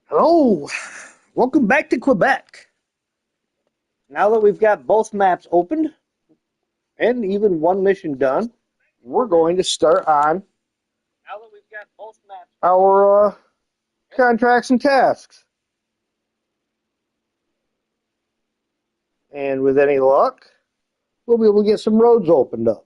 Hello, welcome back to Quebec. Now that we've got both maps opened and even one mission done, we're going to start on our contracts and tasks. And with any luck, we'll be able to get some roads opened up.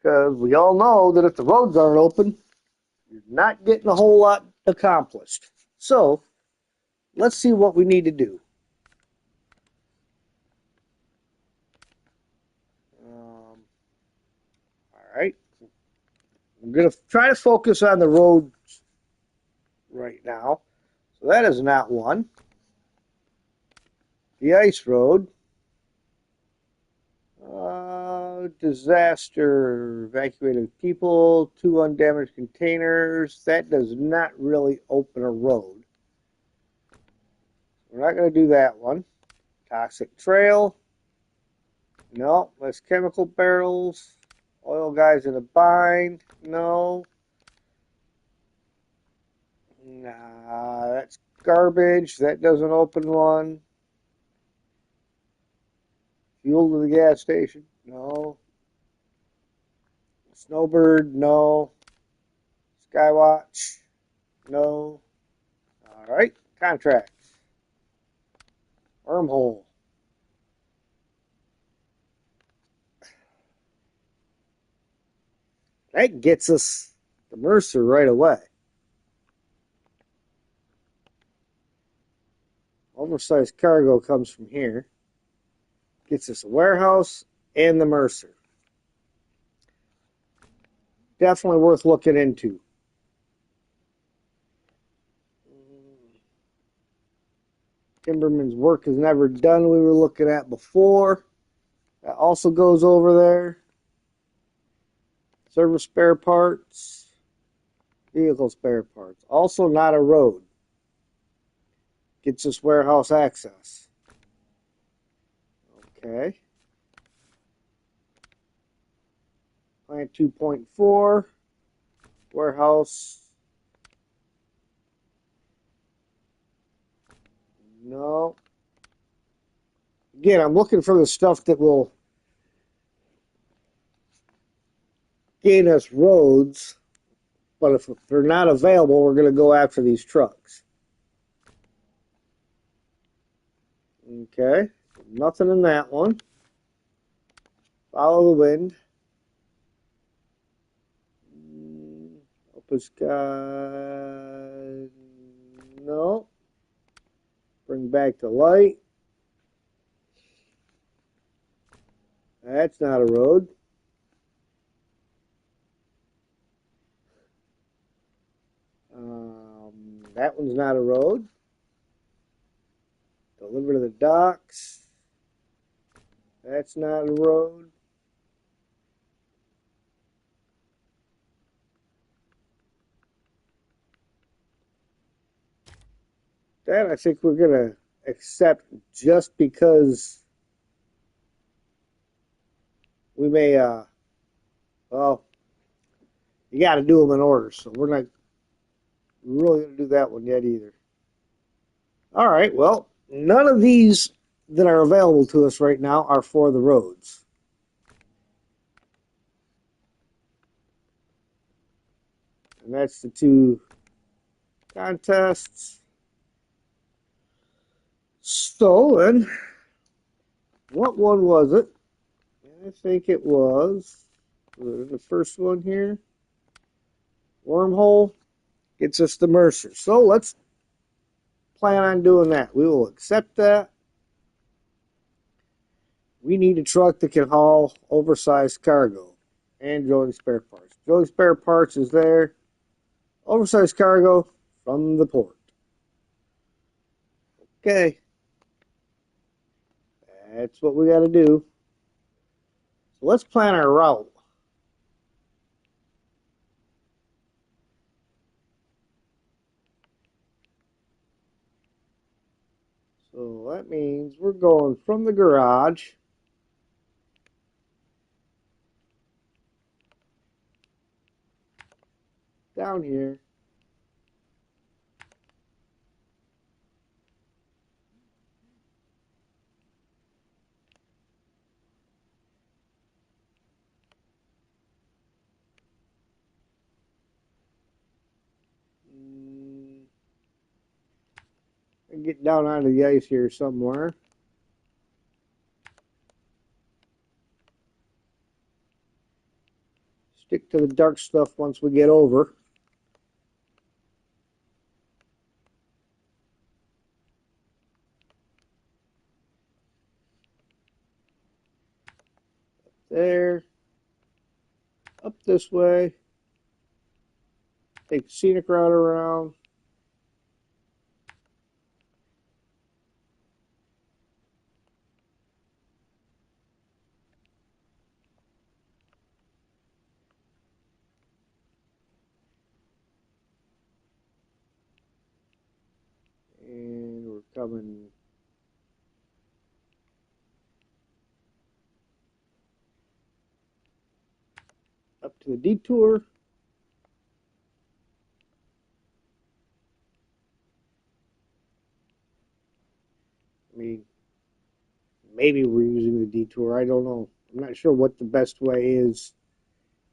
Because we all know that if the roads aren't open, you're not getting a whole lot accomplished. So, let's see what we need to do. All right. I'm going to try to focus on the roads right now. So that is not one. The ice road. Disaster, evacuated people, 2 undamaged containers. That does not really open a road. We're not going to do that one. Toxic trail. No. Less chemical barrels. Oil guys in a bind. No. Nah, that's garbage. That doesn't open one. Fuel to the gas station. No. Snowbird. No. Skywatch. No. All right. Contracts. Wormhole. That gets us the Mercer right away. Oversized cargo comes from here. Gets us a warehouse and the Mercer. Definitely worth looking into. Timberman's work is never done, we were looking at before. That also goes over there. Service spare parts. Vehicle spare parts. Also not a road. Gets us warehouse access. Okay. Plant 2.4. Warehouse. No. Again, I'm looking for the stuff that will gain us roads, but if they're not available, we're going to go after these trucks. Okay, nothing in that one. Follow the wind. Open sky. No. Bring back the light. That's not a road. That one's not a road. Deliver to the docks. That's not a road. That I think we're going to accept just because we may, well, you got to do them in order, so we're not really going to do that one yet either. All right, well, none of these that are available to us right now are for the roads. And that's the two contests. So then, what one was it? I think it was the first one here. Wormhole gets us the Mercer. So let's plan on doing that. We will accept that. We need a truck that can haul oversized cargo and drilling spare parts. Drilling spare parts is there. Oversized cargo from the port. Okay. That's what we got to do. So let's plan our route. So that means we're going from the garage down here. And get down onto the ice here somewhere. Stick to the dark stuff once we get over. There. Up this way. Take the scenic route around. And we're coming up to the detour. I mean, maybe we're using the detour. I don't know. I'm not sure what the best way is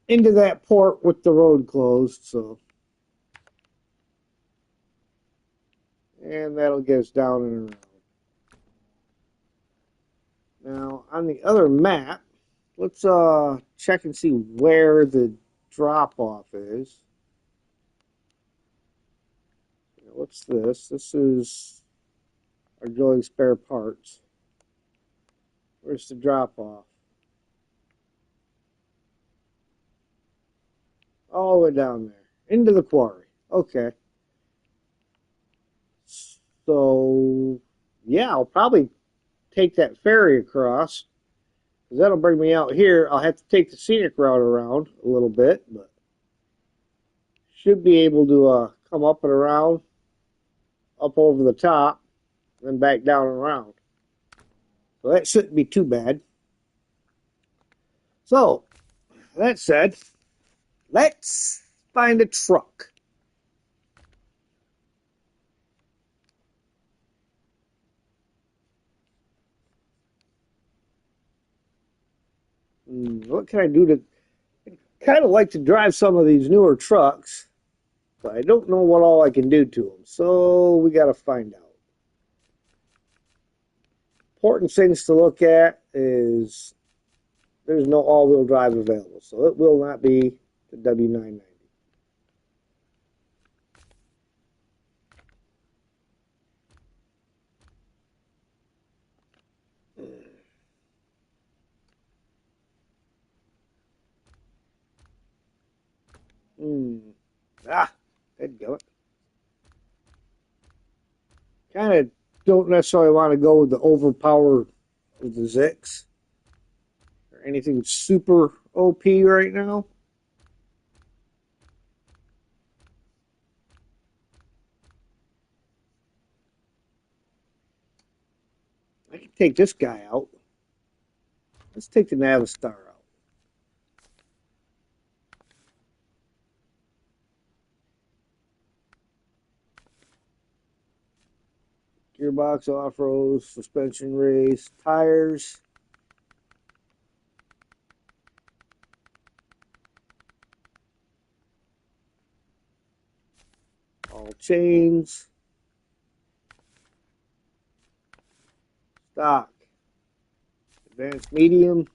into that port with the road closed. So, and that'll get us down and around. Now, on the other map, let's check and see where the drop-off is. What's this? This is our drilling spare parts. Where's the drop-off? All the way down there. Into the quarry. Okay. So, yeah, I'll probably take that ferry across. Because that'll bring me out here. I'll have to take the scenic route around a little bit. But should be able to come up and around. Up over the top. Then back down and around. So that shouldn't be too bad. So, that said, let's find a truck. What can I do to... kind of like to drive some of these newer trucks, but I don't know what all I can do to them. So we got to find out. Important things to look at is there's no all-wheel drive available, so it will not be the W990. There you go. Kind of don't necessarily want to go with the overpower of the Zix or anything super OP right now. I can take this guy out. Let's take the Navistar out. Gearbox, off-road, suspension race, tires. All chains. Stock. Advanced medium.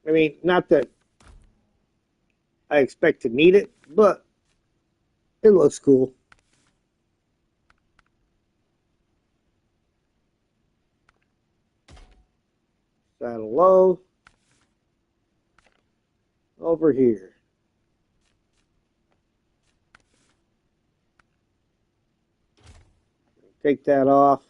I mean, not that I expect to need it, but it looks cool. Saddle low. Over here. Take that off.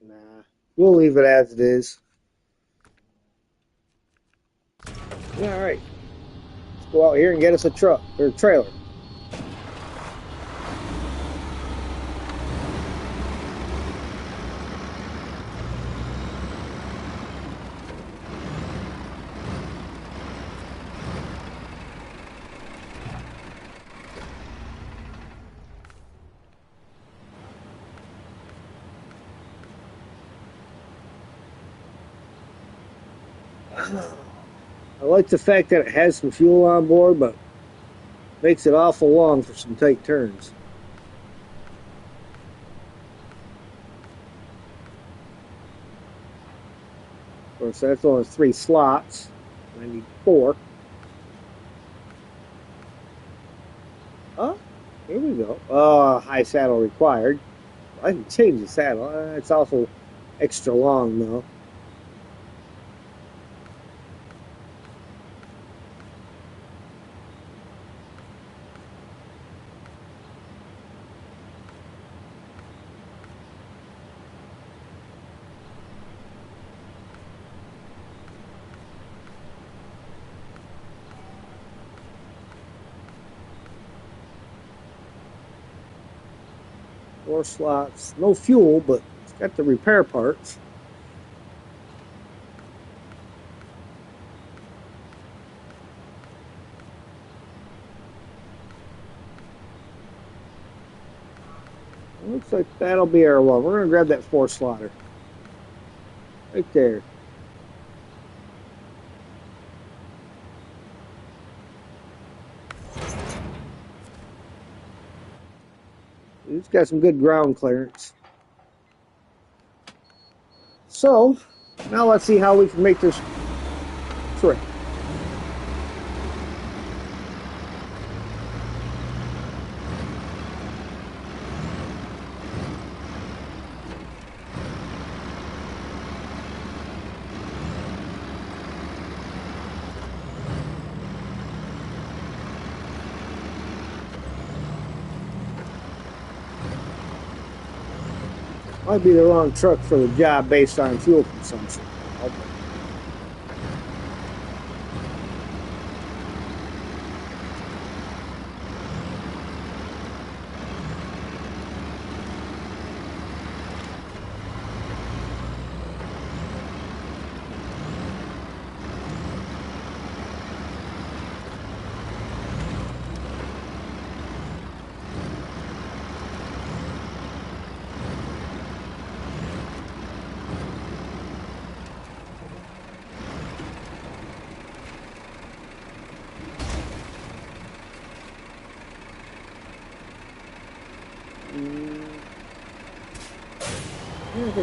Nah, we'll leave it as it is. Yeah, all right. Let's go out here and get us a truck or a trailer. I like the fact that it has some fuel on board, but makes it awful long for some tight turns. Of course, that's only 3 slots, and I need 4. Oh, here we go. High saddle required. I can change the saddle. It's also extra long, though. Four slots. No fuel, but it's got the repair parts. It looks like that'll be our one. We're going to grab that 4 slotter. Right there. It's got some good ground clearance. So, now let's see how we can make this trip. Might be the wrong truck for the job based on fuel consumption.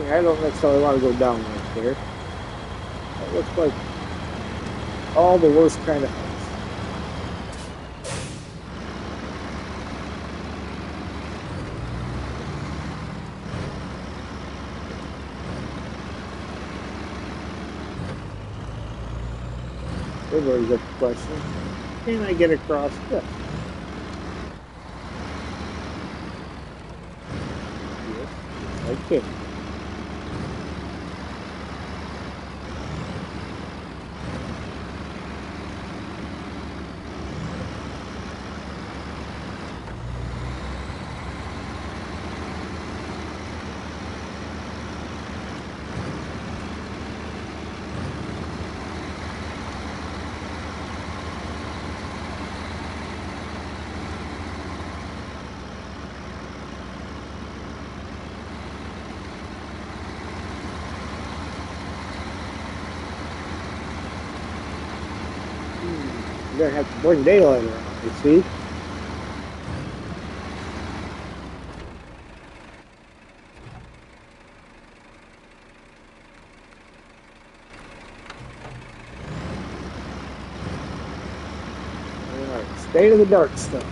I don't necessarily want to go down right there. That looks like all the worst kind of house. They've already got the question. Can I get across this? Yes, I can. You're gonna have to bring daylight around, you see? Alright, state of the dark stuff.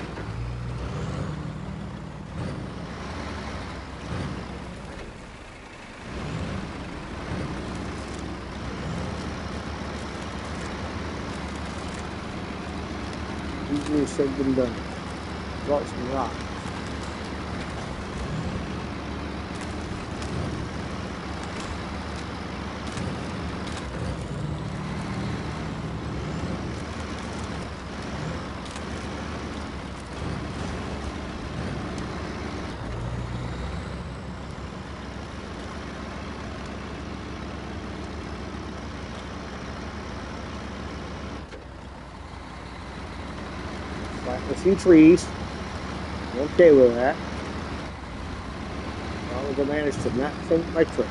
Easier said than done. Brought some rock. A few trees. I'm okay with that. As long as I manage to not sink my truck.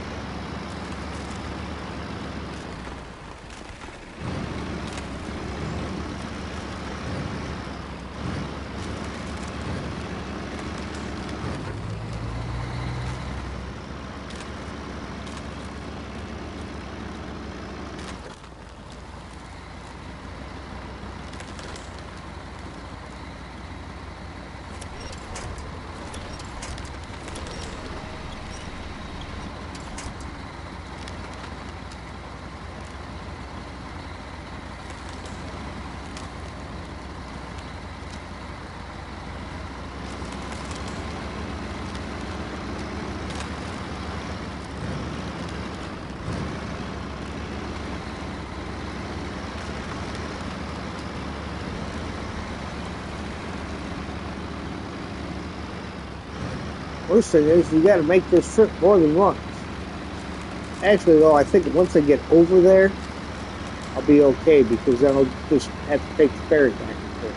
Worst thing is you got to make this trip more than once. Actually, though, I think once I get over there, I'll be okay because then I'll just have to take the ferry back and forth.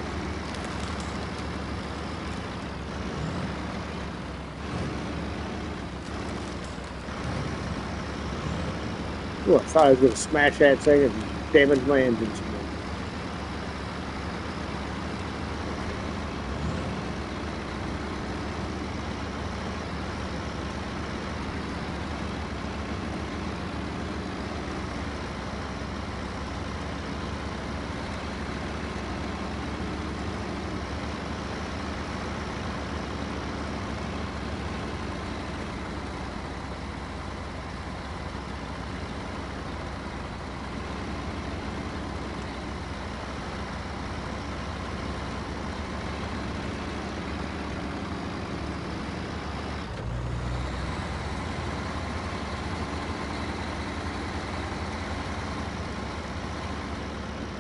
Ooh, I thought I was going to smash that thing and damage my engine some more.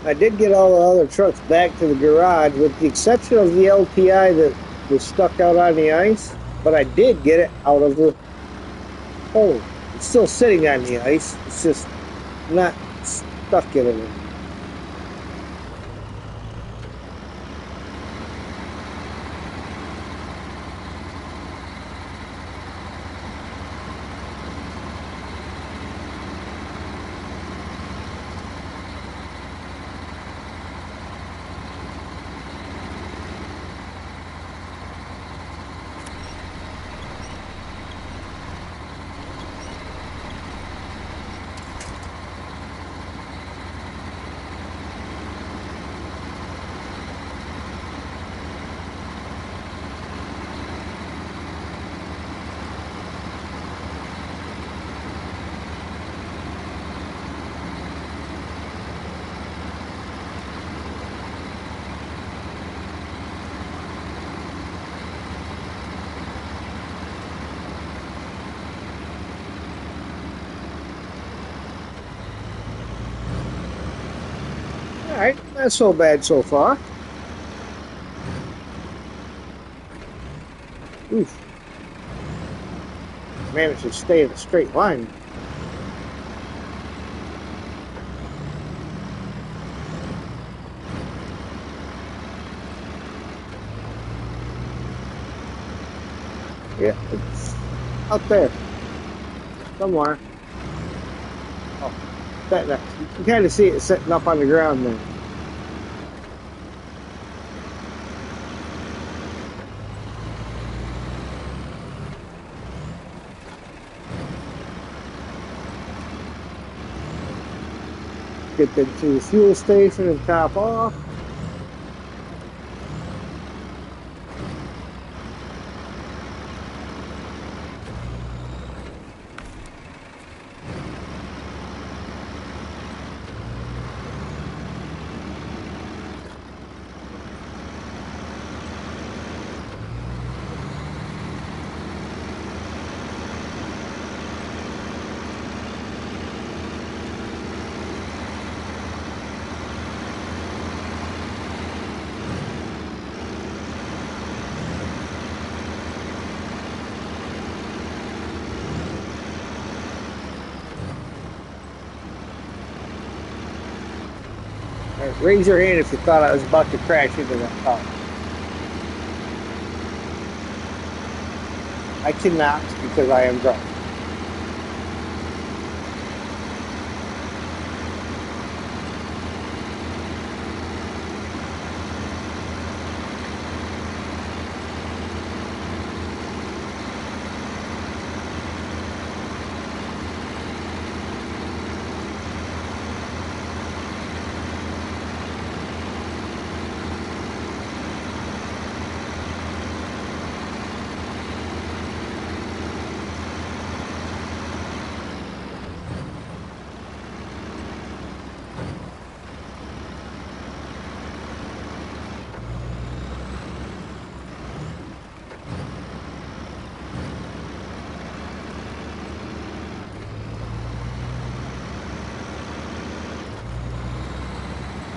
I did get all the other trucks back to the garage, with the exception of the LTI that was stuck out on the ice. But I did get it out of the hole. It's still sitting on the ice. It's just not stuck in it. Alright, not so bad so far. Oof. Managed to stay in a straight line. Yeah, it's out there. Somewhere. Oh, that you can kind of see it sitting up on the ground there. Get them to the fuel station and top off. Raise your hand if you thought I was about to crash into that car. I cannot because I am drunk.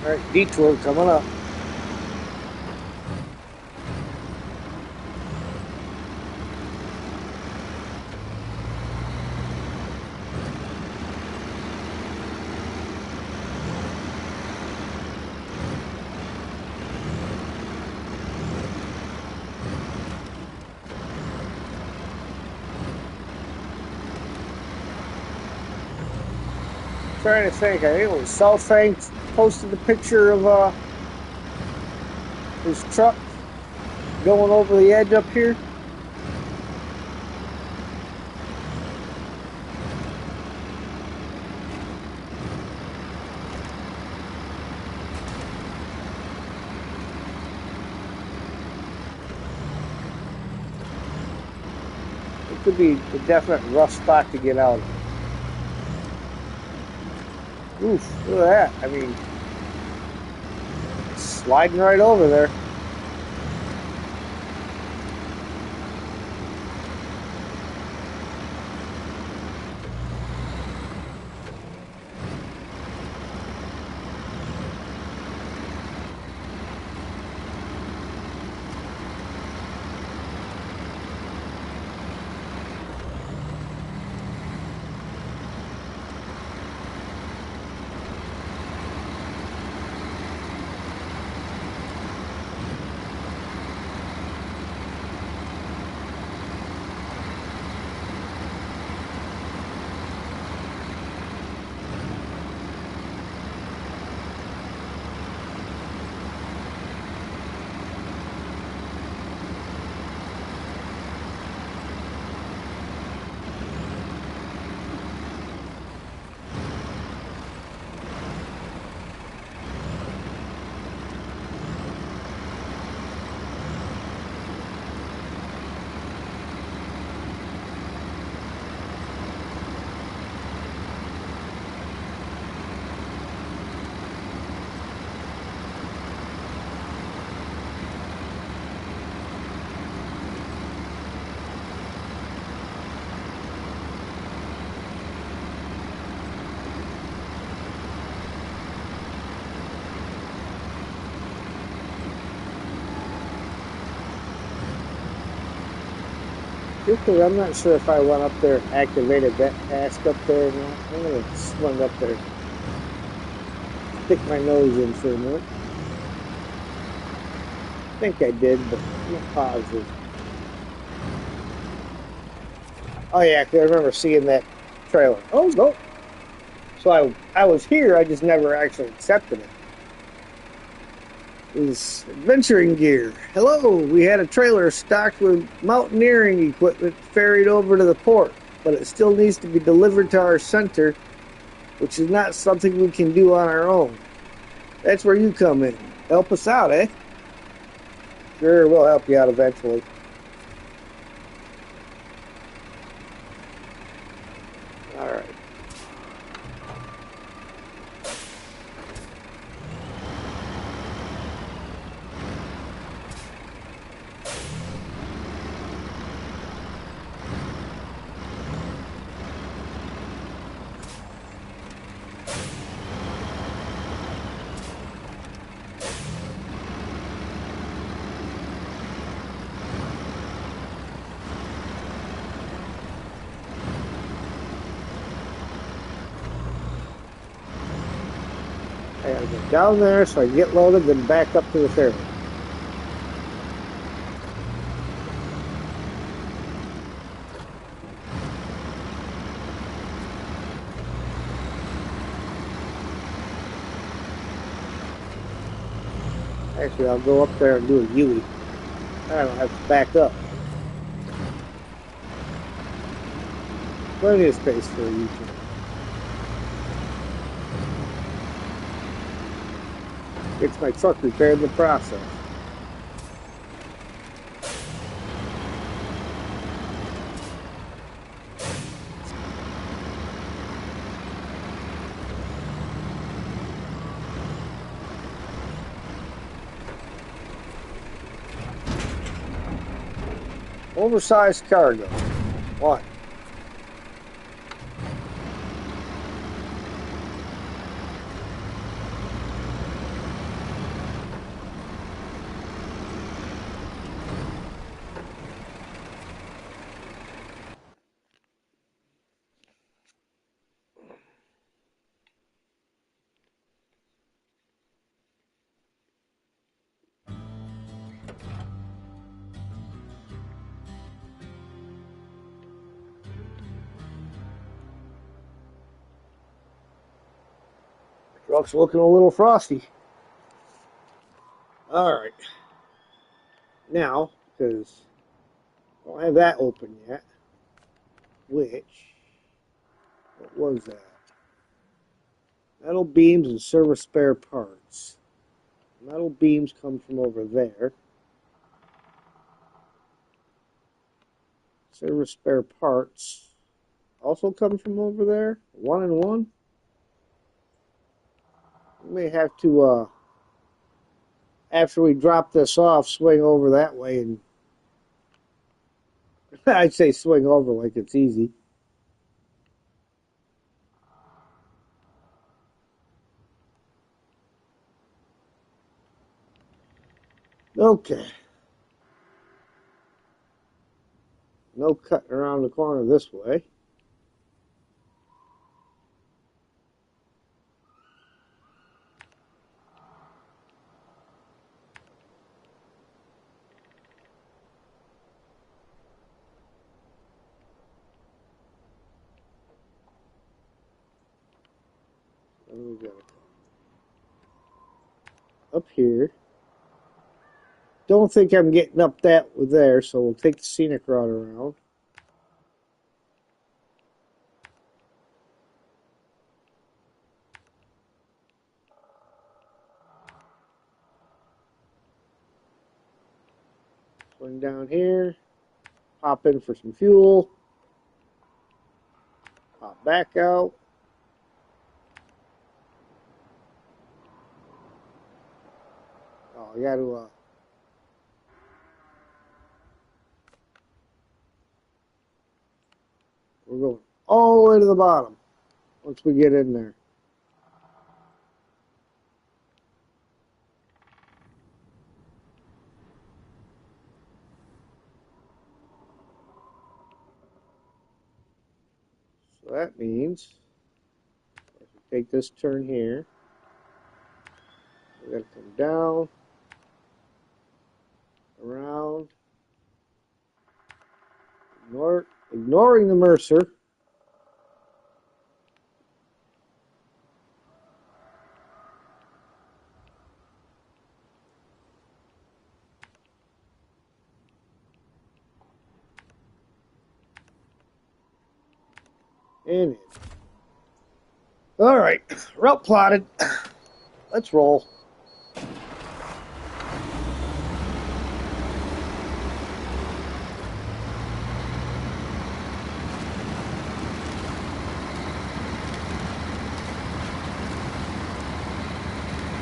All right, detour coming up. Trying to think, I think it was Southang posted the picture of his truck going over the edge up here. It could be a definite rough spot to get out of. Oof, look at that. I mean, sliding right over there. Truthfully, I'm not sure if I went up there and activated that task up there or not. I'm going to swing up there, stick my nose in for a minute. I think I did, but I'm not positive. Oh yeah, 'cause I remember seeing that trailer. Oh no! So I was here, I just never actually accepted it. It was adventuring gear. Hello, we had a trailer stocked with mountaineering equipment ferried over to the port, but it still needs to be delivered to our center, which is not something we can do on our own. That's where you come in. Help us out, eh? Sure, we'll help you out eventually. All right. I gotta get down there so I can get loaded, then back up to the ferry. Actually, I'll go up there and do a U-turn. I don't have to back up. Plenty of space for a U-turn. Gets my truck repaired in the process. Oversized cargo. What? Truck's looking a little frosty. Alright. Now, because I don't have that open yet, what was that? Metal beams and service spare parts. Metal beams come from over there. Service spare parts also come from over there. 1 and 1. We may have to, after we drop this off, swing over that way and I'd say swing over like it's easy. Okay. No cutting around the corner this way. And we got up here. Don't think I'm getting up that with there, so we'll take the scenic route around. Swing down here, pop in for some fuel, pop back out. Oh, I got to, we're going all the way to the bottom once we get in there. So that means if we take this turn here, we got to come down, around, ignoring the Mercer. And in. All right, route plotted. Let's roll.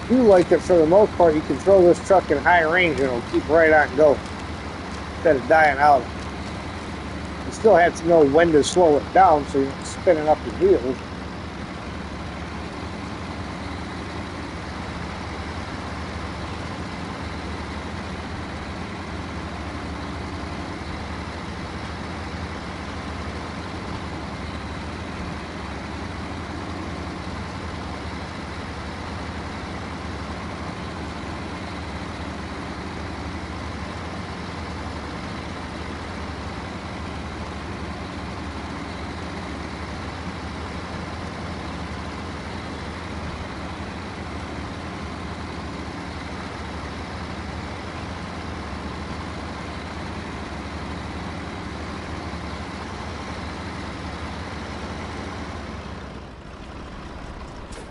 I do like that for the most part you can throw this truck in high range and it'll keep right on go instead of dying out. You still have to know when to slow it down so you're not spinning up your wheels.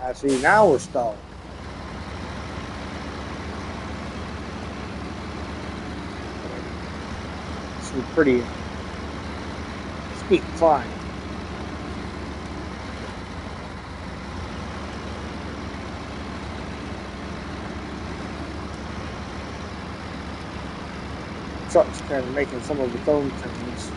I see. Now we're stalling. This is pretty steep climb. Truck's kind of making some of its own turns.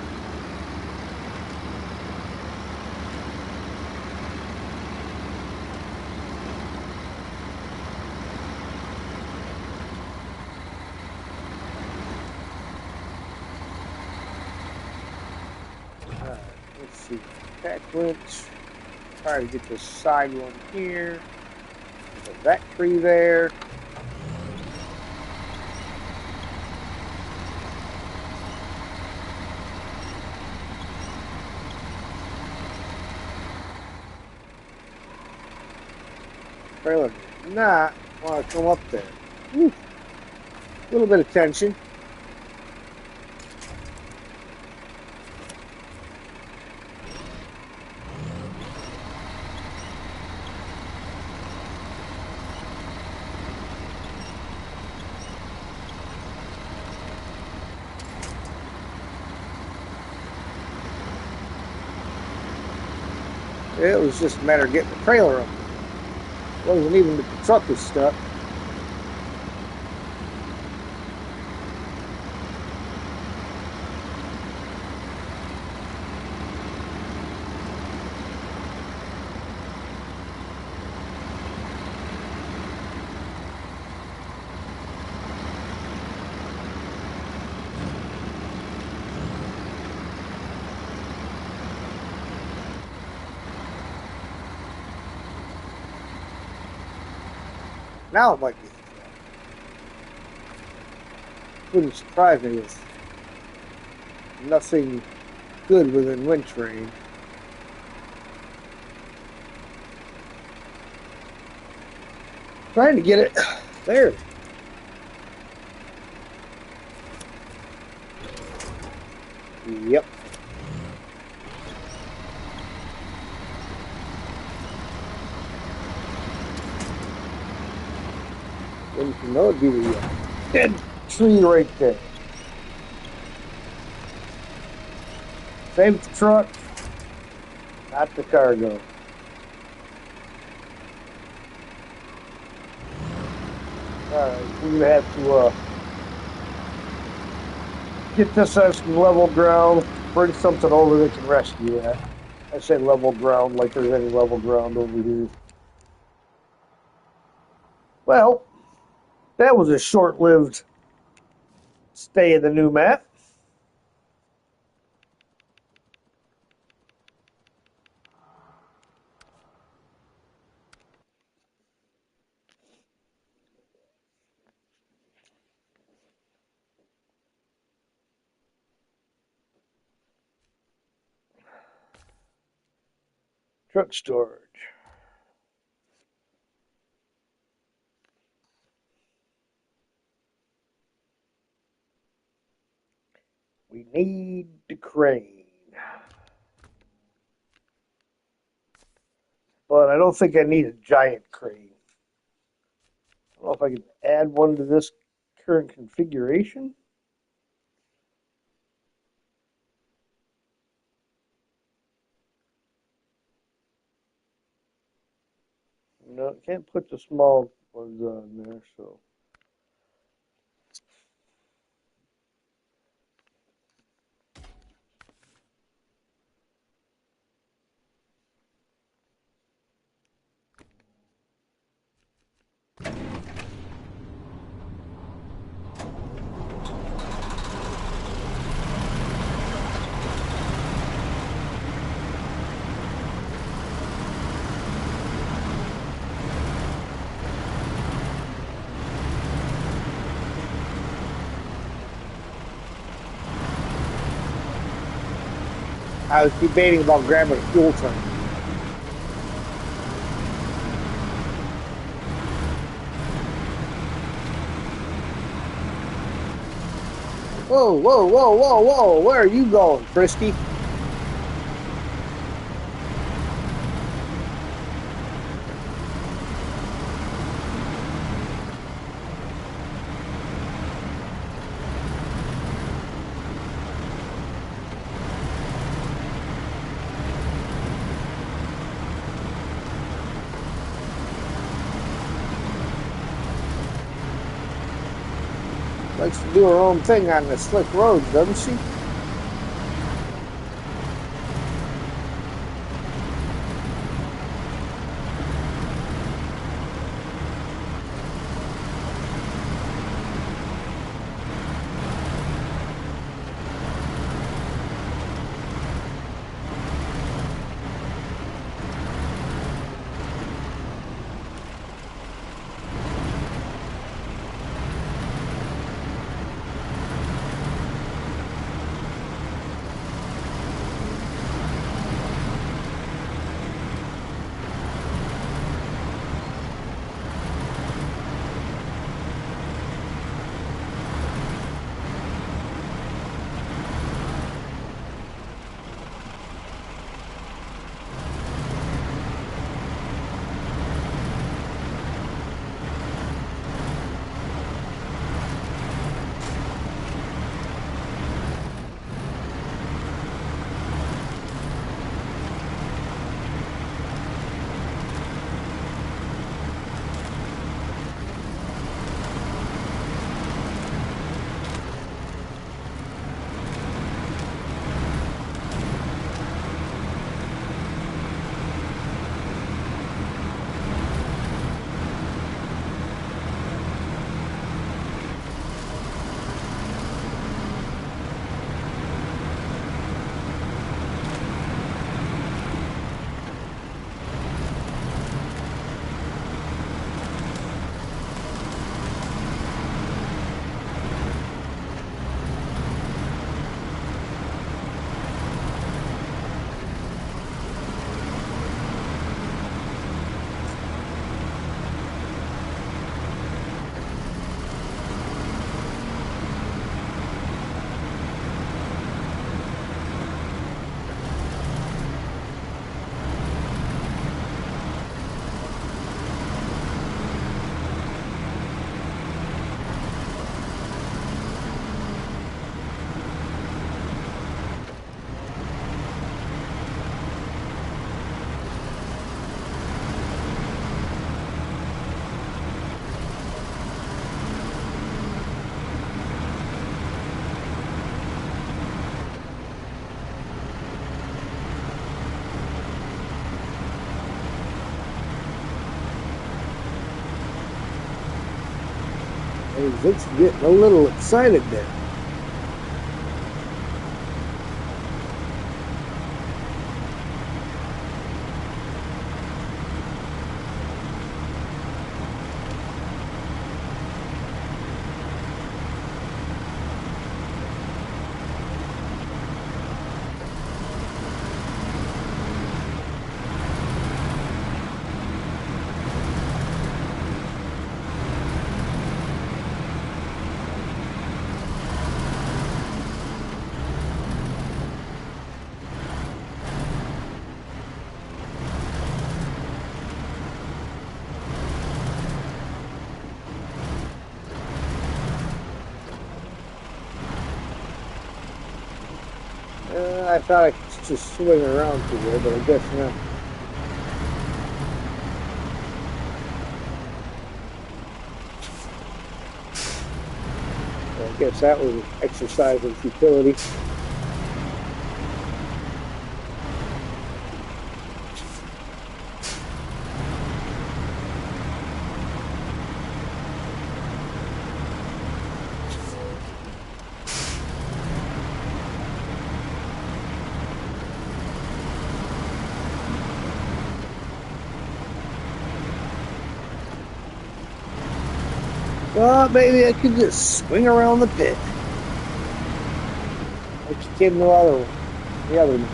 Let's see. Pack winch. Try to get this side one here. Put that tree there. Trailer did not want to come up there. Whew. A little bit of tension. It was just a matter of getting the trailer up. It wasn't even that the truck was stuck. Now it might be. Wouldn't surprise me with nothing good within winch range. Trying to get it there. Yep. And you know it'd be the dead tree right there. Save the truck, not the cargo. Alright, we're gonna have to get this on some level ground, bring something over that can rescue that. I say level ground like there's any level ground over here. Well, that was a short-lived stay in the new map. Truck storage. We need the crane. But I don't think I need a giant crane. I don't know if I could add one to this current configuration. No, can't put the small ones on there, so. I was debating about grabbing a fuel tank. Whoa, whoa, whoa, whoa, whoa. Where are you going, Frisky? Likes to do her own thing on the slick roads, doesn't she? Hey, Vic's getting a little excited there. I thought I could just swing around through there, but I guess not. I guess that was an exercise in futility. Well, maybe I could just swing around the pit. Like you did in the other one. The other one.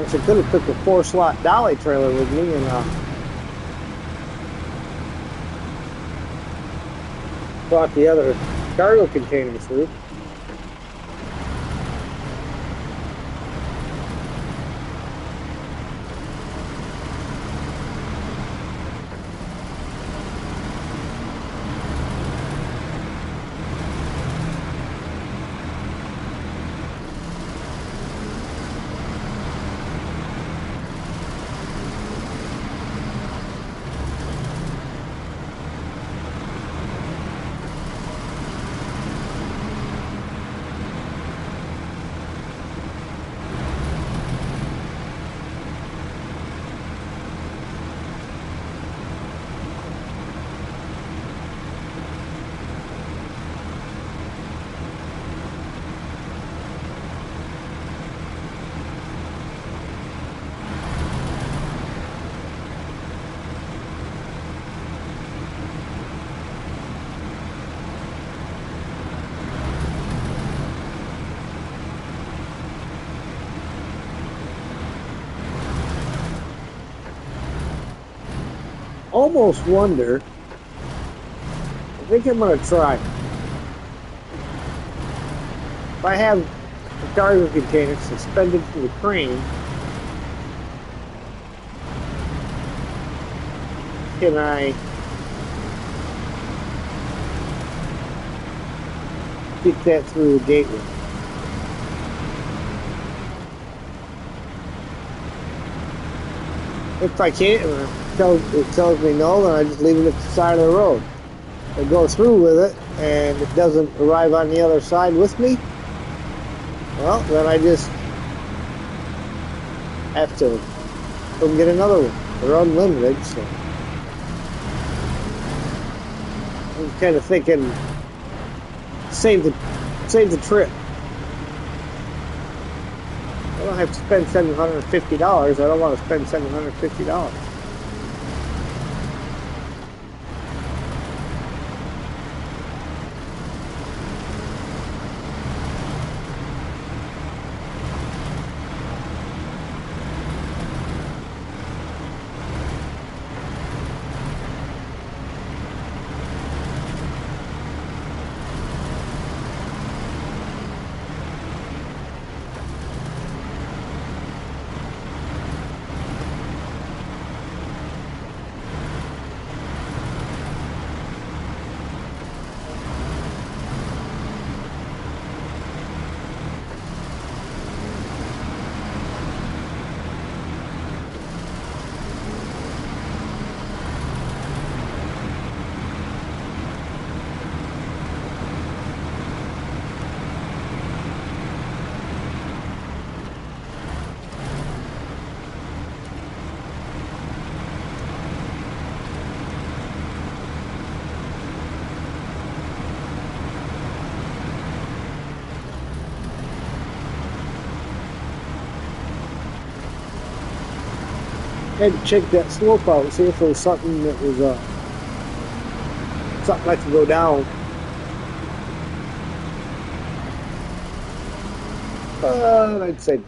I could have took a 4-slot dolly trailer with me and brought the other cargo containers through. Almost wonder, I think I'm going to try. If I have the cargo container suspended to the crane, can I get that through the gateway? If I can't, it tells me no, then I just leave it at the side of the road. I go through with it and it doesn't arrive on the other side with me, well, then I just have to go and get another one. They're unlimited, so I'm kind of thinking save the trip. I don't have to spend $750. I don't want to spend $750. Had to check that slope out and see if there was something that was something that could go down. I'd say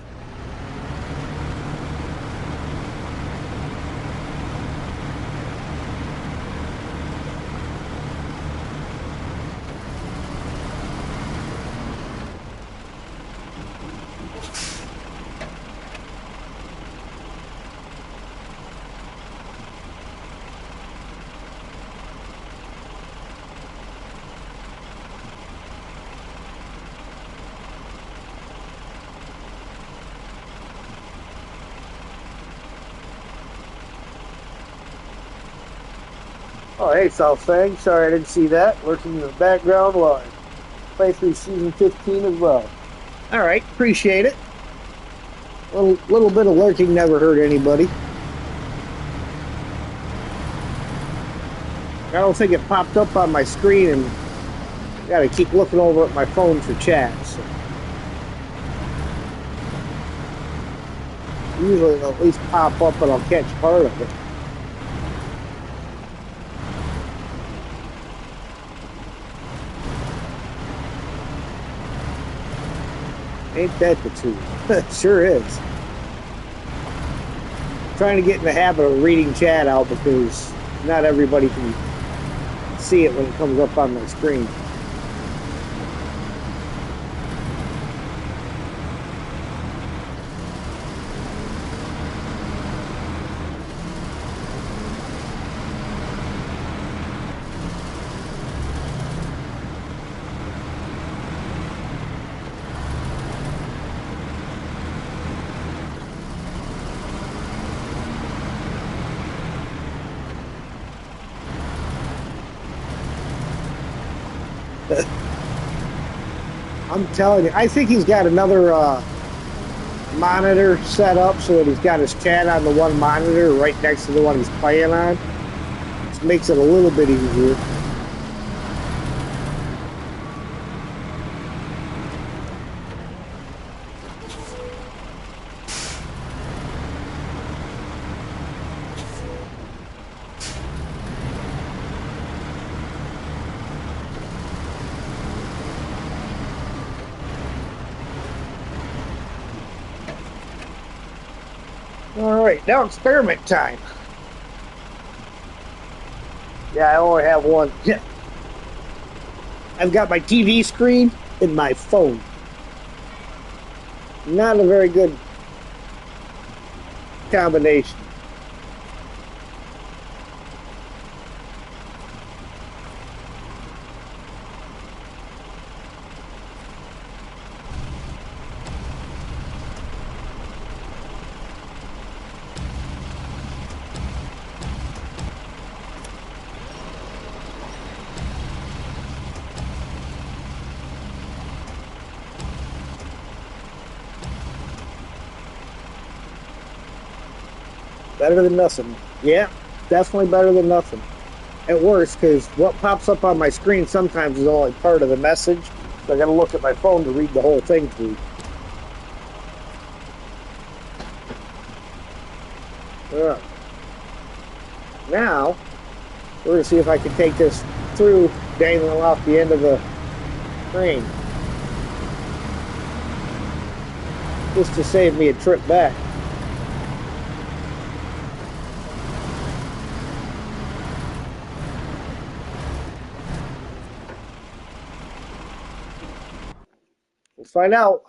oh, hey, South Fang. Sorry I didn't see that. Lurking in the background while I play through Season 15 as well. Alright, appreciate it. Little bit of lurking never hurt anybody. I don't think it popped up on my screen, and I gotta keep looking over at my phone for chats. So. Usually it'll at least pop up and I'll catch part of it. Ain't that the truth? It sure is. trying to get in the habit of reading chat out because not everybody can see it when it comes up on my screen. I'm telling you, I think he's got another monitor set up so that he's got his chat on the one monitor right next to the one he's playing on. Which makes it a little bit easier. All right, now experiment time. Yeah, I only have one. Yeah. I've got my TV screen and my phone. Not a very good combination. Better than nothing. Yeah, definitely better than nothing. At worst, because what pops up on my screen sometimes is only part of the message. So I got to look at my phone to read the whole thing through. Yeah. Now, we're going to see if I can take this through dangling off the end of the crane. Just to save me a trip back. Let's find out.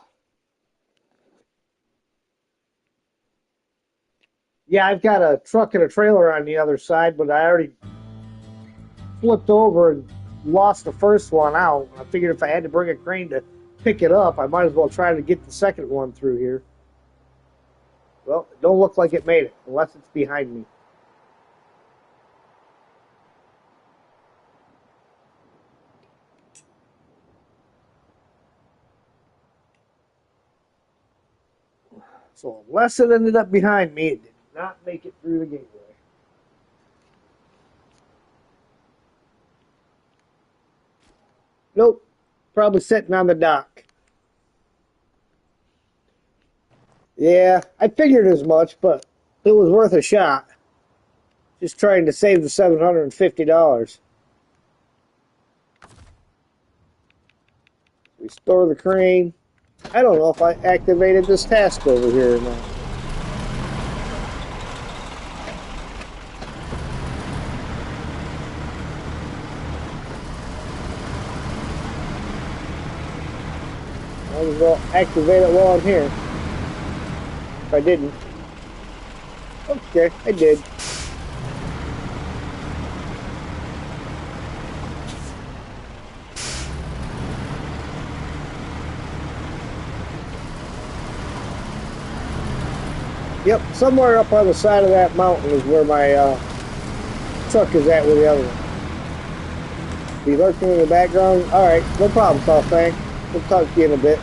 Yeah, I've got a truck and a trailer on the other side, but I already flipped over and lost the first one out. I figured if I had to bring a crane to pick it up, I might as well try to get the second one through here. Well, it don't look like it made it, unless it's behind me. So unless it ended up behind me, it did not make it through the gateway. Nope. Probably sitting on the dock. Yeah, I figured as much, but it was worth a shot. Just trying to save the $750. Restore the crane. I don't know if I activated this task over here or not. Might as well activate it while I'm here. If I didn't. Okay, I did. Yep, somewhere up on the side of that mountain is where my truck is at with the other one. Be lurking in the background? Alright, no problem, Softbank. We'll talk to you in a bit.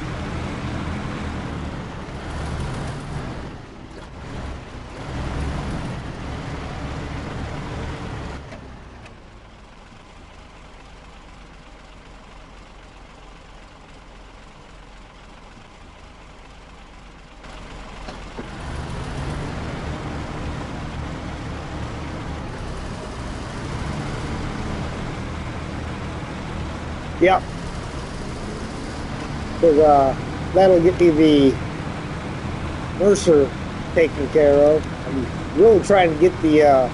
Yep. Because that'll get me the Mercer taken care of. Really trying to get the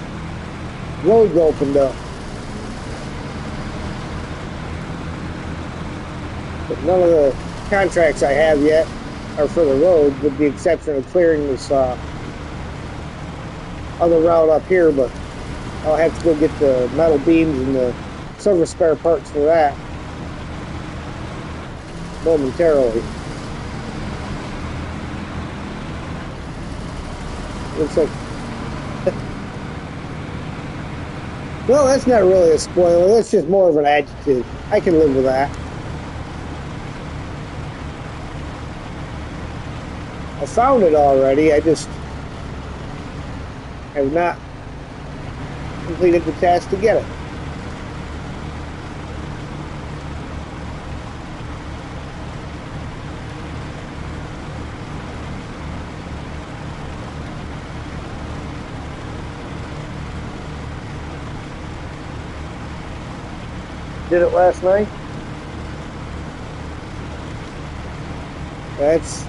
roads opened up. But none of the contracts I have yet are for the road, with the exception of clearing this other route up here. But I'll have to go get the metal beams and the service spare parts for that momentarily. Looks like, well, that's not really a spoiler. That's just more of an adjective. I can live with that. I found it already. I just have not completed the task to get it. Did it last night. That's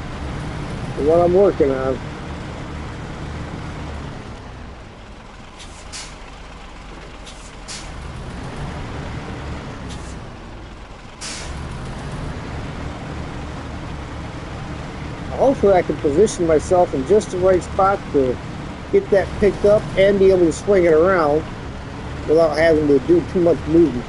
the one I'm working on. Hopefully I can position myself in just the right spot to get that picked up and be able to swing it around without having to do too much movement.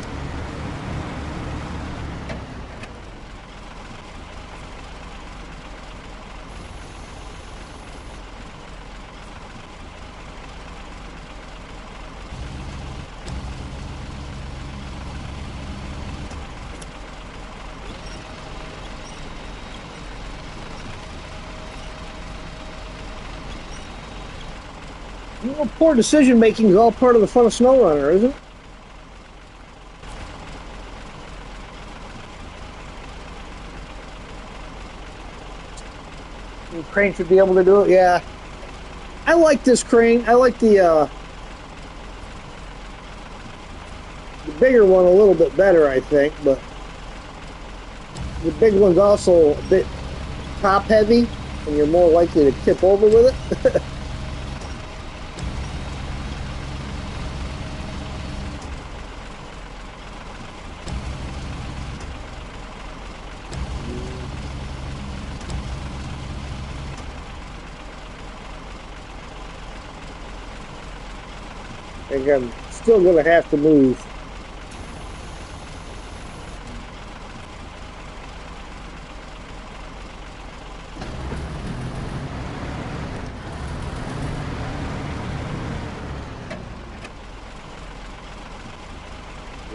You know, poor decision making is all part of the fun of Snowrunner, isn't it? The crane should be able to do it. Yeah, I like this crane. I like the bigger one a little bit better, I think. But the big one's also a bit top heavy, and you're more likely to tip over with it. I think I'm still going to have to move.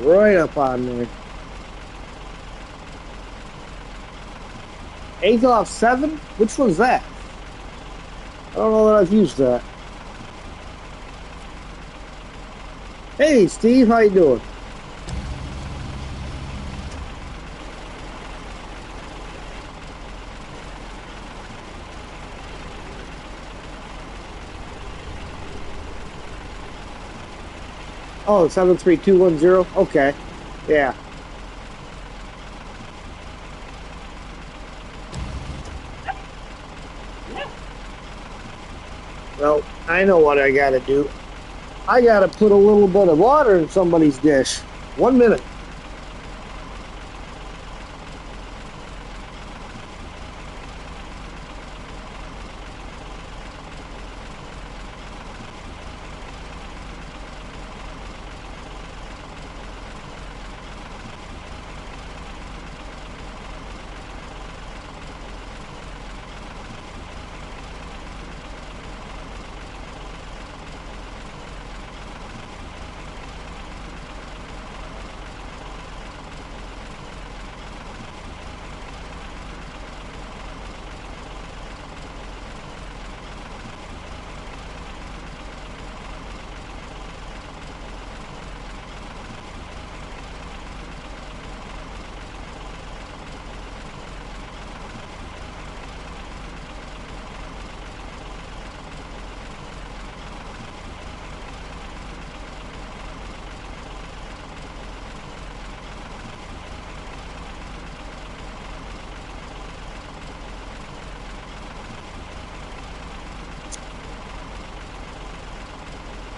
Right up on there. 8 off 7? Which one's that? I don't know that I've used that. Hey, Steve, how you doing? Oh, 73210? Okay. Yeah. Well, I know what I gotta do. I gotta put a little bit of water in somebody's dish. 1 minute.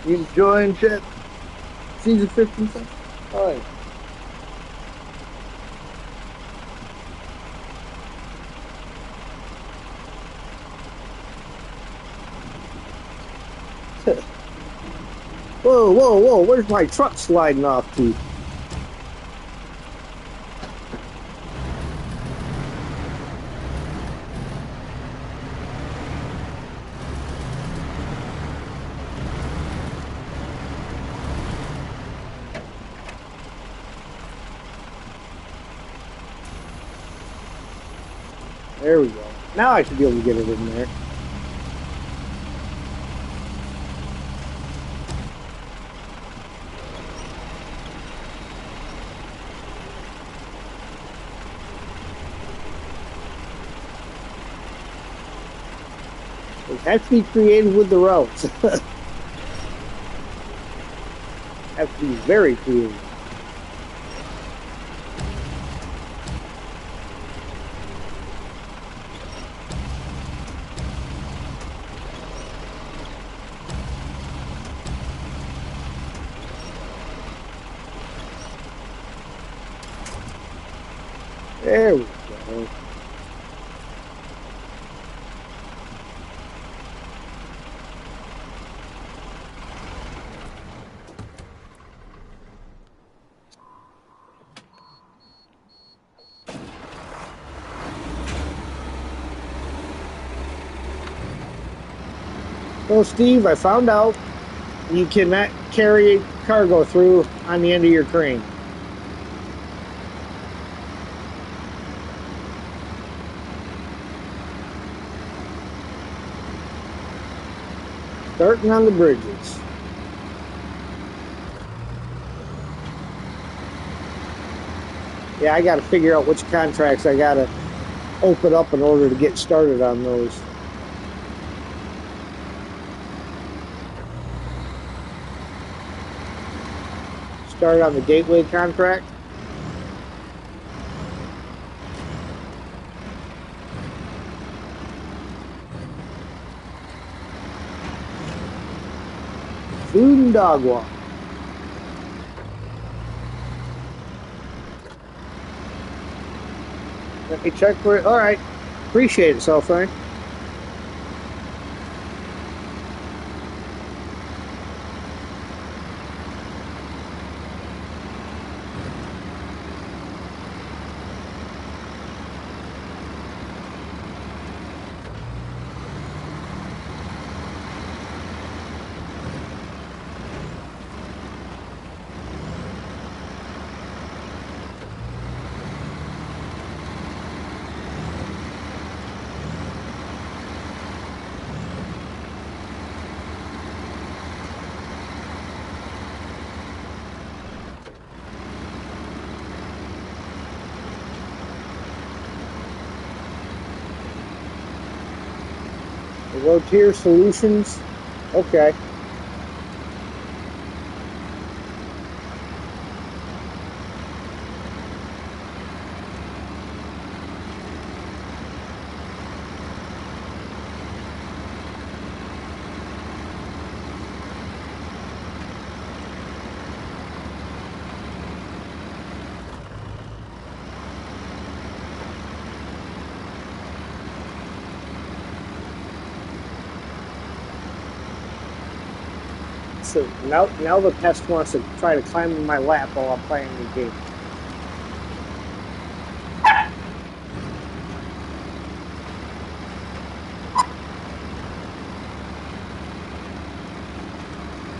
You enjoying shit? Season 15 stuff? Oh, yeah. Whoa, whoa, whoa, where's my truck sliding off to? There we go. Now I should be able to get it in there. It has to be creative with the routes. Have to be very creative. There we go. So, Steve, I found out you cannot carry cargo through on the end of your crane. Starting on the bridges. Yeah, I got to figure out which contracts I got to open up in order to get started on those. Start on the gateway contract. Food and dog walk. Let me check for it. All right. Appreciate it, Selfie. Rotier Solutions. Okay. So now the pest wants to try to climb in my lap while I'm playing the game.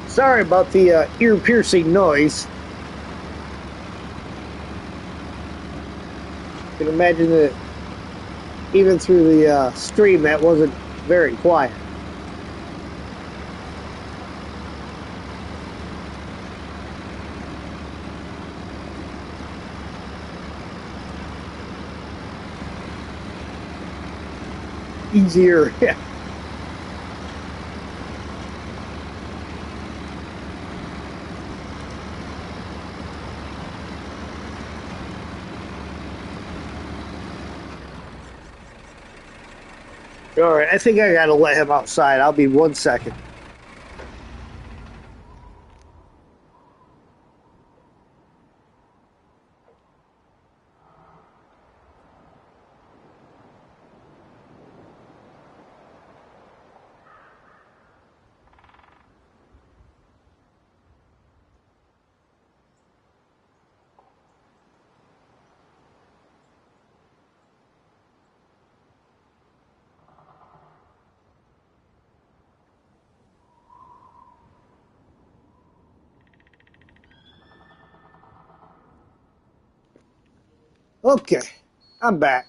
Sorry about the ear-piercing noise. You can imagine that even through the stream, that wasn't very quiet. Easier, yeah. All right, I think I gotta let him outside. I'll be 1 second. Okay, I'm back.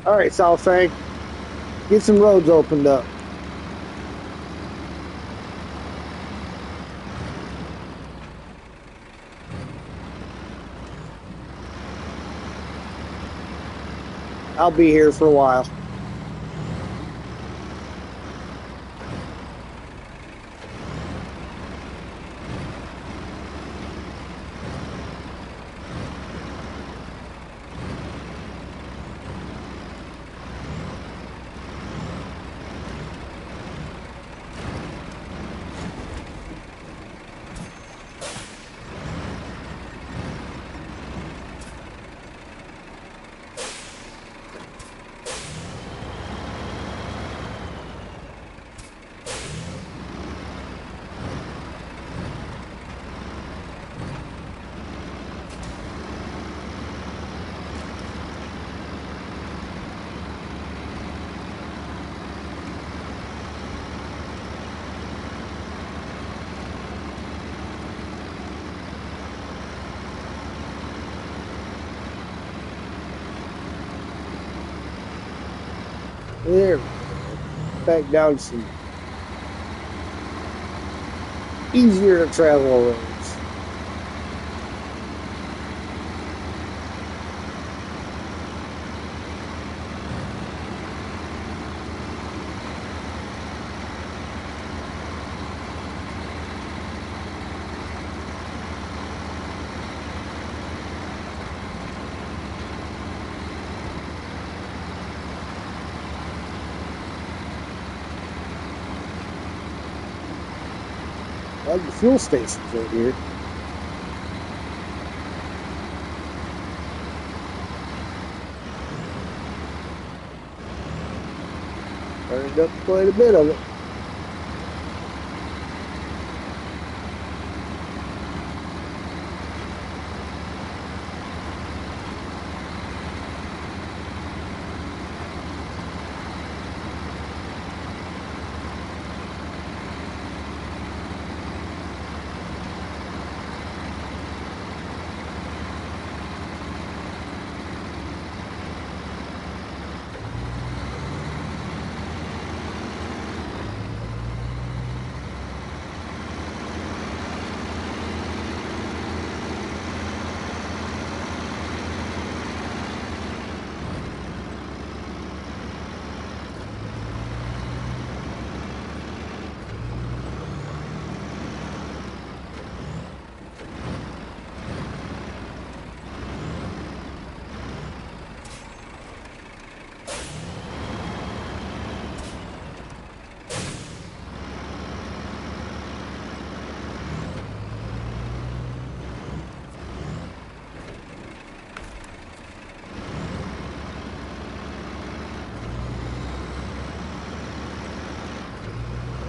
All right, South Frank, get some roads opened up. I'll be here for a while. There, back down some easier to travel roads. I like the fuel stations right here. Burned up quite a bit of it.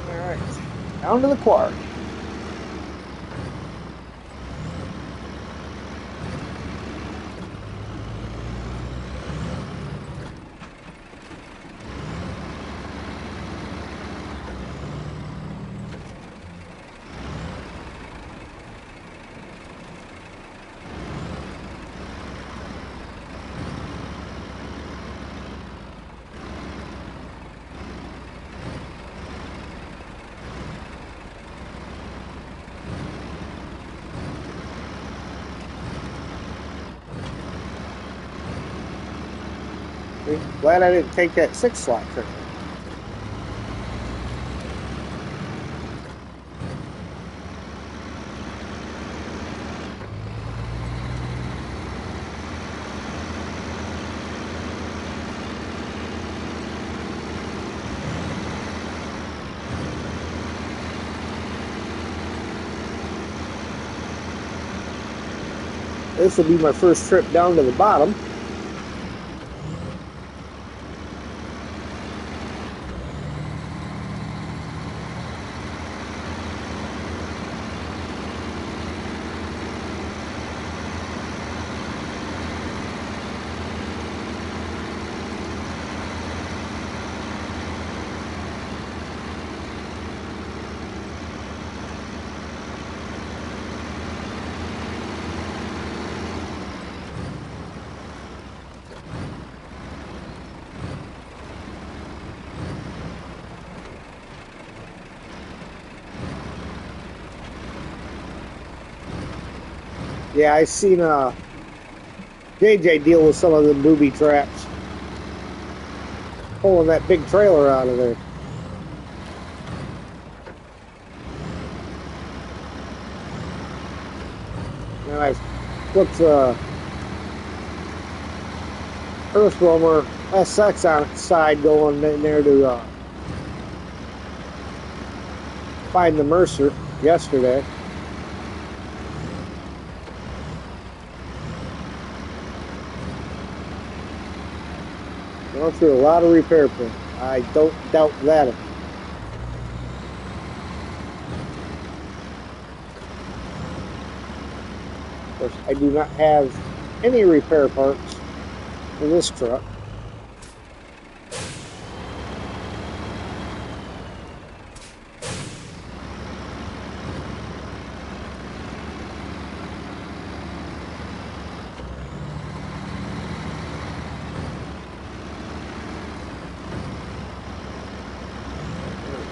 All right, down to the quarry. Glad I didn't take that 6 slot trip. This will be my first trip down to the bottom. Yeah, I seen JJ deal with some of the booby traps, pulling that big trailer out of there. And I flipped the Earth Roamer SX on its side, going in there to find the Mercer yesterday. Going through a lot of repair plans. I don't doubt that. Of course, I do not have any repair parts for this truck.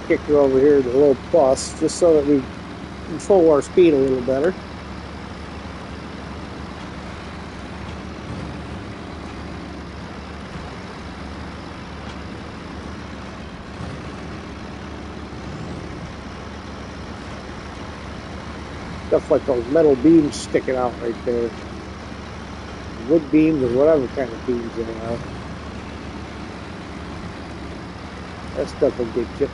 Kick her over here to a little plus, just so that we control our speed a little better. Stuff like those metal beams sticking out right there. Wood beams or whatever kind of beams they are. That stuff will get you.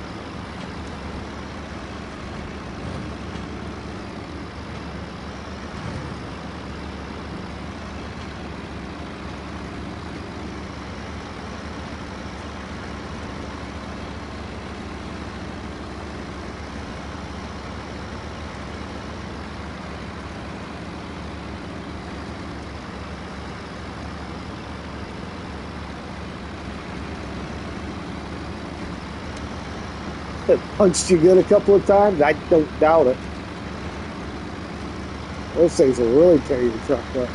It punched you good a couple of times. I don't doubt it. Those things will really tear your truck up.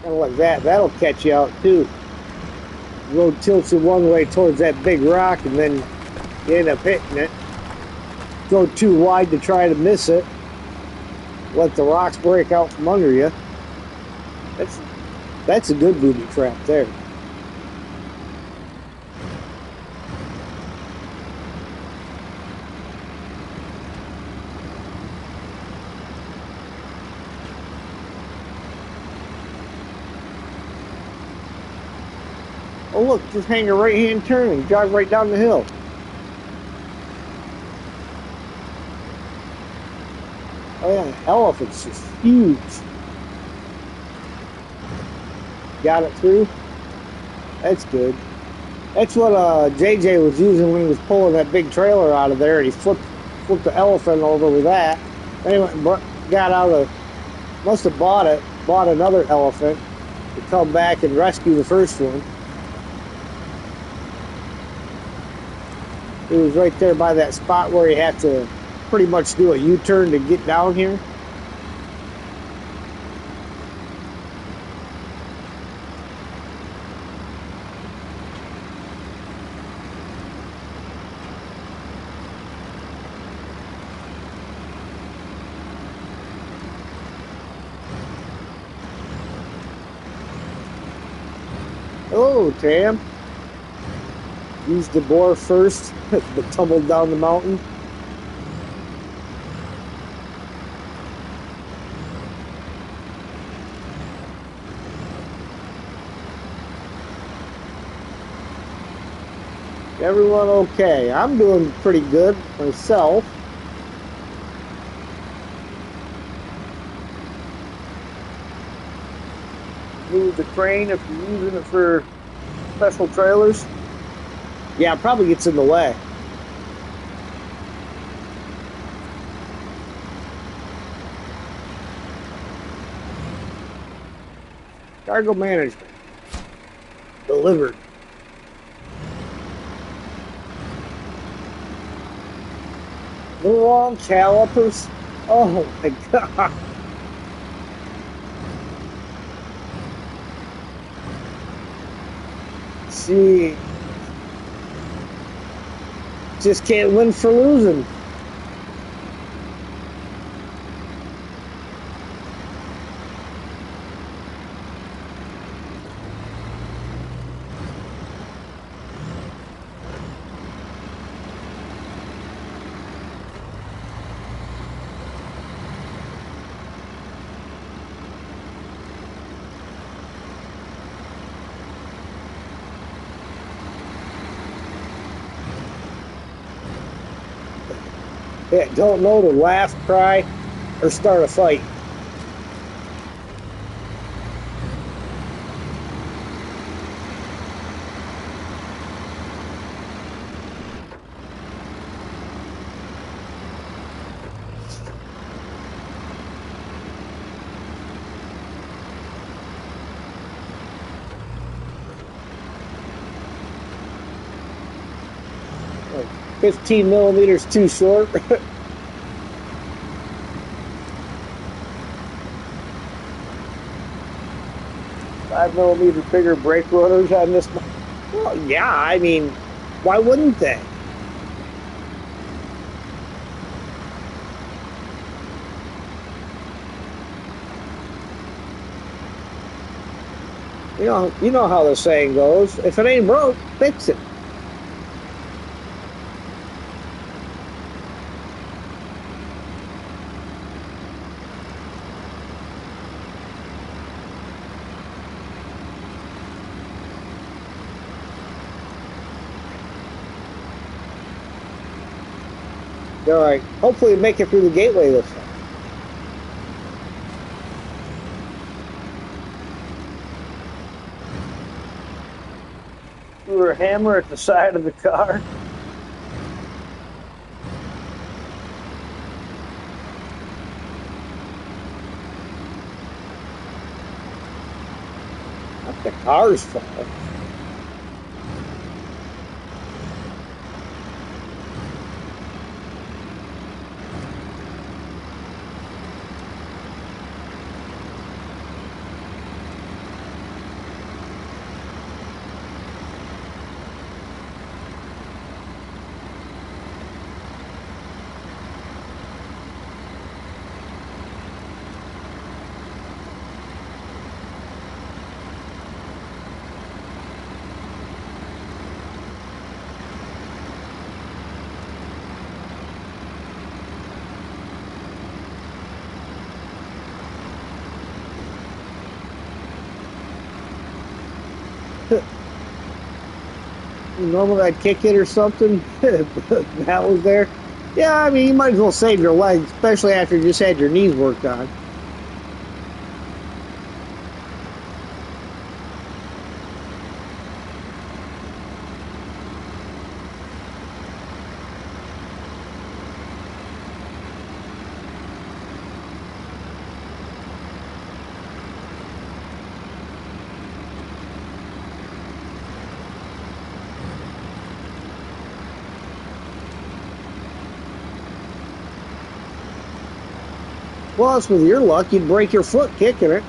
Kind of like that. That'll catch you out too. The road tilts you one way towards that big rock, and then you end up hitting it. Go too wide to try to miss it. Let the rocks break out from under you. That's a good booby trap there. Oh look, just hang a right-hand turn and drive right down the hill. Oh yeah, the elephant's just huge. Got it through? That's good. That's what JJ was using when he was pulling that big trailer out of there, and he flipped the elephant over with that. Then he went and got out of, must have bought another elephant to come back and rescue the first one. It was right there by that spot where you have to pretty much do a U-turn to get down here. Hello, Tam. Used the bore first, but tumbled down the mountain. Everyone okay? I'm doing pretty good myself. Move the crane if you're using it for special trailers. Yeah, it probably gets in the way. Cargo management. Delivered. The wrong calipers. Oh my god. Gee. Just can't win for losing. Yeah, don't know to laugh, cry, or start a fight. Like 15 millimeters too short. 5 millimeter bigger brake rotors on this. Well, yeah, I mean, why wouldn't they? You know how the saying goes. If it ain't broke, fix it. All right. Hopefully, make it through the gateway this time. Threw a hammer at the side of the car. Not the car's fault. Normally I'd kick it or something. That was there. Yeah, I mean, you might as well save your legs, especially after you just had your knees worked on. Plus, with your luck, you'd break your foot kicking it.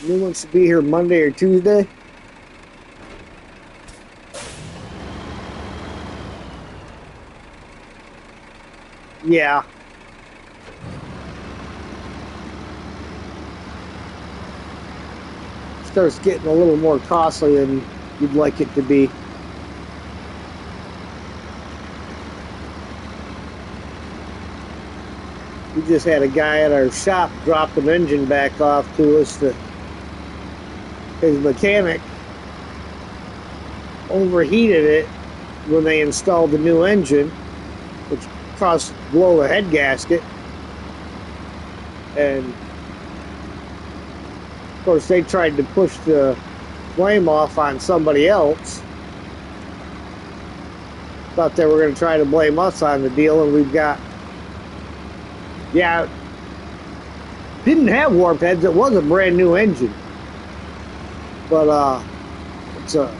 New one should be here Monday or Tuesday. Yeah. Starts getting a little more costly than you'd like it to be. We just had a guy at our shop drop an engine back off to us that his mechanic overheated it when they installed the new engine, which caused it to blow the head gasket. And of course they tried to push the blame off on somebody else. Thought they were going to try to blame us on the deal, and we've got, yeah, didn't have warp heads. It was a brand new engine, but it's a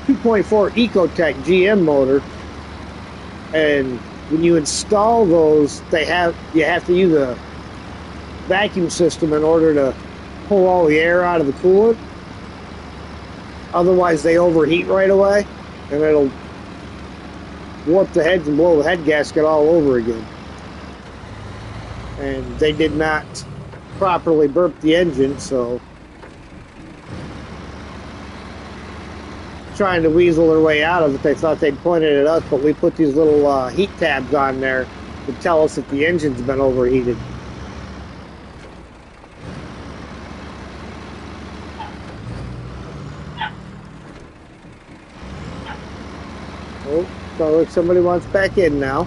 2.4 Ecotech GM motor, and when you install those, you have to use a vacuum system in order to pull all the air out of the coolant. Otherwise, they overheat right away, and it'll warp the heads and blow the head gasket all over again. And they did not properly burp the engine, so trying to weasel their way out of it. They thought they'd pointed at us, but we put these little heat tabs on there to tell us that the engine's been overheated. Oh, so if somebody wants back in now,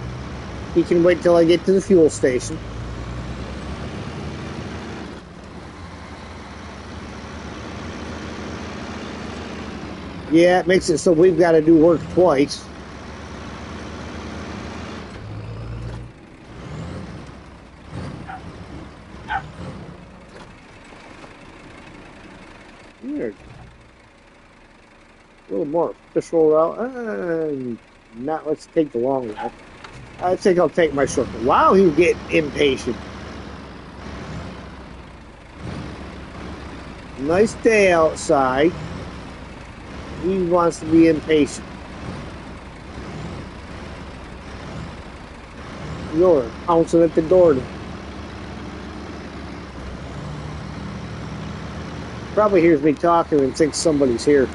he can wait till I get to the fuel station. Yeah, it makes it so we've got to do work twice. Weird. A little more official route. Let's take the long route. I think I'll take my shortcut. Wow, he's getting impatient. Nice day outside. He wants to be impatient. You're bouncing at the door. Probably hears me talking and thinks somebody's here.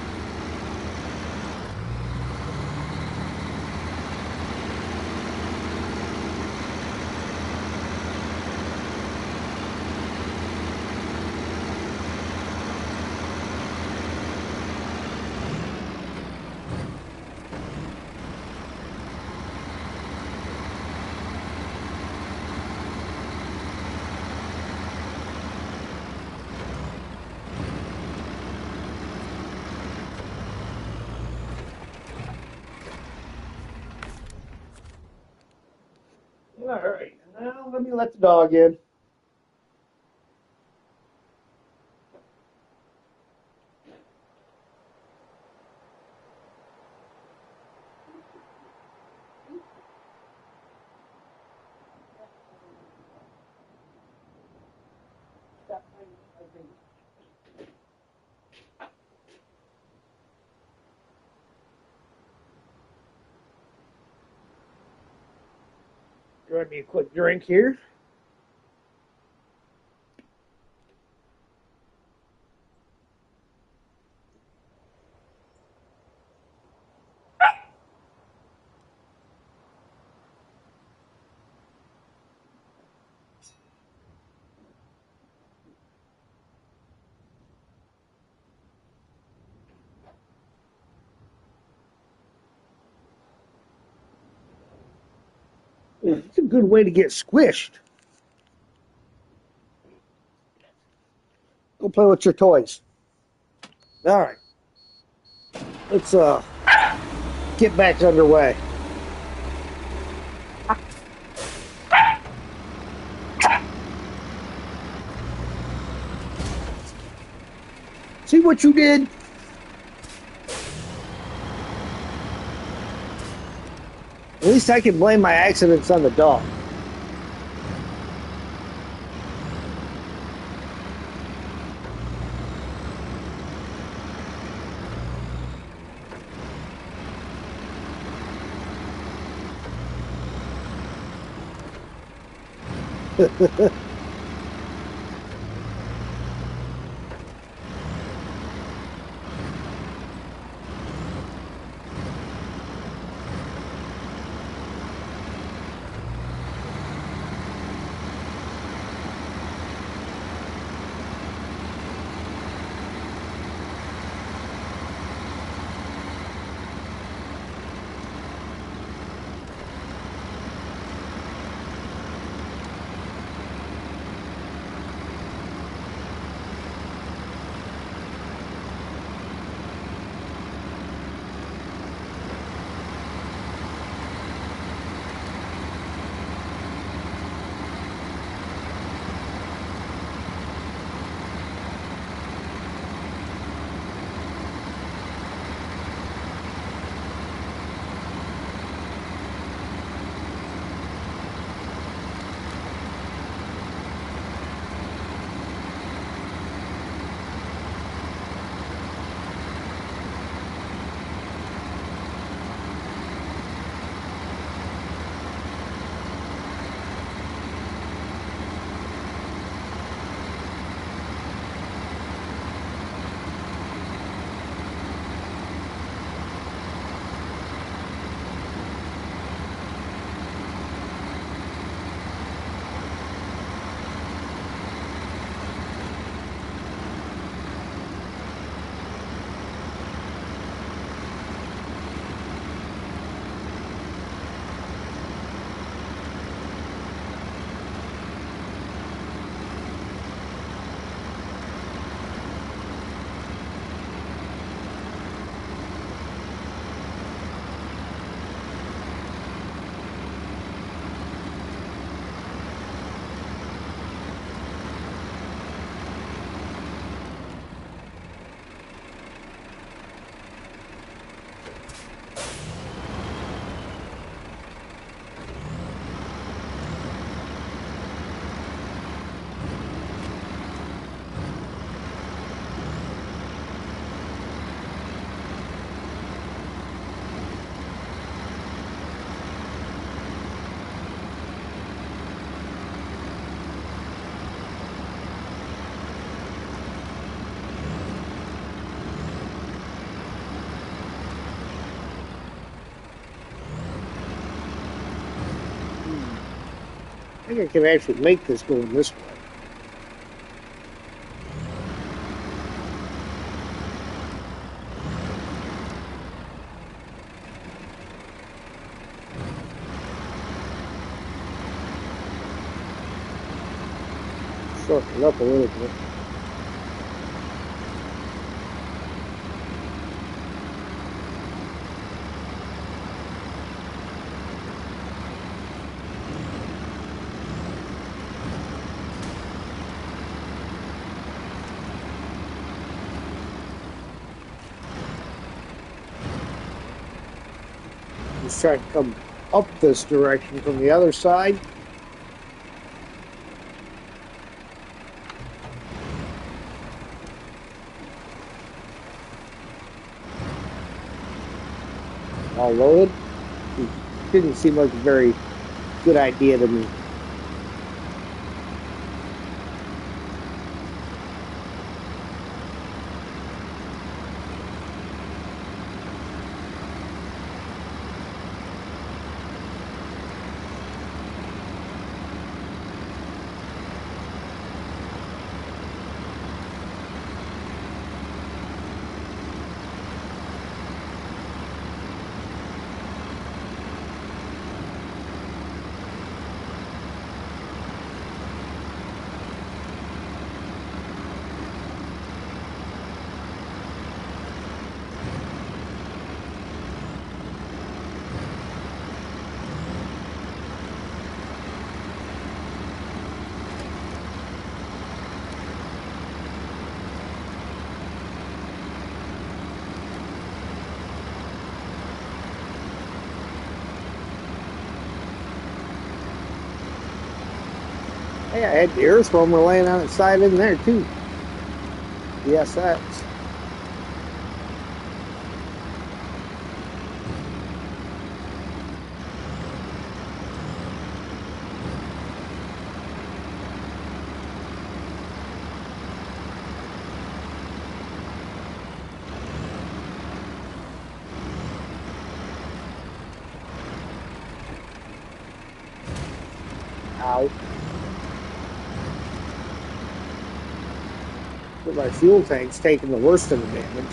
All right, now let me let the dog in. Grab me a quick drink here. It's a good way to get squished. Go play with your toys. All right. Let's get back underway. See what you did? At least I can blame my accidents on the dog. I think I can actually make this going this way. Shorten it up a little bit. Just try to come up this direction from the other side. All loaded. It didn't seem like a very good idea to me. Hey, I had the earth roamer laying on its side in there too. Yes, that's. Ow. But my fuel tank's taking the worst of the damage.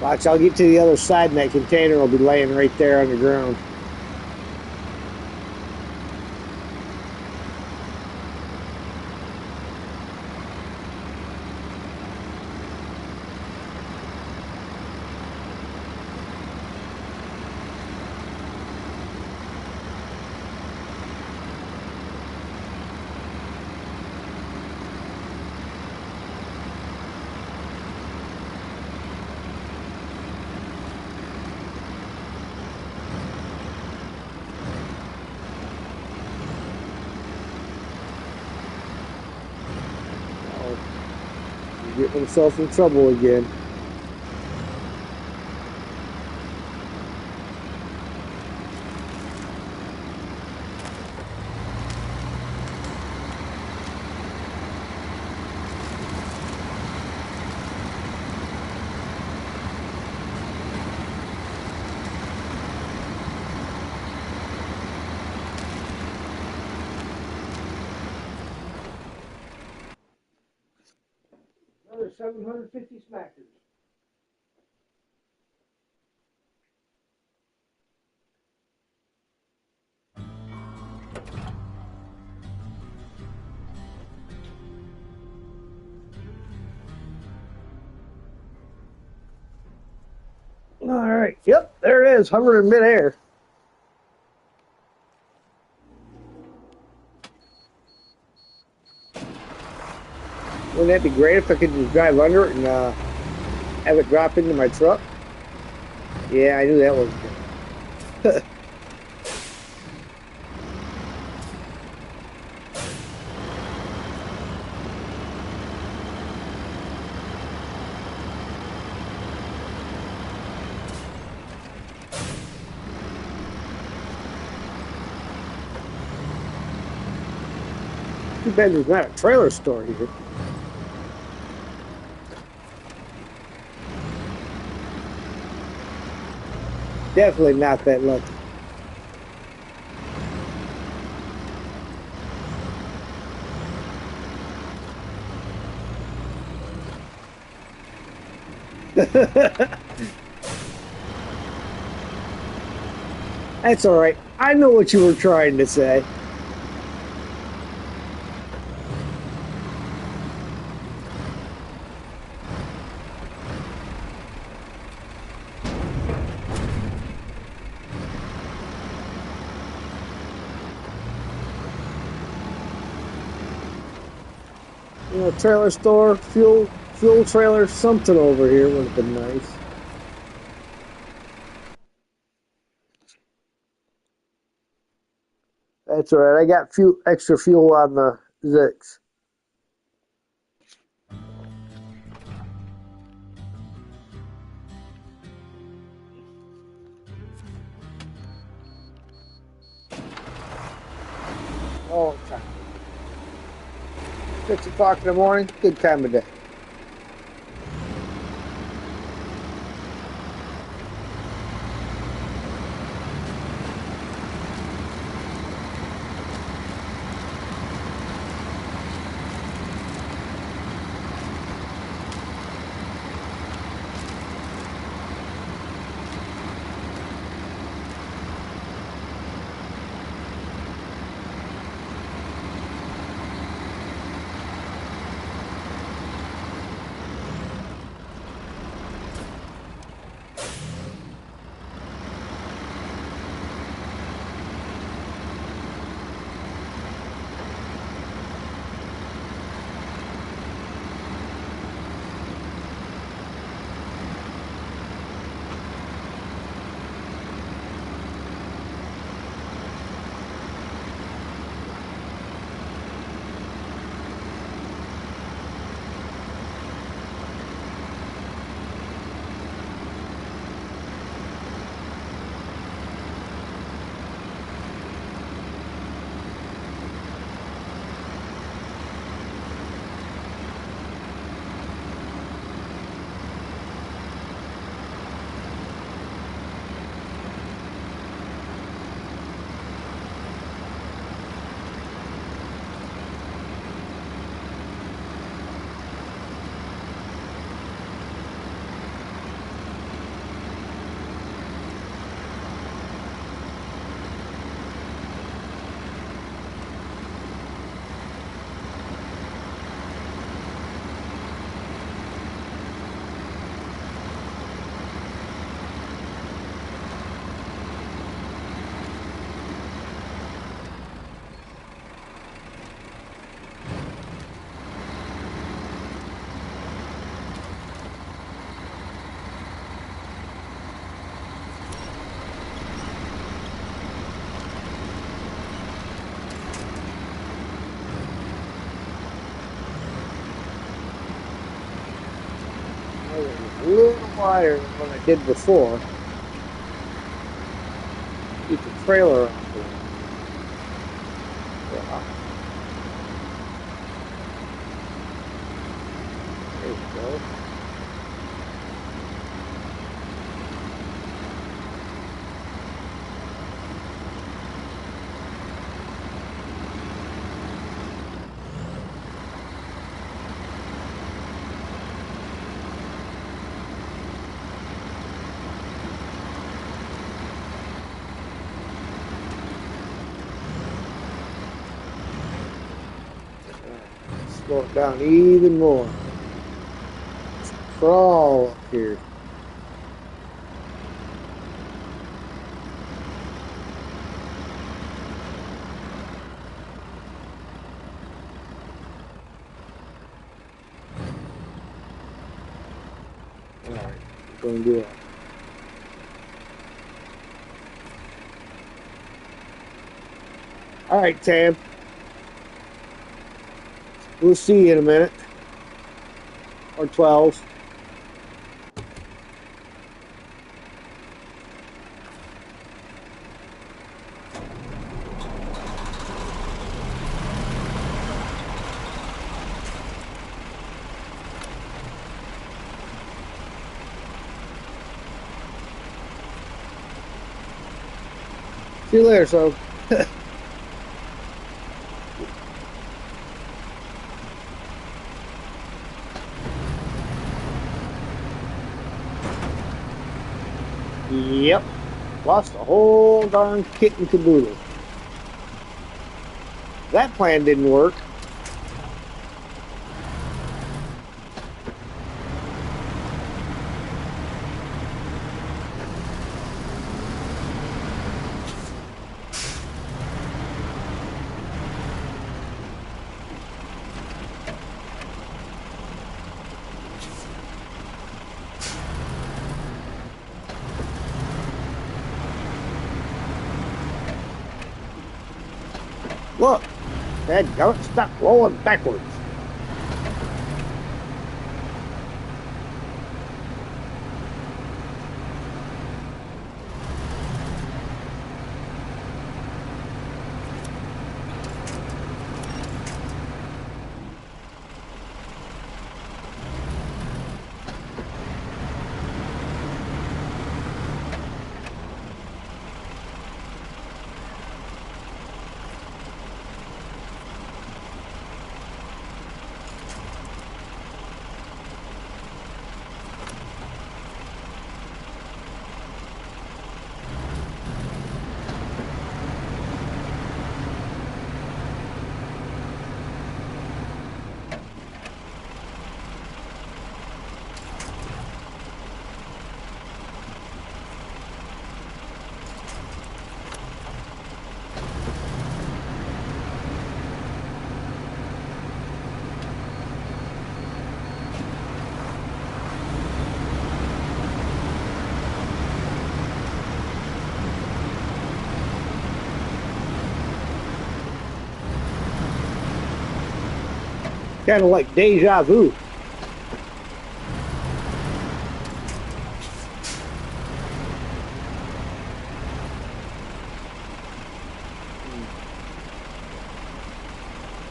Watch, I'll get to the other side and that container will be laying right there on the ground. Getting himself in trouble again. Another 750 smackers. All right. Yep, there it is, hovering in midair. Wouldn't that be great if I could just drive under it and have it drop into my truck? Yeah, I knew that was good. Too bad there's not a trailer store here. Definitely not that lucky. That's all right. I know what you were trying to say. You know, trailer store, fuel trailer, something over here would have been nice. That's all right. I got extra fuel on the Zix. All the time. 6 o'clock in the morning, good time of day. A little wider than what I did before. Keep the trailer off there. Yeah. There we go. Slow it down even more. Let's crawl up here. Alright, we're going to do it. Alright, Tam. We'll see you in a minute. Or 12. See you later, so. Yep. Lost a whole darn kit and caboodle. That plan didn't work. Look, dadgummit, stop rolling backwards. Kind of like deja vu.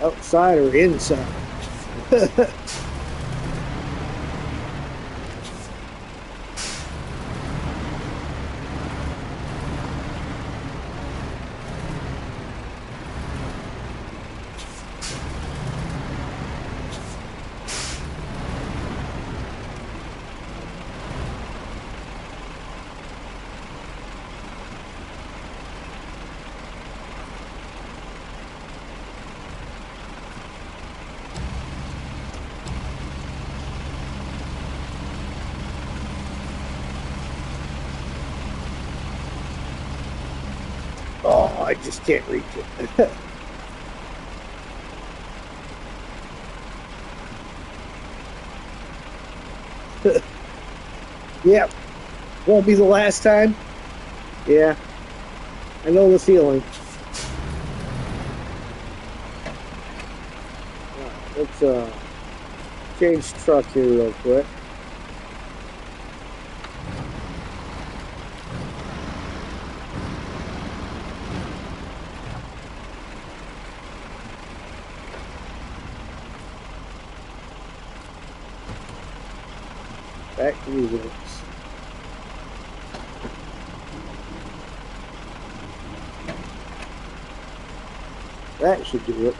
Outside or inside? Oh, I just can't reach it. Yep. Won't be the last time. Yeah. I know the feeling. Let's change truck here real quick. Back to results. That should do it.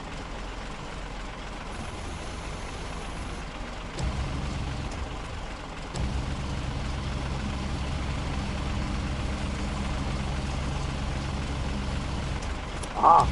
Ah.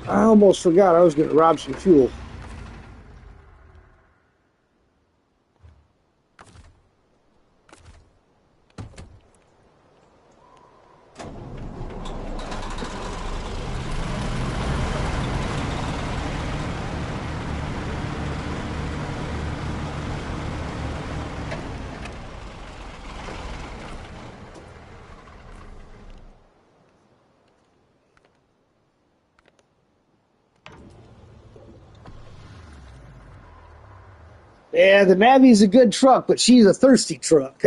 I almost forgot I was going to rob some fuel. Yeah, the Navy's a good truck, but she's a thirsty truck.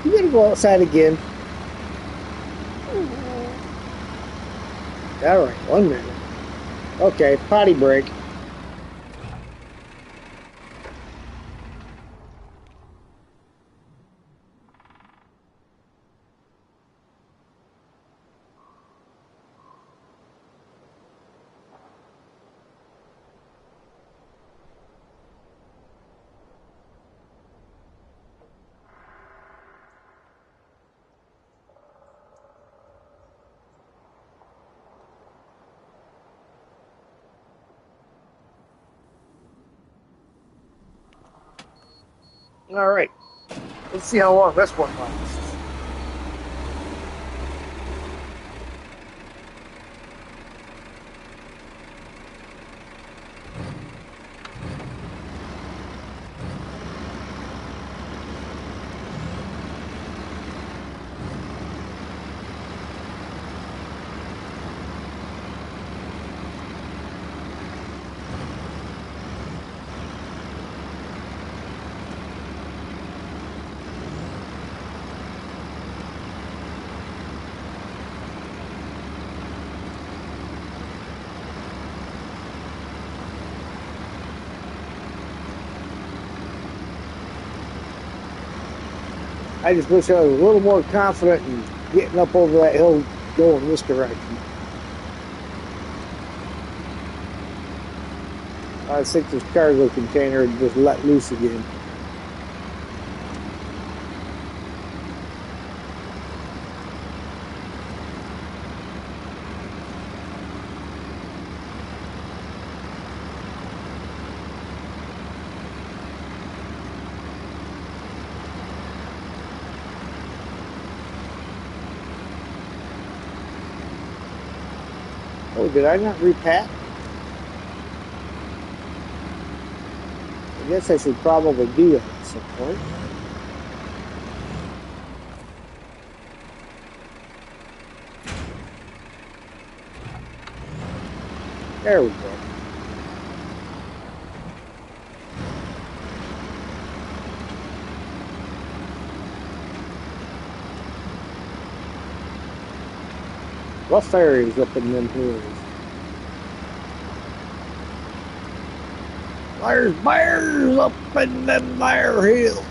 You gotta go outside again. All right, 1 minute. Okay, potty break. All right, let's see how long this one lasts. I just wish I was a little more confident in getting up over that hill going this direction. I think this cargo container just let loose again. Oh, did I not repack? I guess I should probably do that at some point. There we go. Rough areas up in them hills. There's bears up in them there hills.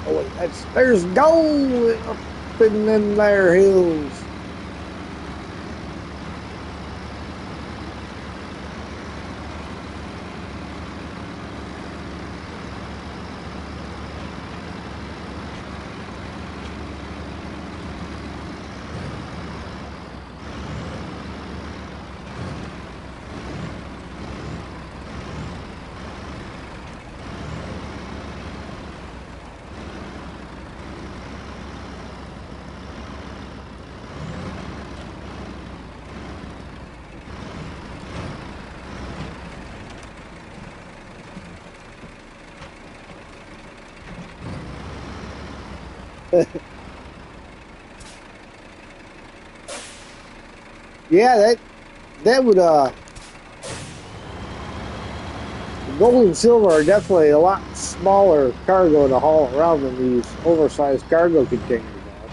Oh wait, there's gold up in them there hills. Yeah, that would gold and silver are definitely a lot smaller cargo to haul around than these oversized cargo containers are.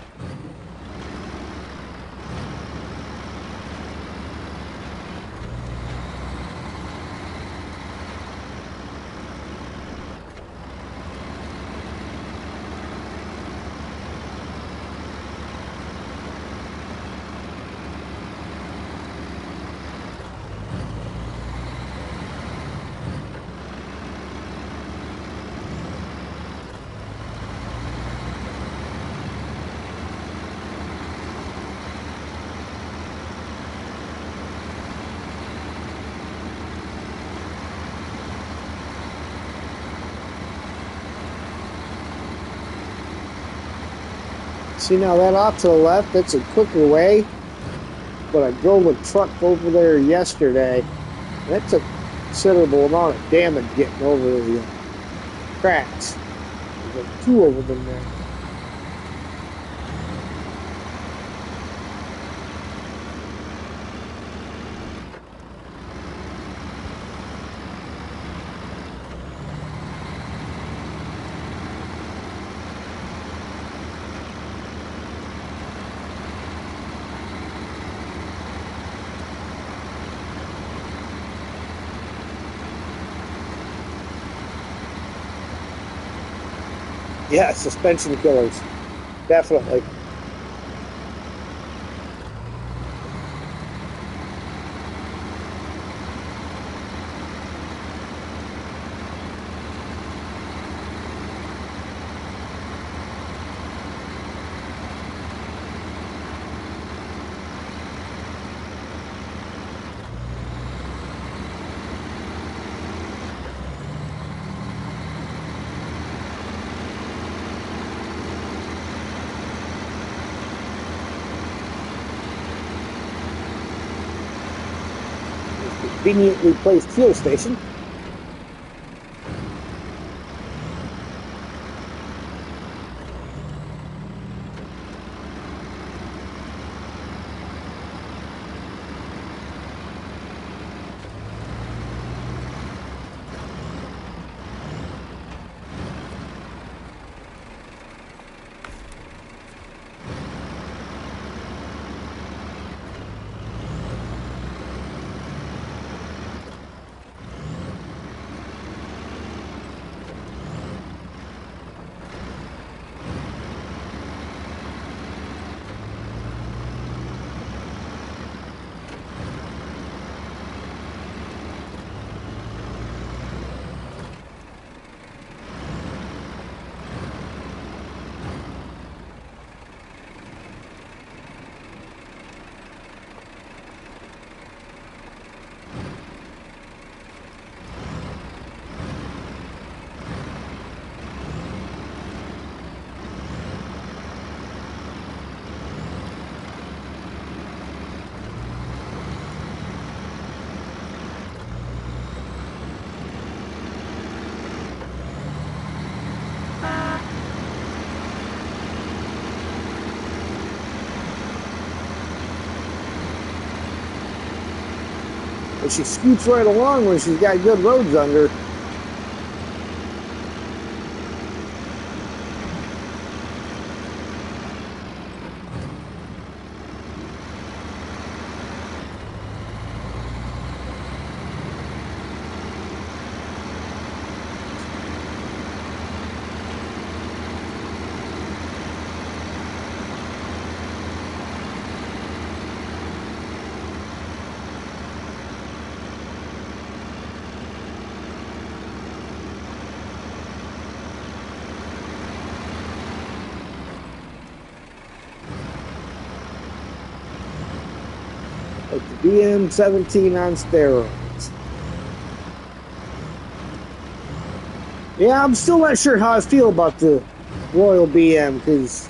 See now that off to the left, that's a quicker way, but I drove a truck over there yesterday. That took a considerable amount of damage getting over the cracks. There's like two of them in there. Yeah, suspension killers, definitely. Conveniently placed fuel station. But she scoots right along when she's got good roads under. Like the BM17 on steroids. Yeah, I'm still not sure how I feel about the Royal BM because,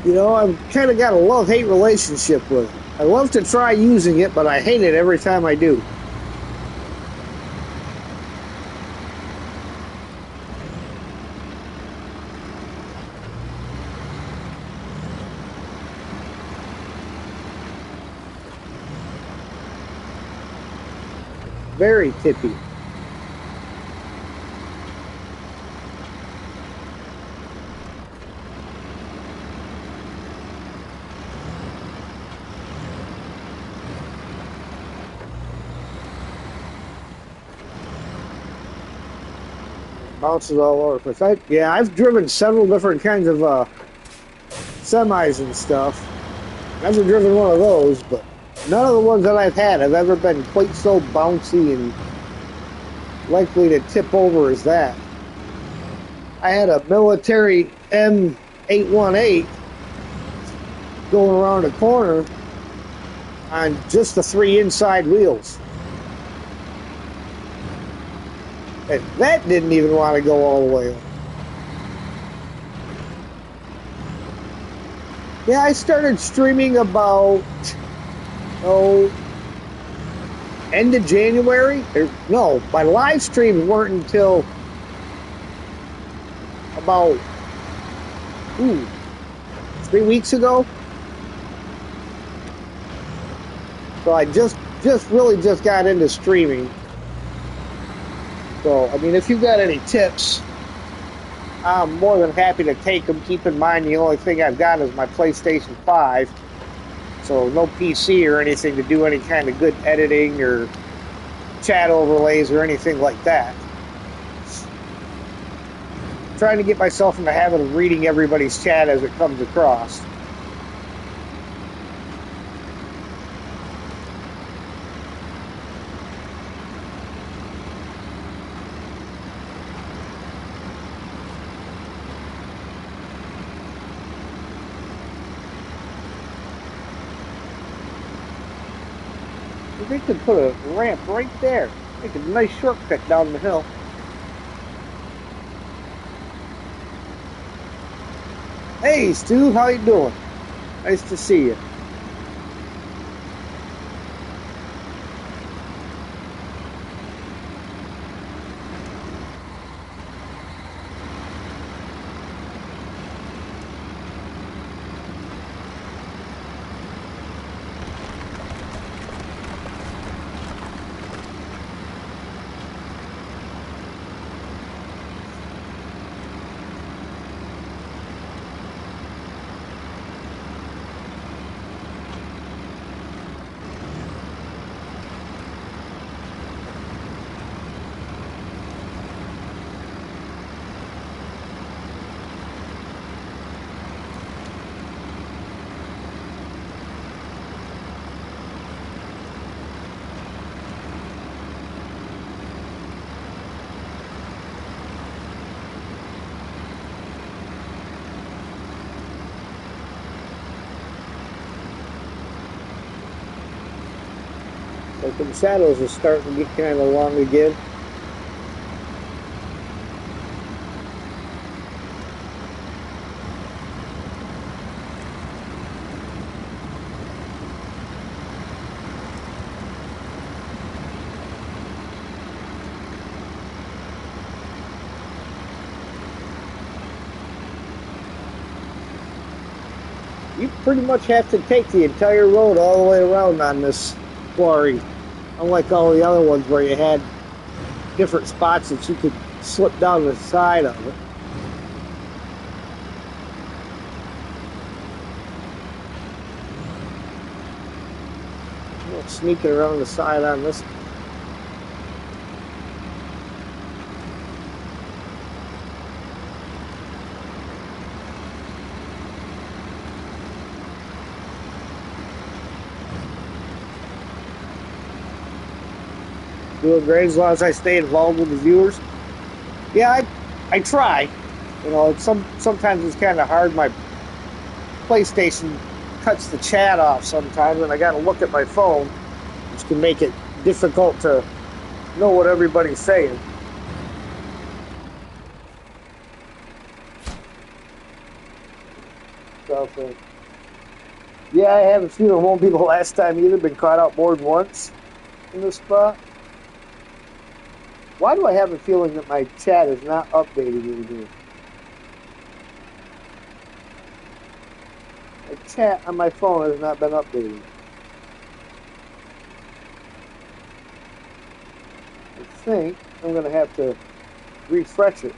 you know, I've kind of got a love-hate relationship with it. I love to try using it, but I hate it every time I do. Very tippy. Bounces all over the place. Yeah, I've driven several different kinds of semis and stuff. Never driven one of those, but none of the ones that I've had have ever been quite so bouncy and likely to tip over as that. I had a military M818 going around a corner on just the 3 inside wheels. And that didn't even want to go all the way up. Yeah, I started streaming about, end of January. No, my live streams weren't until about 3 weeks ago. So I just really just got into streaming. So, I mean, if you've got any tips, I'm more than happy to take them. Keep in mind, the only thing I've got is my PlayStation 5. So no PC or anything to do any kind of good editing or chat overlays or anything like that. I'm trying to get myself in the habit of reading everybody's chat as it comes across. They could put a ramp right there. Make a nice shortcut down the hill. Hey, Stu, how you doing? Nice to see you. Like the shadows are starting to get kind of long again. You pretty much have to take the entire road all the way around on this quarry. Unlike all the other ones where you had different spots that you could slip down the side of it. Sneaking around the side on this. Doing great as long as I stay involved with the viewers. Yeah, I try. You know, sometimes it's kind of hard. My PlayStation cuts the chat off sometimes, and I got to look at my phone, which can make it difficult to know what everybody's saying. So, yeah, I have a feeling it won't be the last time either. Been caught out more than once in this spot. Why do I have a feeling that my chat is not updated in here? My chat on my phone has not been updated. I think I'm going to have to refresh it.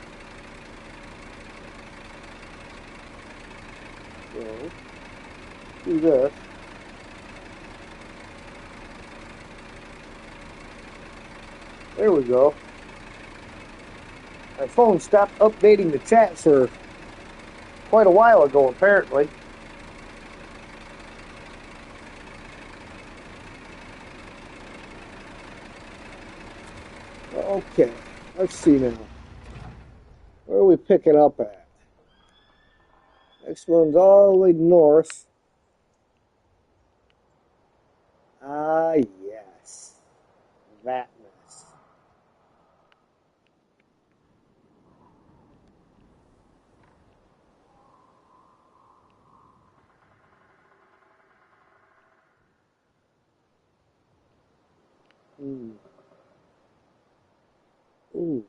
So, do this. There we go. My phone stopped updating the chat for quite a while ago, apparently. Okay, let's see now. Where are we picking up at? Next one's all the way north. Ah, yes. That mess. Ooh. Ooh.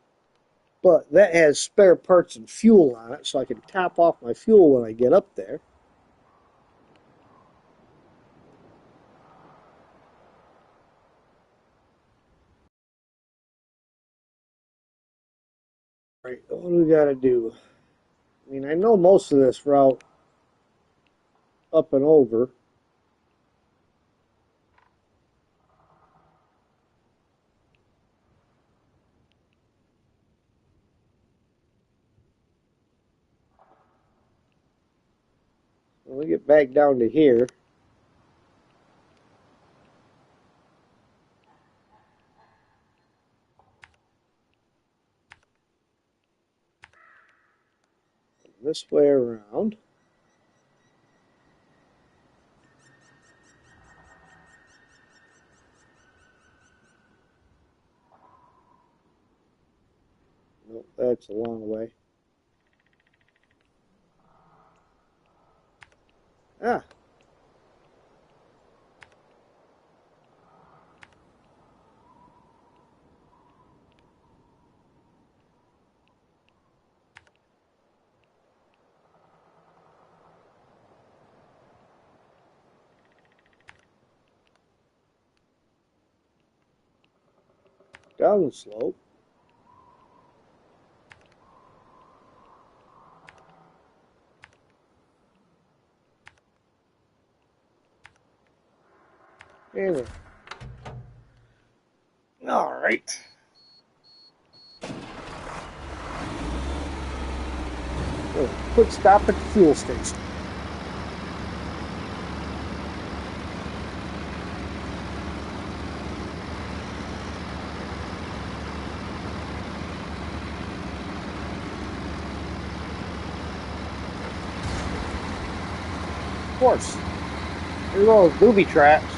But that has spare parts and fuel on it, so I can top off my fuel when I get up there. Right, what do we got to do? I mean, I know most of this route up and over. When we get back down to here, this way around. Nope, that's a long way. Ah, down the slope. Anyway. All right. So, quick stop at the fuel station. Of course. There's all those booby traps.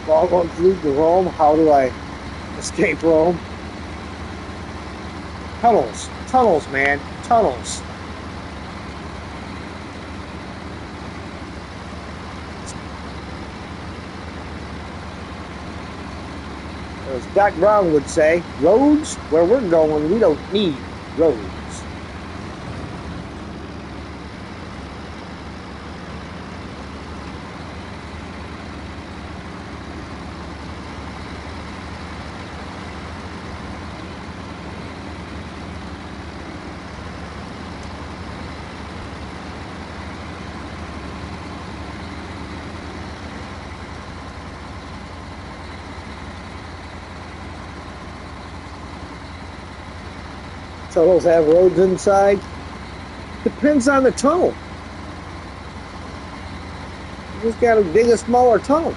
All going through the Rome. How do I escape Rome? Tunnels. Tunnels, man. Tunnels. As Doc Brown would say, roads, where we're going, we don't need roads. Tunnels have roads inside. Depends on the tunnel. You just got to dig a smaller tunnel.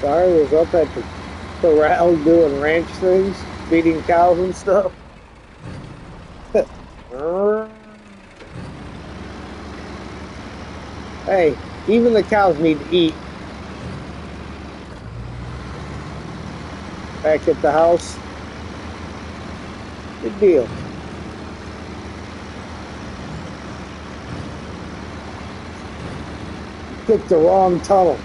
Star was up at the corral doing ranch things, feeding cows and stuff. Hey, even the cows need to eat. Back at the house. Good deal. Picked the wrong tunnel.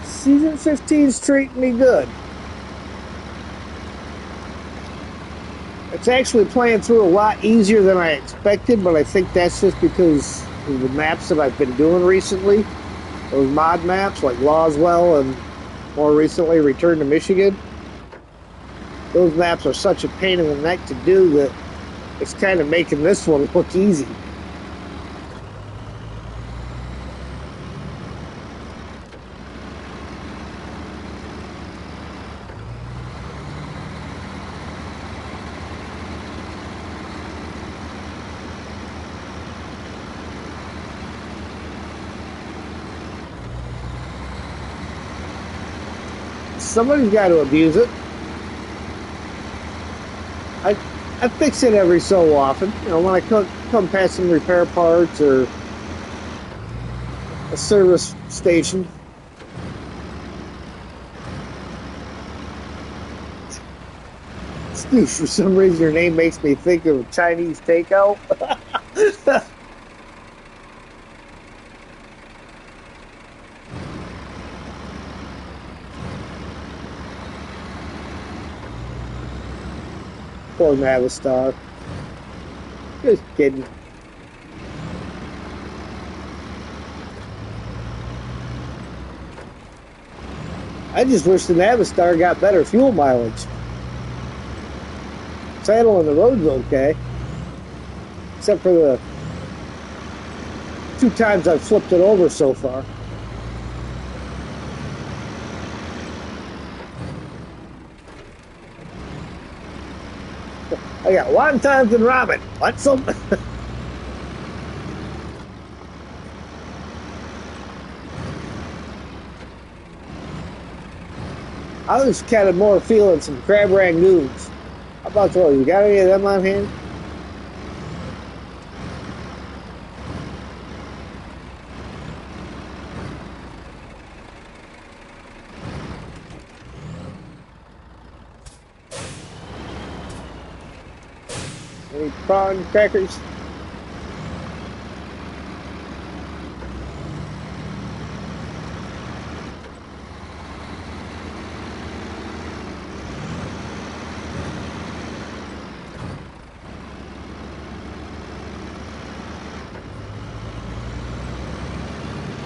Season 15's treating me good. It's actually playing through a lot easier than I expected, but I think that's just because of the maps that I've been doing recently. Those mod maps like Loswell and more recently Return to Michigan. Those maps are such a pain in the neck to do that it's kind of making this one look easy. Somebody's got to abuse it. I fix it every so often. You know, when I come past some repair parts or a service station. Steve, for some reason your name makes me think of Chinese takeout. Poor Navistar. Just kidding. I just wish the Navistar got better fuel mileage. Saddle on the road's okay. Except for the 2 times I've flipped it over so far. I got wontons and ramen. Want some? I was kind of more feeling some crab rangoons. How about those? You got any of them on hand? Any prawn crackers?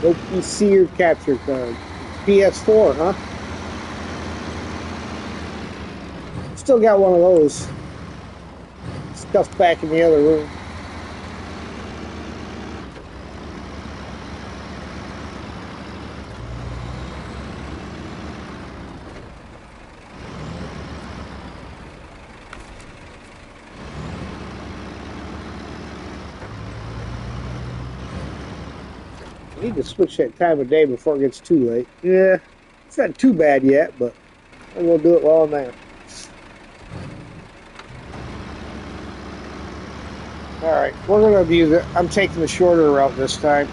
No PC or capture card. PS4, huh? Still got one of those. Stuffed back in the other room. I need to switch that time of day before it gets too late. Yeah, it's not too bad yet, but we'll do it while I'm there. Alright, we're going to abuse it. I'm taking the shorter route this time.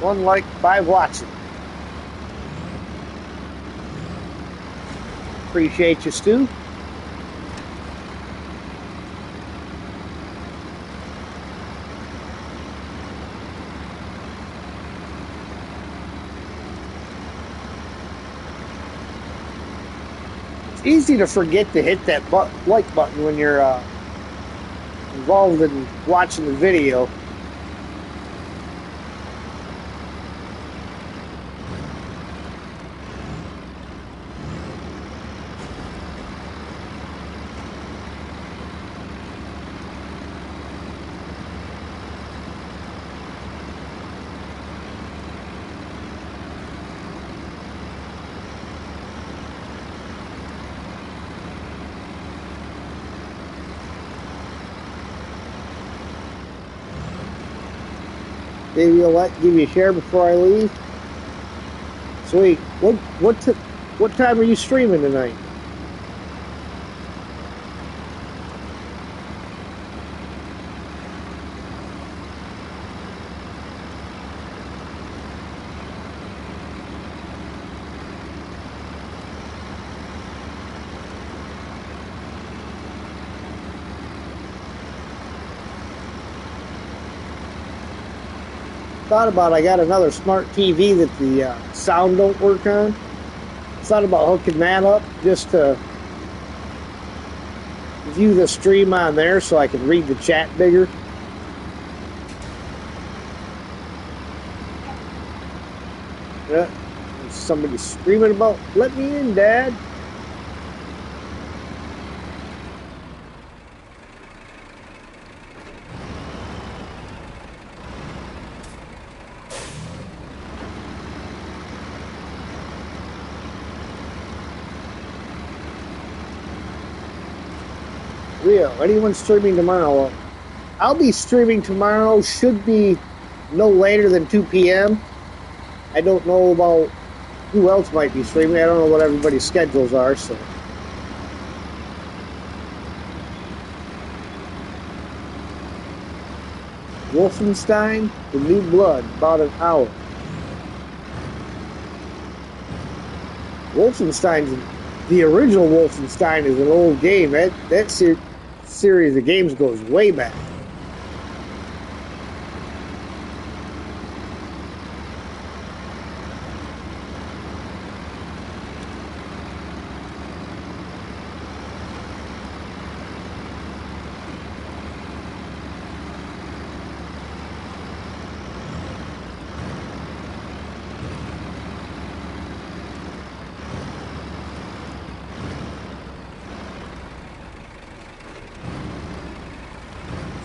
One like, 5 watching. Appreciate you, Stu. easy to forget to hit that like button when you're involved in watching the video. Maybe you'll give you a share before I leave. Sweet. What time are you streaming tonight? Thought about I got another smart TV that the sound don't work on. Thought about hooking that up just to view the stream on there so I can read the chat bigger. Yeah, somebody's screaming about, "Let me in, Dad." Rio, anyone streaming tomorrow? I'll be streaming tomorrow. Should be no later than 2 p.m. I don't know about who else might be streaming. I don't know what everybody's schedules are, so. Wolfenstein, The New Blood, about an hour. The original Wolfenstein is an old game. That series of games goes way back.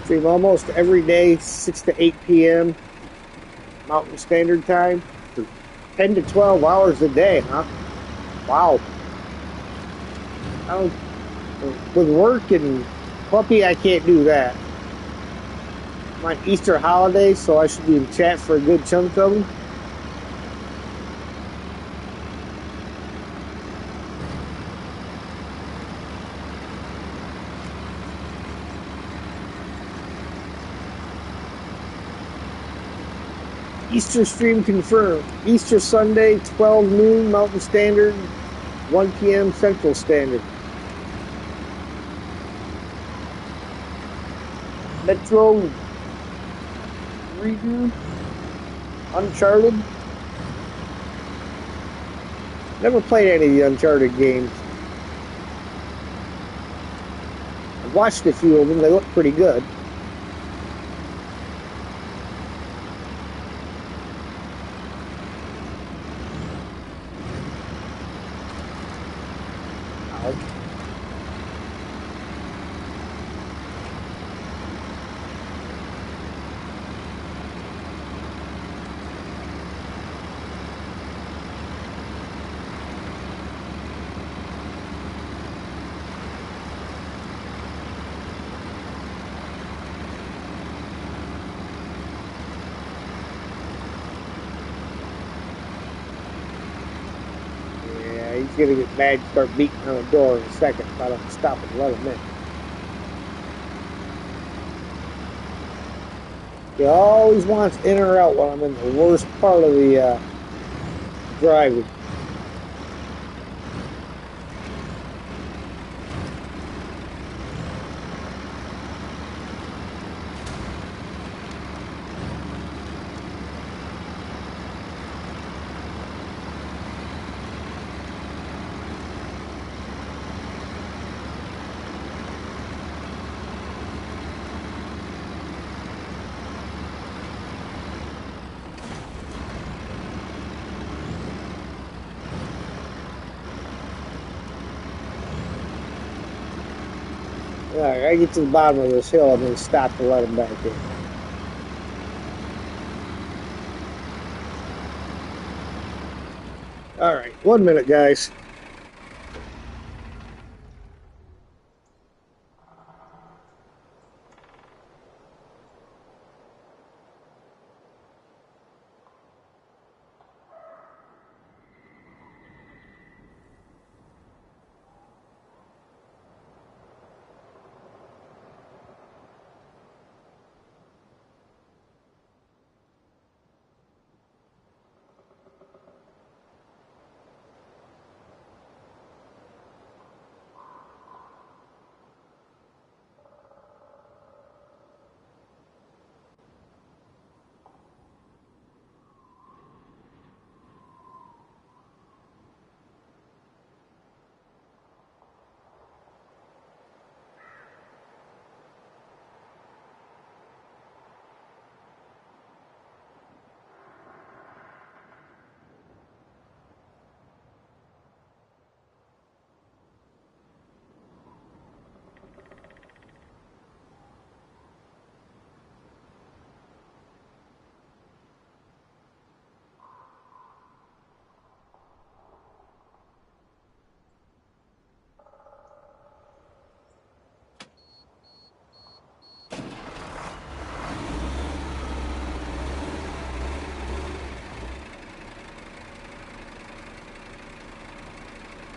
Stream almost every day, 6 to 8 p.m. Mountain Standard Time, for 10 to 12 hours a day, huh? Wow. With work and puppy, I can't do that. My Easter holiday, so I should be in chat for a good chunk of them. Easter stream confirmed. Easter Sunday, 12 noon Mountain Standard, 1 p.m. Central Standard. Metro Redo, Uncharted. Never played any of the Uncharted games. I've watched a few of them. They look pretty good. He's gonna get mad and start beating on the door in a second if I don't stop and let him in. He always wants in or out when I'm in the worst part of the driving. All right, I get to the bottom of this hill and then stop to let them back in. All right, 1 minute, guys.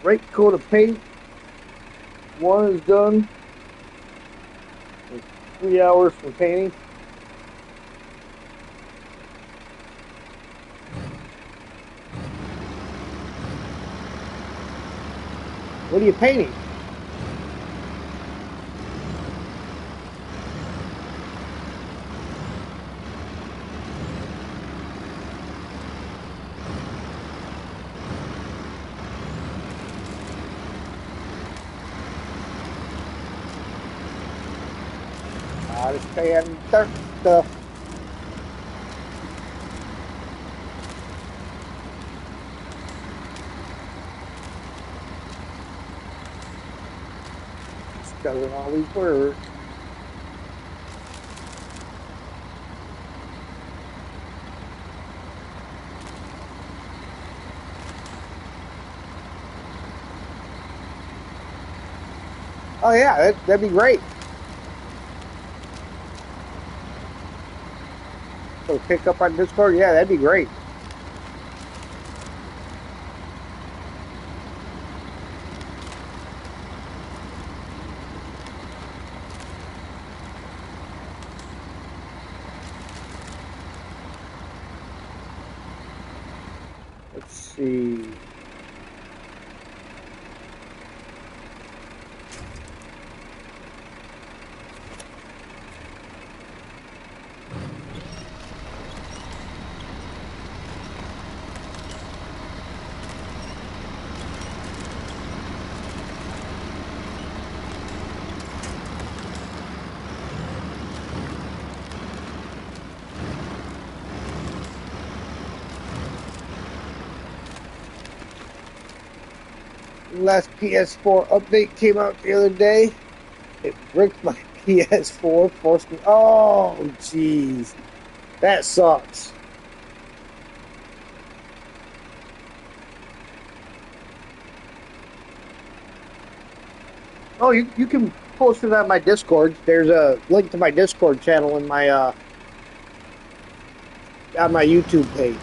Right coat of paint. One is done. 3 hours for painting. What are you painting? Just painting dirt stuff. Just doesn't always work. Oh yeah, that'd be great. So pick up on Discord. Yeah, that'd be great. Let's see. Last PS4 update came out the other day. It bricked my PS4, forced me. Oh, jeez, that sucks. Oh, you can post it on my Discord. There's a link to my Discord channel in my on my YouTube page.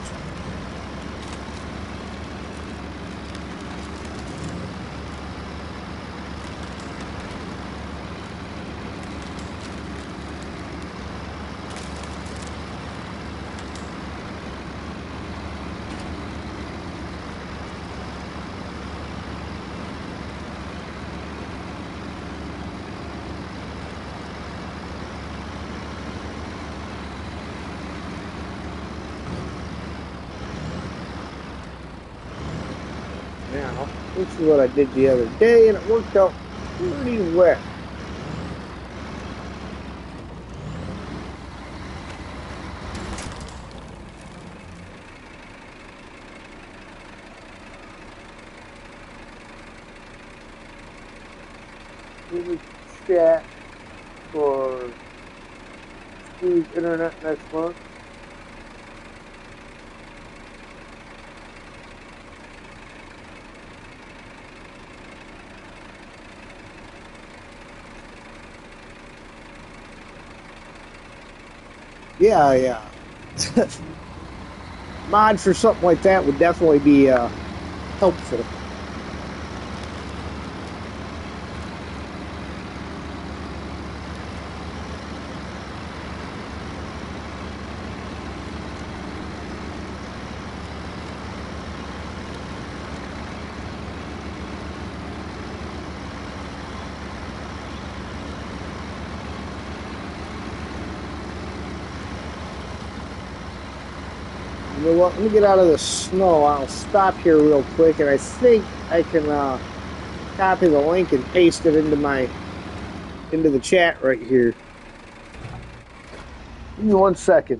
Now, this is what I did the other day, and it worked out pretty well. chat for Stu's internet next month. Yeah, yeah. Mods for something like that would definitely be helpful. You know what? Let me get out of the snow. I'll stop here real quick, and I think I can copy the link and paste it into the chat right here. Give me 1 second.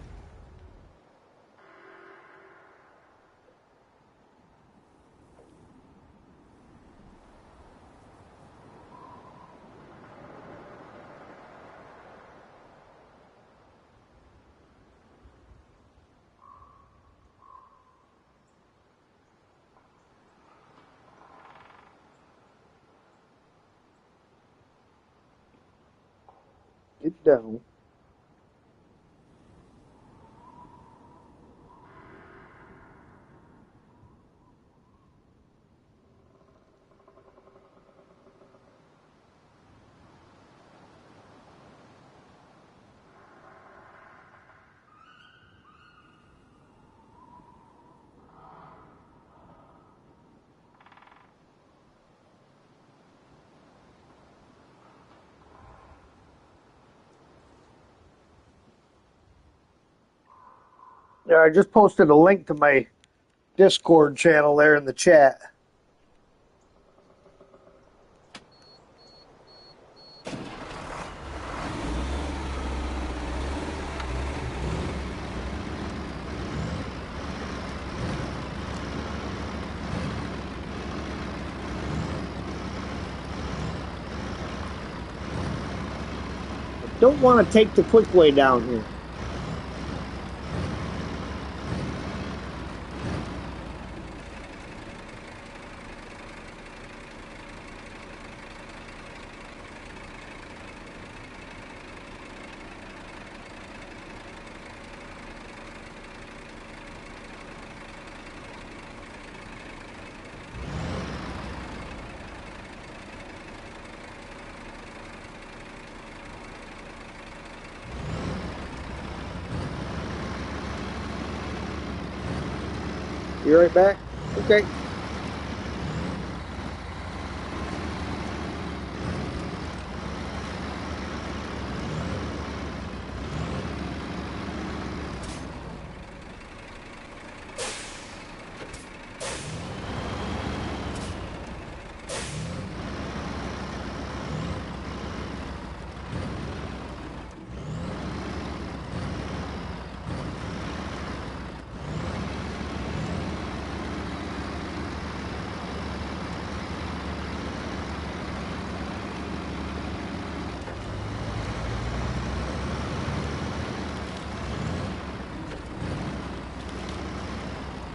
Get down. Yeah, I just posted a link to my Discord channel there in the chat. Don't want to take the quick way down here. You right back? Okay.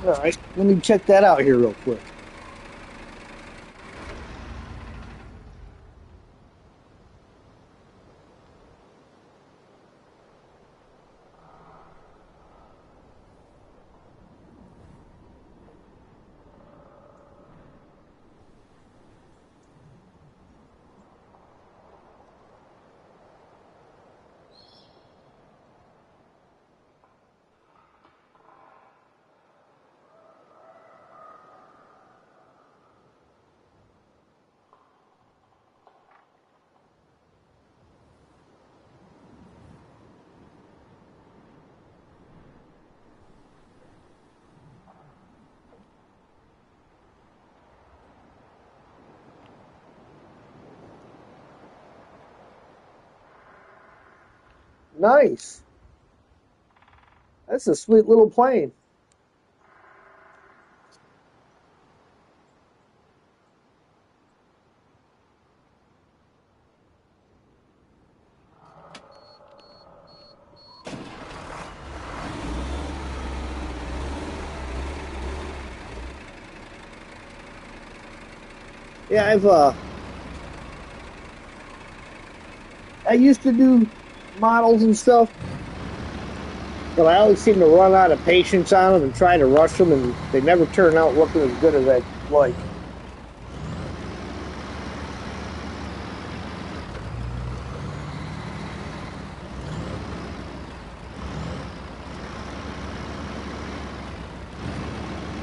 All right. Let me check that out here real quick. Nice. That's a sweet little plane. Yeah, I used to do models and stuff, but I always seem to run out of patience on them and try to rush them, and they never turn out looking as good as I like.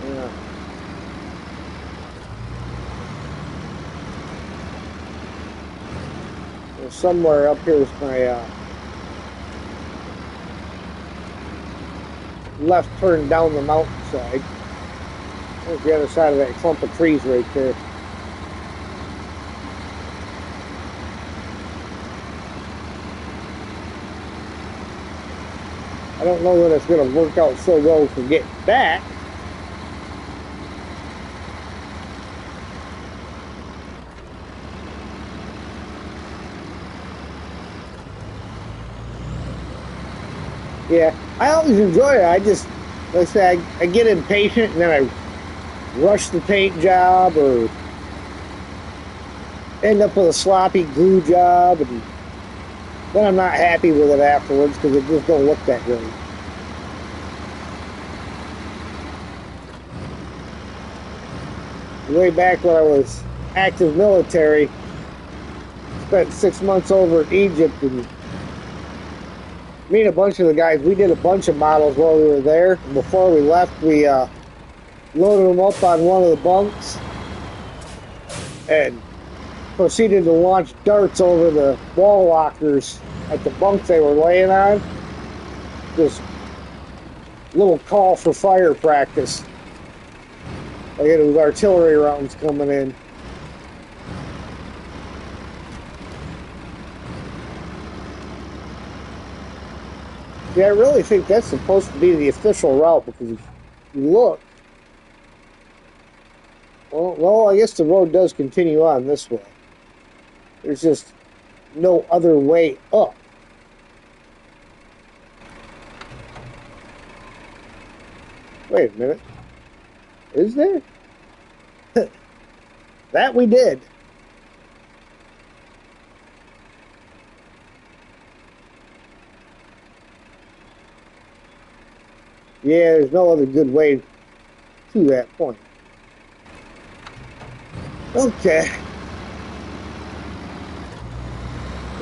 Yeah. Well, somewhere up here is my left turn down the mountainside. There's the other side of that clump of trees right there. I don't know that it's going to work out so well for getting back. Yeah, I always enjoy it. I just, like I say, I get impatient and then I rush the paint job or end up with a sloppy glue job, and then I'm not happy with it afterwards because it just don't look that great. Way back when I was active military, spent 6 months over in Egypt, and me and a bunch of the guys, we did a bunch of models while we were there. And before we left, we loaded them up on one of the bunks and proceeded to launch darts over the wall lockers at the bunks they were laying on. Just little call for fire practice. Like it was artillery rounds coming in. Yeah, I really think that's supposed to be the official route because if you look, well, I guess the road does continue on this way. There's just no other way up. Wait a minute. Is there? That we did. Yeah, there's no other good way to that point. Okay.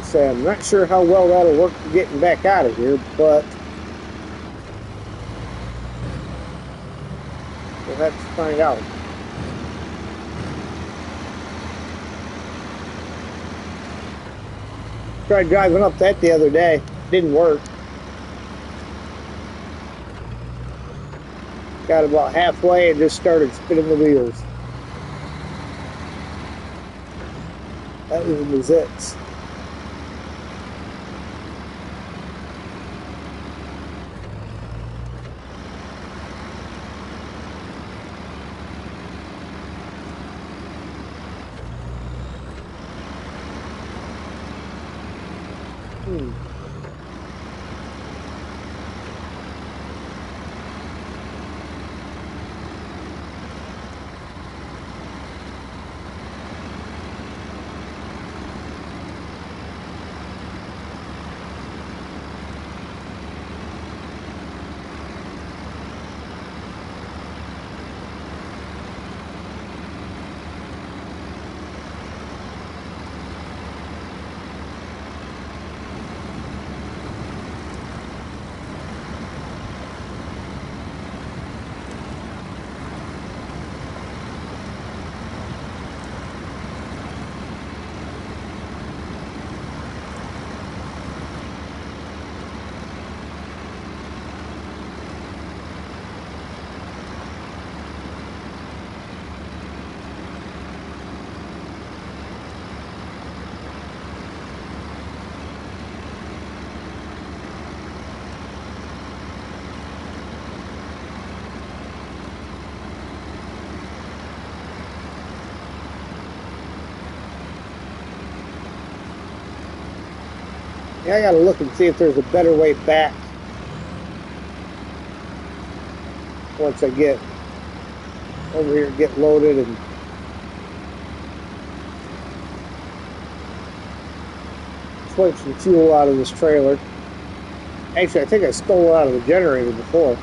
So I'm not sure how well that'll work for getting back out of here, but we'll have to find out. Tried driving up that the other day. Didn't work. Got about halfway and just started spinning the wheels. That was in the zits. Yeah, I gotta look and see if there's a better way back once I get over here and get loaded and switch some fuel out of this trailer. Actually, I think I stole it out of the generator before.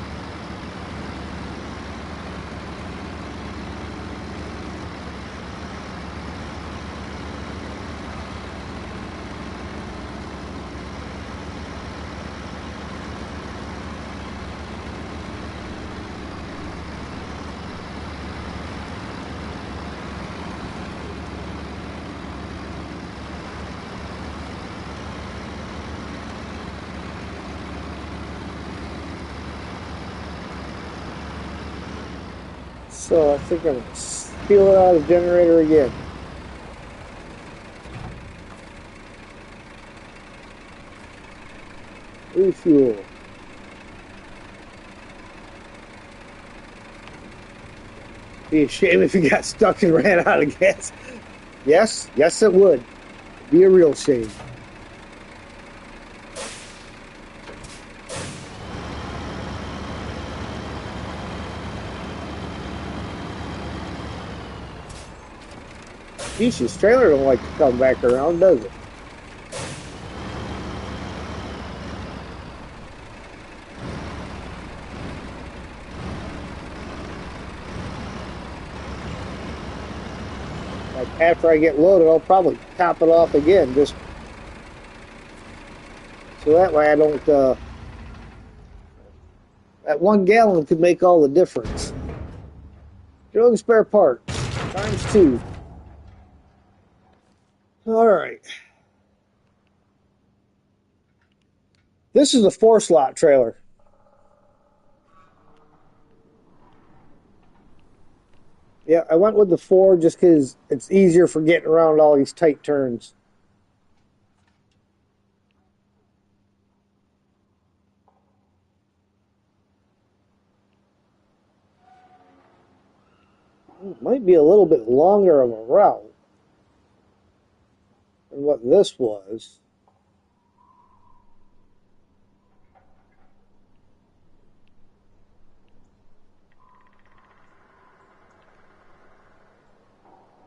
So I think I'm going to steal it out of the generator again. Refuel. Be a shame if you got stuck and ran out of gas. Yes, yes it would. Be a real shame. Geez, this trailer don't like to come back around, does it? Like after I get loaded, I'll probably top it off again, just so that way I don't. That 1 gallon could make all the difference. Drilling spare parts ×2. All right. This is a 4-slot trailer. Yeah, I went with the 4 just because it's easier for getting around all these tight turns. It might be a little bit longer of a route than what this was.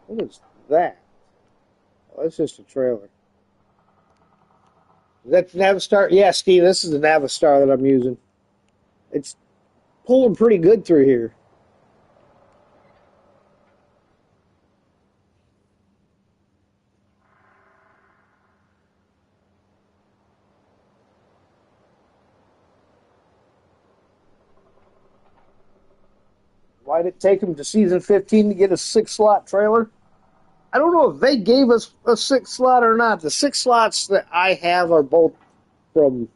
What is that? Oh, that's just a trailer. Is that the Navistar? Yeah, Steve, this is the Navistar that I'm using. It's pulling pretty good through here. Why did it take them to season 15 to get a 6-slot trailer? I don't know if they gave us a 6-slot or not. The 6 slots that I have are both from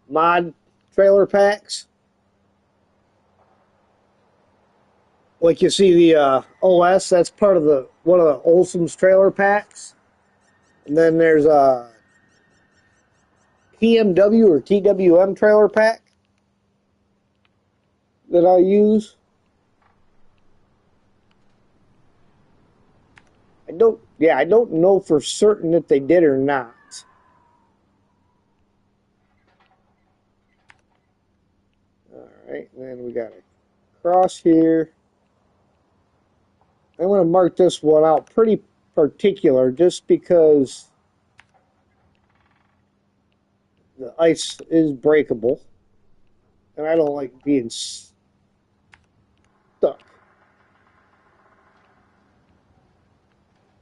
mod trailer packs. Like you see the OS, that's part of the one of the Olson's trailer packs. And then there's a PMW or TWM trailer pack that I use. I don't know for certain if they did or not. All right, and then we got a cross here. I'm going to mark this one out pretty particular just because the ice is breakable. And I don't like being stuck.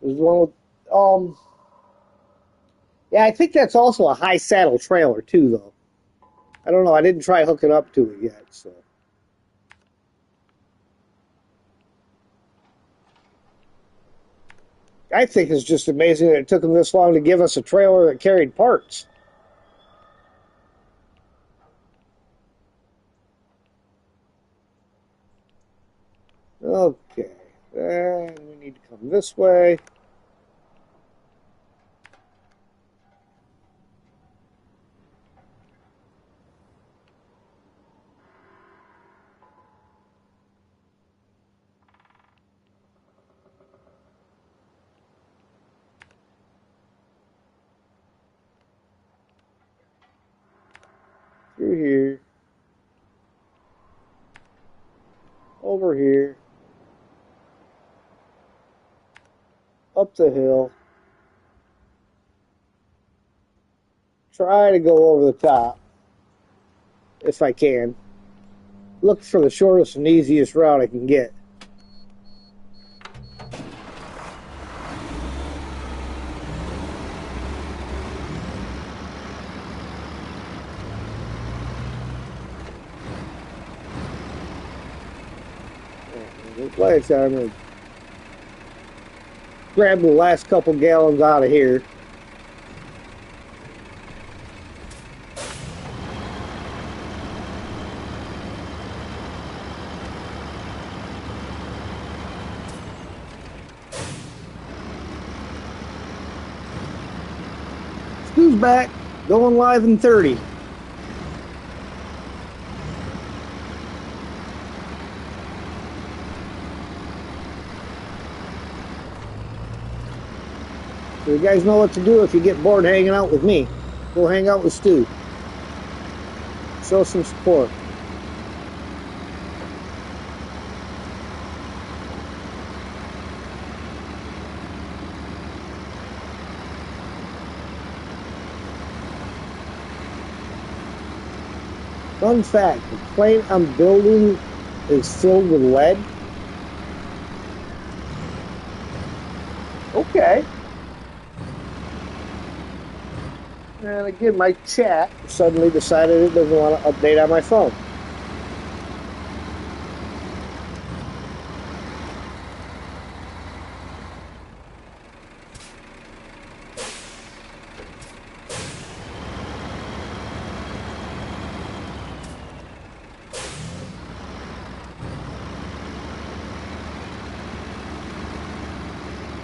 There's one with, yeah, I think that's also a high saddle trailer too, though. I don't know. I didn't try hooking up to it yet, so. I think it's just amazing that it took them this long to give us a trailer that carried parts. Okay, then we need to come this way. Through here. Over here. Up the hill. try to go over the top if I can. Look for the shortest and easiest route I can get. Like I said, I'm going to grab the last couple gallons out of here. Who's back? Going live in 30. So you guys know what to do if you get bored hanging out with me. Go hang out with Stu. Show some support. Fun fact, the plane I'm building is filled with lead. Okay. And again, my chat suddenly decided it doesn't want to update on my phone.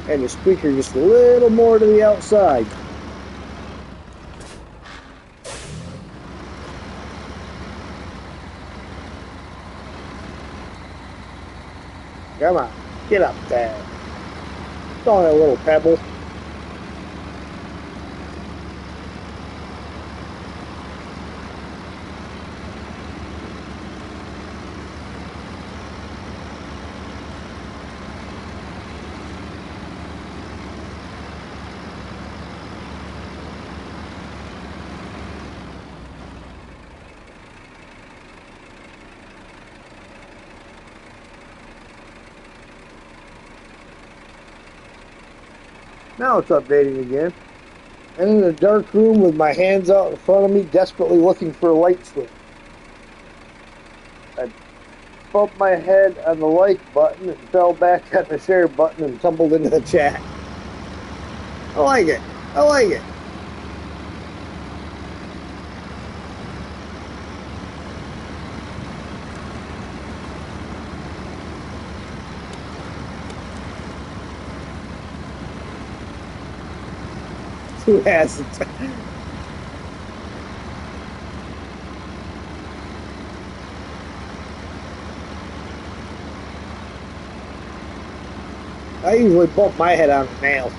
And the speaker just a little more to the outside. Come on, get up there. Throwing a little pebble. Now it's updating again. I'm in a dark room with my hands out in front of me, desperately looking for a light switch. I bumped my head on the like button and fell back on the share button and tumbled into the chat. I like it. I like it. Who hasn't? I usually bump my head on the nail.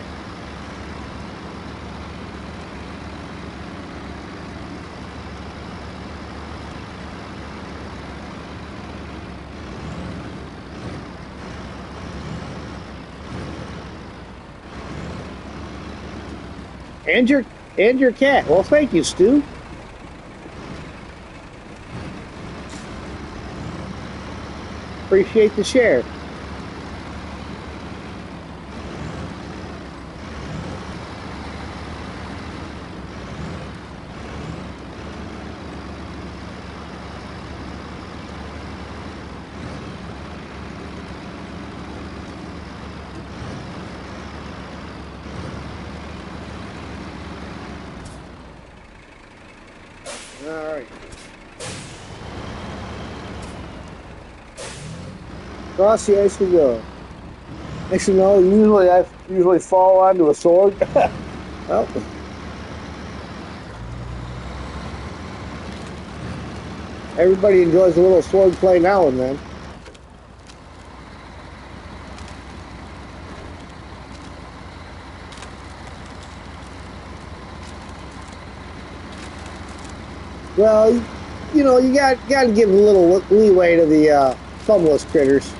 And your cat. Well, thank you, Stu. Appreciate the share. Alright. Across the ice we go. Next you know, I usually fall onto a sword. Well, everybody enjoys a little sword play now and then. Well, you know, you got to give a little leeway to the thumbless critters.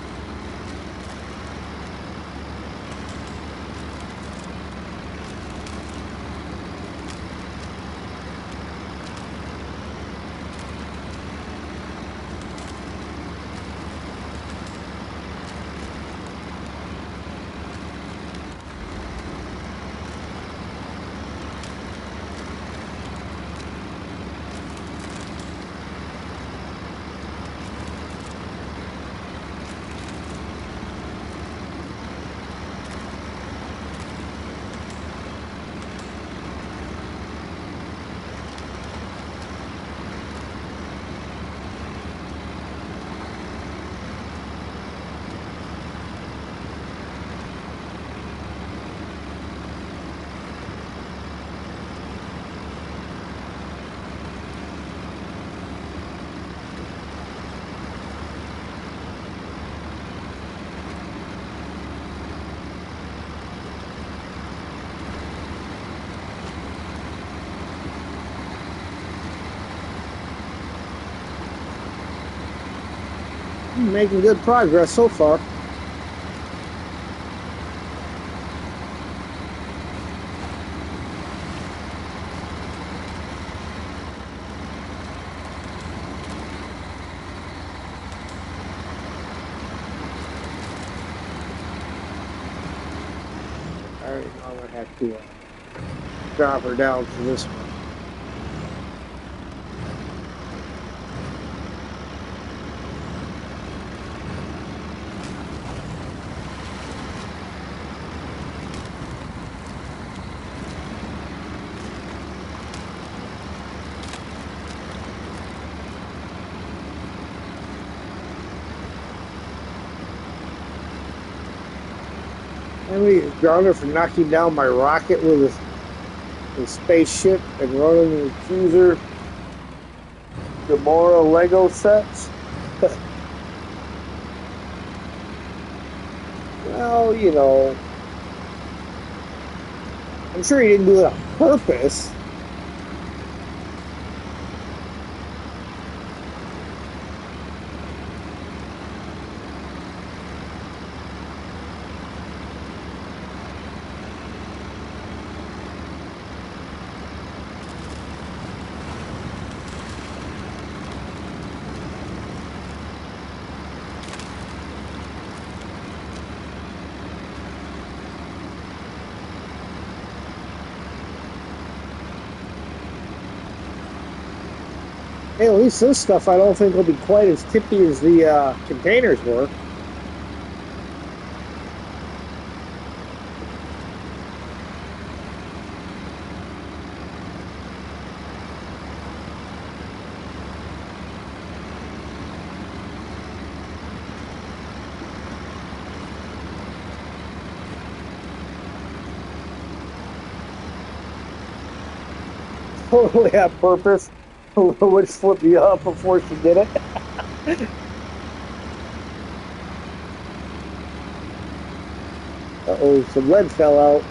Making good progress so far. Alright, now I'm gonna have to drop her down for this one. And we ground her for knocking down my rocket with a spaceship and running the cruiser Gamora Lego sets. Well, you know, I'm sure he didn't do it on purpose. Hey, at least this stuff I don't think will be quite as tippy as the containers were. Totally on purpose. Would flip you up before she did it. Uh-oh, some lead fell out.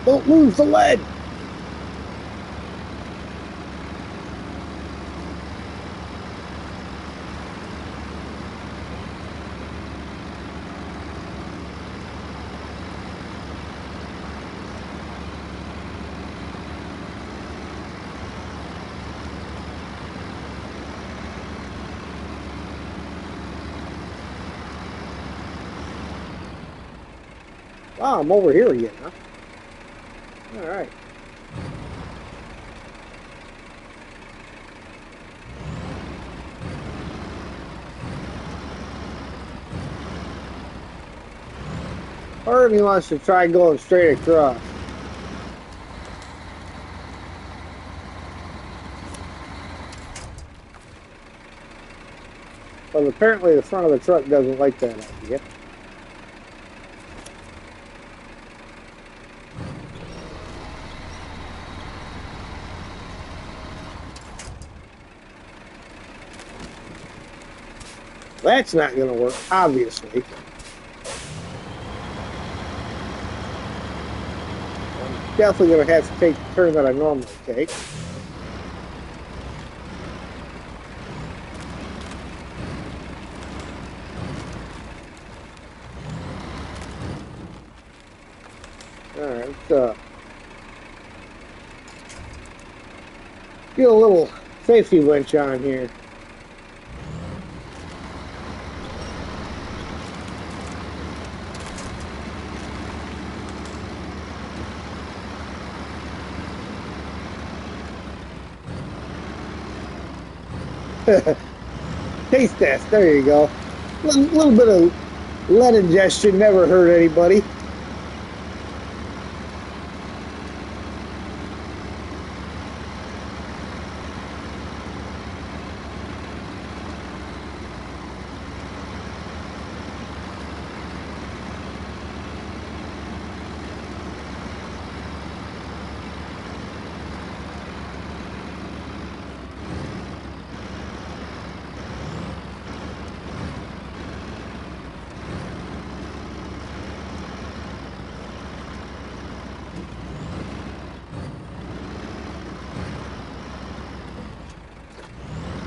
Don't lose the lead. Ah, I'm over here again, huh? All right. Part of me wants to try going straight across. But apparently the front of the truck doesn't like that idea. That's not going to work, obviously. I'm definitely going to have to take the turn that I normally take. Alright, let's get a little safety winch on here. Taste test, there you go. A little bit of lead ingestion never hurt anybody.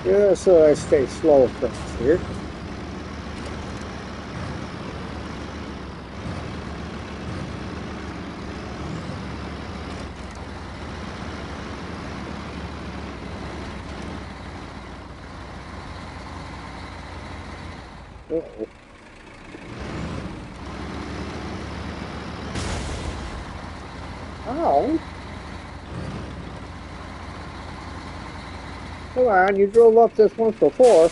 Just so I stay slow across here. Uh-oh. Ow. Come on, you drove up this once before.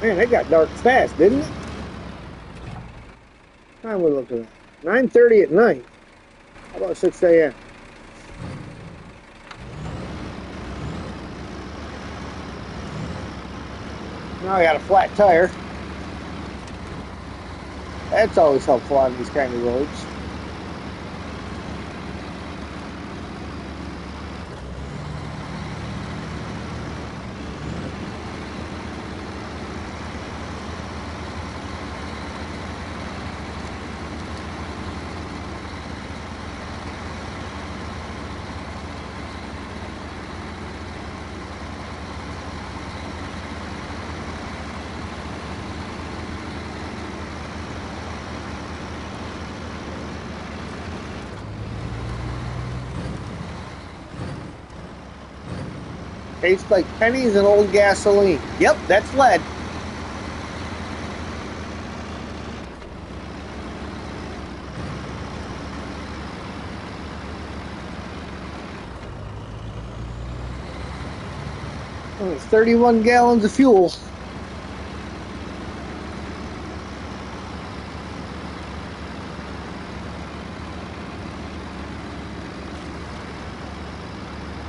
Man, it got dark fast, didn't it? What time are we looking at? 9:30 at night. How about 6 a.m.? Now I got a flat tire. That's always helpful on these kind of roads. Tastes like pennies and old gasoline. Yep, that's lead. Oh, it's 31 gallons of fuel.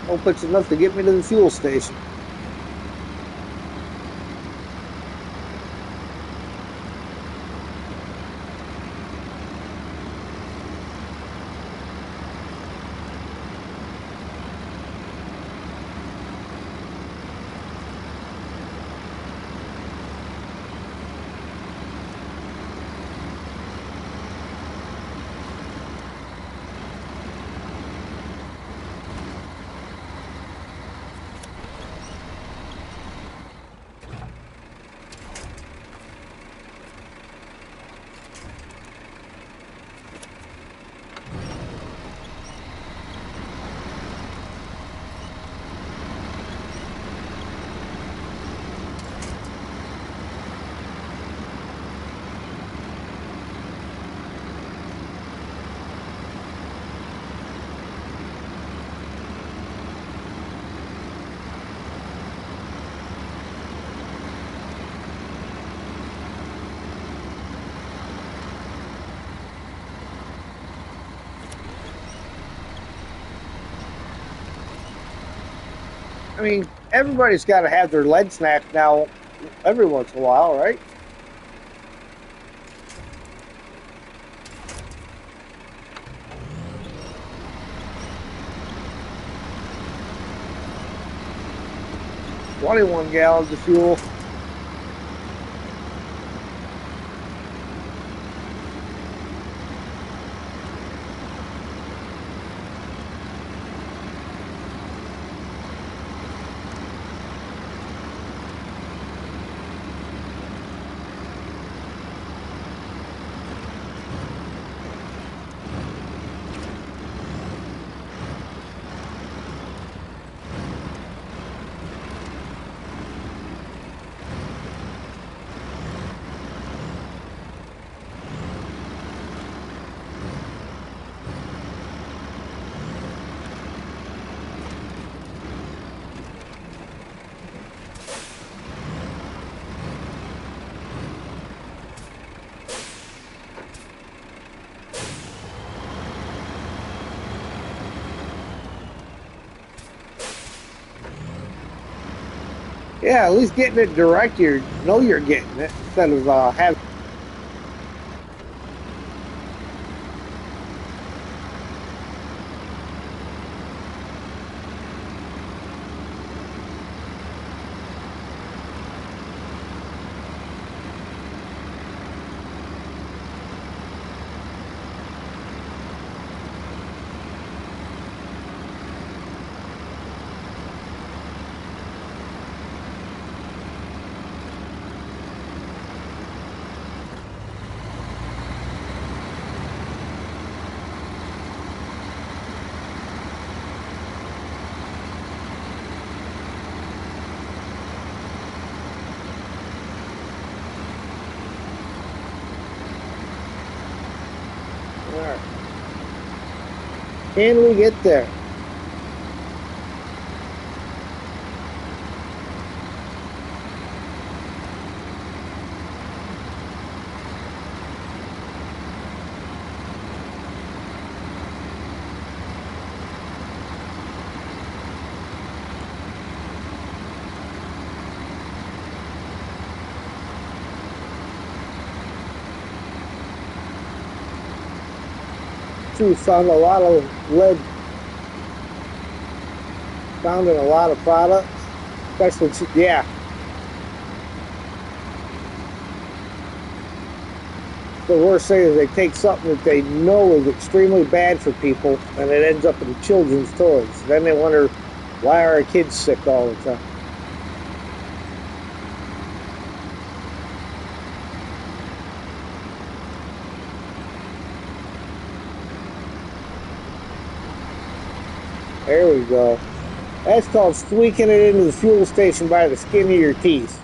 Hope it's enough to get me to the fuel station. I mean, everybody's got to have their lead snack now every once in a while, right? "21 gallons of fuel." Yeah, at least getting it direct, you know you're getting it instead of having. Can we get there? We found a lot of lead found in a lot of products, especially, yeah. The worst thing is they take something that they know is extremely bad for people and it ends up in children's toys. Then they wonder, why are our kids sick all the time? There we go. That's called squeaking it into the fuel station by the skin of your teeth.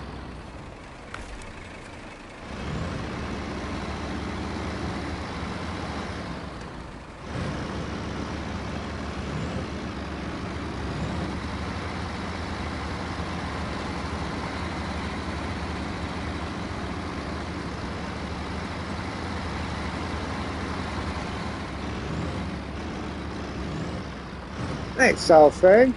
Thanks, Southfang.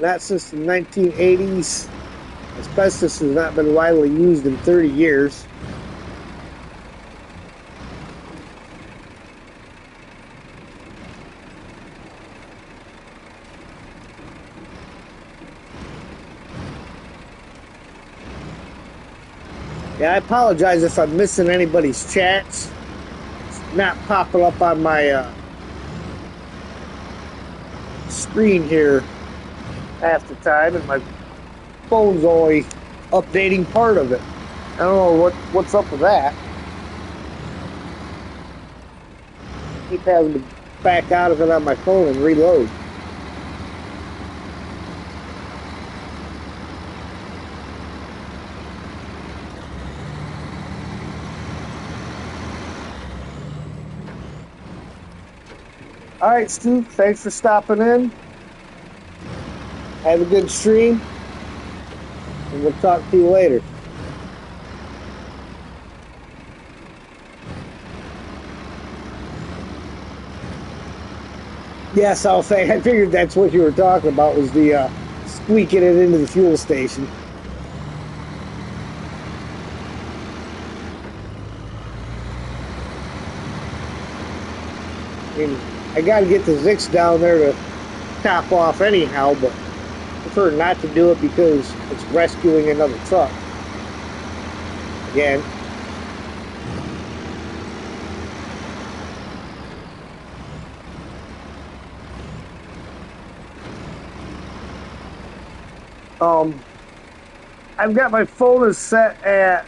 Not since the 1980s. Asbestos has not been widely used in 30 years. Yeah, I apologize if I'm missing anybody's chats. It's not popping up on my screen here half the time, and my phone's only updating part of it. I don't know what's up with that. Keep having to back out of it on my phone and reload. All right, Stu, thanks for stopping in. Have a good stream, and we'll talk to you later. Yes, I figured that's what you were talking about, was the squeaking it into the fuel station. I mean, I got to get the Zix down there to top off anyhow, but I prefer not to do it because it's rescuing another truck. Again. I've got my phone is set at,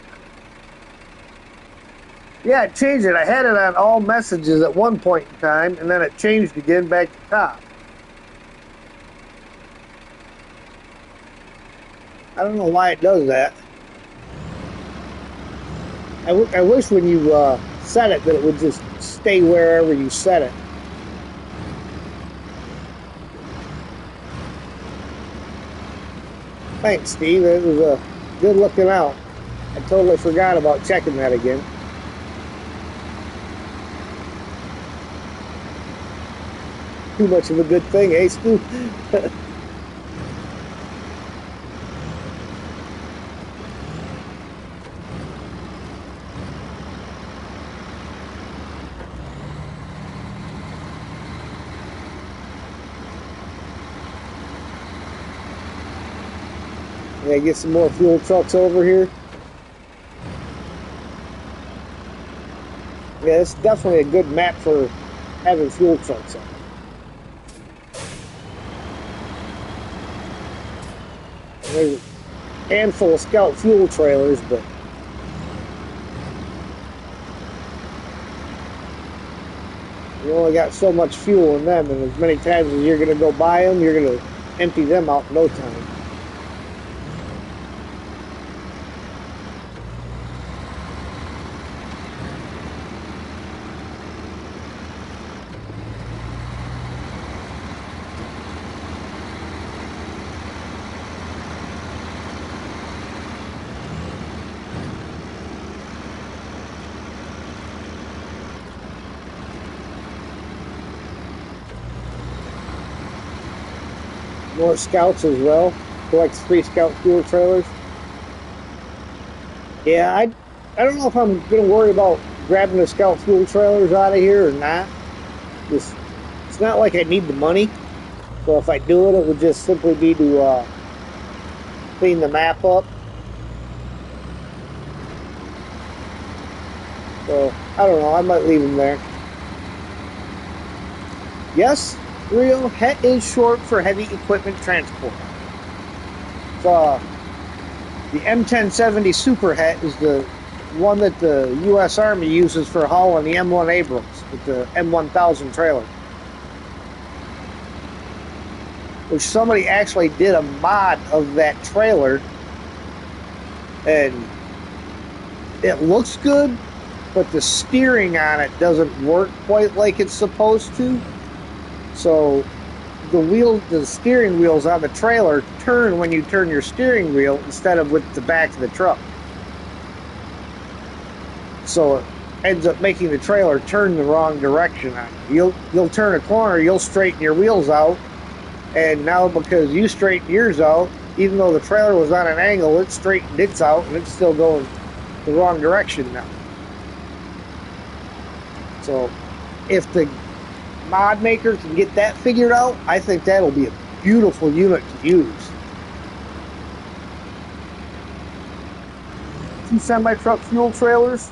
yeah, it changed it. I had it on all messages at one point in time, and then it changed again back to top. I don't know why it does that. I wish when you set it that it would just stay wherever you set it. Thanks, Steve. It was a good looking out. I totally forgot about checking that again. Too much of a good thing, eh, Stu? Yeah, get some more fuel trucks over here. Yeah, it's definitely a good map for having fuel trucks on. There's a handful of Scout fuel trailers, but you only got so much fuel in them, and as many times as you're going to go buy them, you're going to empty them out in no time. more scouts as well. Collects 3 scout fuel trailers. Yeah, I don't know if I'm gonna worry about grabbing the scout fuel trailers out of here or not. Just, it's not like I need the money. So if I do it, it would just simply be to clean the map up. So I don't know. I might leave them there. Yes, Rio, HET is short for heavy equipment transport. So the M1070 Super HET is the one that the U.S. Army uses for hauling the M1 Abrams with the M1000 trailer. Which somebody actually did a mod of that trailer, and it looks good, but the steering on it doesn't work quite like it's supposed to. So the steering wheels on the trailer turn when you turn your steering wheel instead of with the back of the truck. So it ends up making the trailer turn the wrong direction on you. You'll turn a corner, you'll straighten your wheels out, and now because you straightened yours out, even though the trailer was on an angle, it straightened its out and it's still going the wrong direction now. So if the mod maker can get that figured out, I think that'll be a beautiful unit to use. 2 semi-truck fuel trailers,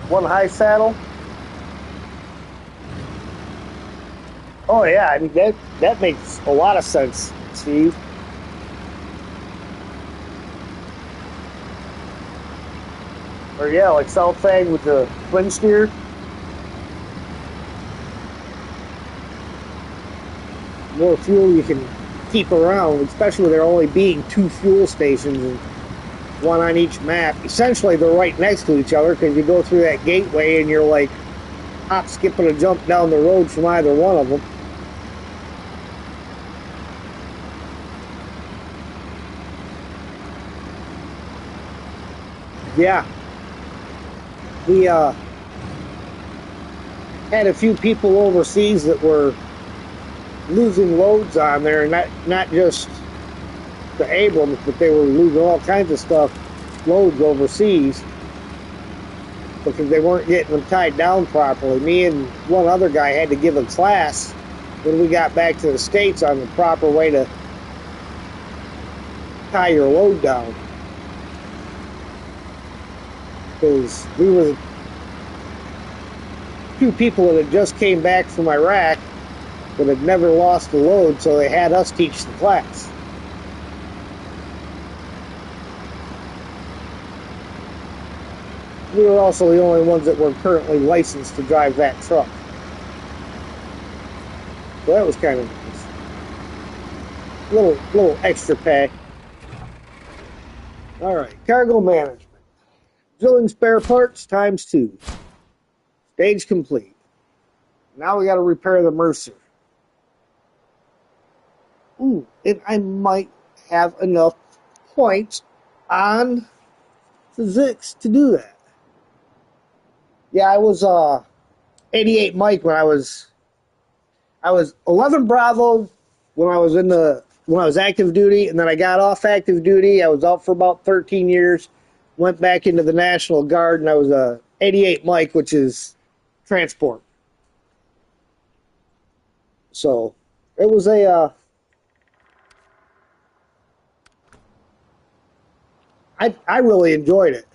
1 high saddle. Oh yeah, I mean that makes a lot of sense, Steve. Or yeah, like South Fang with the twin steer. More fuel you can keep around, especially with there only being 2 fuel stations and 1 on each map. Essentially, they're right next to each other because you go through that gateway and you're like hop, skip, and a jump down the road from either one of them. Yeah. We had a few people overseas that were losing loads on there, and not just the Abrams, but they were losing all kinds of stuff, loads overseas, because they weren't getting them tied down properly. Me and one other guy had to give a class when we got back to the States on the proper way to tie your load down. Because we were 2 people that had just came back from Iraq but had never lost a load, so they had us teach the class. We were also the only ones that were currently licensed to drive that truck. So that was kind of nice. Little extra pay. Alright, cargo management. Drilling spare parts ×2. Stage complete. Now we got to repair the Mercer. Ooh, and I might have enough points on physics to do that. Yeah, I was 88 Mike when I was 11 Bravo when I was active duty, and then I got off active duty. I was out for about 13 years, went back into the National Guard, and I was a 88 Mike, which is transport. So it was I really enjoyed it.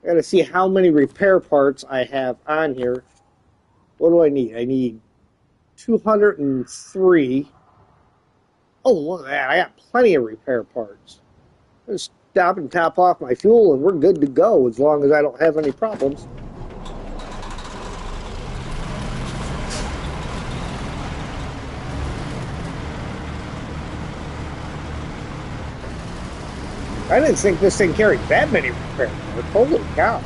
I gotta see how many repair parts I have on here. What do I need? I need 203. Oh, look at that. I got plenty of repair parts. Just stop and top off my fuel and we're good to go as long as I don't have any problems. I didn't think this thing carried that many repair parts. Holy cow.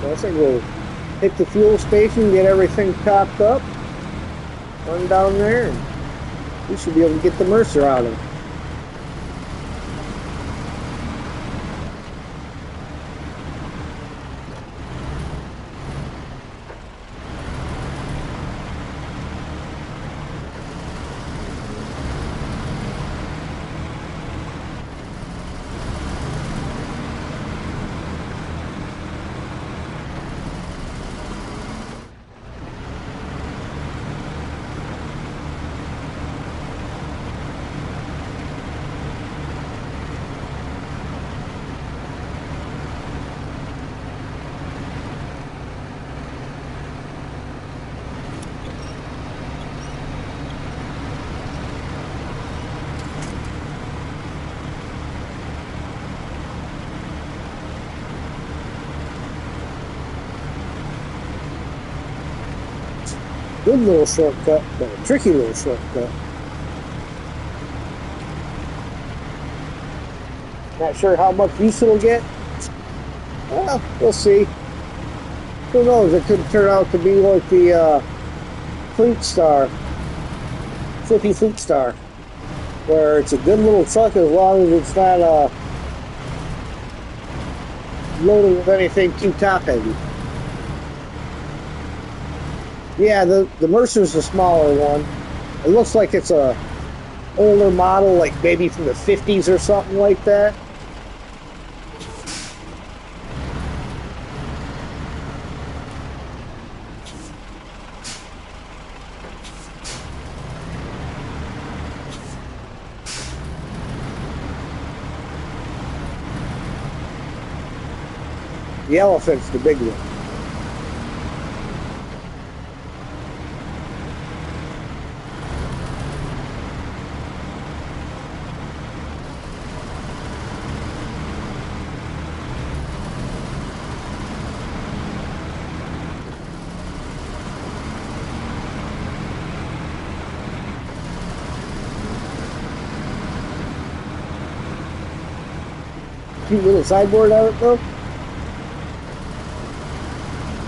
Once I go hit the fuel station, get everything topped up, run down there, and we should be able to get the Mercer out of it. Good little shortcut, but a tricky little shortcut. Not sure how much use it'll get. Well, we'll see. Who knows? It could turn out to be like the Fleet Star, Flippy Fleet Star, where it's a good little truck as long as it's not loaded with anything too top heavy. Yeah, the Mercer's the smaller one. It looks like it's a older model, like maybe from the 50s or something like that. The Elephant's the big one. Cute little sideboard on it though.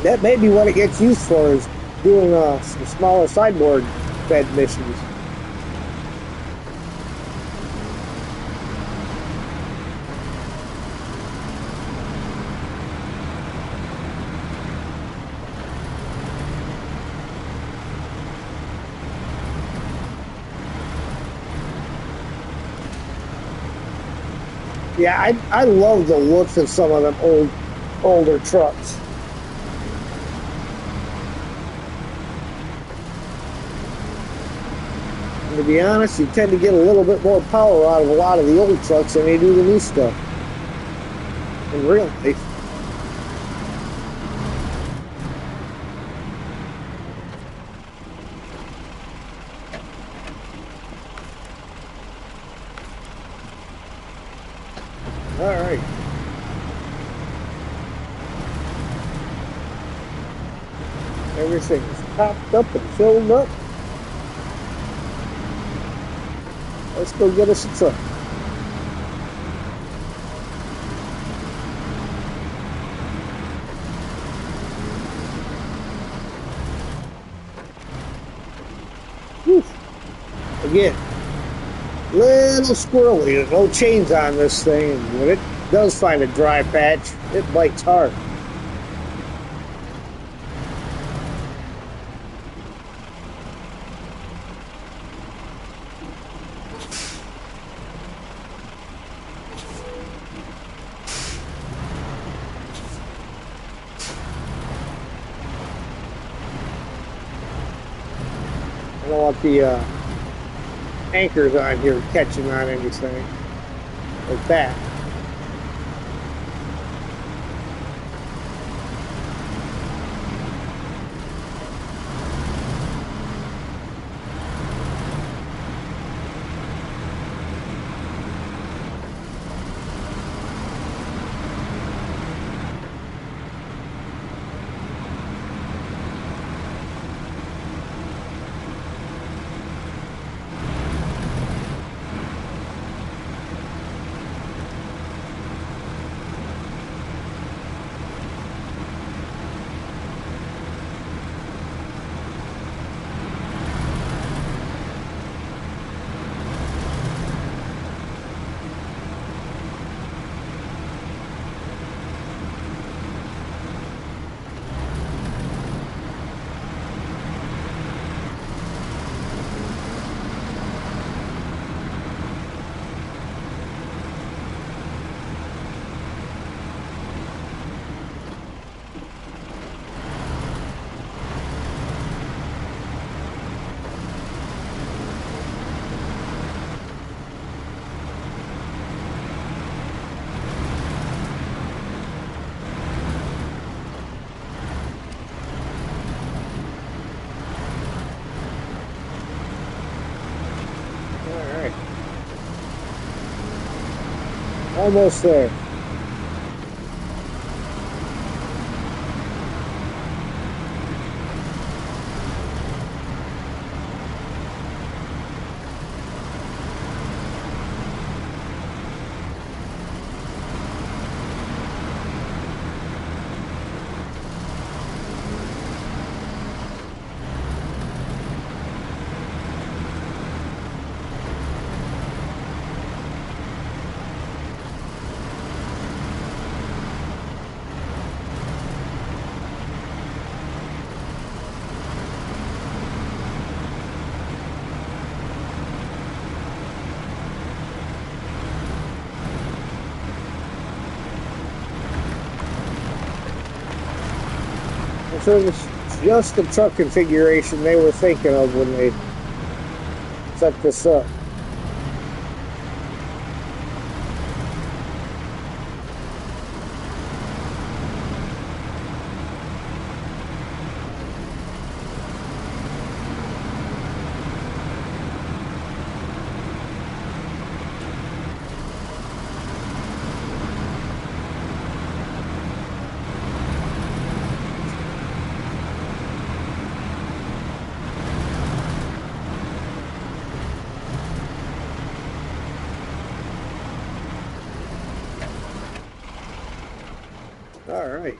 That may be what it gets used for, is doing some smaller sideboard bed missions. Yeah, I love the looks of some of them older trucks. And to be honest, you tend to get a little bit more power out of a lot of the old trucks than they do the new stuff. In real life. Alright. Everything is topped up and filled up. Let's go get us a truck. Whew. Again, little squirrely, no chains on this thing, and when it does find a dry patch, it bites hard. I don't want the anchors on here catching on anything like that. Almost there. So it's just the truck configuration they were thinking of when they set this up. All right.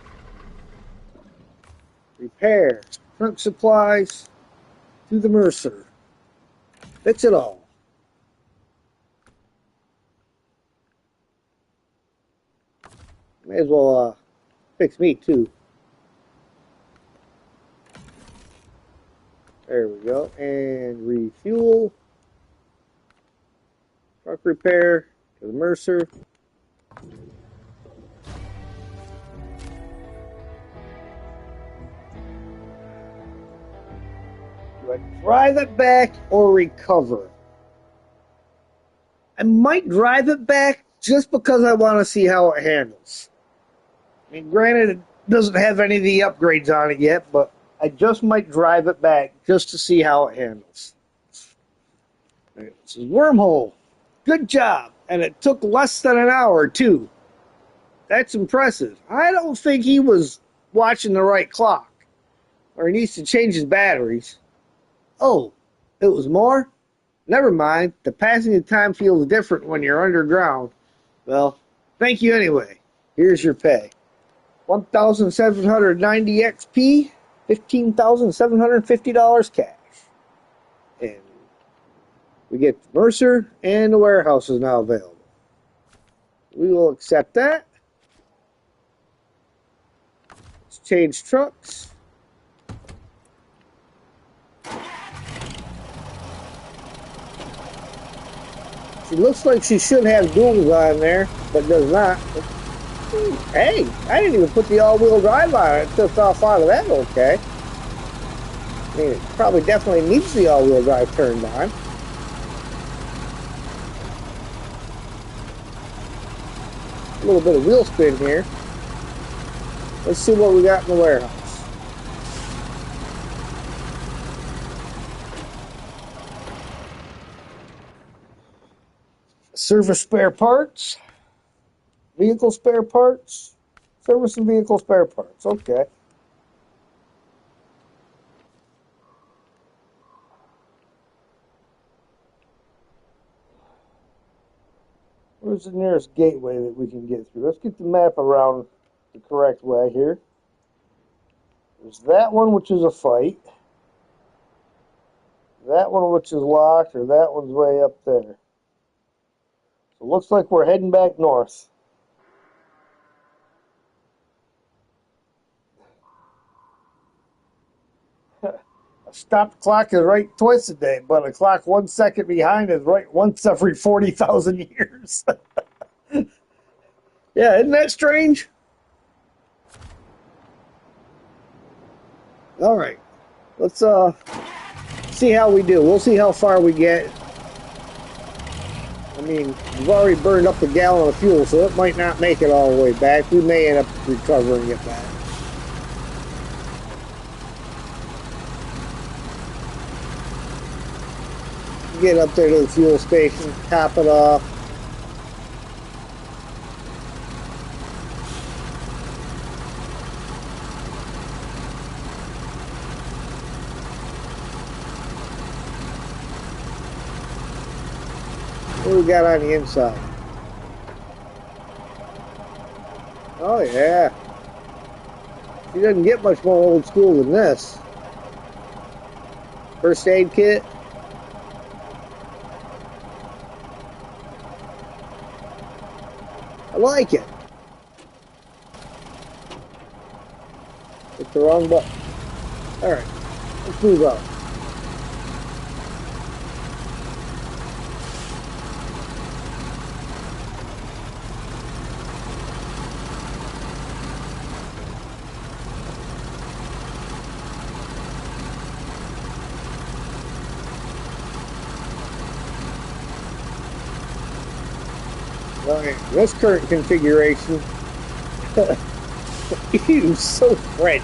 Repair. Trunk supplies to the Mercer. Fix it all. May as well fix me too. There we go. And refuel. Truck repair to the Mercer. Do I drive it back or recover? I might drive it back just because I want to see how it handles. I mean, granted, it doesn't have any of the upgrades on it yet, but I just might drive it back just to see how it handles. This is Wormhole. Good job. And it took less than an hour, too. That's impressive. I don't think he was watching the right clock. Or he needs to change his batteries. Oh, it was more? Never mind. The passing of time feels different when you're underground. Well, thank you anyway. Here's your pay. 1,790 XP, $15,750 cash. And we get the Mercer, and the warehouse is now available. We will accept that. Let's change trucks. She looks like she should have duals on there, but does not. Hey, I didn't even put the all-wheel drive on it. It took off out of that okay. I mean, it probably definitely needs the all-wheel drive turned on. A little bit of wheel spin here. Let's see what we got in the warehouse. Service spare parts. Vehicle spare parts. Service and vehicle spare parts. Okay. Where's the nearest gateway that we can get through? Let's get the map around the correct way here. There's that one, which is a fight. That one, which is locked, or that one's way up there. So it looks like we're heading back north. A stopped clock is right twice a day, but a clock 1 second behind is right once every 40,000 years. Yeah, isn't that strange? All right, let's see how we do. We'll see how far we get. I mean, we've already burned up a gallon of fuel, so it might not make it all the way back. We may end up recovering it back. Get up there to the fuel station, top it off. What do we got on the inside? Oh yeah. She doesn't get much more old school than this. First aid kit. I like it. It's the wrong button. Alright, let's move on. Alright, this current configuration. Ew, so French.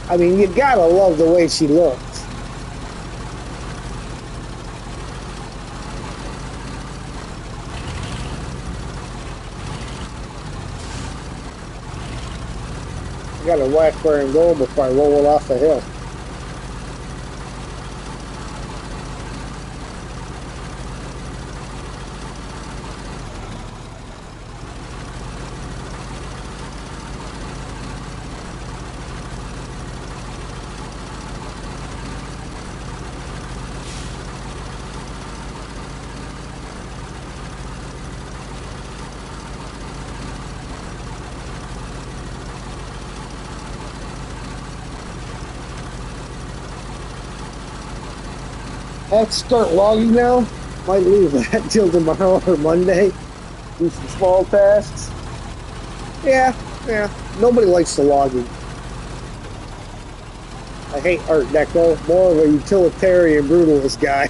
I mean, you gotta love the way she looks. I gotta watch where I'm going before I roll it off the hill. I have to start logging now. Might leave that till tomorrow or Monday. Do some small tasks. Yeah. Nobody likes the logging. I hate Art Deco. More of a utilitarian brutalist guy.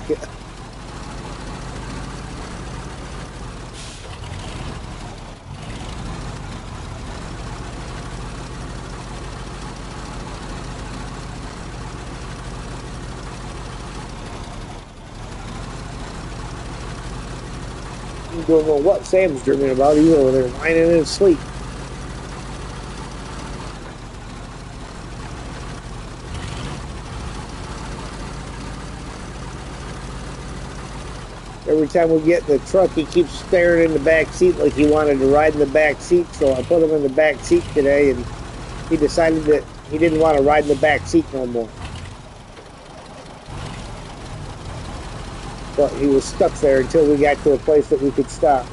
You don't know what Sam's dreaming about. He's over there whining in his sleep. Every time we get in the truck, he keeps staring in the back seat like he wanted to ride in the back seat. So I put him in the back seat today, and he decided that he didn't want to ride in the back seat no more. But he was stuck there until we got to a place that we could stop.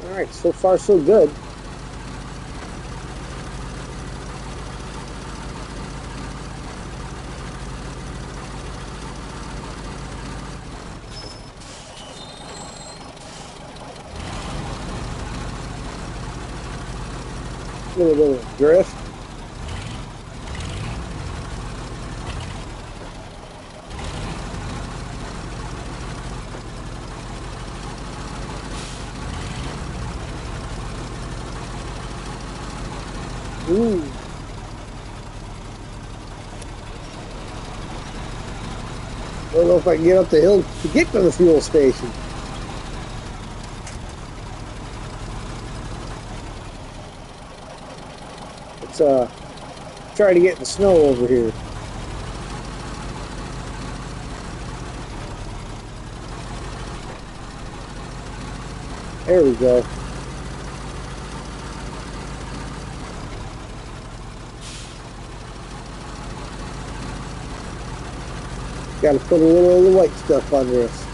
Alright, so far so good. A little bit of drift. Ooh. I don't know if I can get up the hill to get to the fuel station. Let's try to get the snow over here. There we go. Got to put a little of the white stuff under us.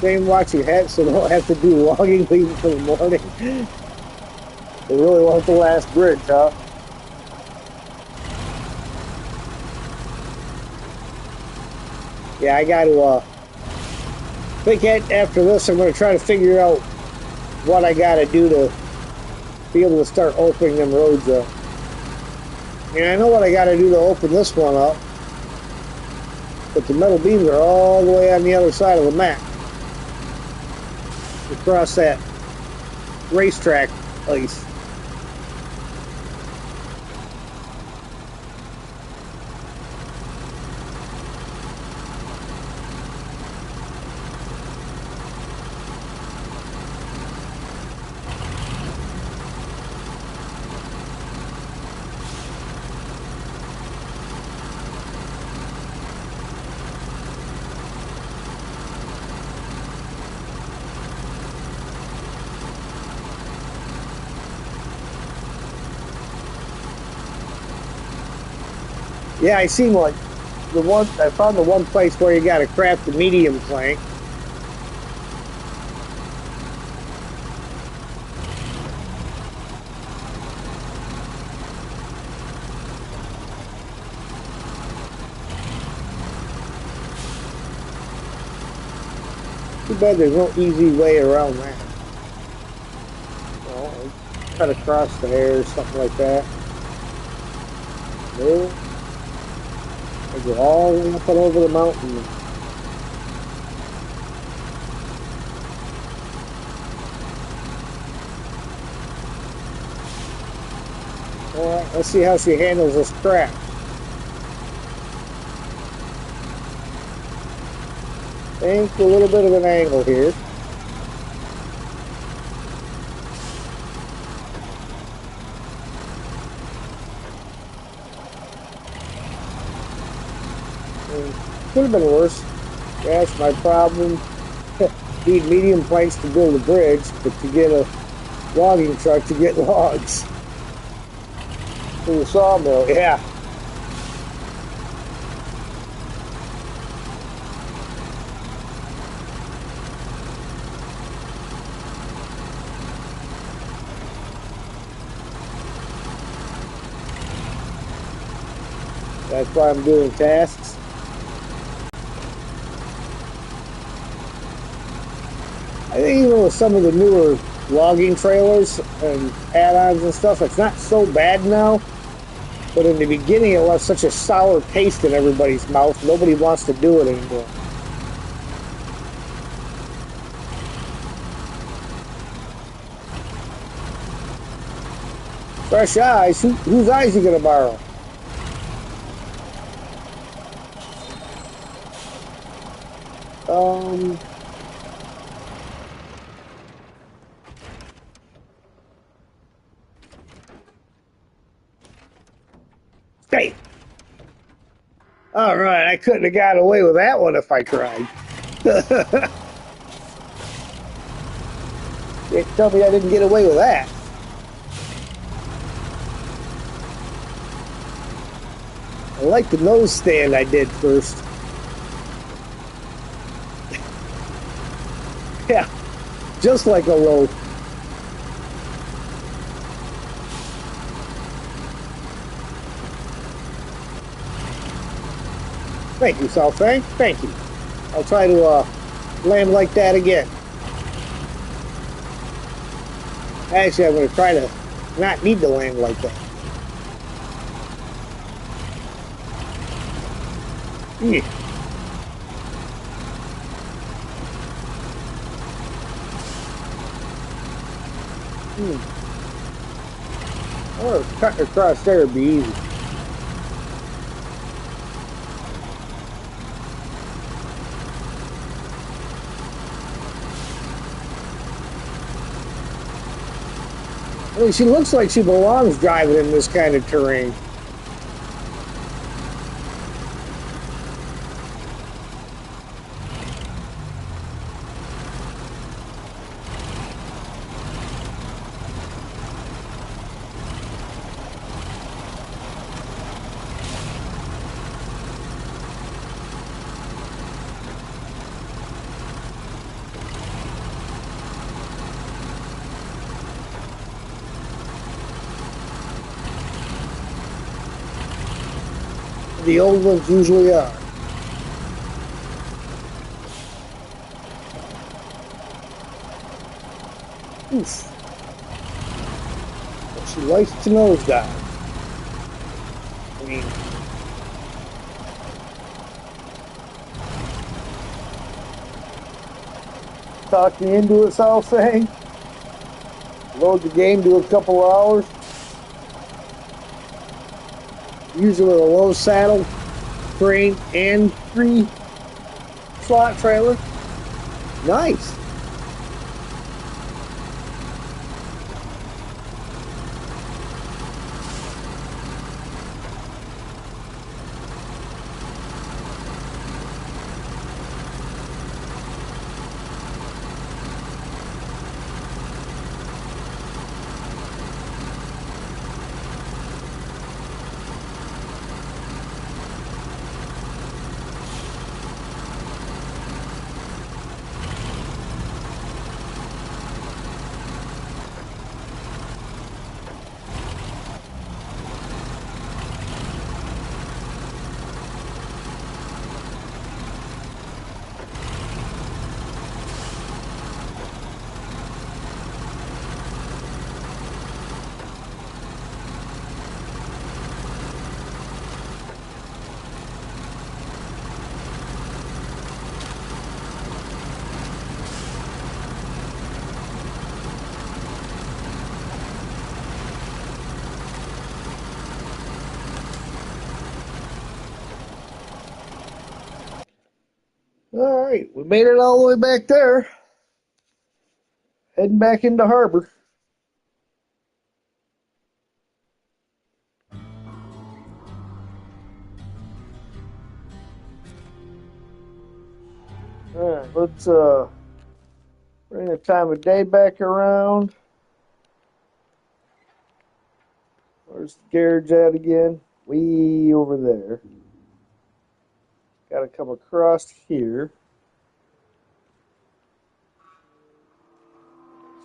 Same watch your head, so don't have to do logging leaving for the morning. They really want the last bridge, huh? Yeah, I got to think after this. I'm going to try to figure out what I got to do to be able to start opening them roads up. And I know what I got to do to open this one up, but the metal beams are all the way on the other side of the map, across that racetrack place. Yeah, I seen one. I found the one place where you got to craft the medium plank. Too bad there's no easy way around that. Well, cut across there or something like that. No. I go all the way up and over the mountain. Alright, let's see how she handles this crap. Think a little bit of an angle here. Could have been worse. That's my problem. Need medium planks to build a bridge, but to get a logging truck to get logs. To the sawmill, yeah. That's why I'm doing tasks. I think even with some of the newer logging trailers and add-ons and stuff, it's not so bad now. But in the beginning, it left such a sour taste in everybody's mouth. Nobody wants to do it anymore. Fresh eyes? Whose eyes are you going to borrow? Hey! Alright, I couldn't have got away with that one if I tried. Can't tell me I didn't get away with that. I like the nose stand I did first. Yeah, just like a loaf. Thank you, Southbank. Thank you. I'll try to land like that again. Actually, I'm going to try to not need to land like that. Or cutting across there would be easy. I mean, she looks like she belongs driving in this kind of terrain. The old ones usually are. Oof. Well, she likes to nosedive. I mean, talk me into it, South saying. Load the game to a couple hours. Use it with a low saddle, crane, and 3-slot trailer. Nice. All right, we made it all the way back there. Heading back into harbor. All right, let's bring the time of day back around. Where's the garage at again? Way over there. Got to come across here.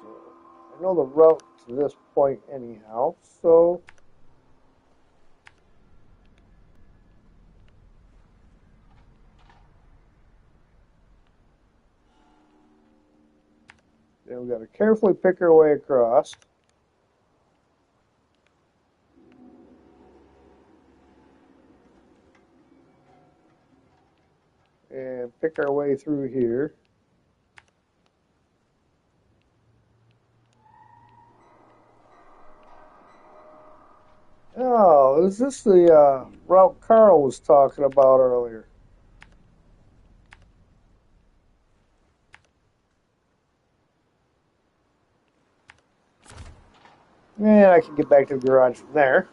So I know the route to this point anyhow, so then we got to carefully pick our way across. And pick our way through here. Oh, is this the route Carl was talking about earlier? And I can get back to the garage from there.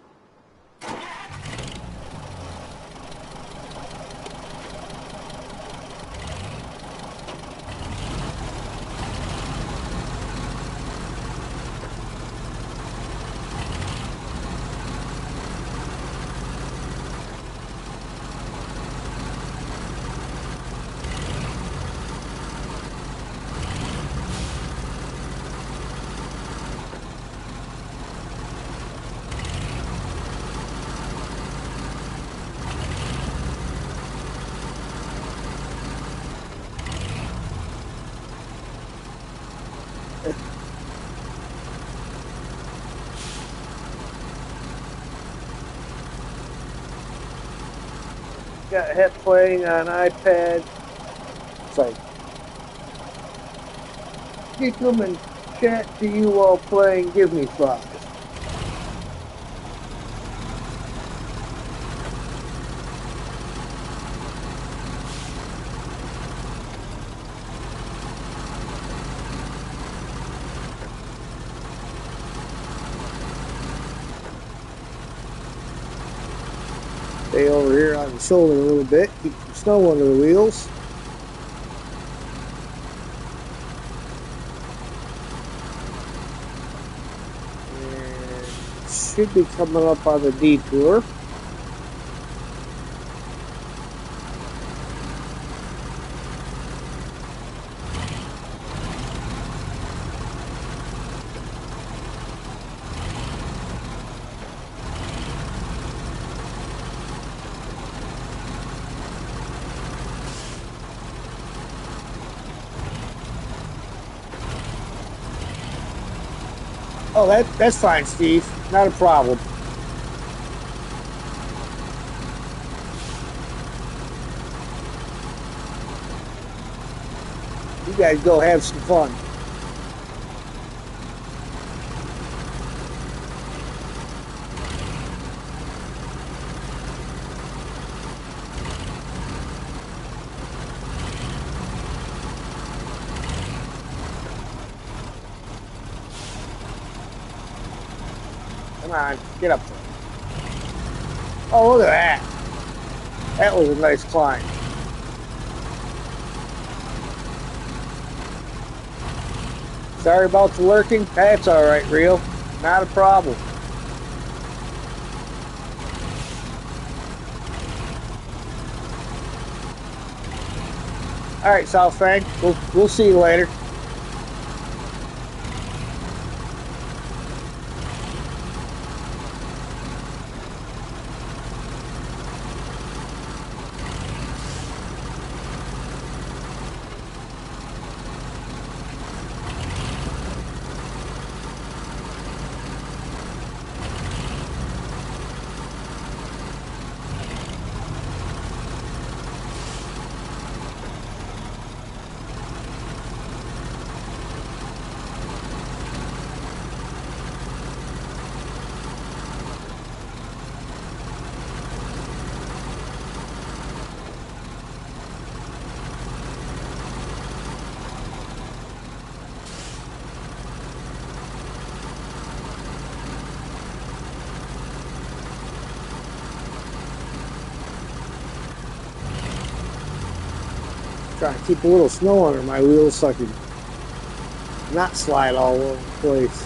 Got head playing on iPad. It's like kick them and chat to you while playing Give Me Five. Stay over here on the shoulder a little bit, keep some snow under the wheels. And should be coming up on the detour. Oh, that's fine, Steve. Not a problem. You guys go have some fun. Come on, get up there. Oh, look at that. That was a nice climb. Sorry about the lurking. That's all right, Rio. Not a problem. All right, South Fang. We'll see you later. Trying to keep a little snow under my wheels so I can not slide all over the place.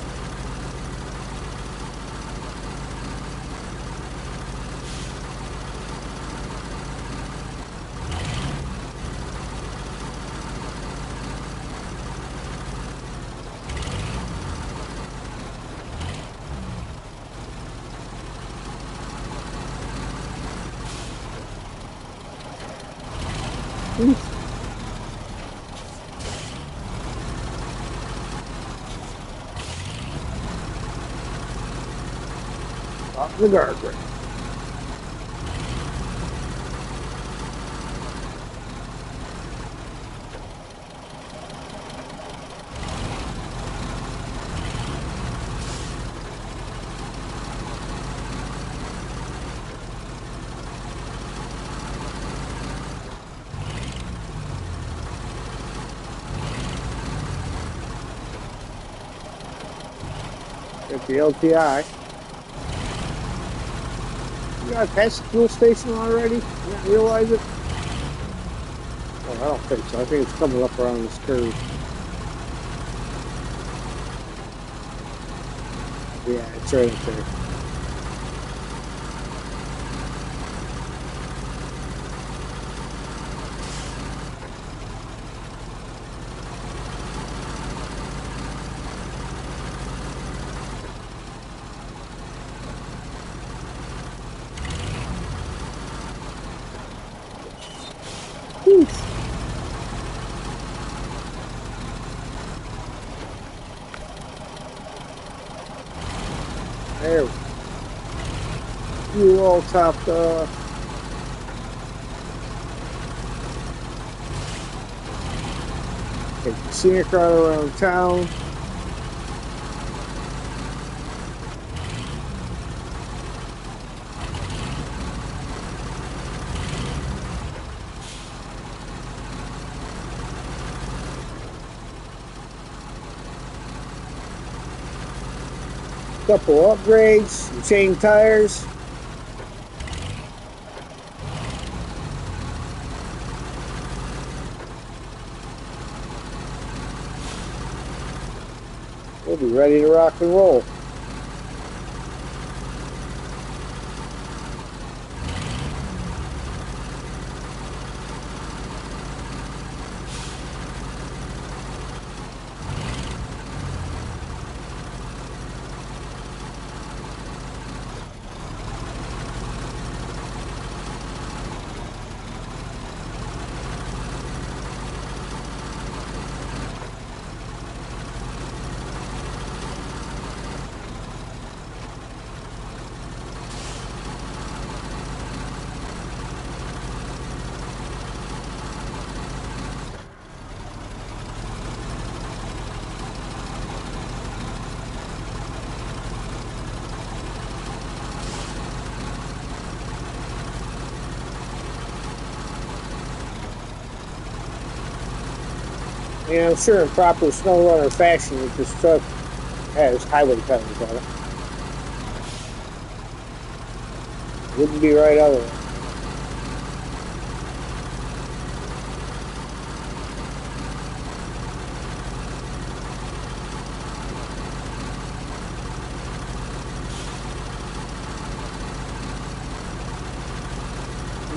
Off the guardrail. At the LTI. You got past the fuel station already? You didn't realize it? Oh, I don't think so. I think it's coming up around this curve. Yeah, it's right up there. There we go. You all topped off. Take the scenic route around town. Couple upgrades, some chain tires. We'll be ready to rock and roll. And I'm sure in proper Snowrunner fashion that this truck has highway tires on it. Wouldn't be right otherwise.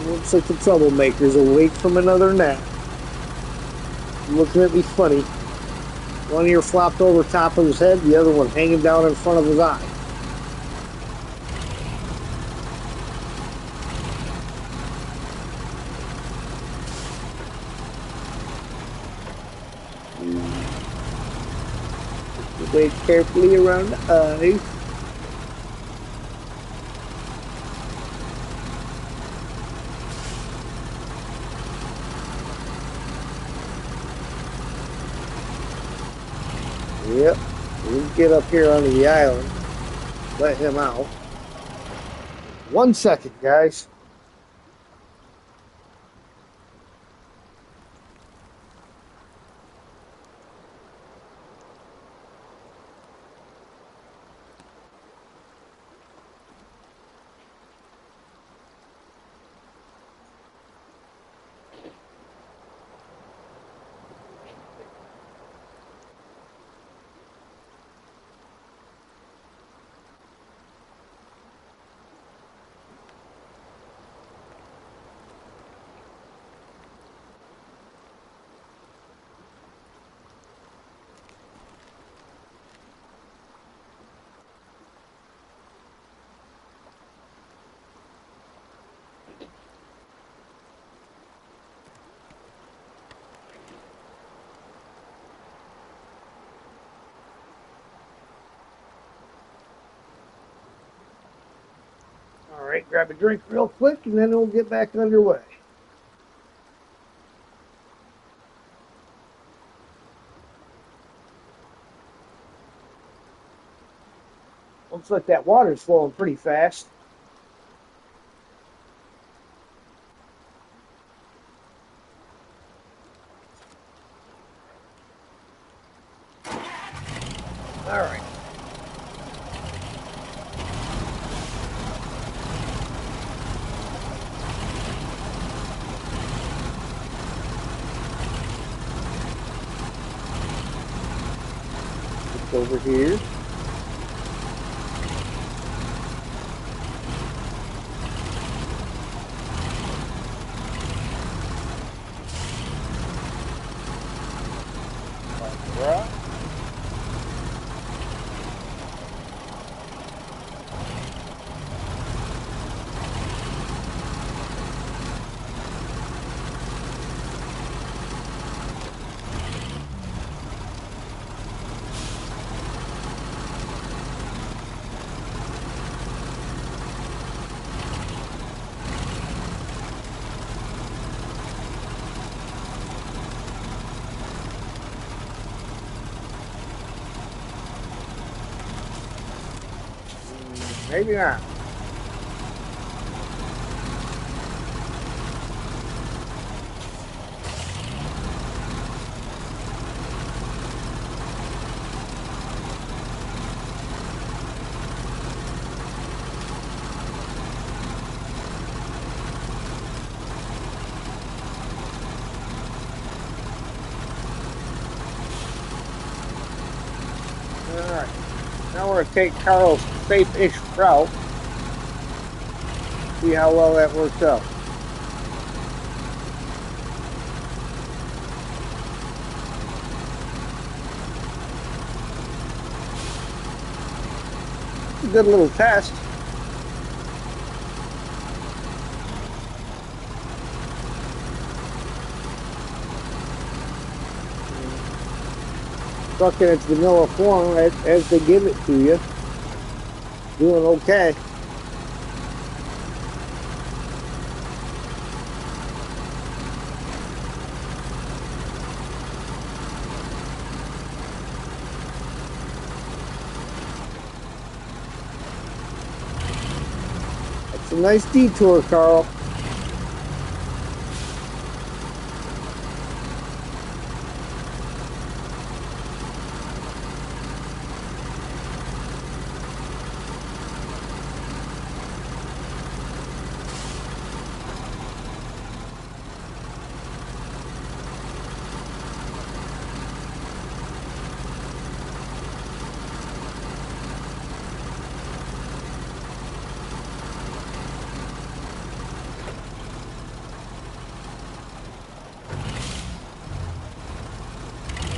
Looks like the troublemaker's awake from another nap. Looking at me funny. One ear flopped over top of his head, the other one hanging down in front of his eye. Wait carefully around the eyes. Yep, we'll get up here onto the island. Let him out. 1 second, guys. All right, grab a drink real quick, and then we'll get back underway. Looks like that water's flowing pretty fast. All right. It's over here. Right. Maybe not. All right. Now we're going to take Carl's safe-ish route. See how well that works out. It's a good little test. Truck in its vanilla form as they give it to you. Doing okay. That's a nice detour, Carl.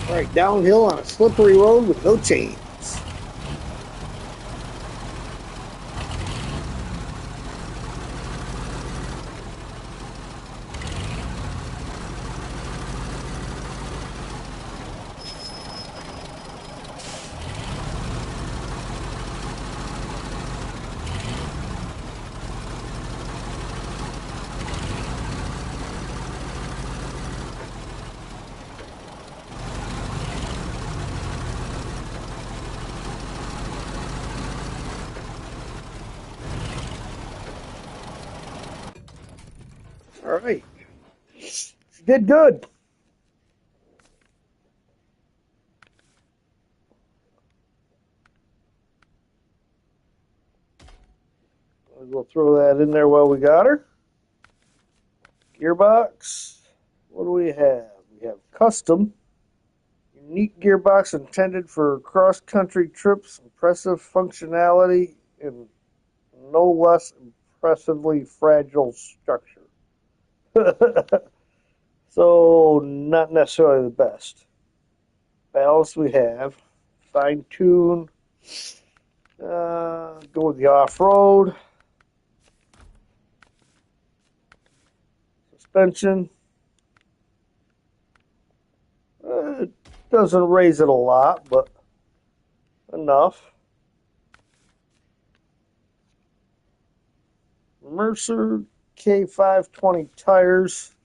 All right, downhill on a slippery road with no chains. All right, she did good. We'll throw that in there while we got her. Gearbox. What do we have? We have custom. Unique gearbox intended for cross-country trips. Impressive functionality and no less impressively fragile structure. So, not necessarily the best. Balance we have. Fine tune. Go with the off road. Suspension. It doesn't raise it a lot, but enough. Mercer K520 tires.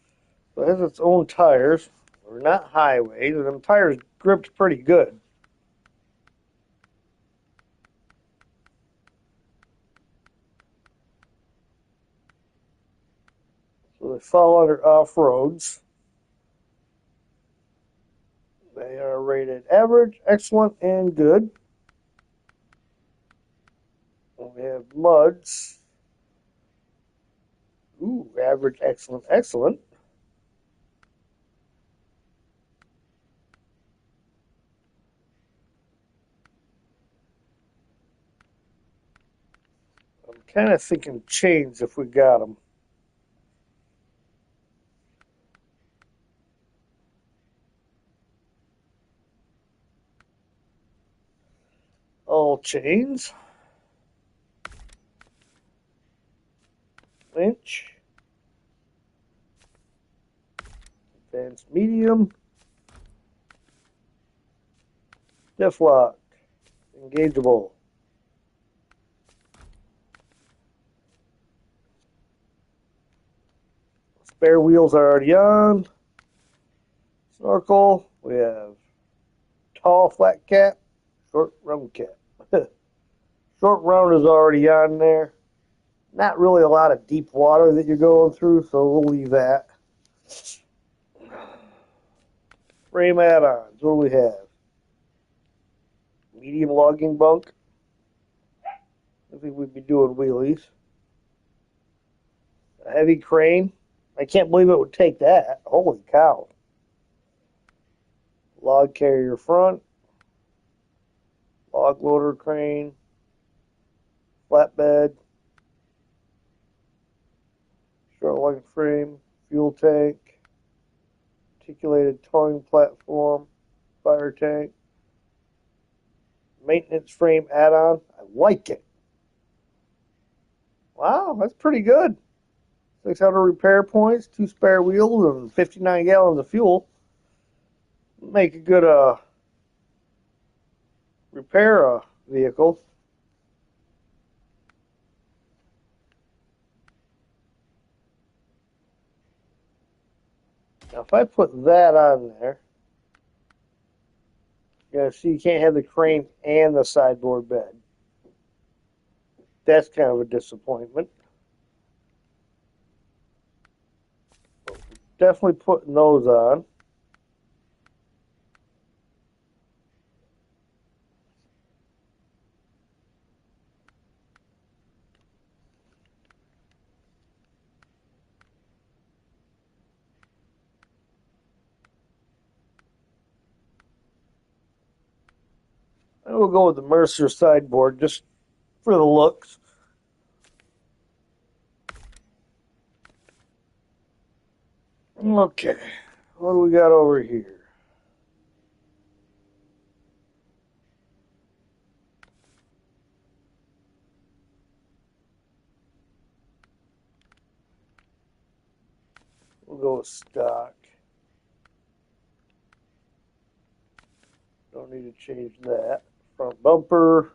So it has its own tires. They're not highways, and them tires gripped pretty good. So they fall under off roads. They are rated average, excellent, and good. We have muds. Ooh, average, excellent, excellent. I'm kind of thinking chains if we got them. All chains. Winch. Advanced medium. Diff lock. Engageable. Spare wheels are already on. Snorkel. We have tall flat cap, short round cap. Short round is already on there. Not really a lot of deep water that you're going through, so we'll leave that. Frame add-ons. What do we have? Medium logging bunk. I think we'd be doing wheelies. A heavy crane. I can't believe it would take that. Holy cow. Log carrier front. Log loader crane. Flatbed. Short logging frame. Fuel tank. Articulated towing platform. Fire tank. Maintenance frame add-on. I like it. Wow, that's pretty good. 600 repair points, 2 spare wheels, and 59 gallons of fuel. Make a good repair vehicle. Now, if I put that on there, you see you can't have the crane and the sideboard bed. That's kind of a disappointment. Definitely putting those on. And we'll go with the Mercer sideboard just for the looks. Okay, what do we got over here? go with stock. Don't need to change that. Front bumper.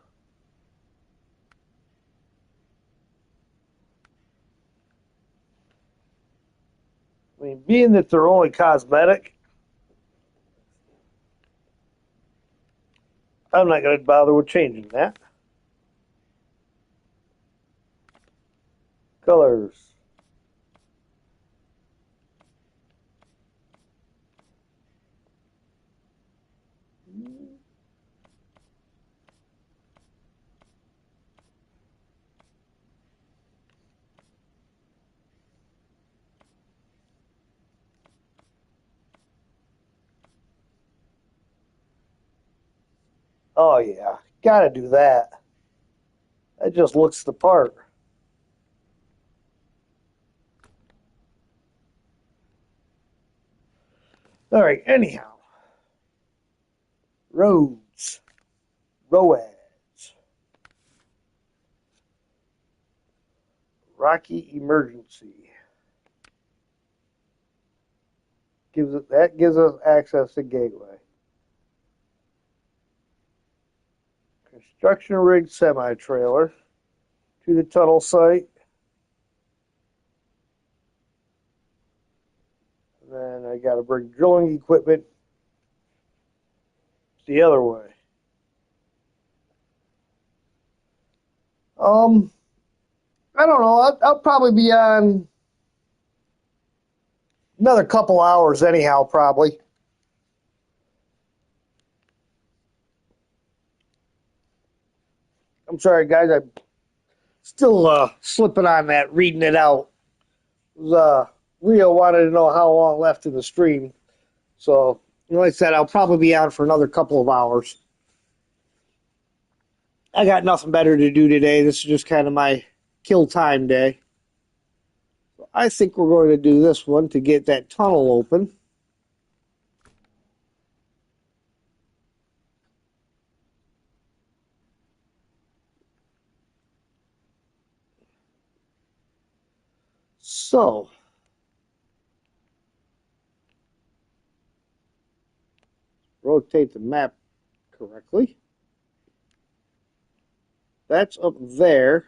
I mean, being that they're only cosmetic, I'm not going to bother with changing that. Colors. Oh, yeah. Got to do that. That just looks the part. All right, anyhow. Roads. Roads. Rocky Emergency. That gives us access to Gateway. Construction rig semi-trailer to the tunnel site. And then I got to bring drilling equipment the other way. I don't know. I'll probably be on another couple hours anyhow, probably. I'm sorry, guys. I'm still slipping on that, reading it out. Rio wanted to know how long left in the stream. So, like I said, I'll probably be on for another couple of hours. I got nothing better to do today. This is just kind of my kill time day. So I think we're going to do this one to get that tunnel open. So, rotate the map correctly. That's up there.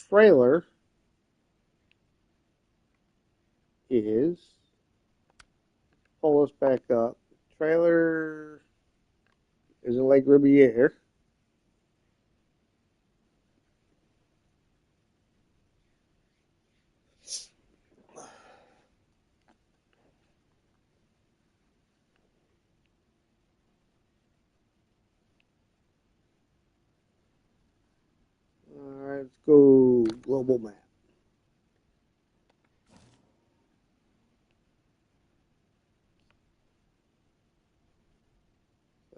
Trailer is, pull us back up. Trailer is in Lake Riviere. All right, let's go global map.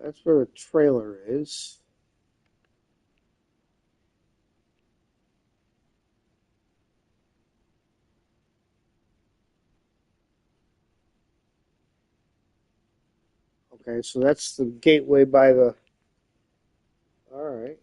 That's where the trailer is. Okay, so that's the gateway by the. All right.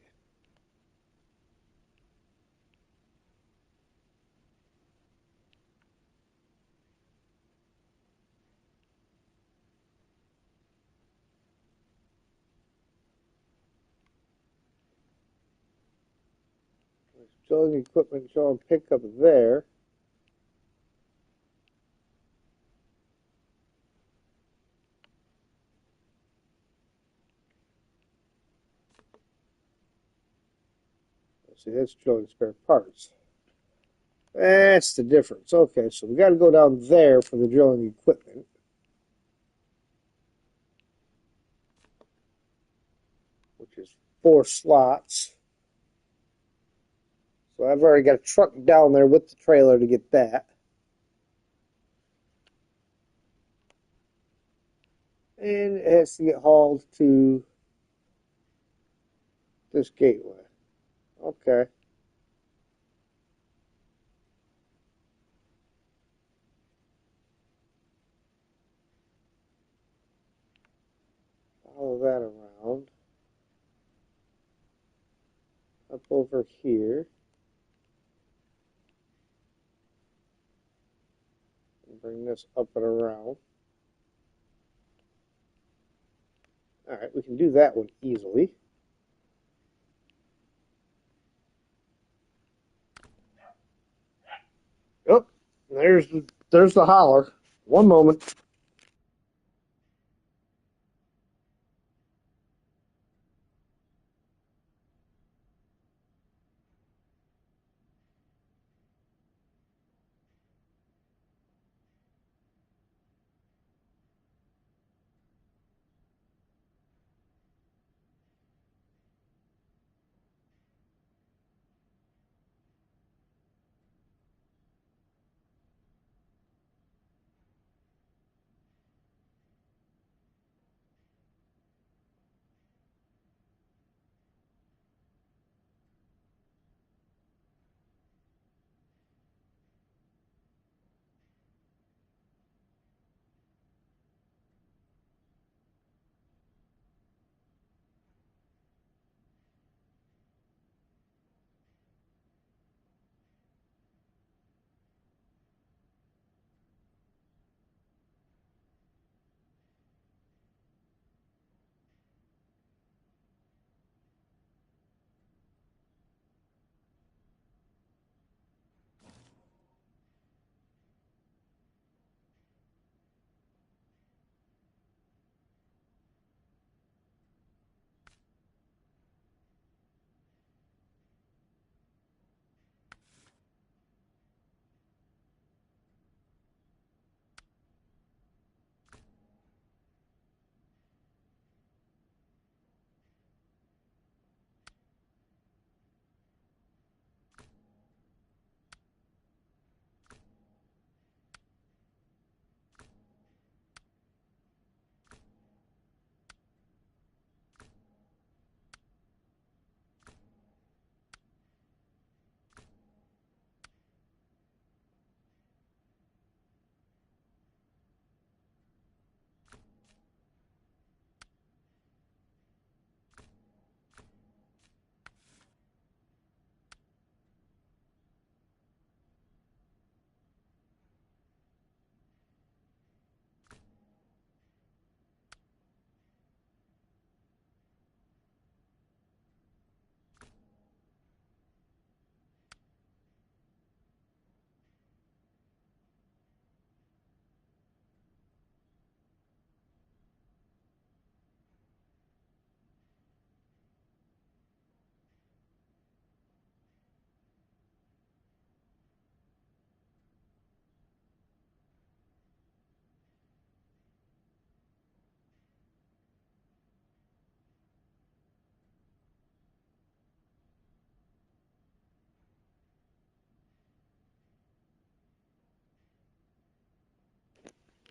Drilling equipment showing pickup there. See, that's drilling spare parts. That's the difference. Okay, so we got to go down there for the drilling equipment. Which is 4 slots. So I've already got a truck down there with the trailer to get that. And it has to get hauled to this gateway. Okay. Follow that around. Up over here. Bring this up and around. All right, we can do that one easily. Oh, there's the holler. One moment.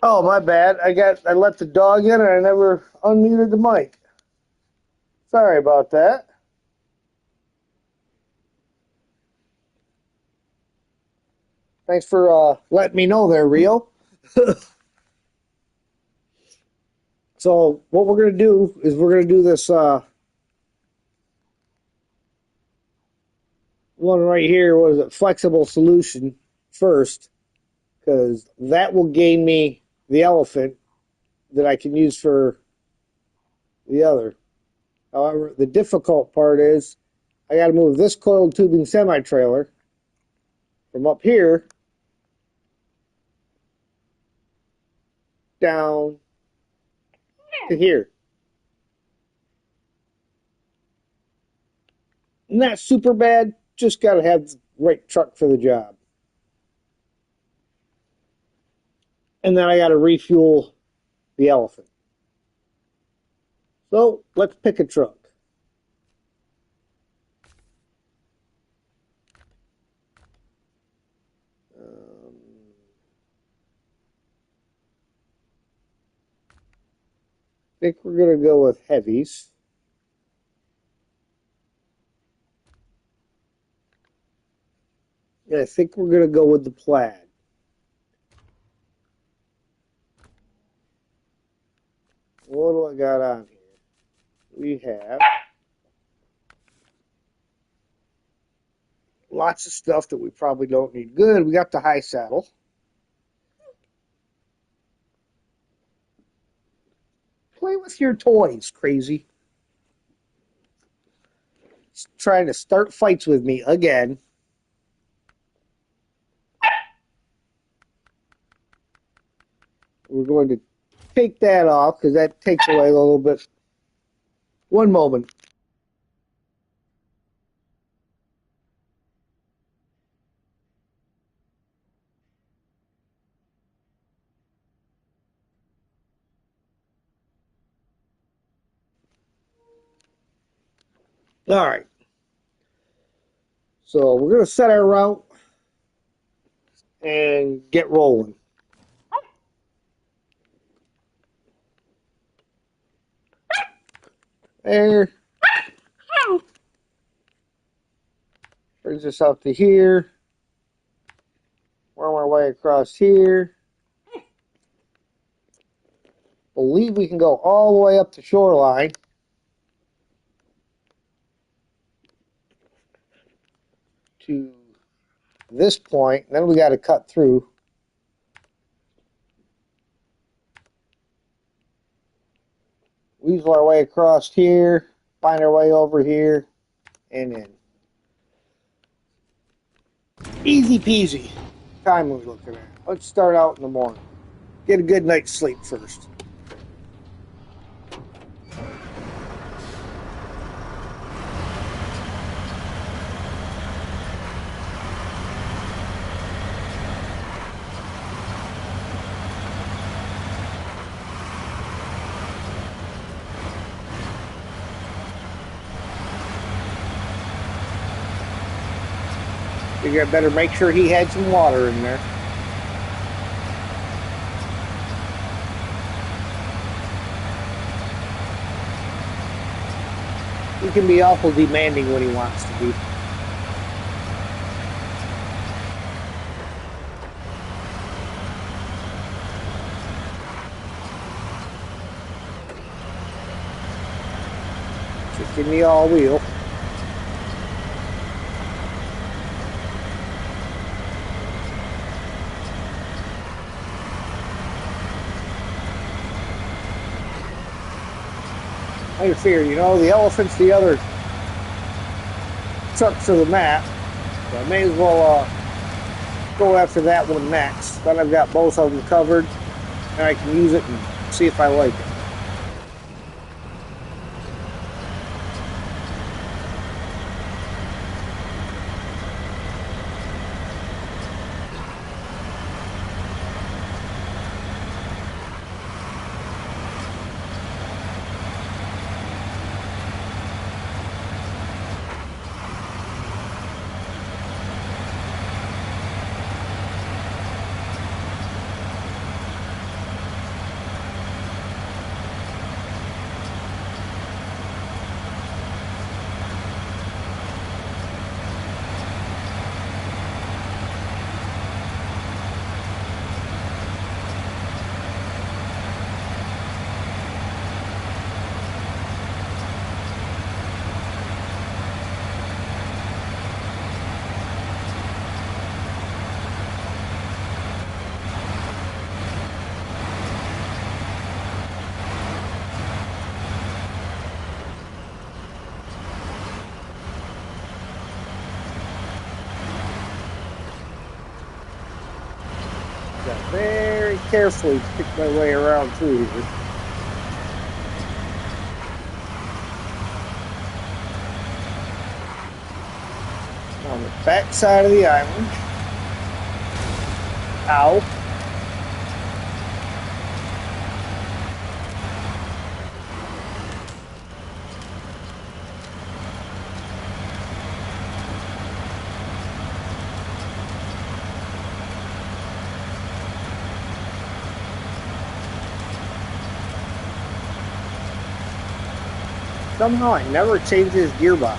Oh, my bad. I let the dog in and I never unmuted the mic. Sorry about that. Thanks for letting me know there, Rio. So what we're gonna do is we're gonna do this one right here. What is it? Flexible solution first, because that will gain me the elephant that I can use for the other. However, the difficult part is I got to move this coiled tubing semi-trailer from up here down to here. Not super bad, just got to have the right truck for the job. And then I got to refuel the elephant. So let's pick a truck. I think we're going to go with heavies. And I think we're going to go with the plaid. What do I got on here? We have lots of stuff that we probably don't need. Good, we got the high saddle. Play with your toys, crazy. He's trying to start fights with me again. We're going to take that off because that takes away a little bit. One moment. All right. So we're going to set our route and get rolling. There. Brings us up to here. Worm our way across here. Believe we can go all the way up the shoreline. To this point. Then we got to cut through. Weasel our way across here. Find our way over here. And in. Easy peasy. Time we're looking at. Let's start out in the morning. Get a good night's sleep first. Figure I better make sure he had some water in there. He can be awful demanding when he wants to be. Just give me all wheel. I figure, you know, the elephant's the other trucks of the map. So I may as well go after that one next. Then I've got both of them covered, and I can use it and see if I like it. Very carefully pick my way around through here. On the back side of the island. Ow. Somehow I never changed his gearbox.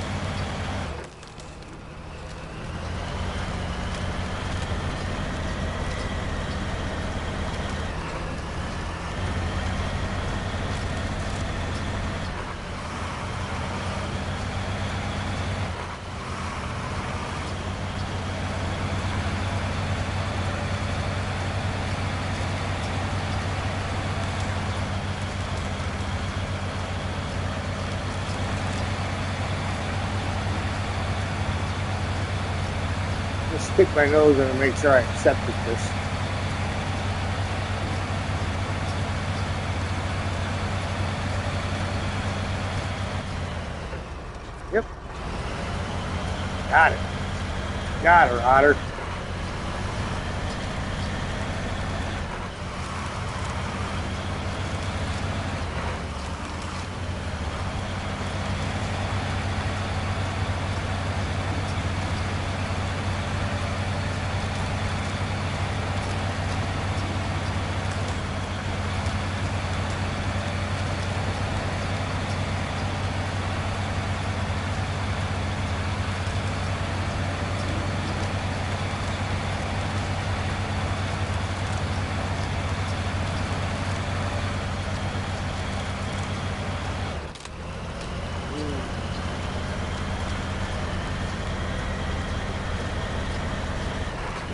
stick my nose in and make sure I accepted this. Yep. Got it. Got her, Otter.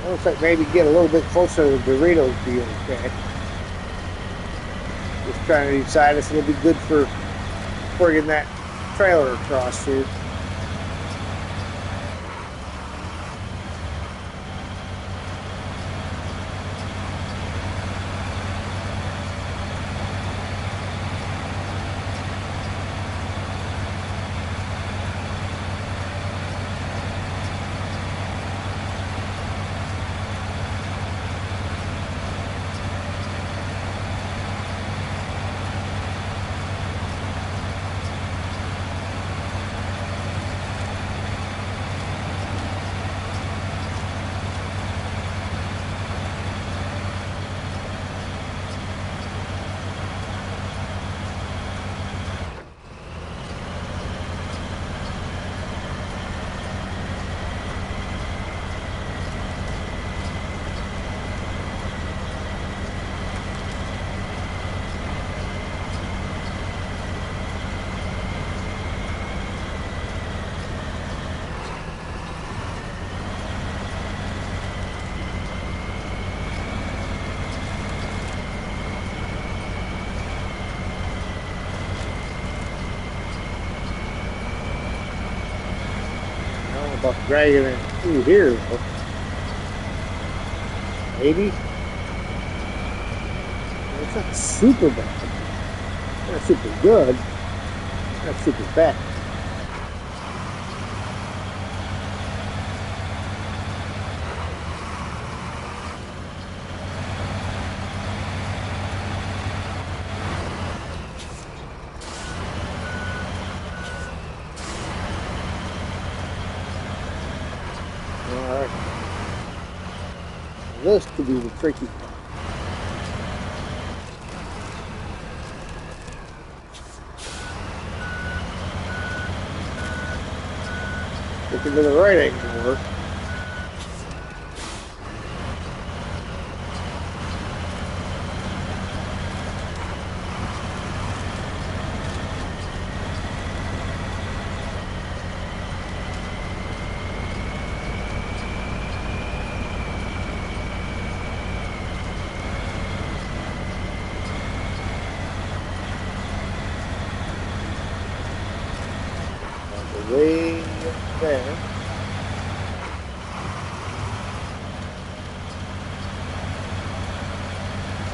Looks like maybe get a little bit closer to the Doritos be okay. Just trying to decide if it'll be good for bringing that trailer across here. About dragging it through here, though. Maybe. It's not super bad. It's not super good. It's not super bad. This could be the tricky part. Looking to the right ain't gonna work. Way up there.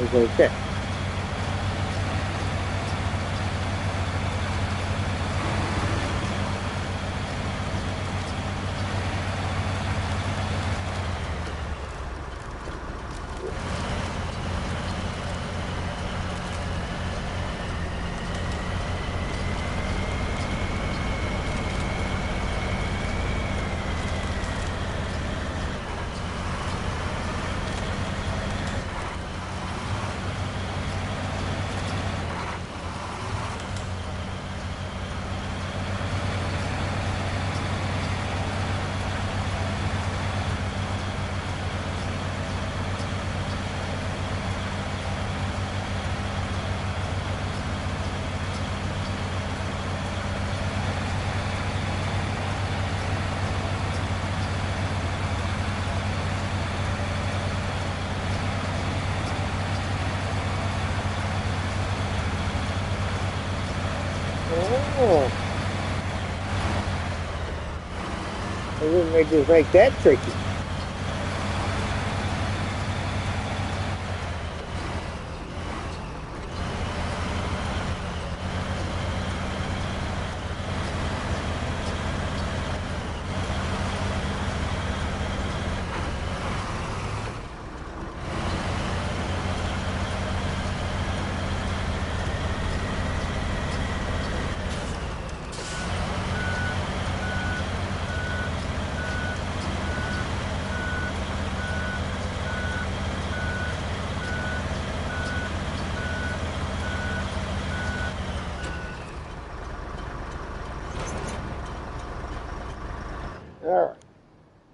It's okay. Oh. They didn't just make that tricky.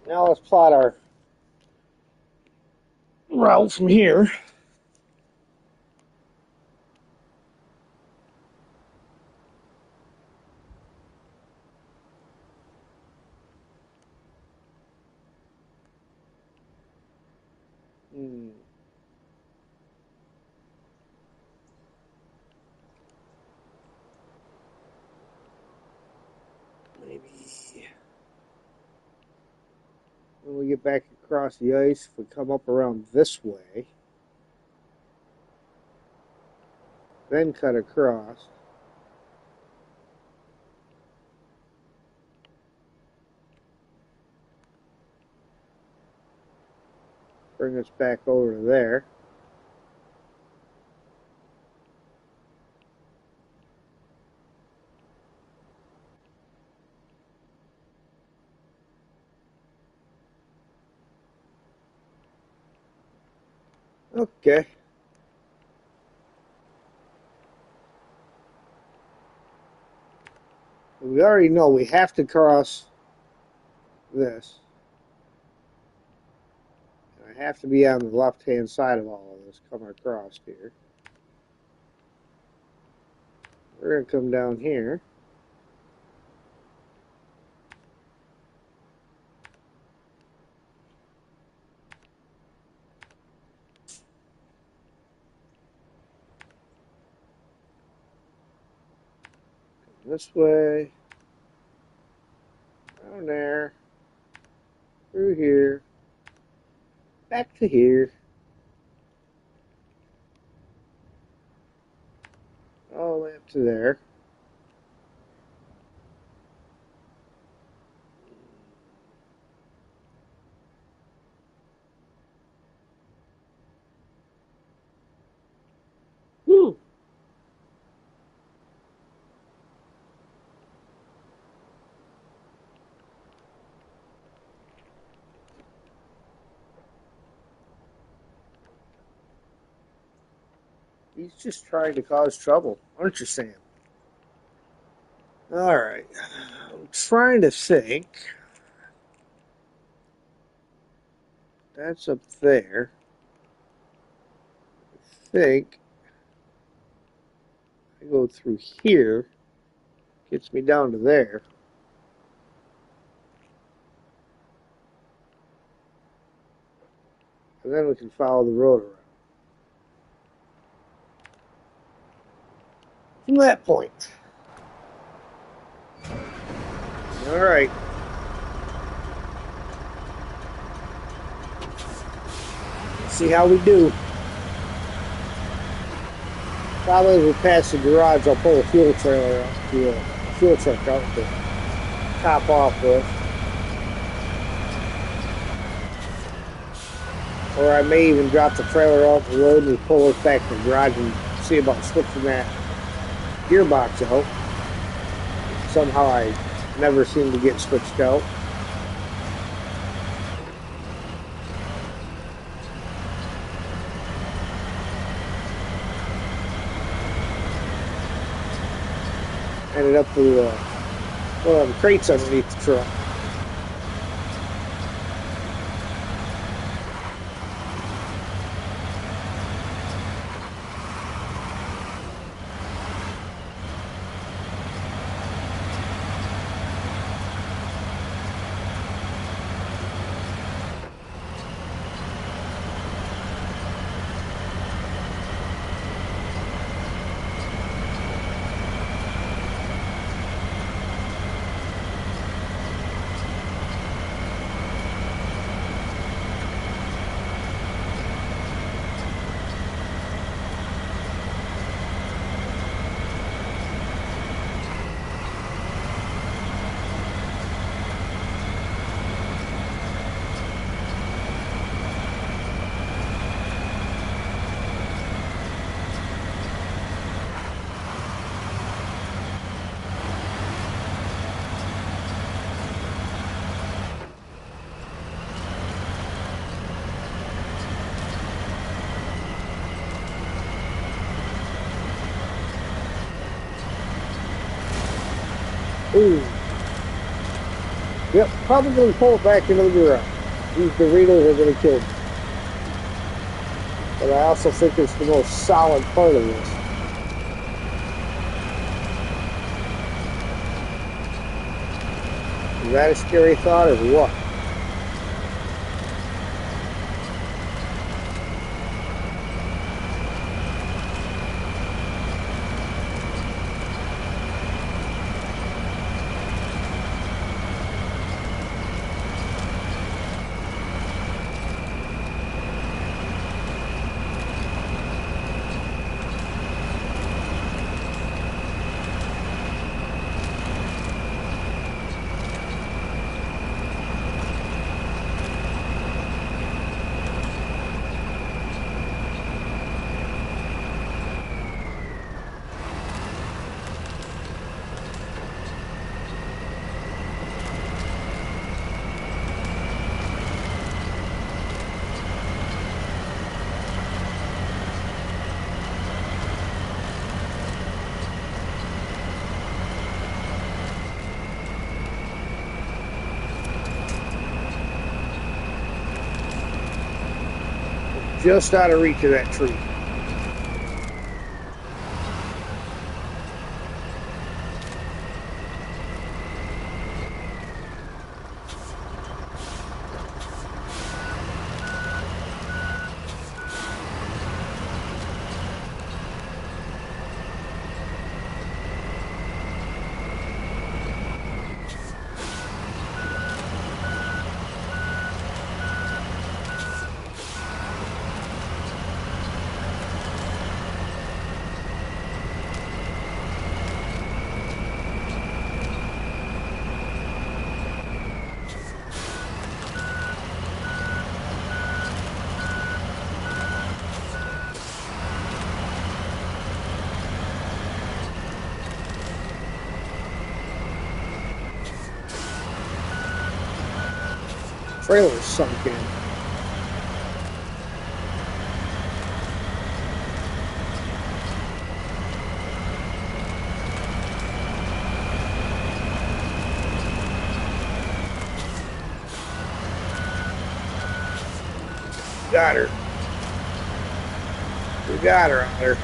Now let's plot our route from here. Maybe when we get back across the ice, if we come up around this way, then cut across. Bring us back over to there. Okay. We already know we have to cross this. And I have to be on the left-hand side of all of this coming across here. We're going to come down here. This way. Down there. Through here. Back to here. All the way up to there. Whew. He's just trying to cause trouble, aren't you, Sam? Alright. I'm trying to think. That's up there. I think I go through here. Gets me down to there. And then we can follow the road around. From that point. Alright. See how we do. Probably as we pass the garage, I'll pull a fuel trailer out, the fuel truck out to top off with. Or I may even drop the trailer off the road and pull it back to the garage and see about switching that gearbox out. Somehow I never seem to get switched out. Ended up with one of the crates underneath the truck. Ooh. Yep, probably going to pull it back into the garage. These Doritos are going to kill me. But I also think it's the most solid part of this. Is that a scary thought or what? Just out of reach of that tree. Trailer's sunk in. Got her. We got her out there.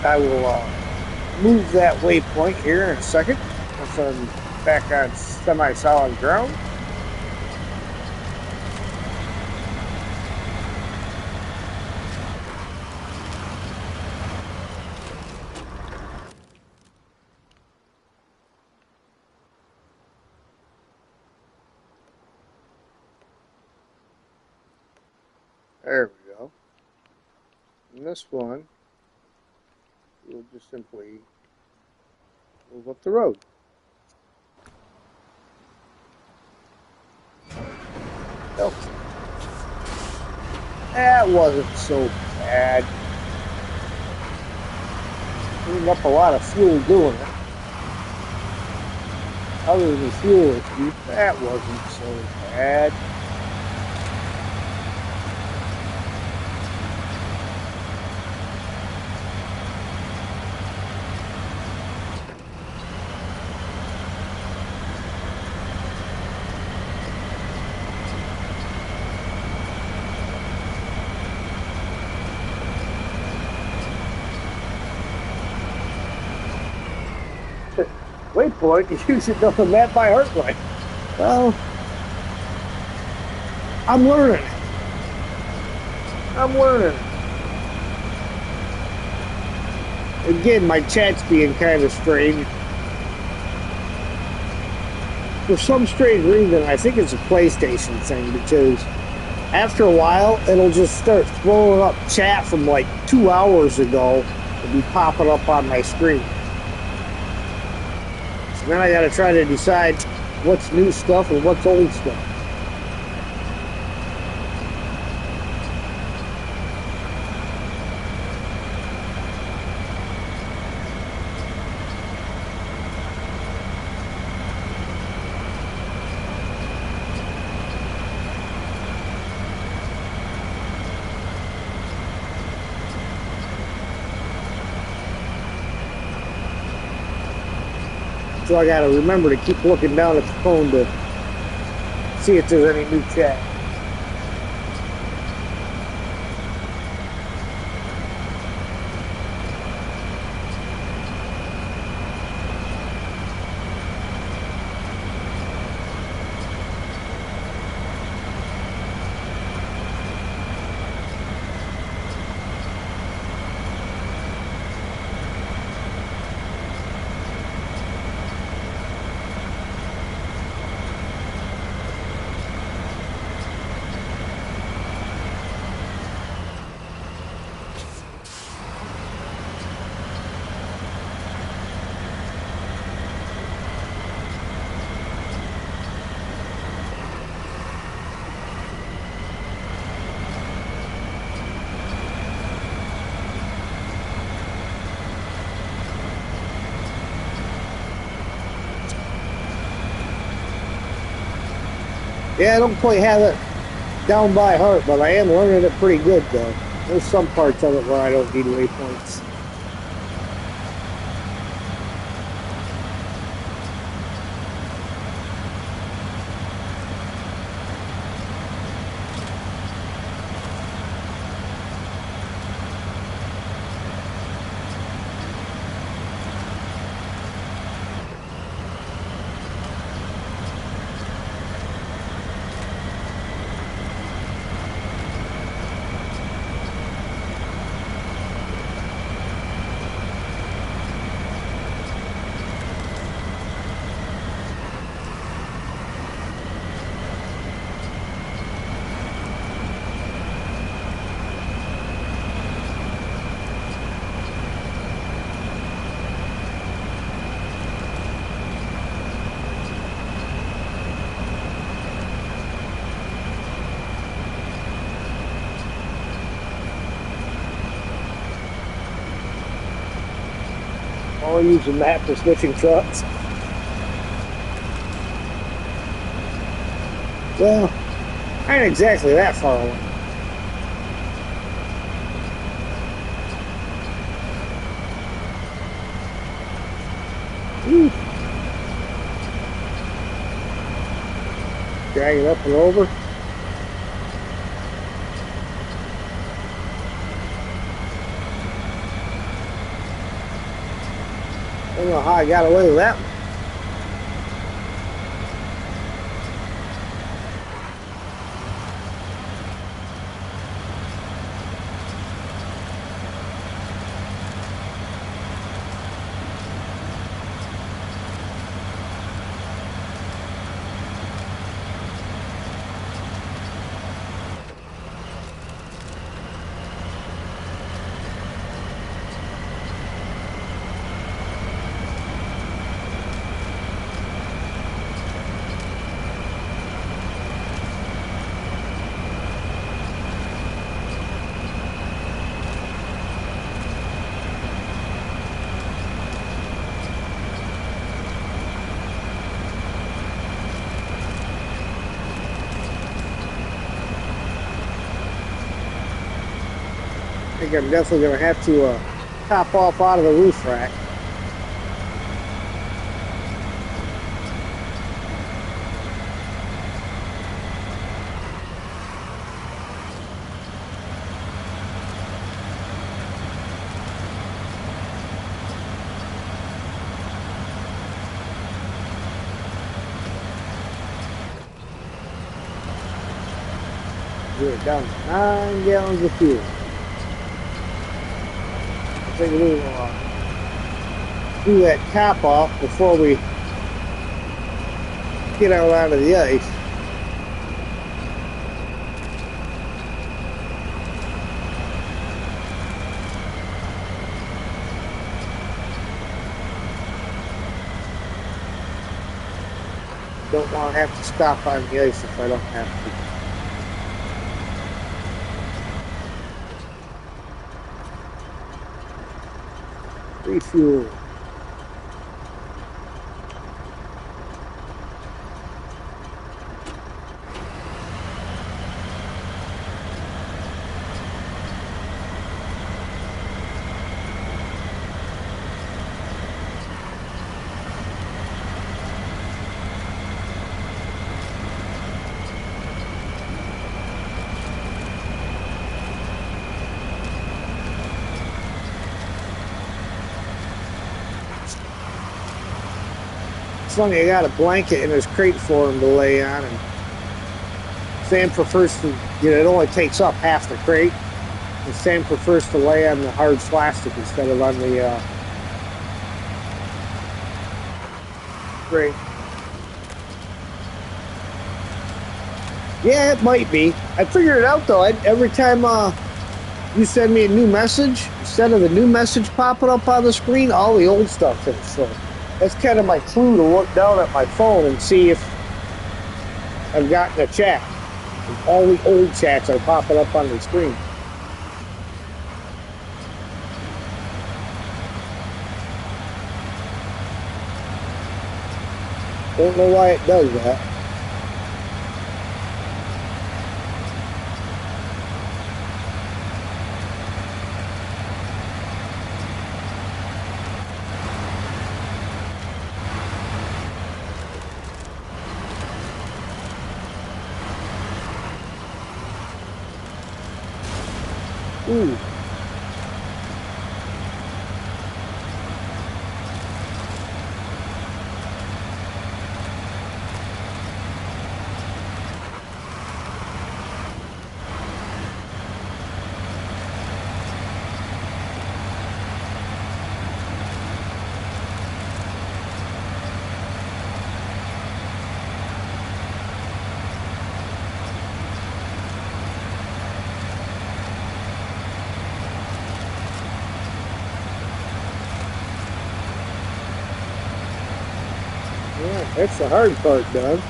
I will move that waypoint here in a second once I'm back on semi-solid ground. There we go. And this one, we'll just simply move up the road. Oh, that wasn't so bad. Cleaned up a lot of fuel doing it. Other than the fuel issue, that wasn't so bad. Waypoint, you should know the map by heart, right? Well, I'm learning. I'm learning. Again, my chat's being kind of strange. For some strange reason, I think it's a PlayStation thing, because after a while, it'll just start throwing up chat from like 2 hours ago and be popping up on my screen. So then I gotta try to decide what's new stuff and what's old stuff. So I gotta remember to keep looking down at the phone to see if there's any new chat. Yeah, I don't quite have it down by heart, but I am learning it pretty good, though. There's some parts of it where I don't need waypoints. I'll use the map for switching trucks. Well, I ain't exactly that far away. Woo. Drag it up and over. I don't know how I got away with that one. I think I'm definitely going to have to top off out of the roof rack. We're down to 9 gallons of fuel. I think we'll do that top off before we get out onto the ice. Don't want to have to stop on the ice if I don't have to. Refuel. It's funny, I got a blanket in his crate for him to lay on, and Sam prefers to, it only takes up half the crate. And Sam prefers to lay on the hard plastic instead of on the crate. Yeah, it might be. I figured it out though. Every time you send me a new message, instead of the new message popping up on the screen, all the old stuff hits. So that's kind of my clue to look down at my phone and see if I've gotten a chat. All the old chats are popping up on the screen. Don't know why it does that. Ooh. Yeah, that's the hard part done.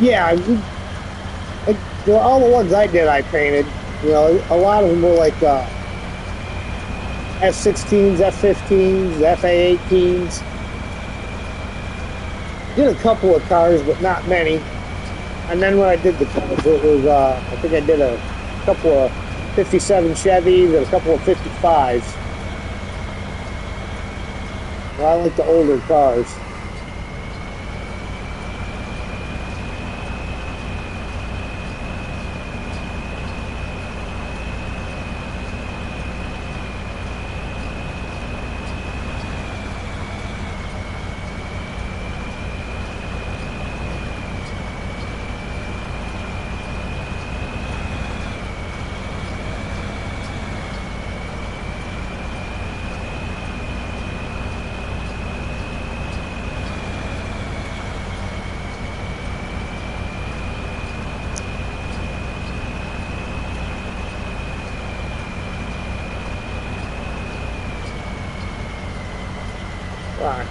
Yeah, all the ones I did, I painted. A lot of them were like F-16s, F-15s, F-A-18s. Did a couple of cars, but not many. And then when I did the cars, it was I think I did a couple of 57 Chevys and a couple of 55s. Well, I like the older cars.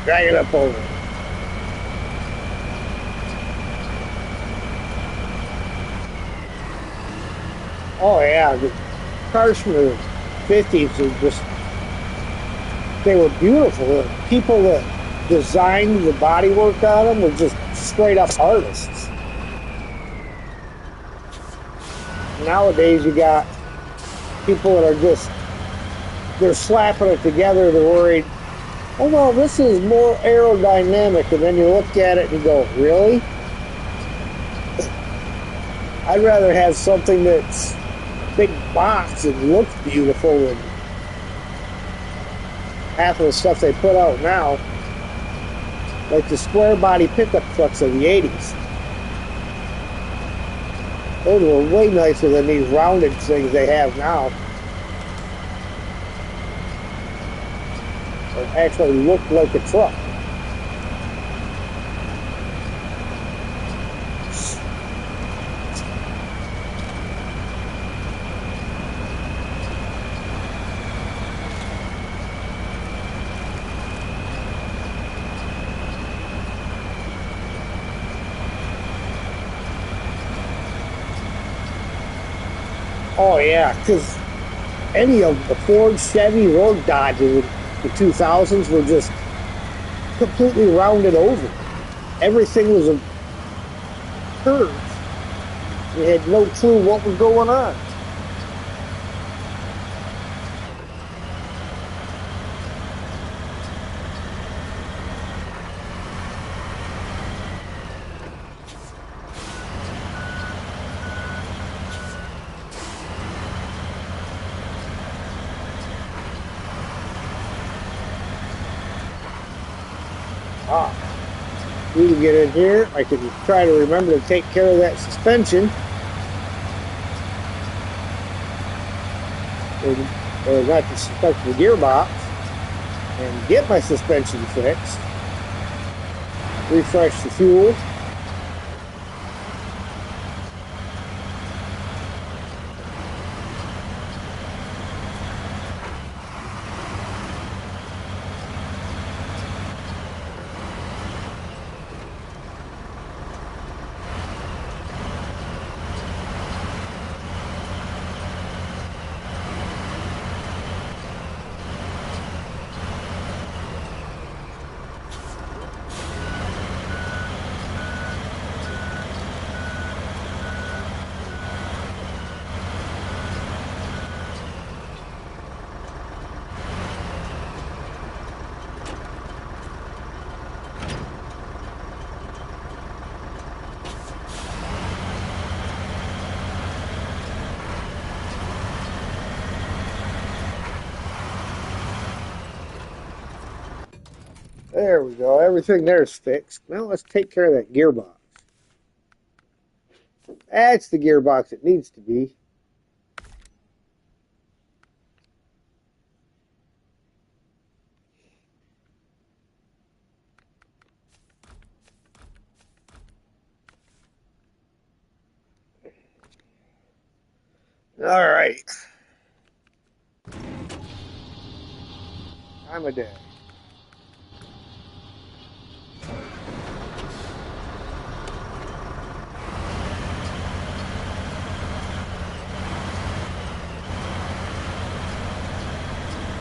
Drag it up over. Oh yeah, the cars from the 50s are just, they were beautiful. The people that designed the bodywork on them were just straight up artists. Nowadays you got people that are just, they're slapping it together, they're worried, oh well, this is more aerodynamic, and then you look at it and you go, really? I'd rather have something that's big box and looks beautiful than half of the stuff they put out now, like the square body pickup trucks of the 80s. Those were way nicer than these rounded things they have now. It actually looked like a truck. Oh yeah, because any of the Ford, Chevy, or Dodge in the 2000s were just completely rounded over. everything was a curve. We had no clue what was going on. Ah, we can get in here. I can try to remember to take care of that suspension. Or not the suspension, the gearbox. And get my suspension fixed. Refresh the fuel. There we go. Everything there's fixed. Now let's take care of that gearbox. That's the gearbox it needs to be. All right. Time of day.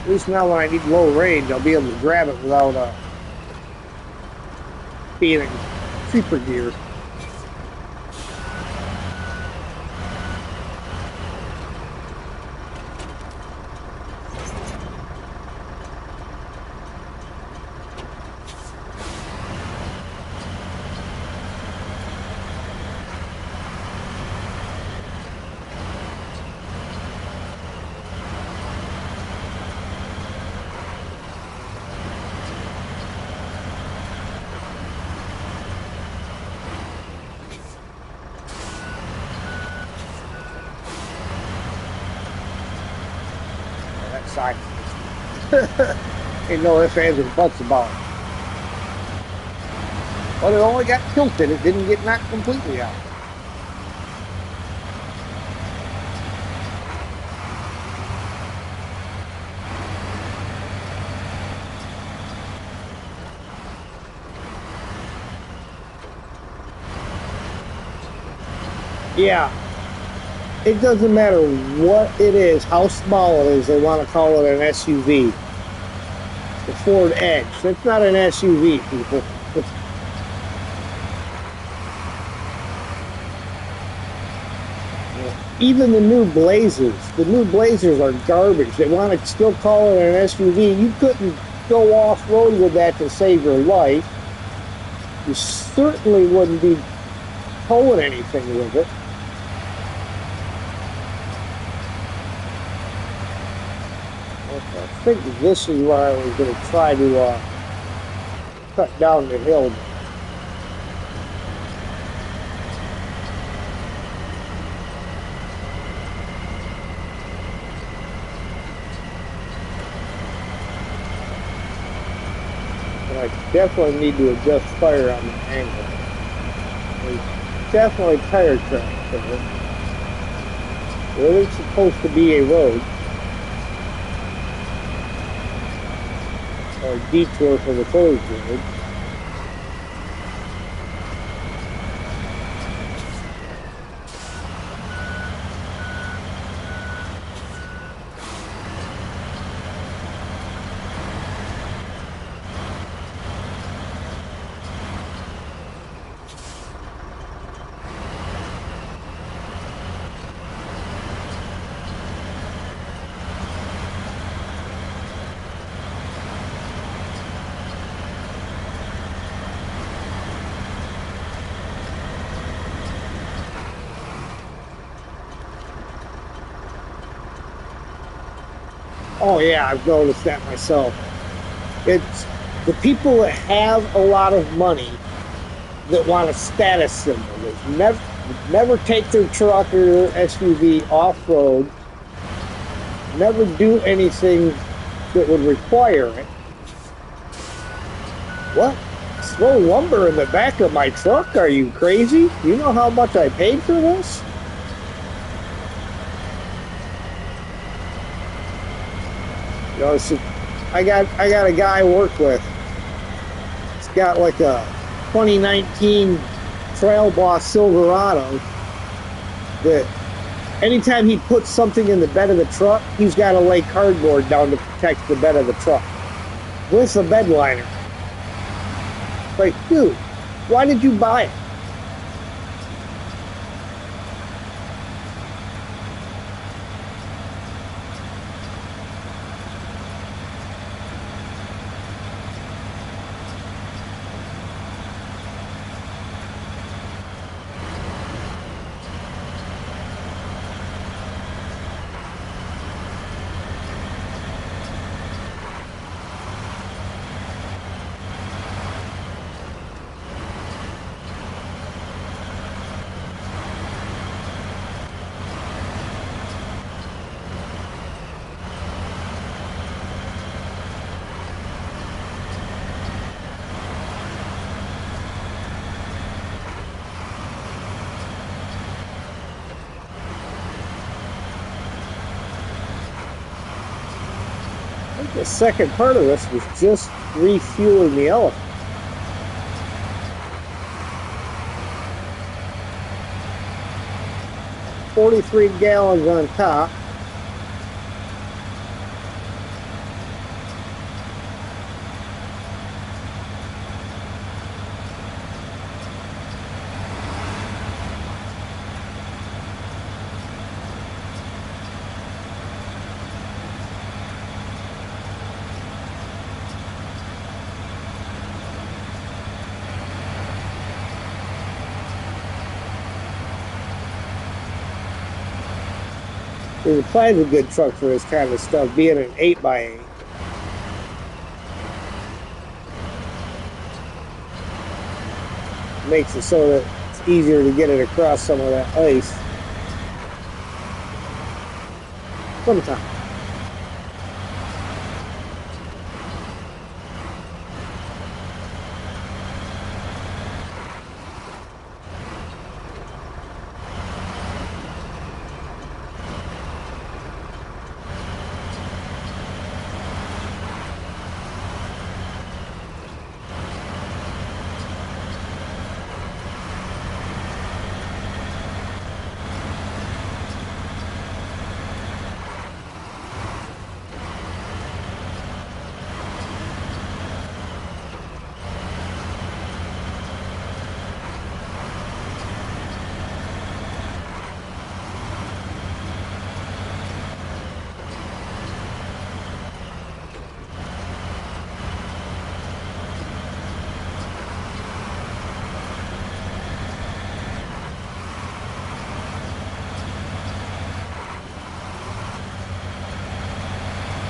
At least now when I need low range, I'll be able to grab it without being in creeper gear. Side. Ain't no ifs, ands, or buts about it. But it only got tilted. It didn't get knocked completely out. Yeah. It doesn't matter what it is, how small it is, they want to call it an SUV. The Ford Edge. That's not an SUV, people. Even the new Blazers are garbage. They want to still call it an SUV. You couldn't go off-road with that to save your life. You certainly wouldn't be towing anything with it. I think this is where I was going to try to cut down the hill. But I definitely need to adjust fire on the angle. There's definitely tire tracks there. There is supposed to be a road. Or detour for the closed road. Oh yeah, I've noticed that myself. It's the people that have a lot of money that want a status symbol. They never take their truck or SUV off road, never do anything that would require it. What? Throw lumber in the back of my truck? Are you crazy? You know how much I paid for this? You know, I got a guy I work with. He's got like a 2019 Trail Boss Silverado that anytime he puts something in the bed of the truck, he's got to lay cardboard down to protect the bed of the truck with a bed liner. Like, dude, why did you buy it? I think the second part of this was just refueling the elephant. 43 gallons on top. The Plaid's a good truck for this kind of stuff, being an 8x8. Makes it so that it's easier to get it across some of that ice. Sometimes.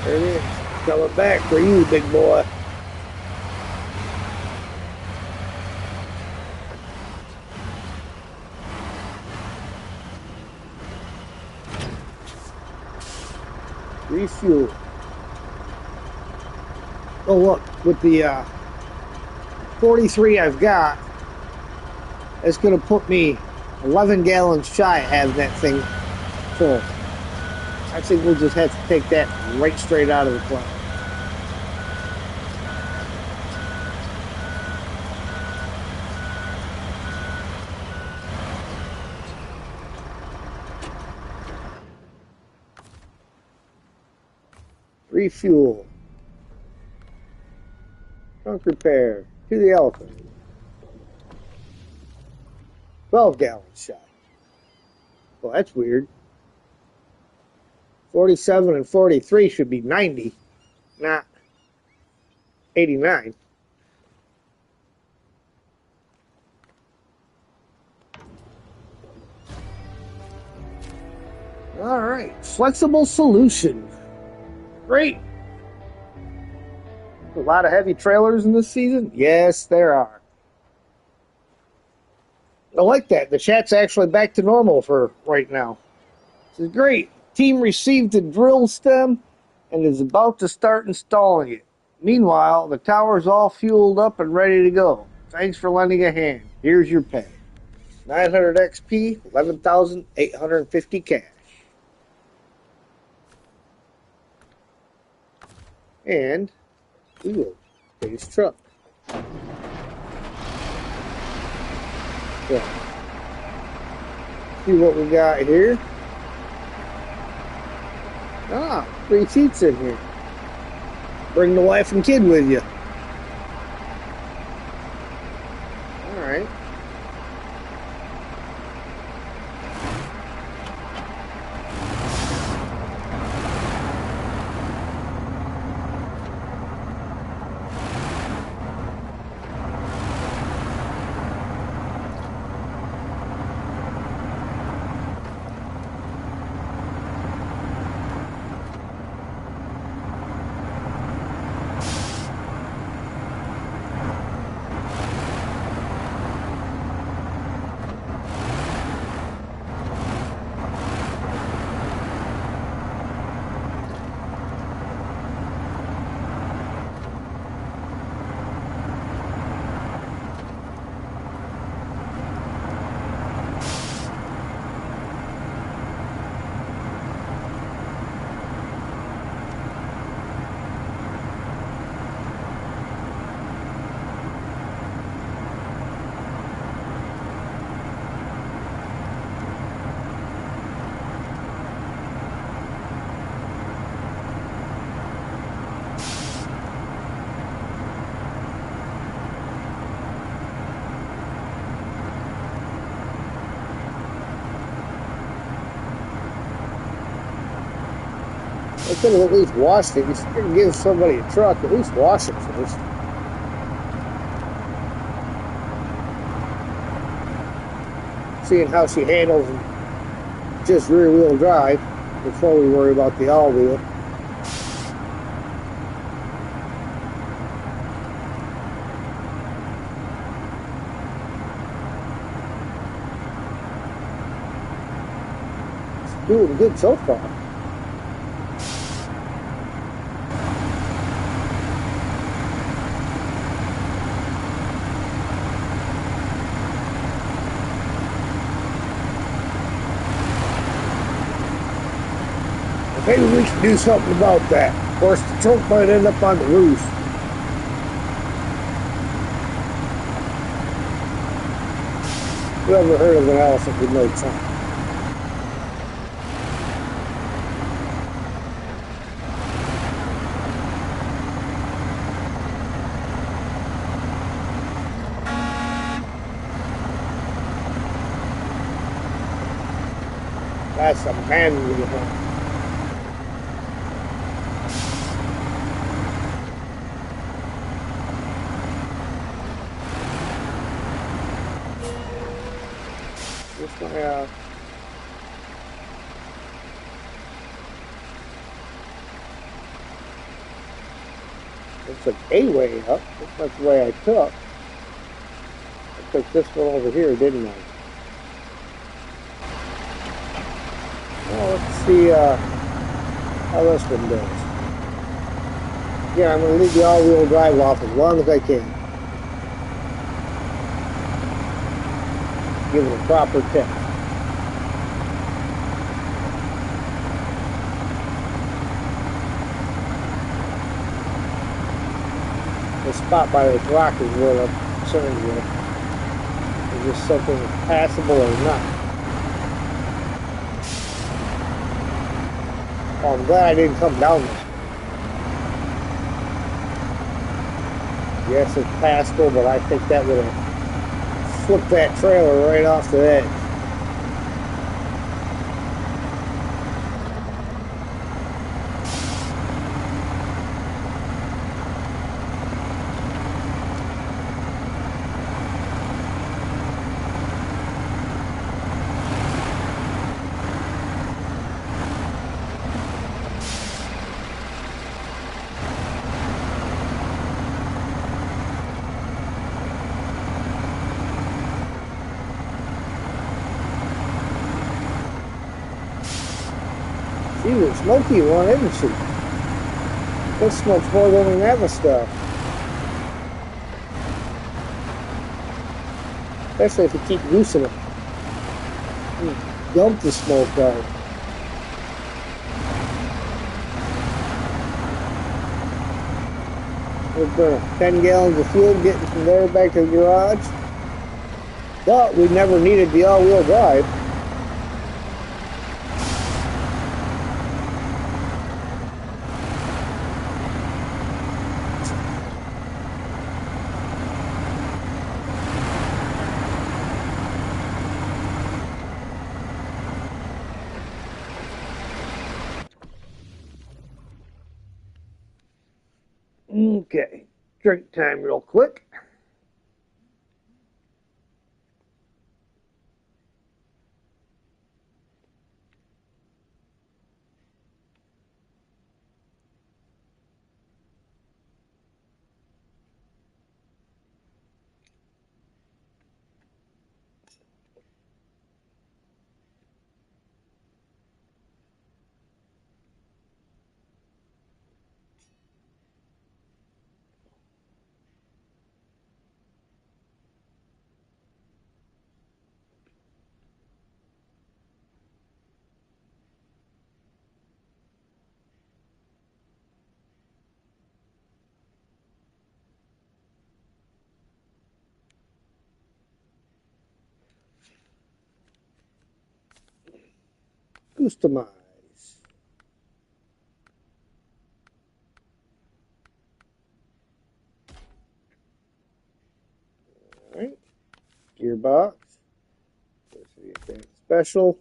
There it is. Coming back for you, big boy. Refuel. Oh, look, with the 43 I've got, it's going to put me 11 gallons shy of having that thing full. I think we'll just have to take that right straight out of the plant. Refuel. Trunk repair. To the elephant. 12 gallons shy. Well, that's weird. 47 and 43 should be 90, not 89. All right, flexible solution. Great. A lot of heavy trailers in this season? Yes, there are. I like that. The chat's actually back to normal for right now. This is great. Team received the drill stem and is about to start installing it. Meanwhile, the tower's all fueled up and ready to go. Thanks for lending a hand. Here's your pay. 900 XP, 11,850 cash. And we will get his truck. So, see what we got here. Ah, 3 seats in here. Bring the wife and kid with you. All right. I could have at least washed it. You should give somebody a truck, at least wash it first. Seeing how she handles just rear wheel drive before we worry about the all wheel. It's doing good so far. Maybe we should do something about that. Of course, the trunk might end up on the roof. You ever heard of an elephant with no trunk? That's a manly one. It's an A-way up. That's not the way I took. I took this one over here, didn't I? Well, let's see how this one goes. Yeah, I'm going to leave the all-wheel drive off as long as I can. Give it a proper test. The spot by this rock is what I'm concerned with. Is this something passable or not? Oh, I'm glad I didn't come down this way. Yes, it's passable, but I think that would have flipped that trailer right off the edge. She was a smoky one, isn't she? This smokes more than the other stuff. Especially if you keep goosing it. Dump the smoke out. We'll burn 10 gallons of fuel getting from there back to the garage. But we never needed the all-wheel drive. Okay, drink time real quick. Customize. All right, gearbox. Special.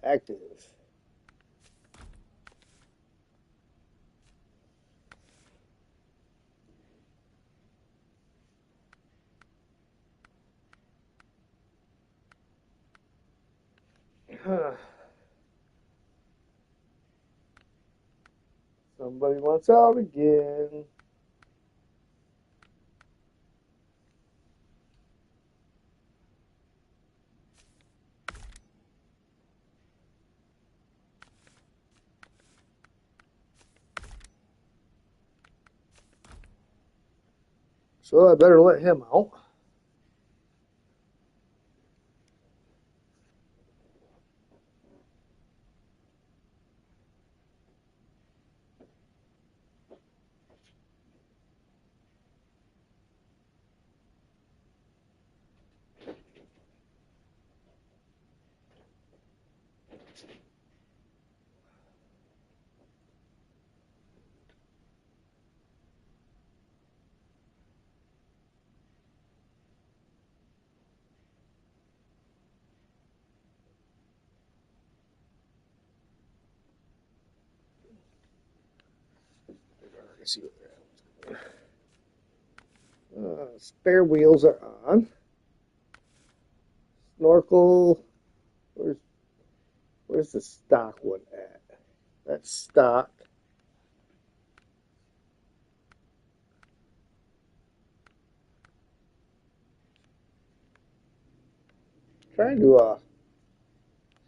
Active. Somebody wants out again. So I better let him out. Let's see what they're at. Spare wheels are on. Snorkel. Where's the stock one at? That's stock. Trying to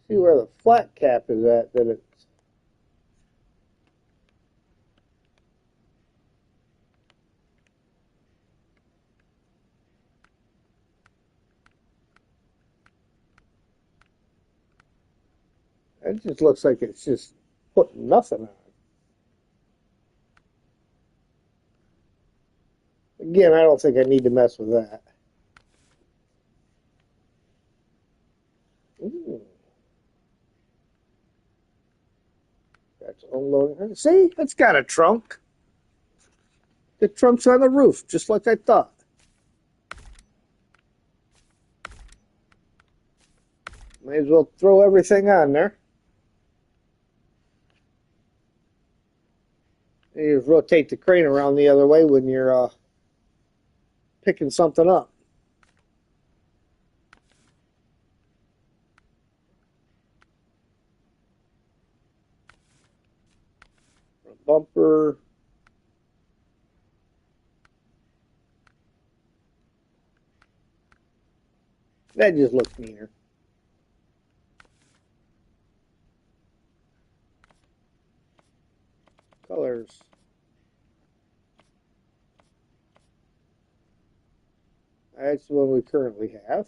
see where the flat cap is at. That it's. It just looks like it's just putting nothing on. Again, I don't think I need to mess with that. Ooh. That's unloading. See, it's got a trunk. The trunk's on the roof, just like I thought. May as well throw everything on there. You just rotate the crane around the other way when you're picking something up. Bumper. That just looks meaner. Colors. That's the one we currently have.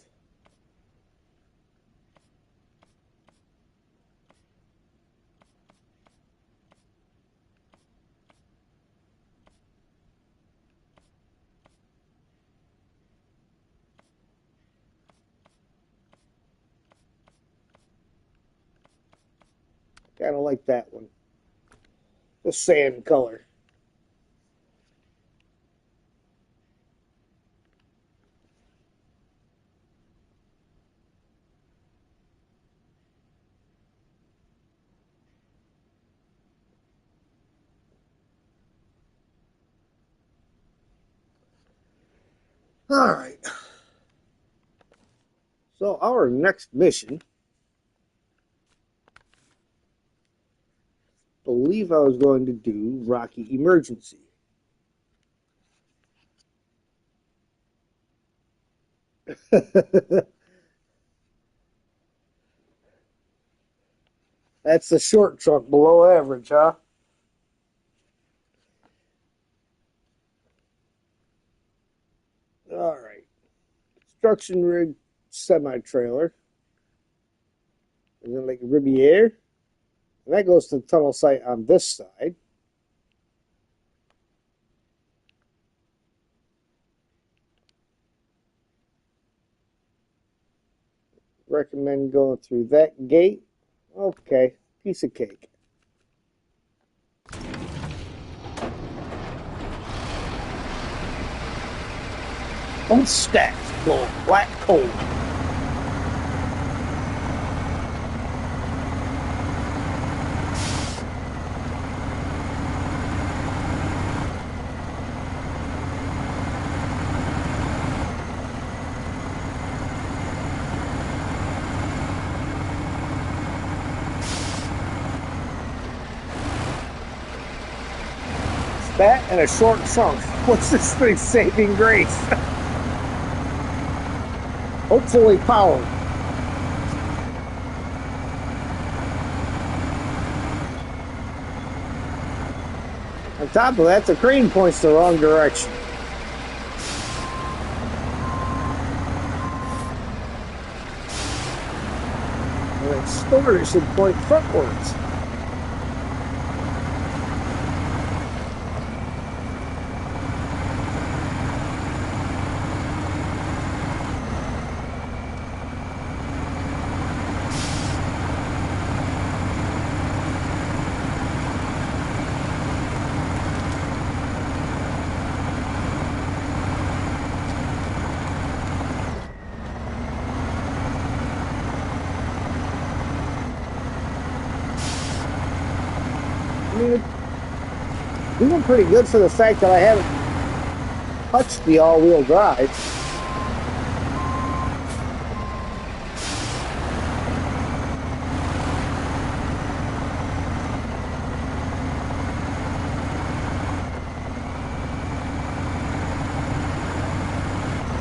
Kind of like that one. The sand color. All right. So our next mission, I believe I was going to do Rocky Emergency. That's the short trunk below average, huh? All right. Construction rig semi-trailer. And then like Riviere. And that goes to the tunnel site on this side. Recommend going through that gate. Okay, piece of cake. Both stacks blowing black coal. That and a short trunk. What's this thing's saving grace? Hopefully powered. On top of that, the crane points the wrong direction. And that story should point frontwards. I mean, it's doing pretty good for the fact that I haven't touched the all-wheel drive.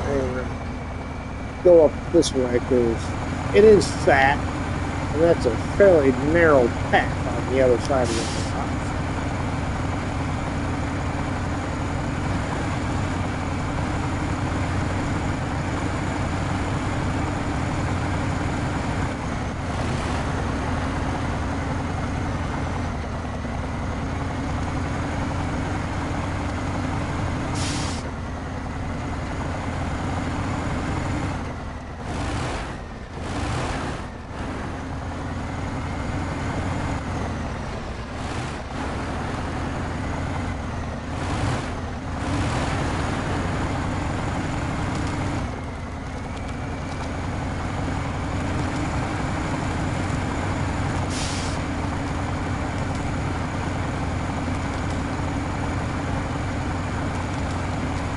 And go up this way because it is fat, and that's a fairly narrow path on the other side of the house.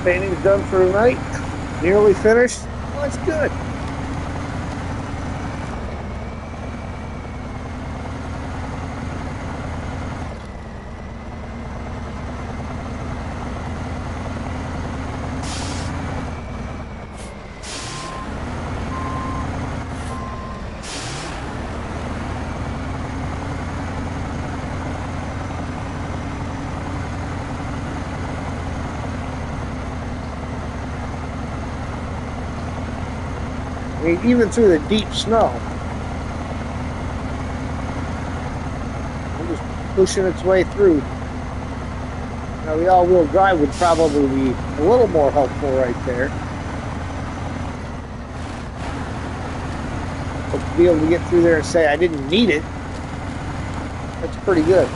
Painting's done for the night. Nearly finished. Well, that's good. I mean, even through the deep snow, it's just pushing its way through. Now, the all-wheel drive would probably be a little more helpful right there. But to be able to get through there and say I didn't need it, that's pretty good.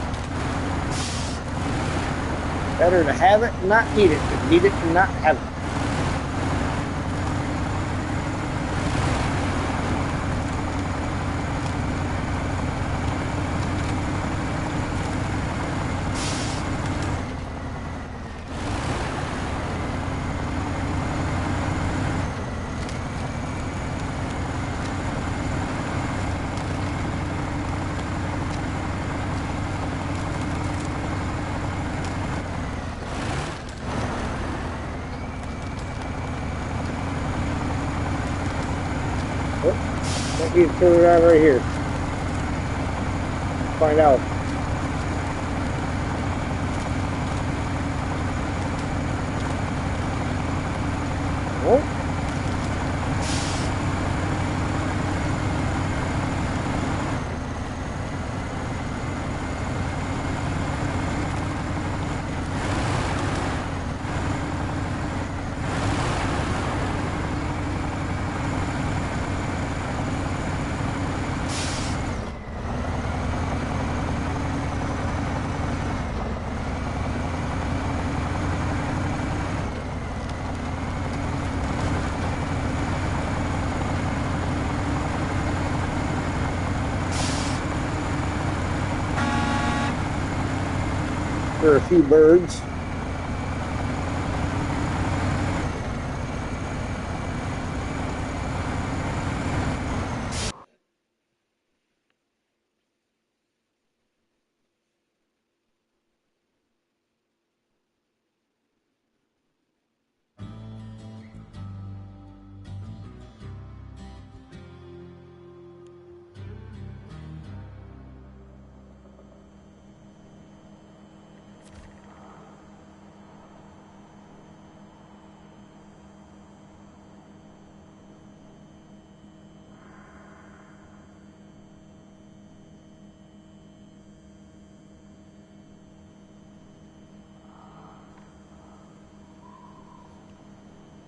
Better to have it and not need it than need it and not have it. Might need to turn it on right here. Find out. Oh. For a few birds.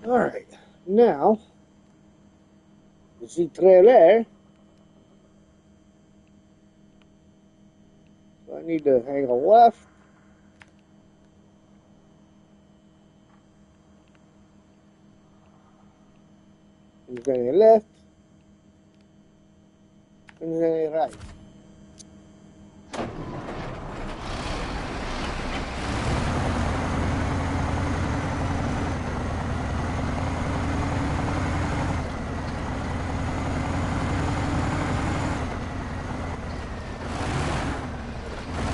All right, now the trailer. So I need to hang a left. And then a left. And then a right.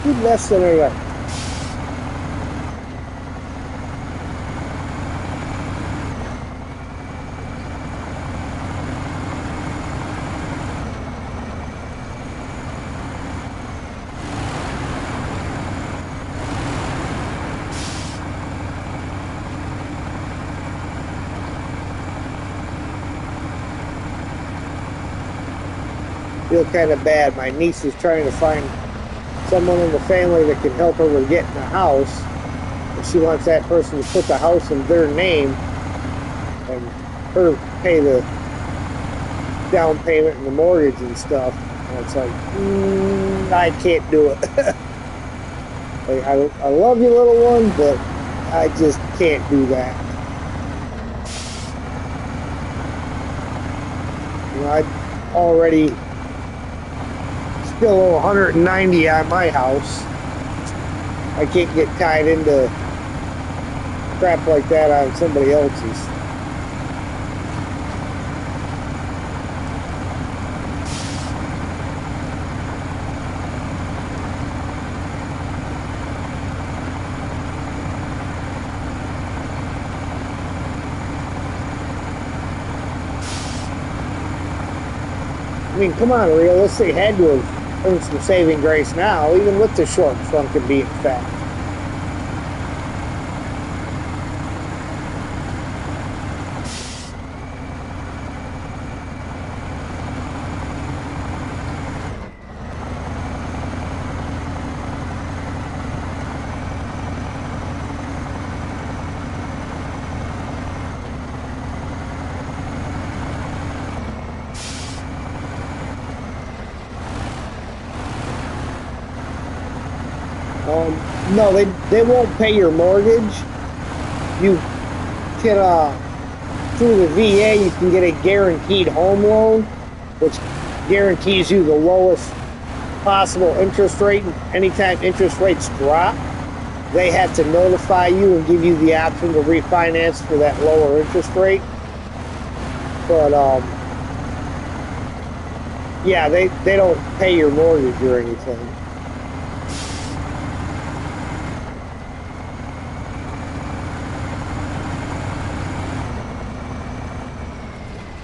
Two lefts and a right. Feel kind of bad. My niece is trying to find someone in the family that can help her with getting a house. And she wants that person to put the house in their name and her pay the down payment and the mortgage and stuff. And it's like, I can't do it. Like, I love you, little one, but I just can't do that. You know, I already still owe 190 on my house. I can't get tied into crap like that on somebody else's. I mean, come on, realistically, had to have earned some saving grace now, even with the short front and being fat. No, they won't pay your mortgage. You can through the VA you can get a guaranteed home loan, which guarantees you the lowest possible interest rate. Anytime interest rates drop, they have to notify you and give you the option to refinance for that lower interest rate. But yeah, they don't pay your mortgage or anything.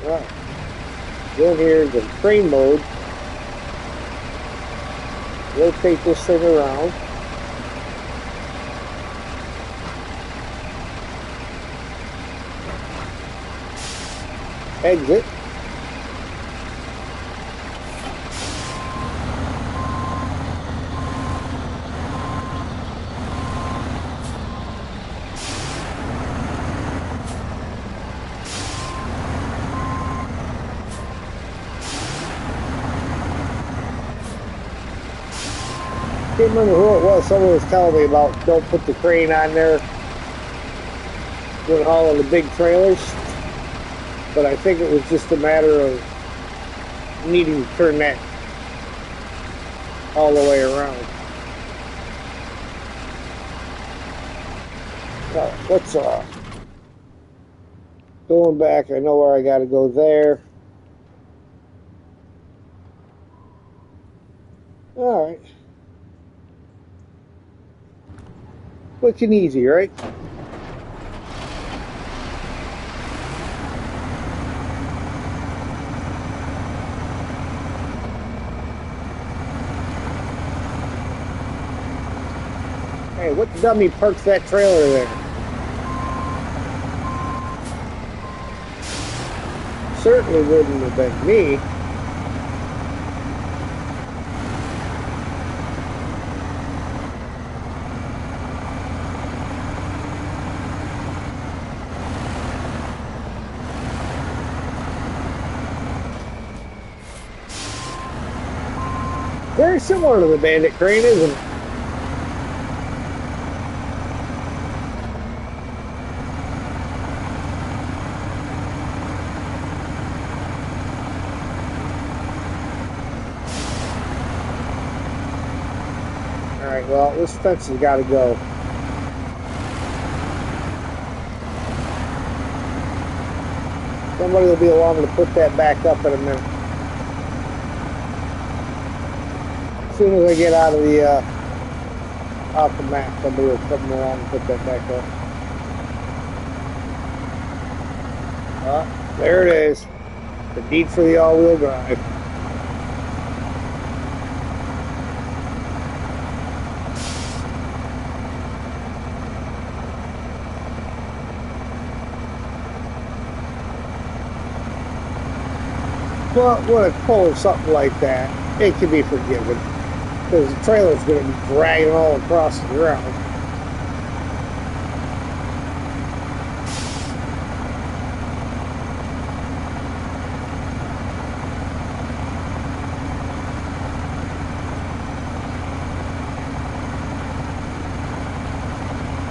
All right. Go in here to train mode. Rotate this thing around. Exit. I can't remember who it was. Someone was telling me about don't put the crane on there when hauling the big trailers. But I think it was just a matter of needing to turn that all the way around. Let's going back. I know where I got to go there. All right. Quick and easy, right? Hey, what dummy parks that trailer there? Certainly wouldn't have been me. Very similar to the Bandit crane, isn't it? Alright, well, this fence has got to go. Somebody will be along to put that back up in a minute. As soon as I get out of the off the map, somebody will come along and put that back up. There it is. The need for the all-wheel drive. Well, when it's pulling something like that, it can be forgiven. Because the trailer's going to be dragging all across the ground.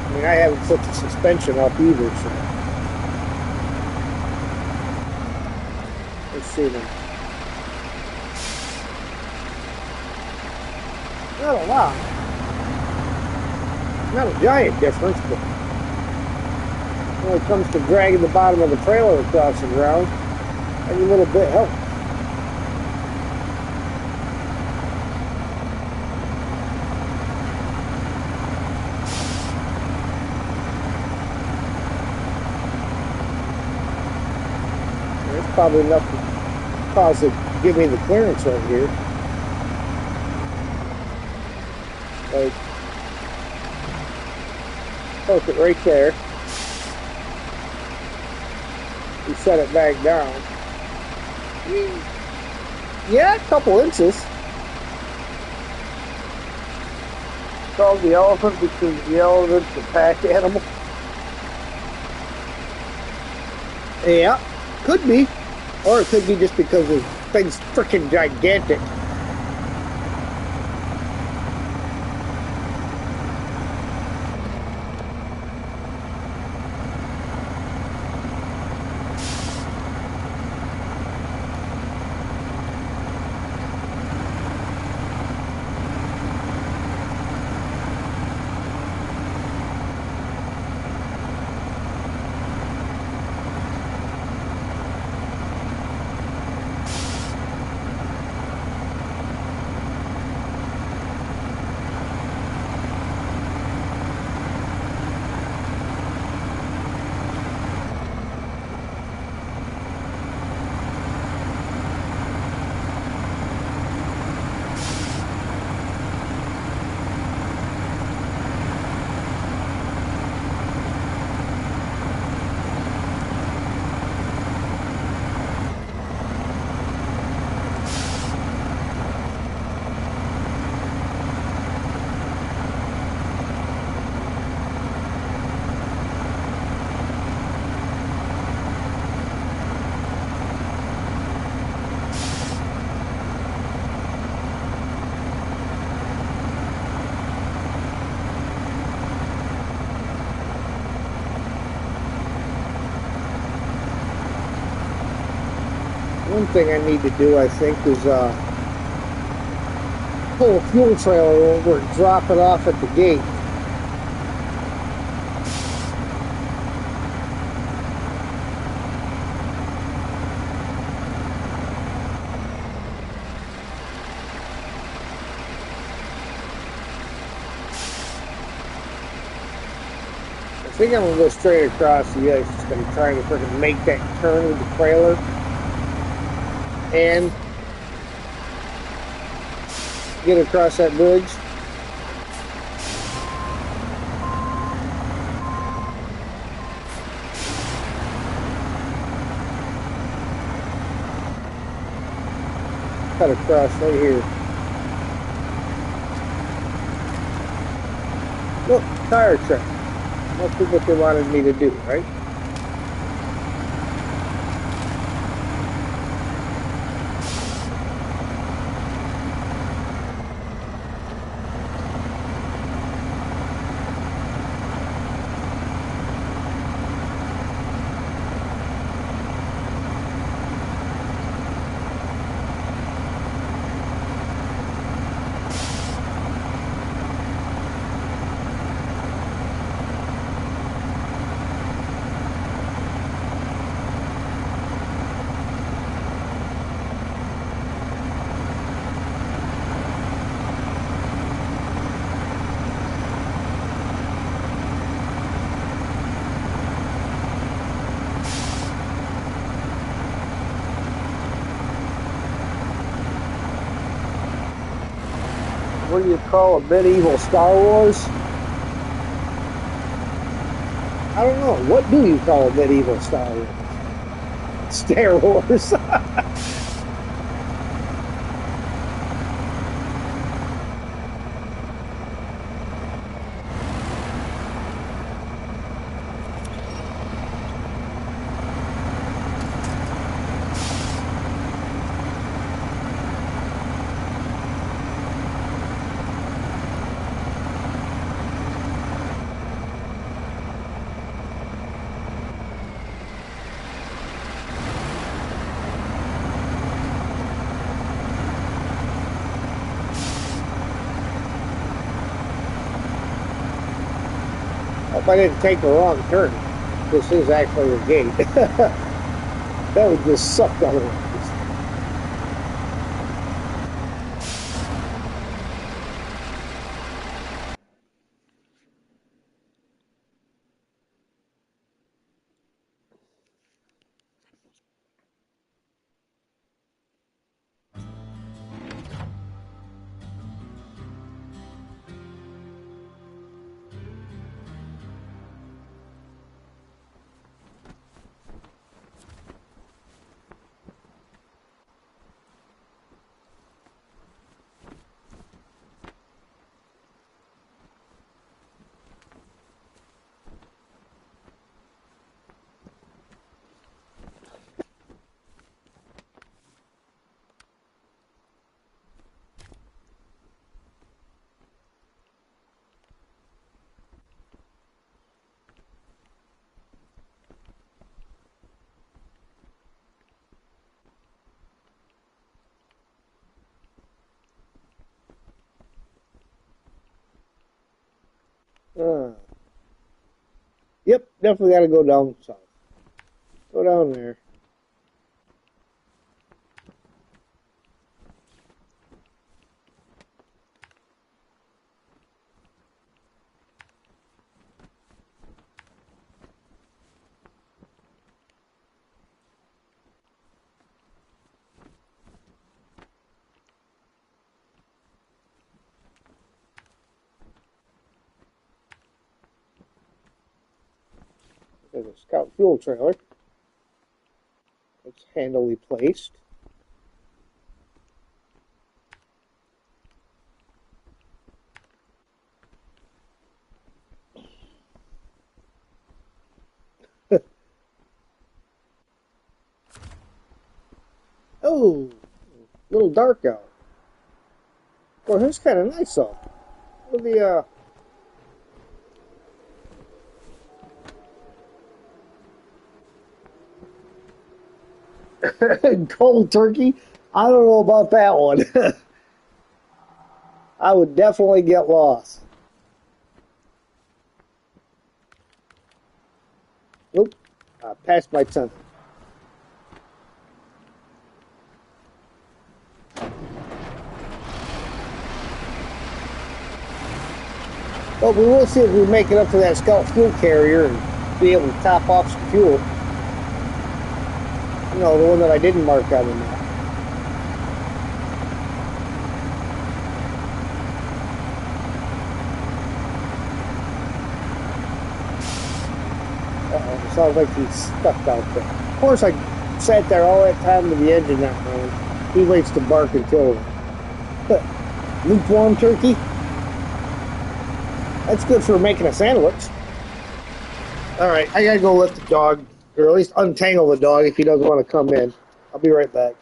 I mean, I haven't put the suspension up either, so. Let's see them. Not a lot. Not a giant difference, but when it comes to dragging the bottom of the trailer across the ground, every little bit helps. It's probably enough to cause it to give me the clearance right here. Like, park it right there. We set it back down. Yeah, a couple inches. It's called the elephant because the elephant's a pack animal. Yeah, could be. Or it could be just because the thing's freaking gigantic. One thing I need to do, I think, is pull a fuel trailer over and drop it off at the gate. I think I'm going to go straight across the ice. Just going to try to freaking make that turn with the trailer. And get across that bridge. Cut across right here. Look, tire track. Must be what they wanted me to do, right? What do you call a medieval Star Wars? I don't know. What do you call a medieval Star Wars? Star Wars. If I didn't take the wrong turn, this is actually a gate. That would just suck otherwise. Yep, definitely got to go down south. Go down there. There's a scout fuel trailer. It's handily placed. Oh, a little dark out. Well, it's kind of nice though. With the Cold turkey? I don't know about that one. I would definitely get lost. Oop, I passed my tongue. But we will see if we make it up to that Scout fuel carrier and be able to top off some fuel. You know, the one that I didn't mark on the map. Uh-oh, it sounds like he's stuck out there. Of course, I sat there all that time with the engine not running. He waits to bark until lukewarm turkey. That's good for making a sandwich. All right, I gotta go let the dog, or at least untangle the dog if he doesn't want to come in. I'll be right back.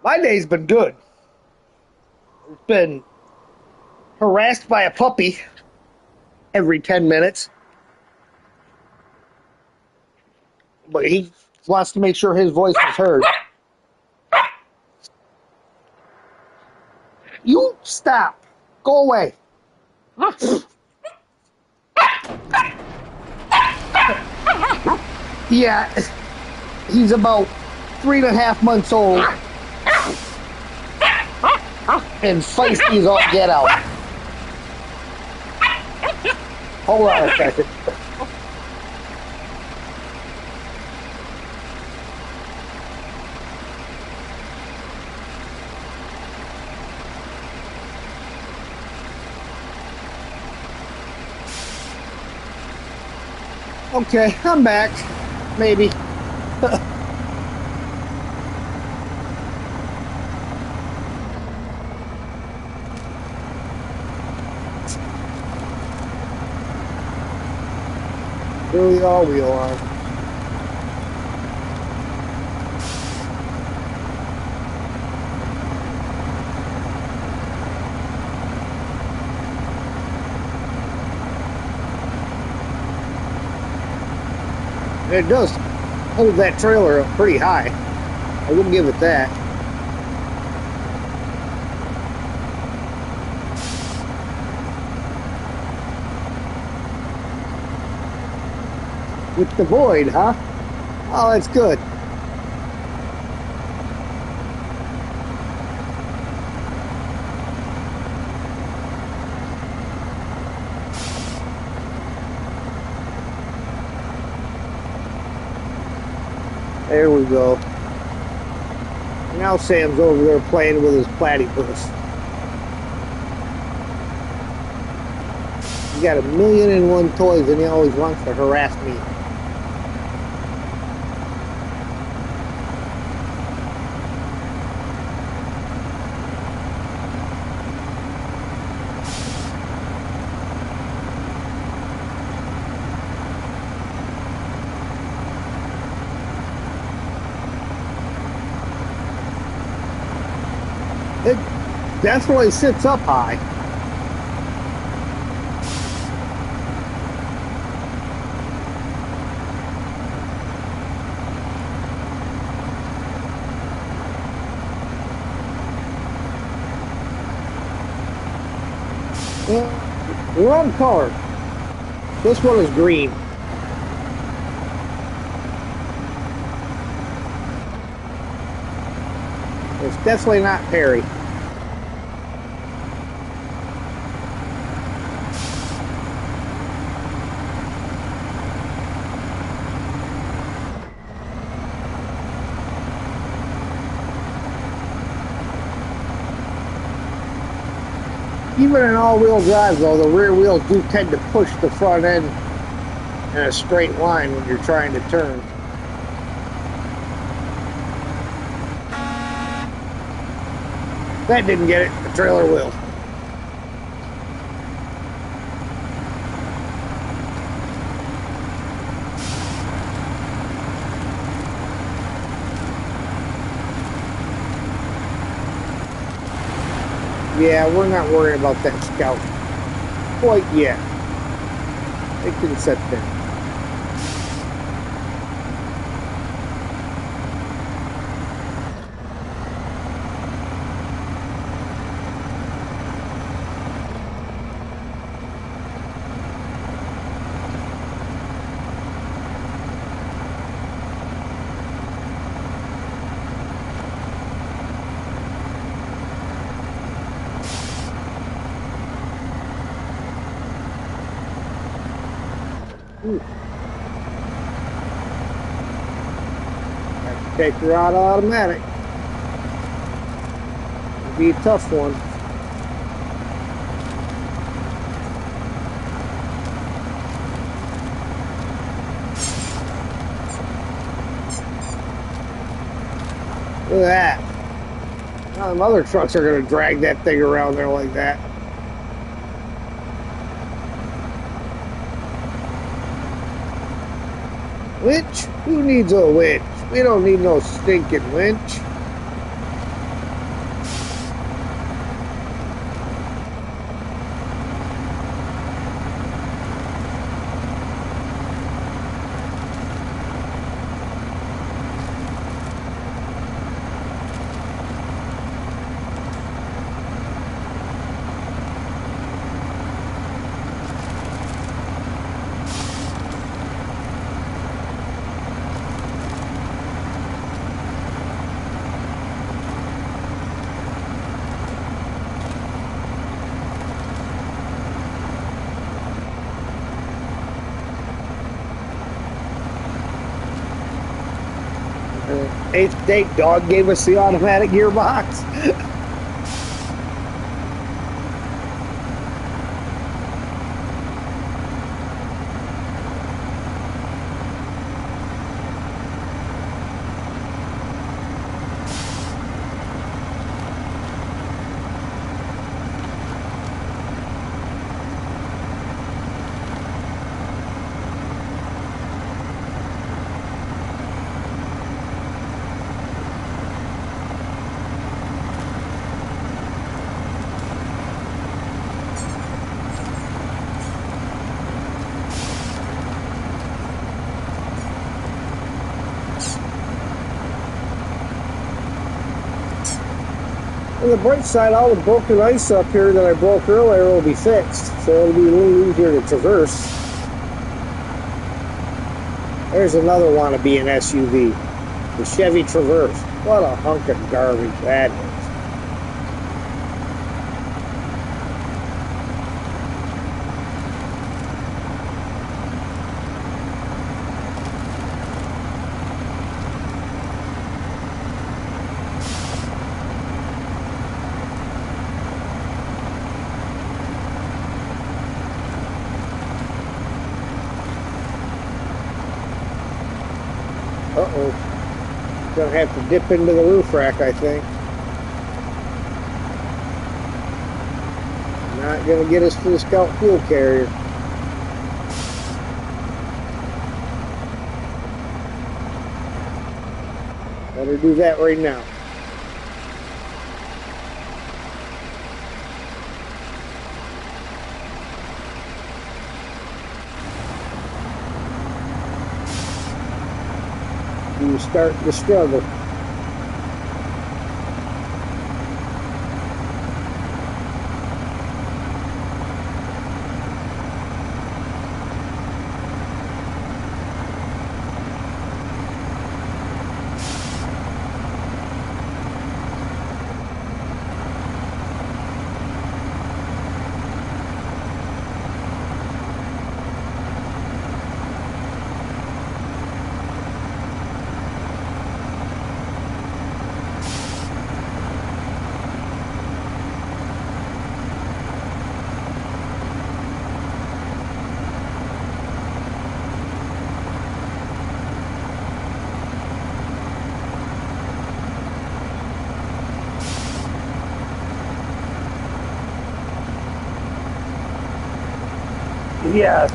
My day's been good. It's been harassed by a puppy every 10 minutes. But he wants to make sure his voice is heard. You stop. Go away. Yeah, he's about 3.5 months old. And feisty as all get out. Hold on a second. Okay, I'm back. Maybe. Here we are, wheel arm. It does hold that trailer up pretty high. I will give it that. With the void, huh? Oh, that's good. There we go. Now Sam's over there playing with his platypus. He's got 1,000,001 toys and he always wants to harass me. It definitely sits up high. Wrong color. This one is green. It's definitely not Perry. Even in all-wheel drive, though, the rear wheels do tend to push the front end in a straight line when you're trying to turn. That didn't get it. The trailer will. Yeah, we're not worried about that Scout quite yet. It can set there. Have to take her out automatic. It'll be a tough one. Look at that. Now, them other trucks are going to drag that thing around there like that. Winch? Who needs a winch? We don't need no stinking winch. Eighth State Dog gave us the automatic gearbox. On the bright side, all the broken ice up here that I broke earlier will be fixed, so it'll be a little easier to traverse. There's another wannabe an SUV, the Chevy Traverse. What a hunk of garbage that is. Uh-oh. Gonna have to dip into the roof rack, I think. Not gonna get us to the Scout fuel carrier. Better do that right now. You start to struggle. Yeah,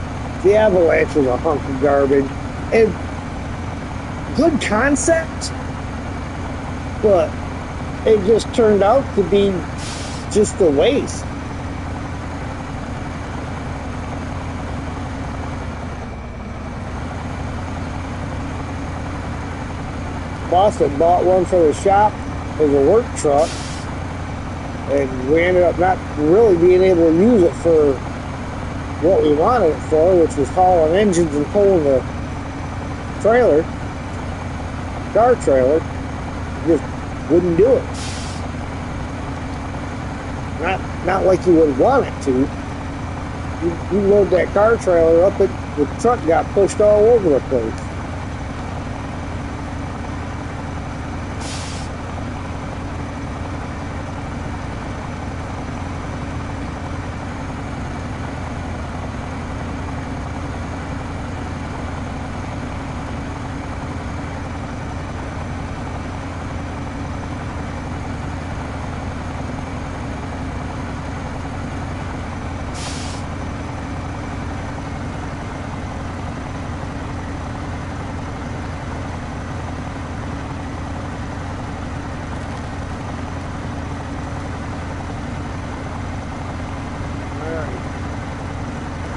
the Avalanche was a hunk of garbage. And good concept, but it just turned out to be just a waste. Boss had bought one for the shop as a work truck, and we ended up not really being able to use it for what we wanted it for, which was hauling engines and pulling the trailer, car trailer. Just wouldn't do it. Not like you would want it to. You load that car trailer up, the truck got pushed all over the place.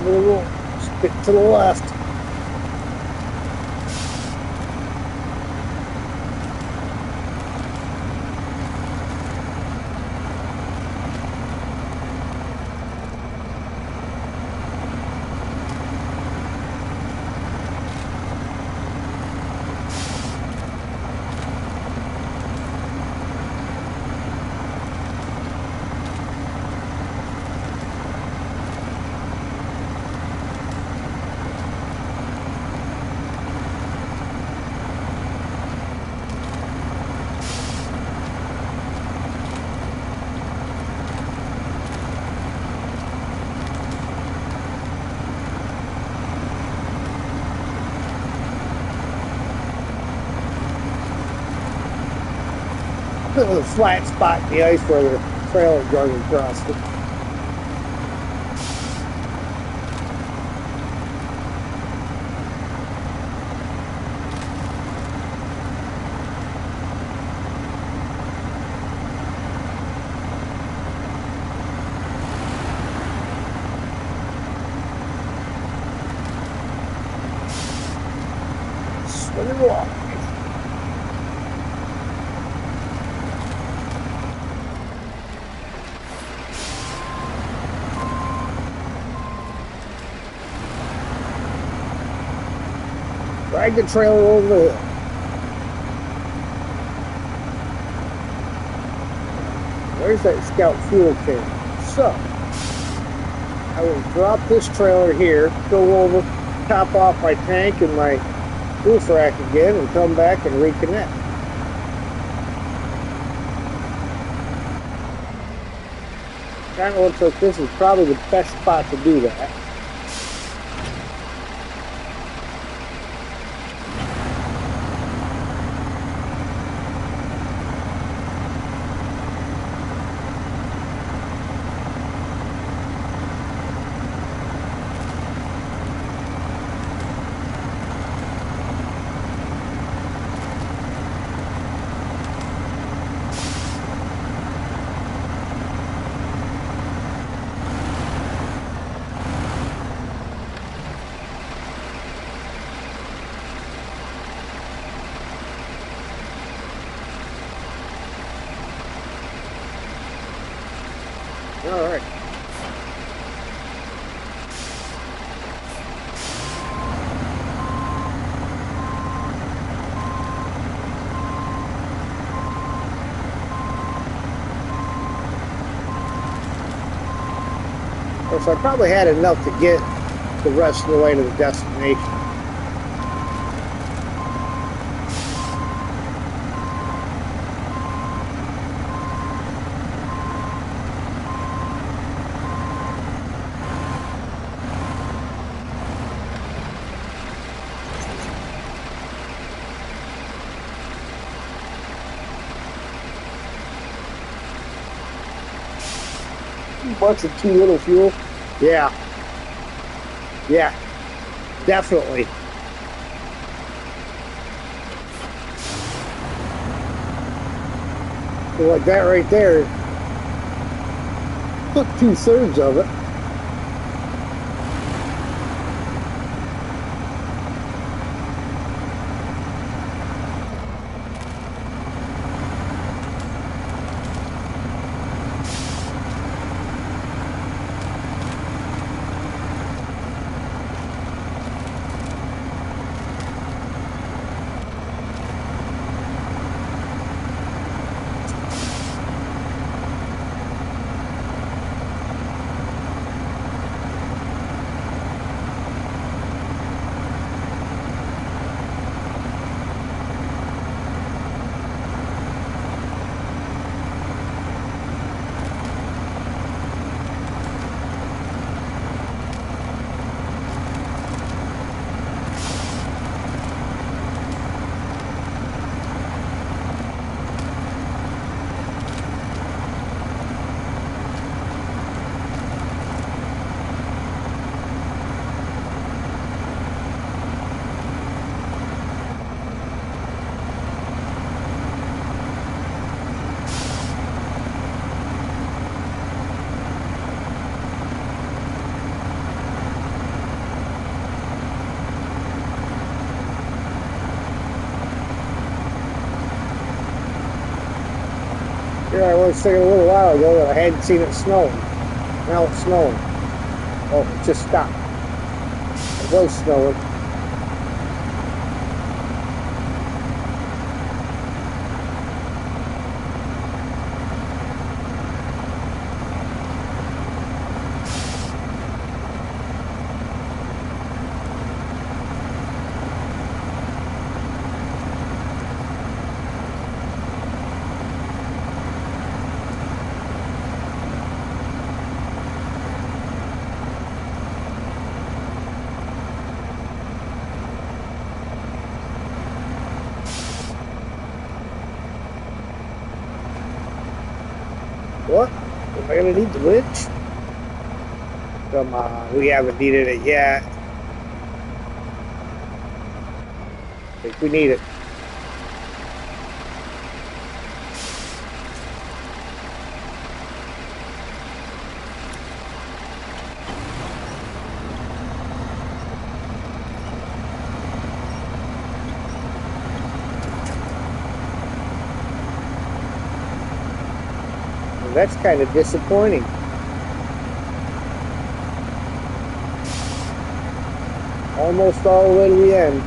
We'll stick to the left. a flat spot in the ice where the trailer drug across it. Swimming along. Drag the trailer over the hill. There's that Scout fuel can. So, I will drop this trailer here, go over, top off my tank and my roof rack again, and come back and reconnect. Kind of looks like this is probably the best spot to do that. All right. Of course, I probably had enough to get the rest of the way to the destination. $2 of too little fuel. Yeah, definitely. So like that right there took 2/3 of it. Here I was thinking a little while ago that I hadn't seen it snowing. Now it's snowing. Oh, it just stopped. It was snowing. Am I gonna need the winch? Come on, we haven't needed it yet. I think we need it. Well, that's kind of disappointing. Almost all the way to the end.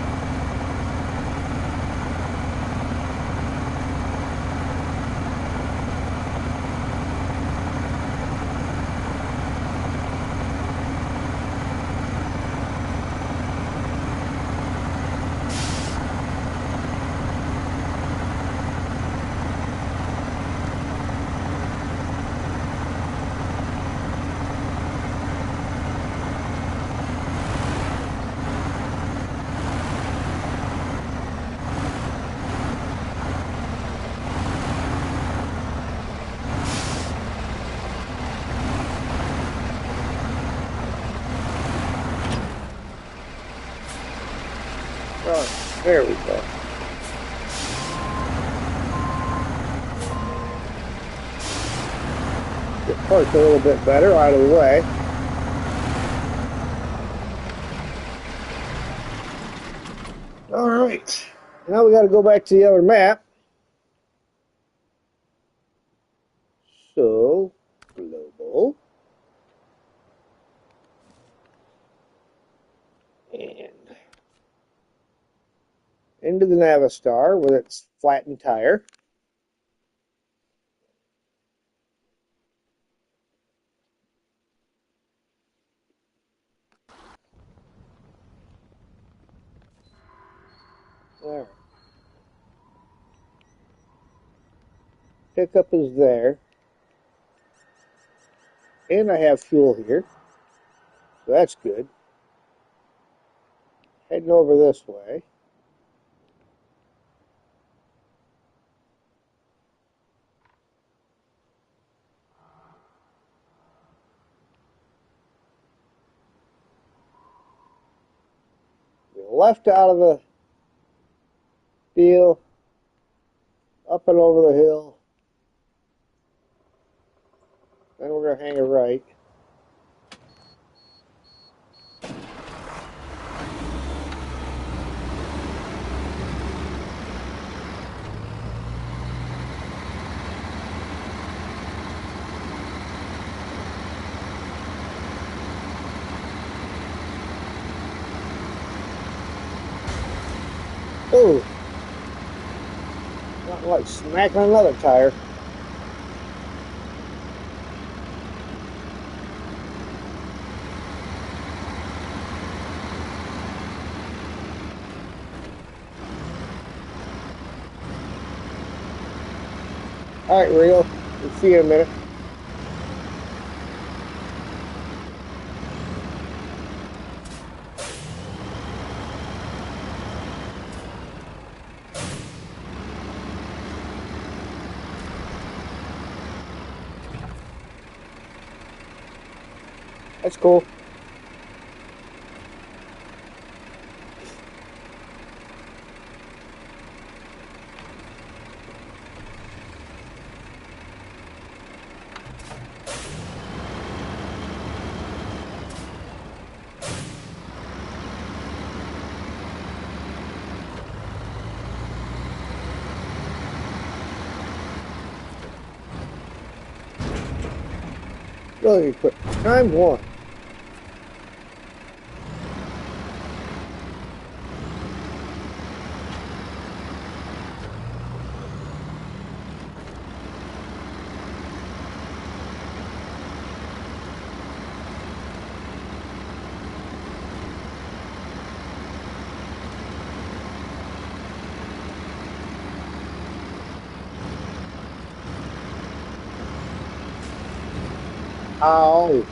Oh, there we go. Get parked a little bit better out of the way. All right. Now we got to go back to the other map. So, global. And into the Navistar with its flattened tire. All right. Pickup is there. And I have fuel here. So that's good. Heading over this way. Left out of the field. Up and over the hill. Then we're going to hang a right. Oh, not like smacking another tire. All right, Rio. We'll see you in a minute. That's cool. Really quick. Time one. Ow.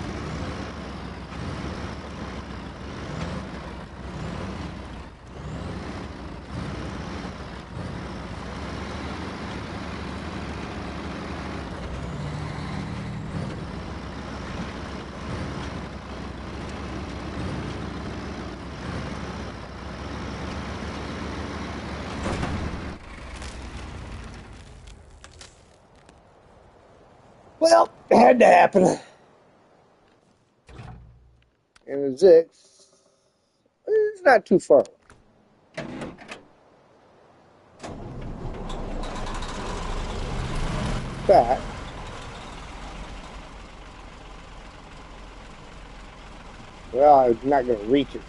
It had to happen. And the Zix, it's not too far. But well, I'm not going to reach it.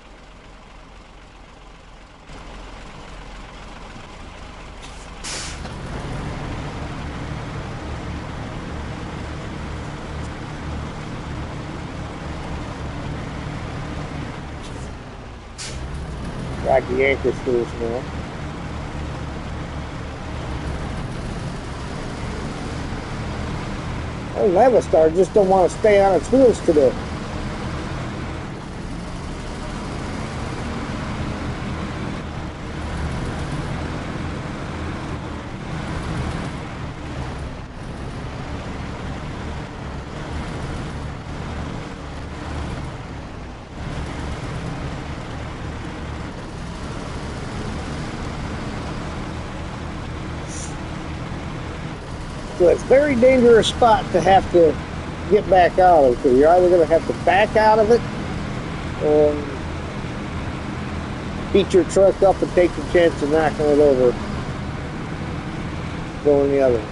Got the anchor screws now. Oh, Navistar just don't want to stay on its wheels today. So it's a very dangerous spot to have to get back out of, because you're either going to have to back out of it or beat your truck up and take the chance of knocking it over going the other way.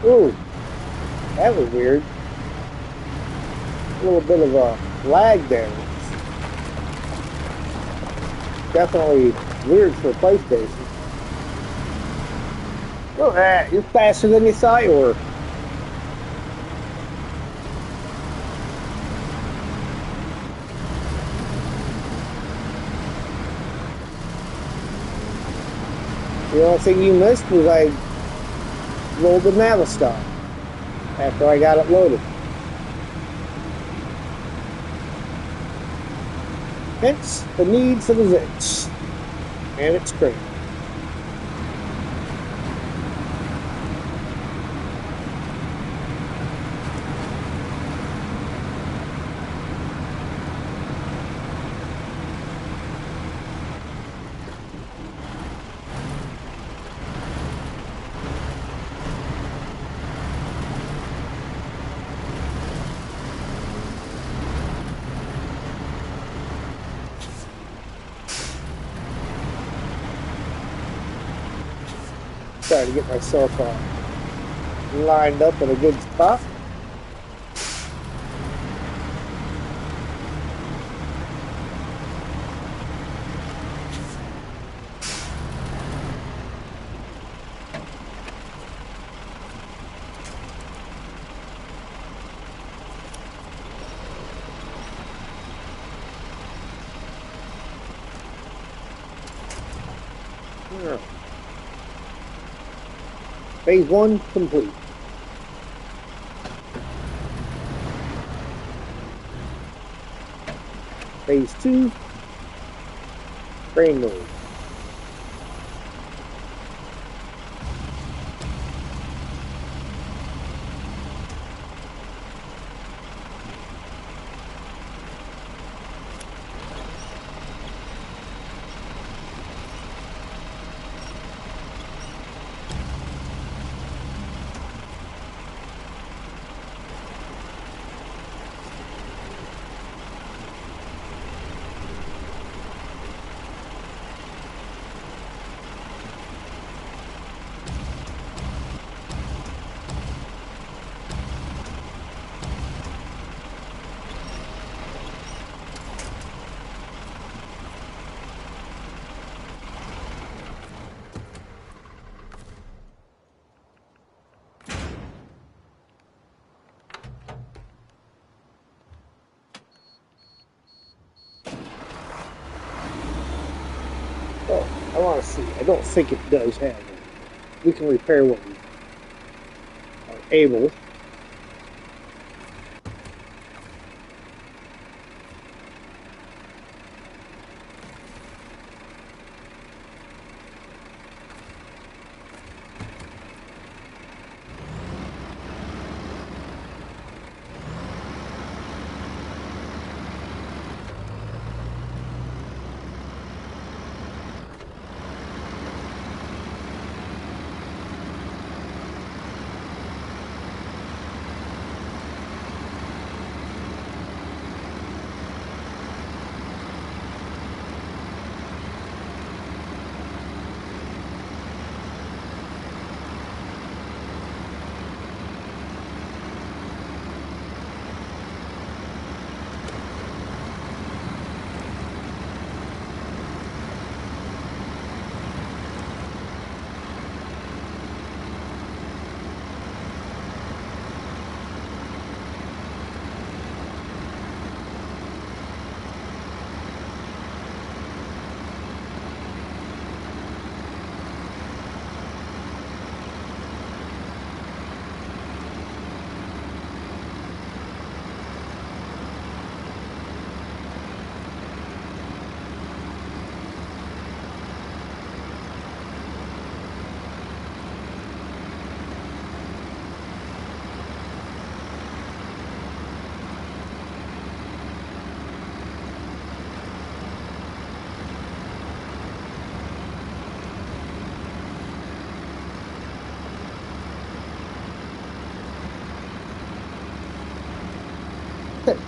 Ooh, that was weird. A little bit of a lag there. Definitely weird for a PlayStation. Look at that, you're faster than you thought you were. The only thing you missed was I rolled the Navistar after I got it loaded. Hence the need for the Zix. And it's great. Trying to get myself lined up in a good spot. Yeah. Phase 1 complete. Phase 2, brain mode. Oh, I want to see. I don't think it does have it. We can repair what we are able.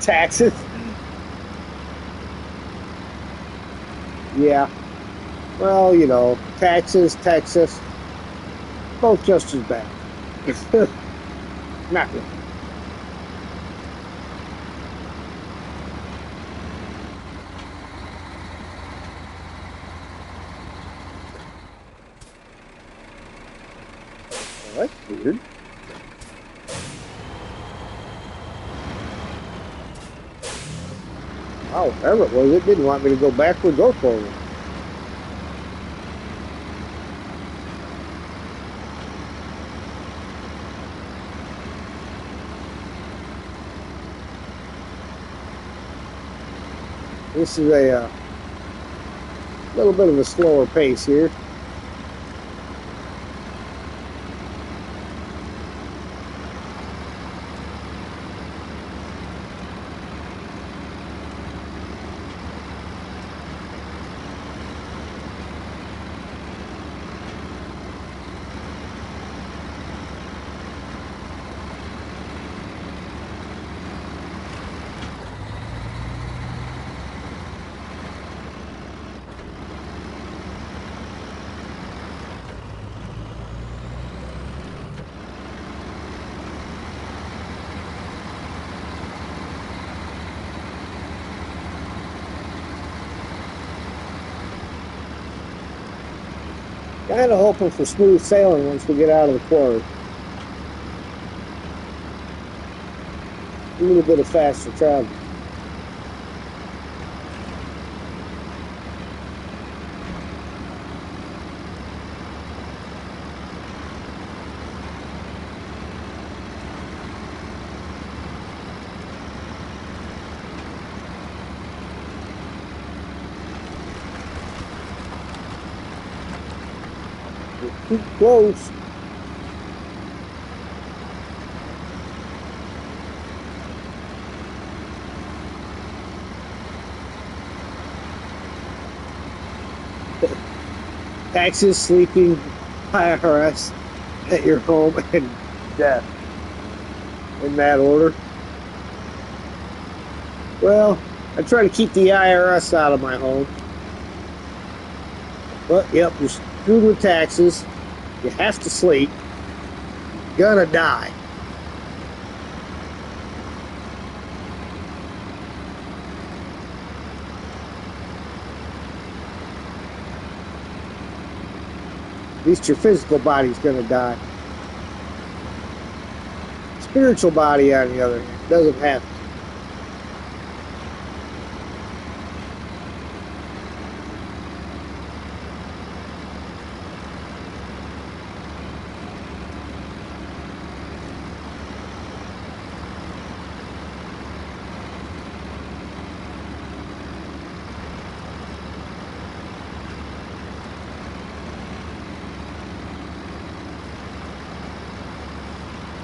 Taxes. Yeah. Well, you know, taxes, Texas, both just as bad. Not really. Well, that's weird. Wow, whatever it was, it didn't want me to go backwards or forward. This is a little bit of a slower pace here. Kind of hoping for smooth sailing once we get out of the quarry. A little bit of faster travel. Too close. Taxes, sleeping, IRS at your home, and death. In that order. Well, I try to keep the IRS out of my home. But, yep, you're screwed with taxes. You have to sleep. You're gonna die. At least your physical body's gonna die. Spiritual body, on the other hand, doesn't have to.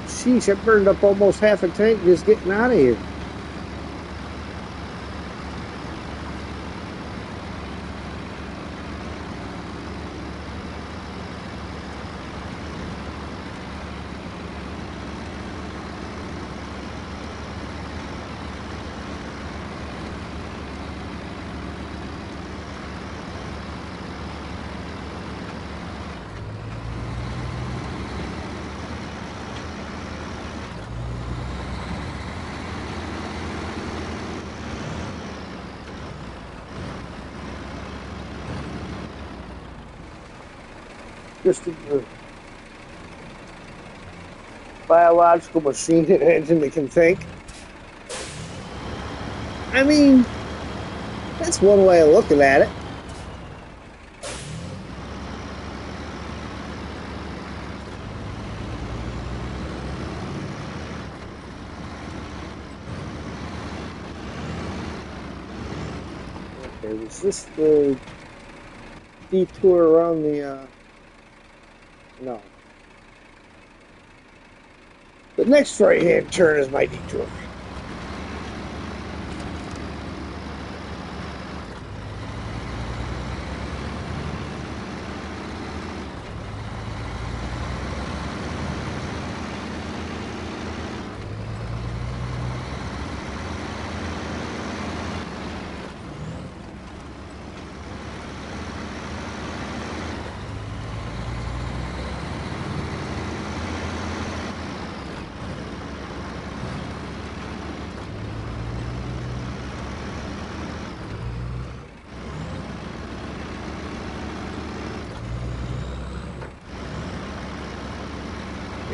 Sheesh, I burned up almost half a tank just getting out of here. Just a biological machine and engine that can think. I mean, that's one way of looking at it. Okay, was this the detour around the, no. The next right-hand turn is my detour.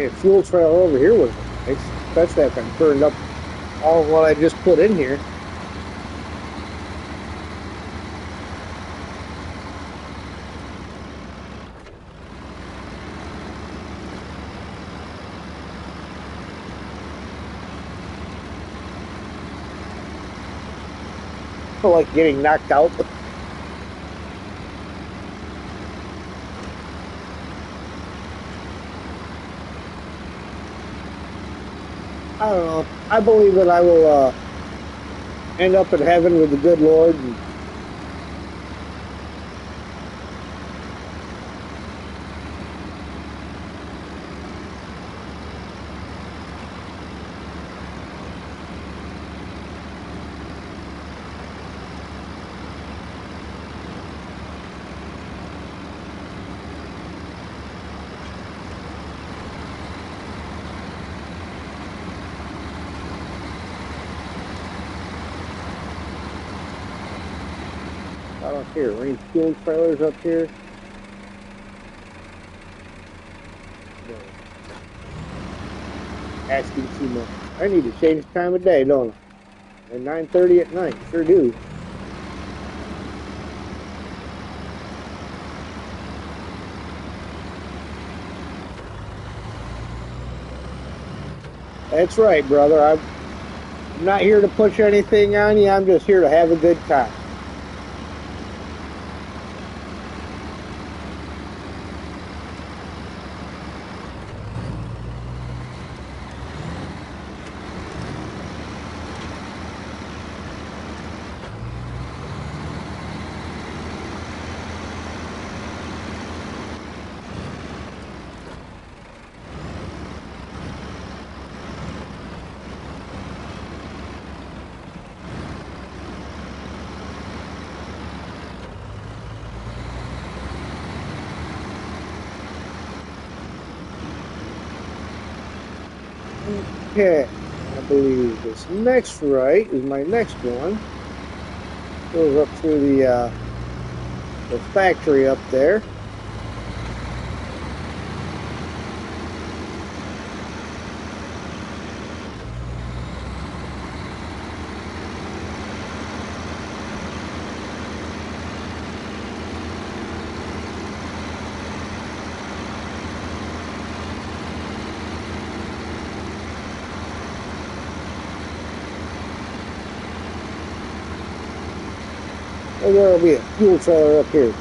Yeah, fuel trailer over here was nice, especially after I burned up all of what I just put in here. I feel like getting knocked out. I don't know. I believe that I will end up in heaven with the good Lord. And I don't care. Any fuel trailers up here? No. Asking too much. I need to change the time of day, don't I? At 9:30 at night. Sure do. That's right, brother. I'm not here to push anything on you. I'm just here to have a good time. Okay, I believe this next right is my next one. Goes up through the factory up there. And there will be a fuel trailer up here.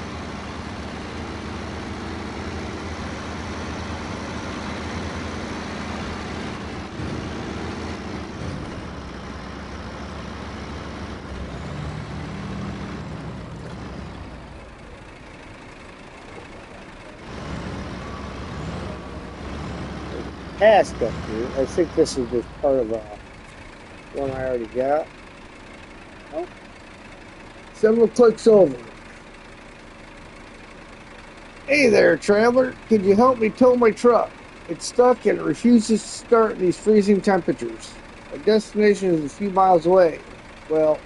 Task up here. I think this is just part of one I already got. Oh, several clicks over. Hey there, traveler. Could you help me tow my truck? It's stuck and it refuses to start in these freezing temperatures. My destination is a few miles away. Well,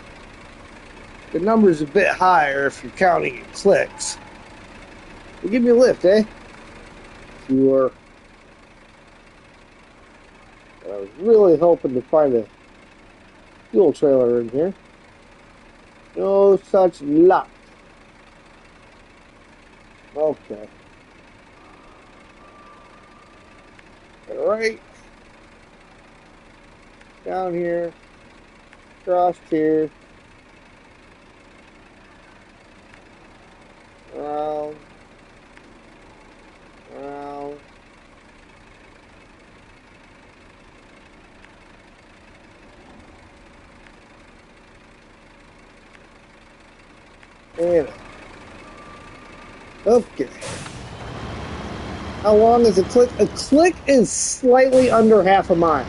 the number's a bit higher if you're counting in clicks. Well, give me a lift, eh? Sure. I was really hoping to find a fuel trailer in here. No such luck. Okay. Right down here, across here, around, around. And okay. How long is a click? A click is slightly under half a mile.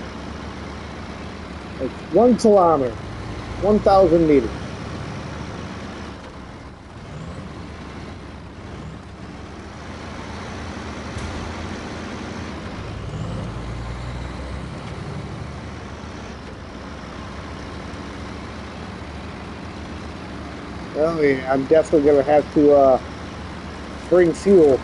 It's 1 kilometer, 1,000 meters. Oh yeah, I'm definitely gonna have to bring fuel.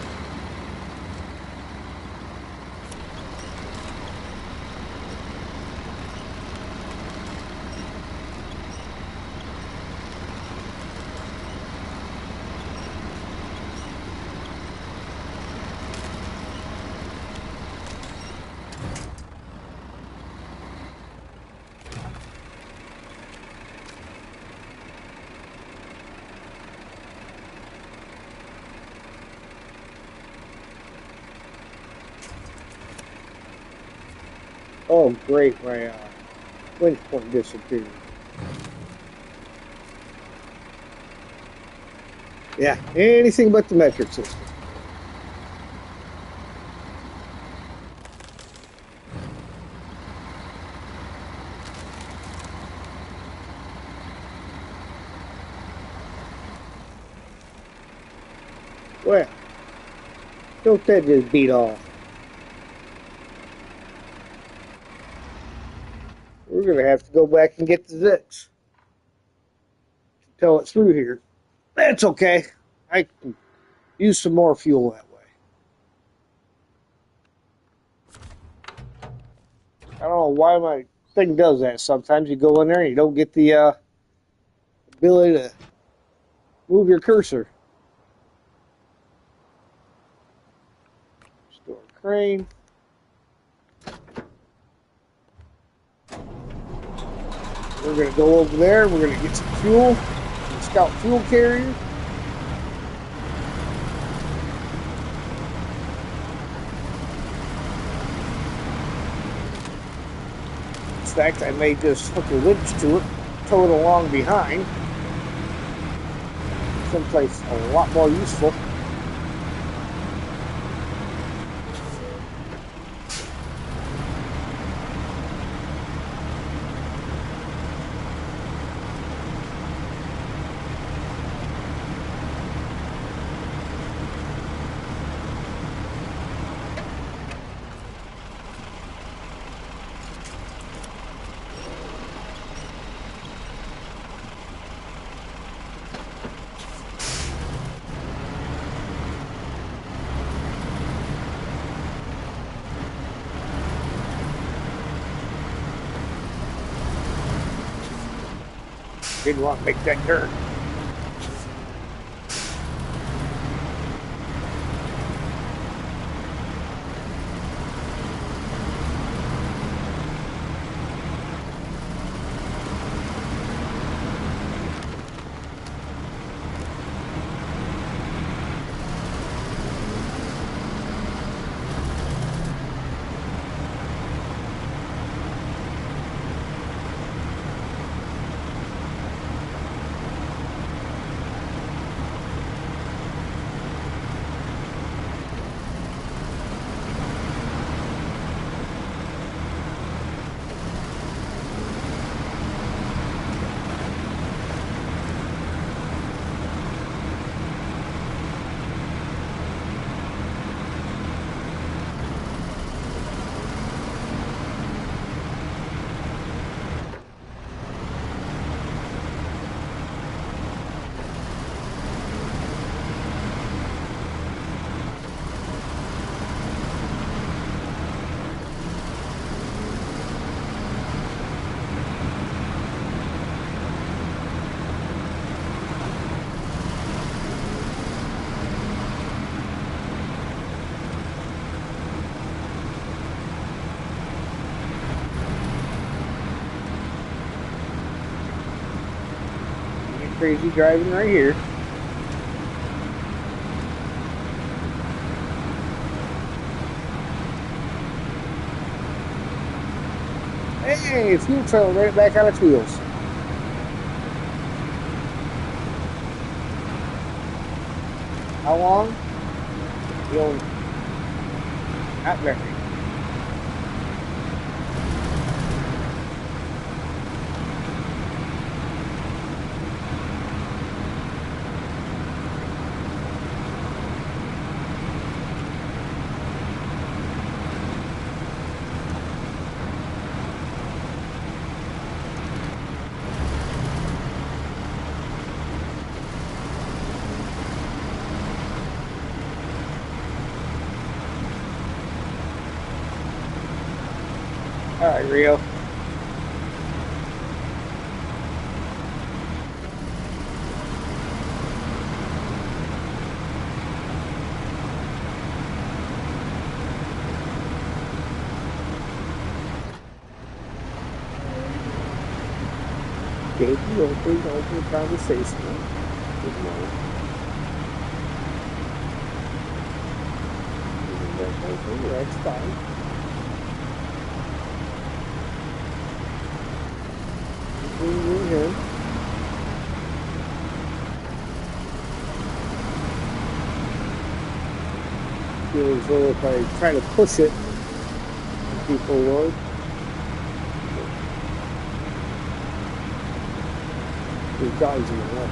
Oh, great, my winch point disappeared. Yeah, anything but the metric system. Well, don't that just beat off? We're going to have to go back and get the Zix to tow it through here. That's okay. I can use some more fuel that way. I don't know why my thing does that. Sometimes you go in there and you don't get the ability to move your cursor. Store crane. We're going to go over there. We're going to get some fuel. Some scout fuel carrier. In fact, I may just hook a winch to it, tow it along behind. Someplace a lot more useful. Didn't want to make that turn. Crazy driving right here. Hey, fuel trail right back on its wheels. How long? You'll not very. All right, Rio. Gave you open conversation. Good morning. That's fine. in. Feels as though if I try to push it, people would. There's dogs in the way.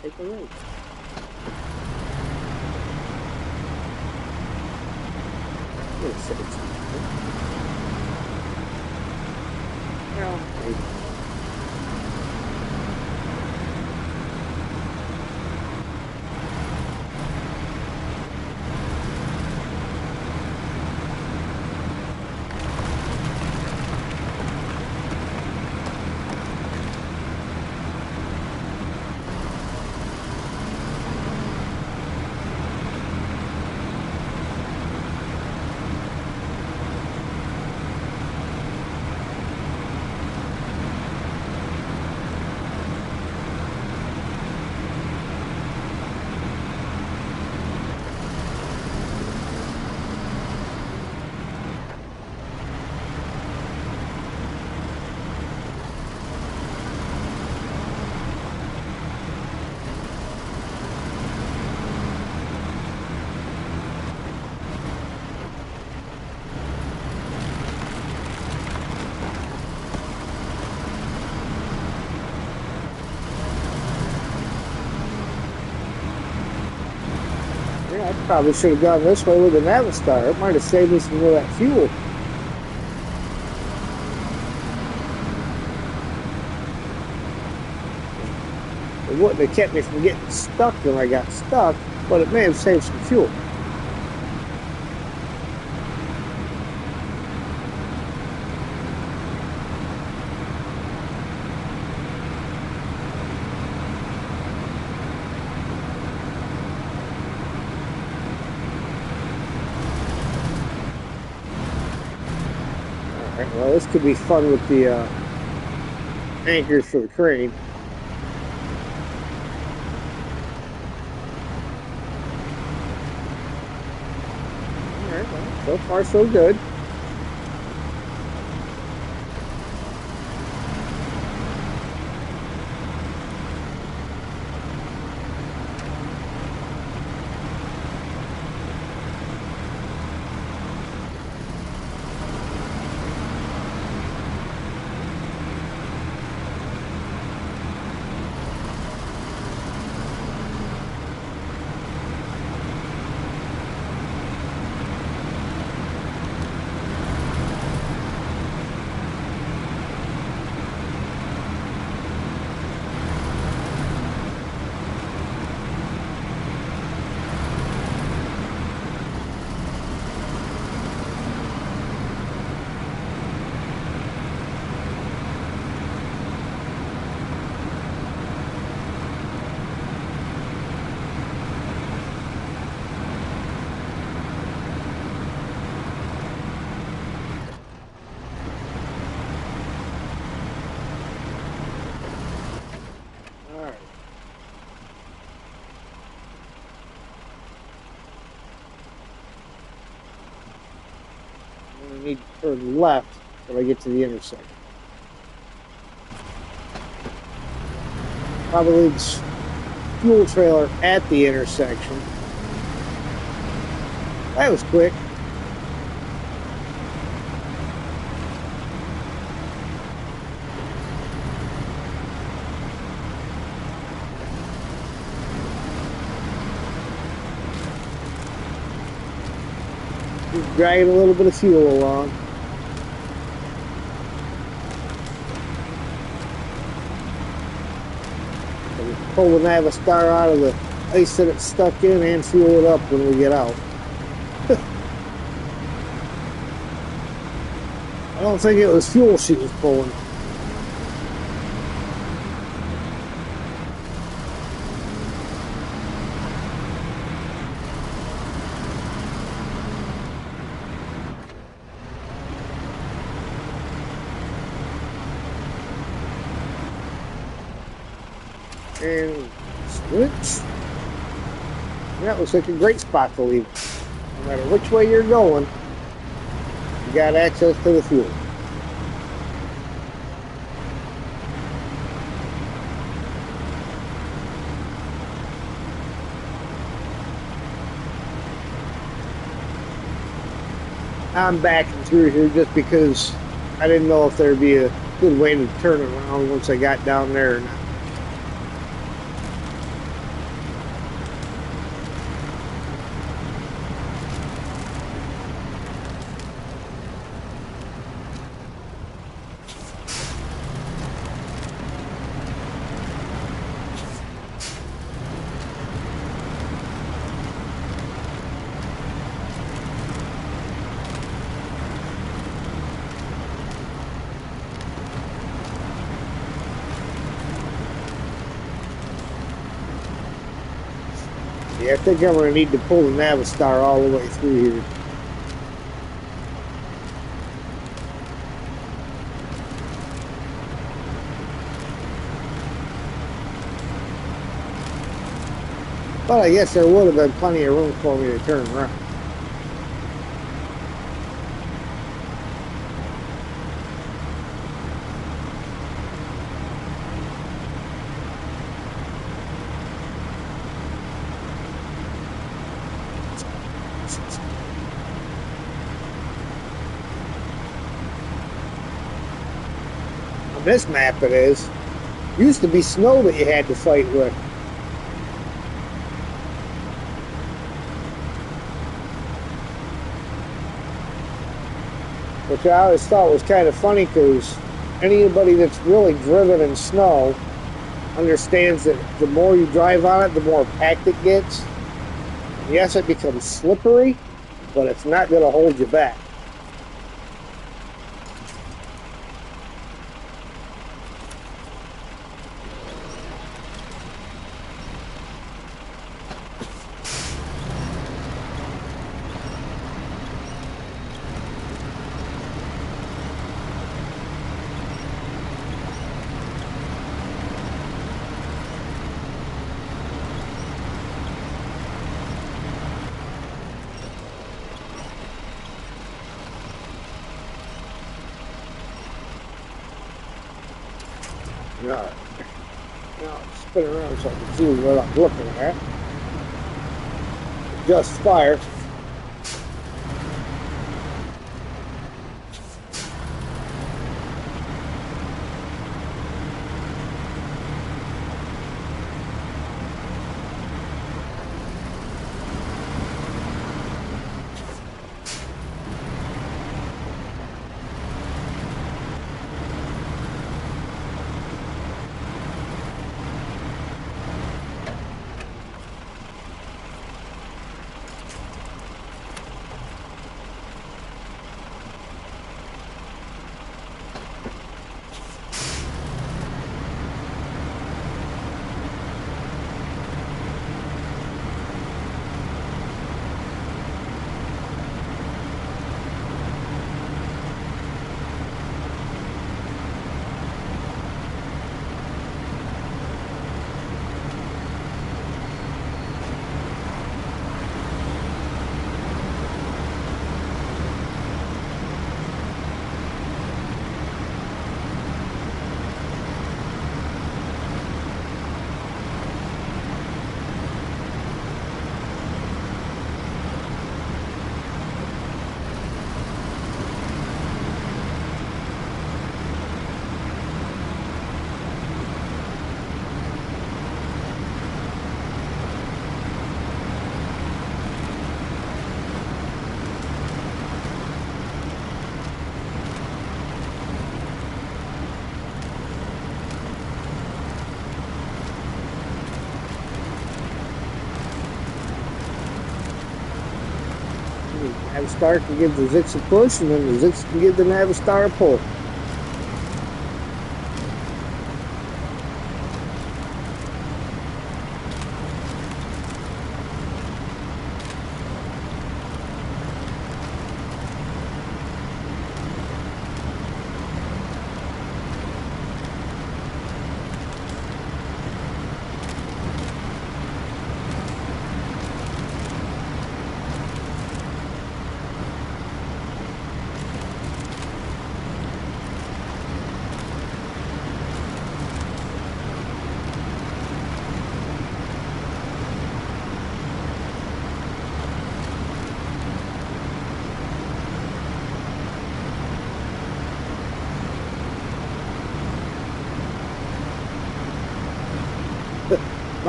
Take a right. Well, maybe. I probably should have gone this way with the Navistar. It might have saved me some of that fuel. It wouldn't have kept me from getting stuck when I got stuck, but it may have saved some fuel. Well, this could be fun with the anchors for the crane. Alright, well, so far so good. I need to turn left when I get to the intersection. Probably the fuel trailer at the intersection. That was quick. Just dragging a little bit of fuel along. Pull the Navistar out of the ice that it's stuck in and fuel it up when we get out. I don't think it was fuel she was pulling. And switch. That looks like a great spot to leave it. No matter which way you're going, you got access to the fuel. I'm backing through here just because I didn't know if there'd be a good way to turn around once I got down there or not. Yeah, I think I'm going to need to pull the Navistar all the way through here. But I guess there would have been plenty of room for me to turn around. On this map it is. Used to be snow that you had to fight with. Which I always thought was kind of funny because anybody that's really driven in snow understands that the more you drive on it, the more packed it gets. Yes, it becomes slippery, but it's not going to hold you back. Alright. Now spin around so I can see what I'm looking at. Just fire. Navistar can give the Zix a push, and then the Zix can give the Navistar a pull.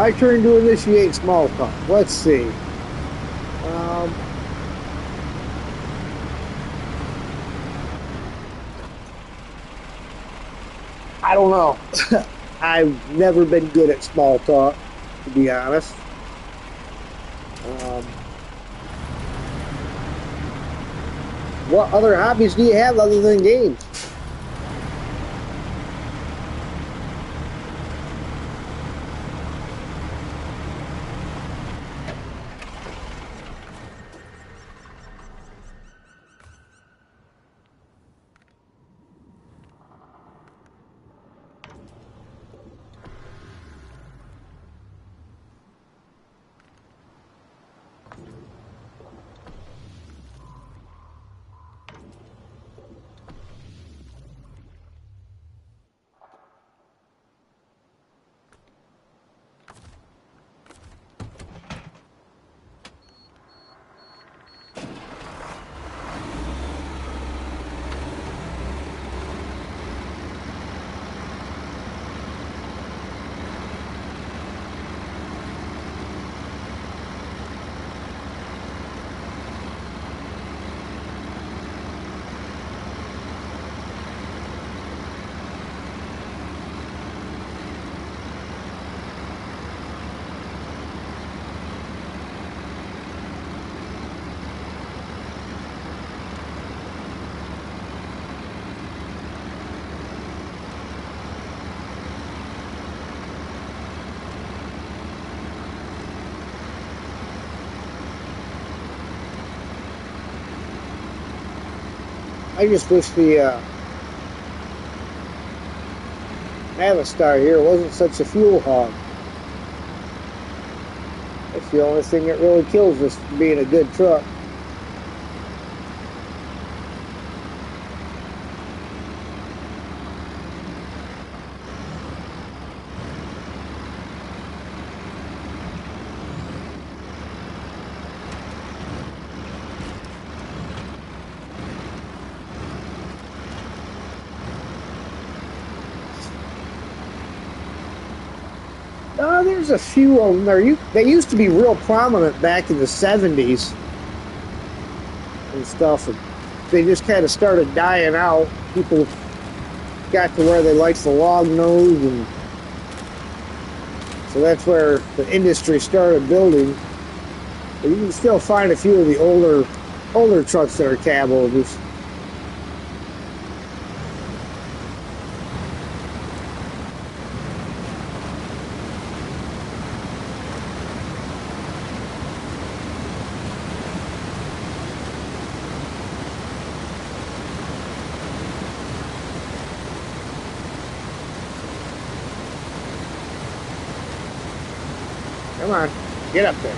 My turn to initiate small talk. Let's see. I don't know. I've never been good at small talk, to be honest. What other hobbies do you have other than games? I just wish the Navistar here wasn't such a fuel hog. That's the only thing that really kills this from being a good truck. There's a few of them. They used to be real prominent back in the 70s and stuff. And they just kind of started dying out. People got to where they liked the long nose, and so that's where the industry started building. But you can still find a few of the older trucks that are cab overs. Come on, get up there.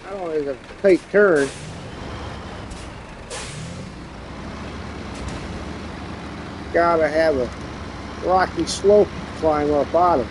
Not only is it a tight turn, gotta have a rocky slope to climb up out of.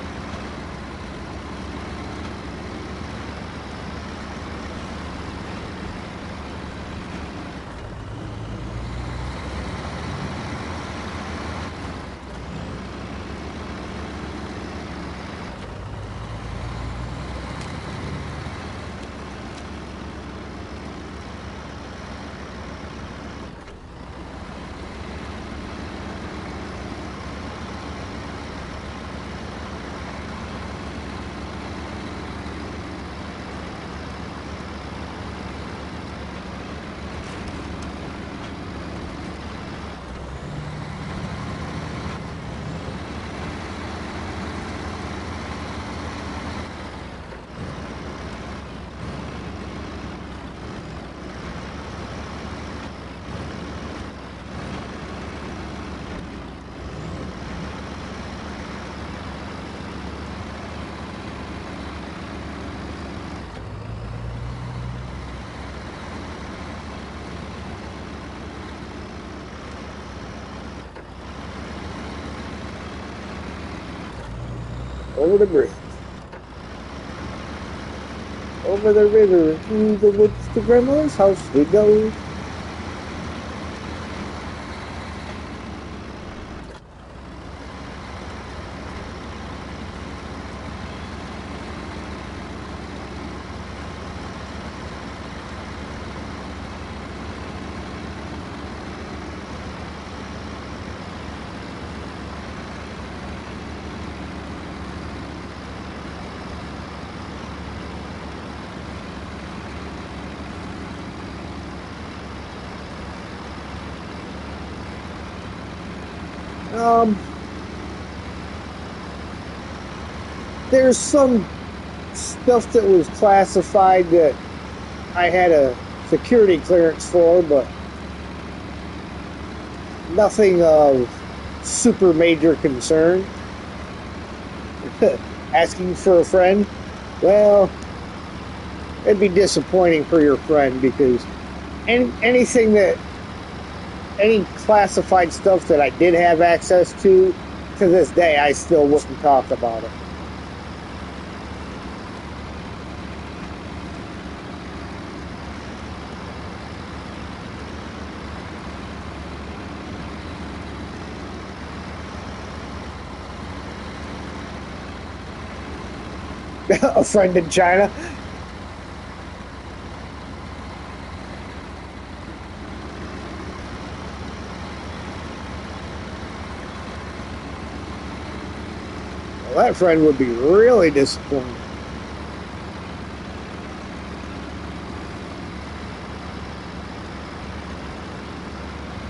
over the bridge. Over the river, through the woods to Grandma's house we go. There's some stuff that was classified that I had a security clearance for, but nothing of super major concern. Asking for a friend? Well, it'd be disappointing for your friend because anything that any classified stuff that I did have access to this day, I still wouldn't talk about it. A friend in China? Well, that friend would be really disappointed.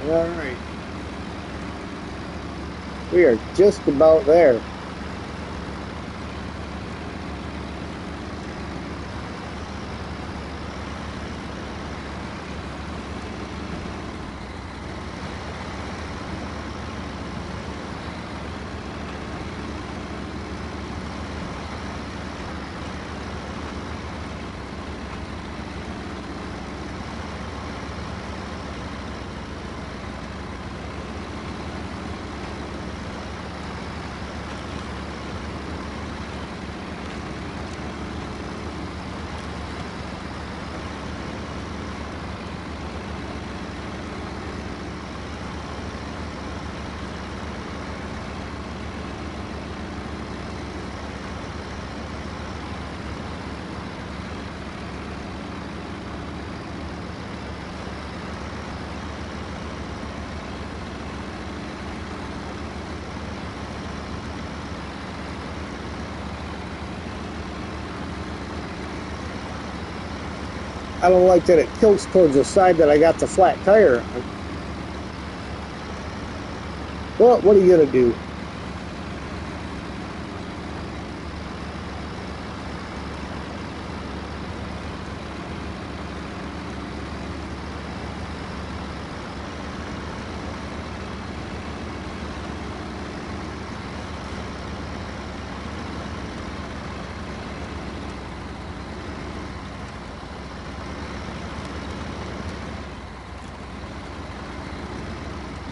All right. We are just about there. I don't like that it tilts towards the side that I got the flat tire on. Well, what are you going to do?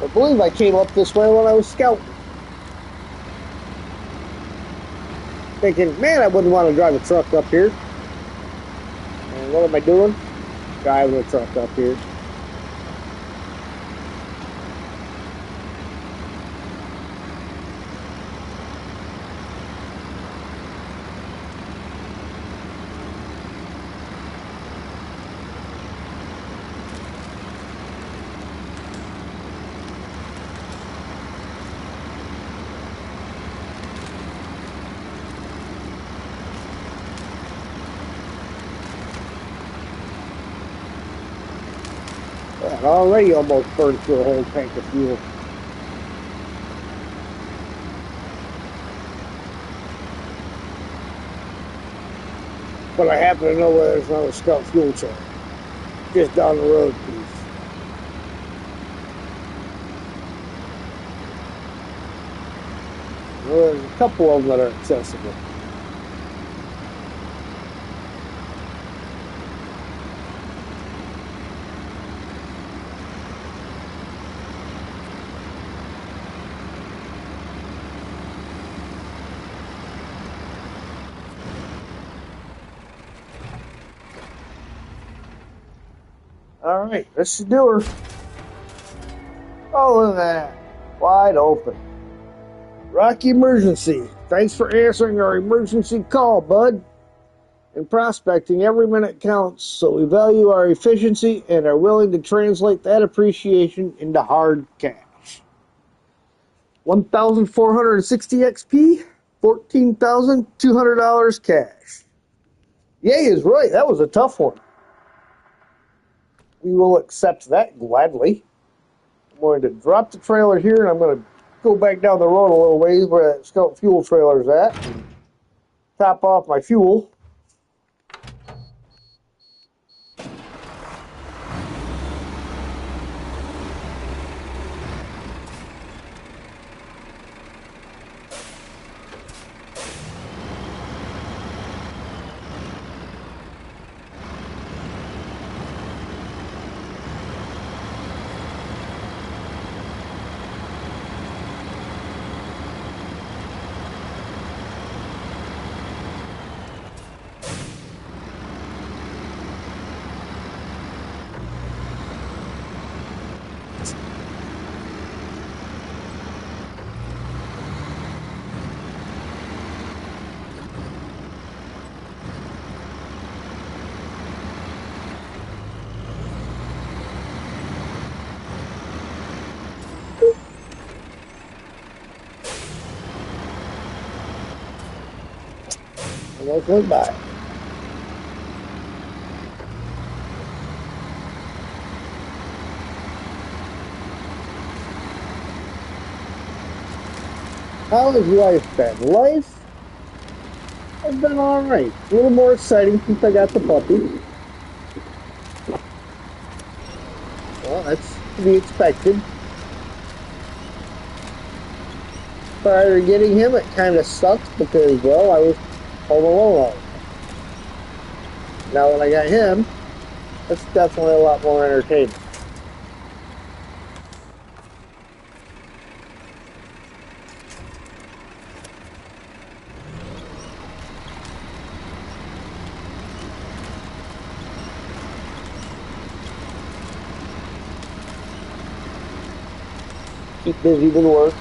I believe I came up this way when I was scouting. Thinking, man, I wouldn't want to drive a truck up here. And what am I doing? Driving a truck up here. I already almost burned through a whole tank of fuel. But I happen to know where there's another scout fuel truck. Just down the road, please. Well, there's a couple of them that are accessible. All right, this should do her. Oh, look at that. Wide open. Rocky Emergency. Thanks for answering our emergency call, bud. In prospecting, every minute counts, so we value our efficiency and are willing to translate that appreciation into hard cash. 1,460 XP, $14,200 cash. Yay is right. That was a tough one. We will accept that gladly. I'm going to drop the trailer here, and I'm going to go back down the road a little ways where that Scout fuel trailer is at, and top off my fuel. Almost went by. How has life been? Life has been alright. A little more exciting since I got the puppy. Well, that's to be expected. Prior to getting him, it kind of sucked because, well, I was home alone all the time. Now that I got him, it's definitely a lot more entertaining. Keep busy with work.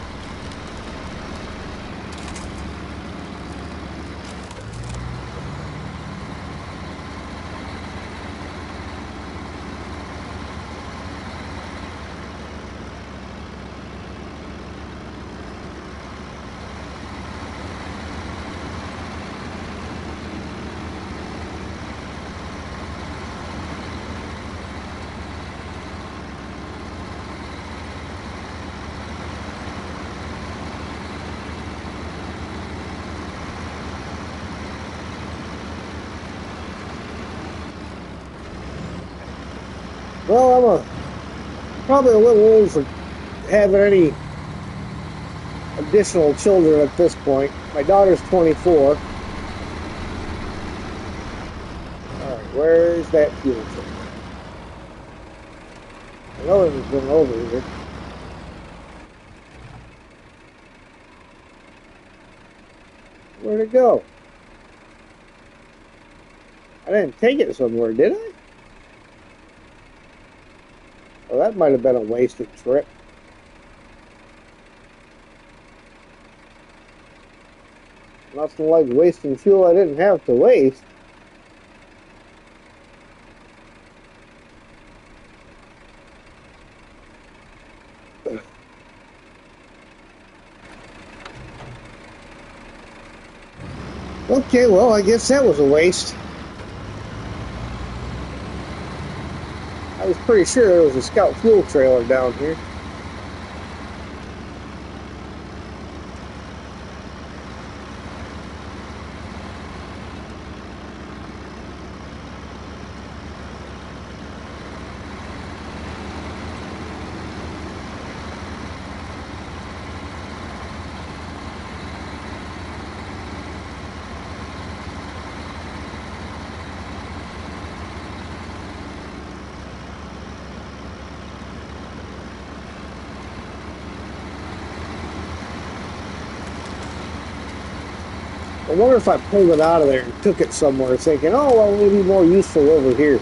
Well, probably a little old for having any additional children at this point. My daughter's 24. Alright, where's that fuel tank? I know it was going over here. Where'd it go? I didn't take it somewhere, did I? Well, that might have been a wasted trip. Nothing like wasting fuel I didn't have to waste. Okay, well, I guess that was a waste. I was pretty sure there was a Scout fuel trailer down here. I wonder if I pulled it out of there and took it somewhere thinking, oh, well, it'll be more useful over here.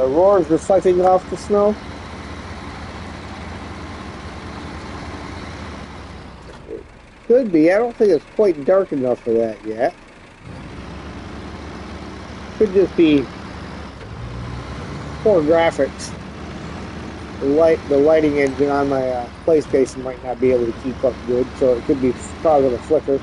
roars reflecting off the snow? It could be. I don't think it's quite dark enough for that yet. Could just be poor graphics. The lighting engine on my PlayStation might not be able to keep up good, so it could be causing a flicker.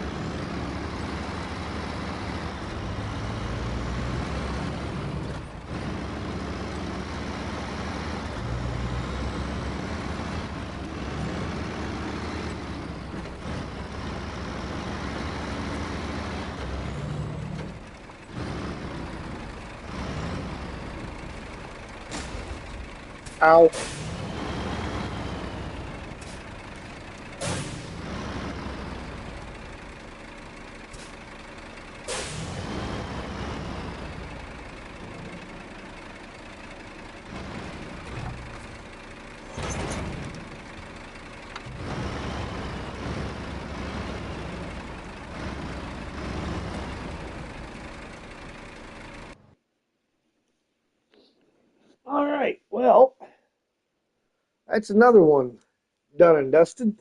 Ow. All right, well, that's another one done and dusted.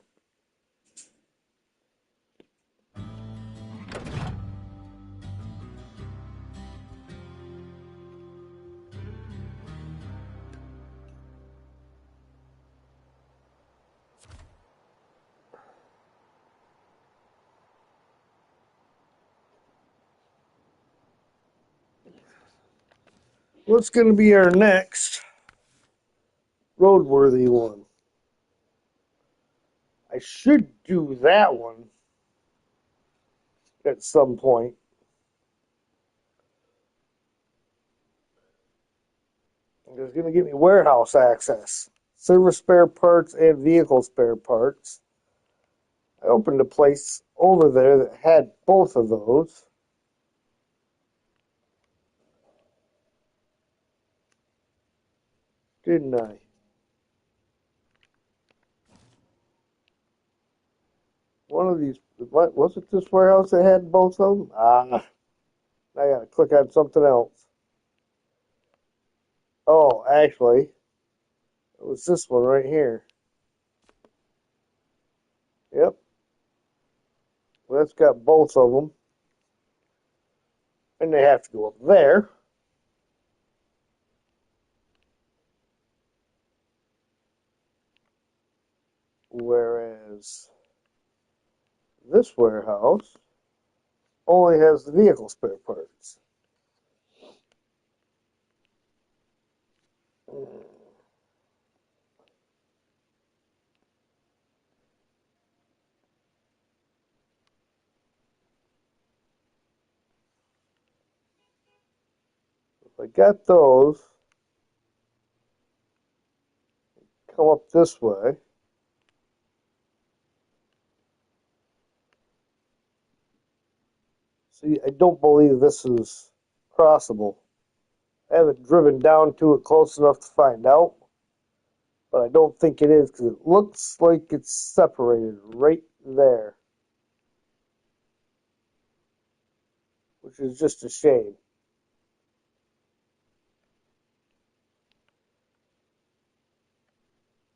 What's going to be our next roadworthy one? I should do that one at some point. It's going to give me warehouse access, service spare parts, and vehicle spare parts. I opened a place over there that had both of those. Didn't I? One of these, what was it? This warehouse that had both of them? Ah, I gotta click on something else. Oh, actually, it was this one right here. Yep, well, that's got both of them, and they have to go up there. Whereas this warehouse only has the vehicle spare parts. If I got those, come up this way. See, I don't believe this is crossable. I haven't driven down to it close enough to find out, but I don't think it is because it looks like it's separated right there, which is just a shame.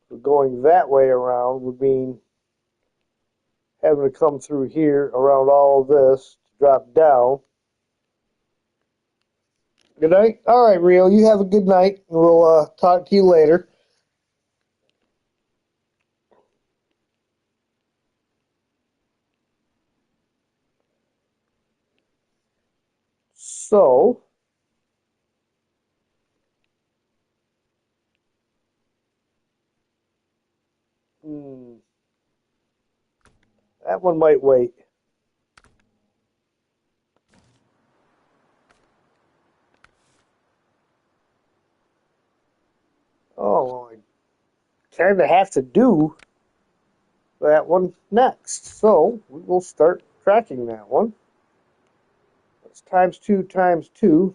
So going that way around would mean having to come through here around all of this to drop down. Good night. All right, Rio, you have a good night. We'll talk to you later. So, that one might wait. Oh, well, I kind of have to do that one next. So, we will start tracking that one. It's times two times two.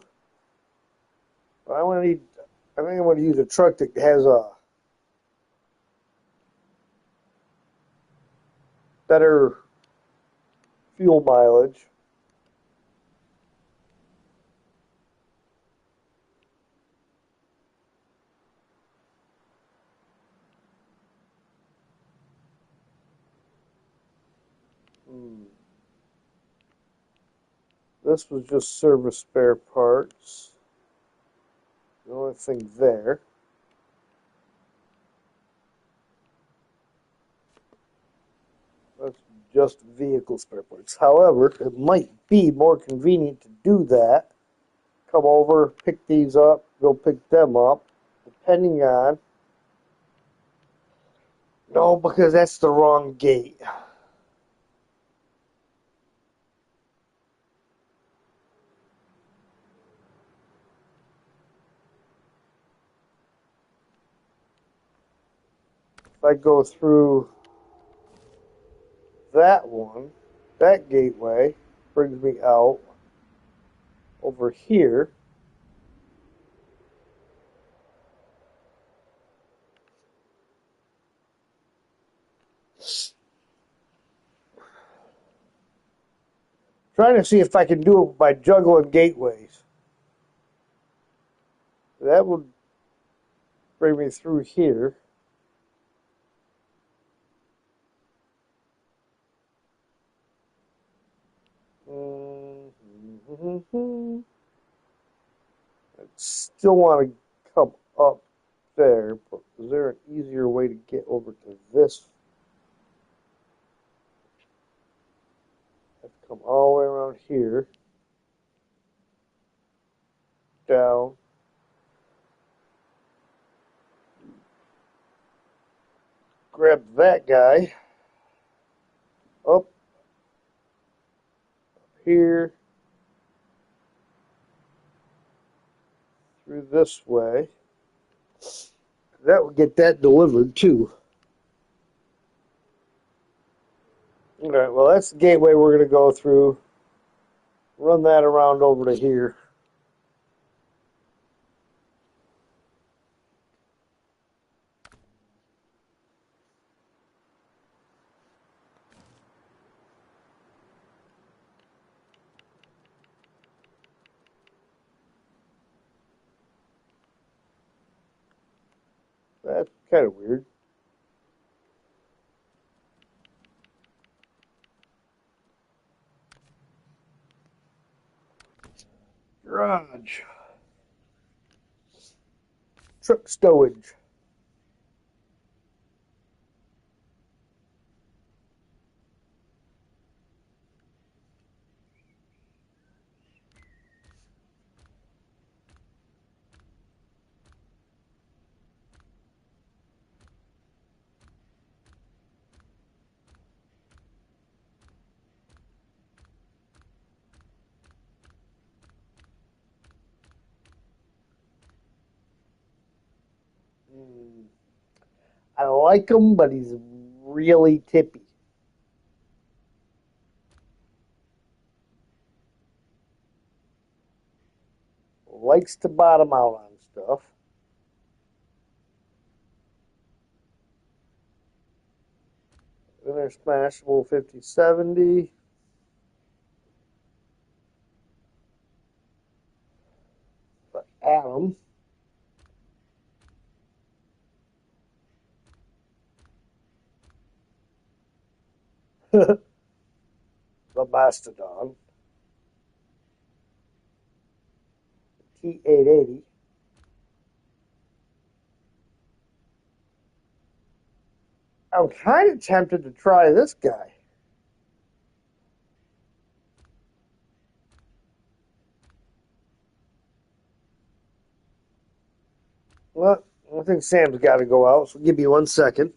But I think I'm going to use a truck that has a better fuel mileage. This was just service spare parts. The only thing there. That's just vehicle spare parts. However, it might be more convenient to do that. Come over, pick these up, go pick them up, depending on. No, because that's the wrong gate. If I go through that one, that gateway brings me out over here. Trying to see if I can do it by juggling gateways. That would bring me through here. I still want to come up there, but is there an easier way to get over to this? I have to come all the way around here, down, grab that guy, up here, through this way. That would get that delivered too. Alright, well that's the gateway we're going to go through. Run that around over to here. That's kind of weird. Garage. Truck stowage. I like him, but he's really tippy. Likes to bottom out on stuff. Then there's Smashable 5070. But Adam. The Mastodon. T880. I'm kind of tempted to try this guy. Well, I think Sam's got to go out, so give me 1 second.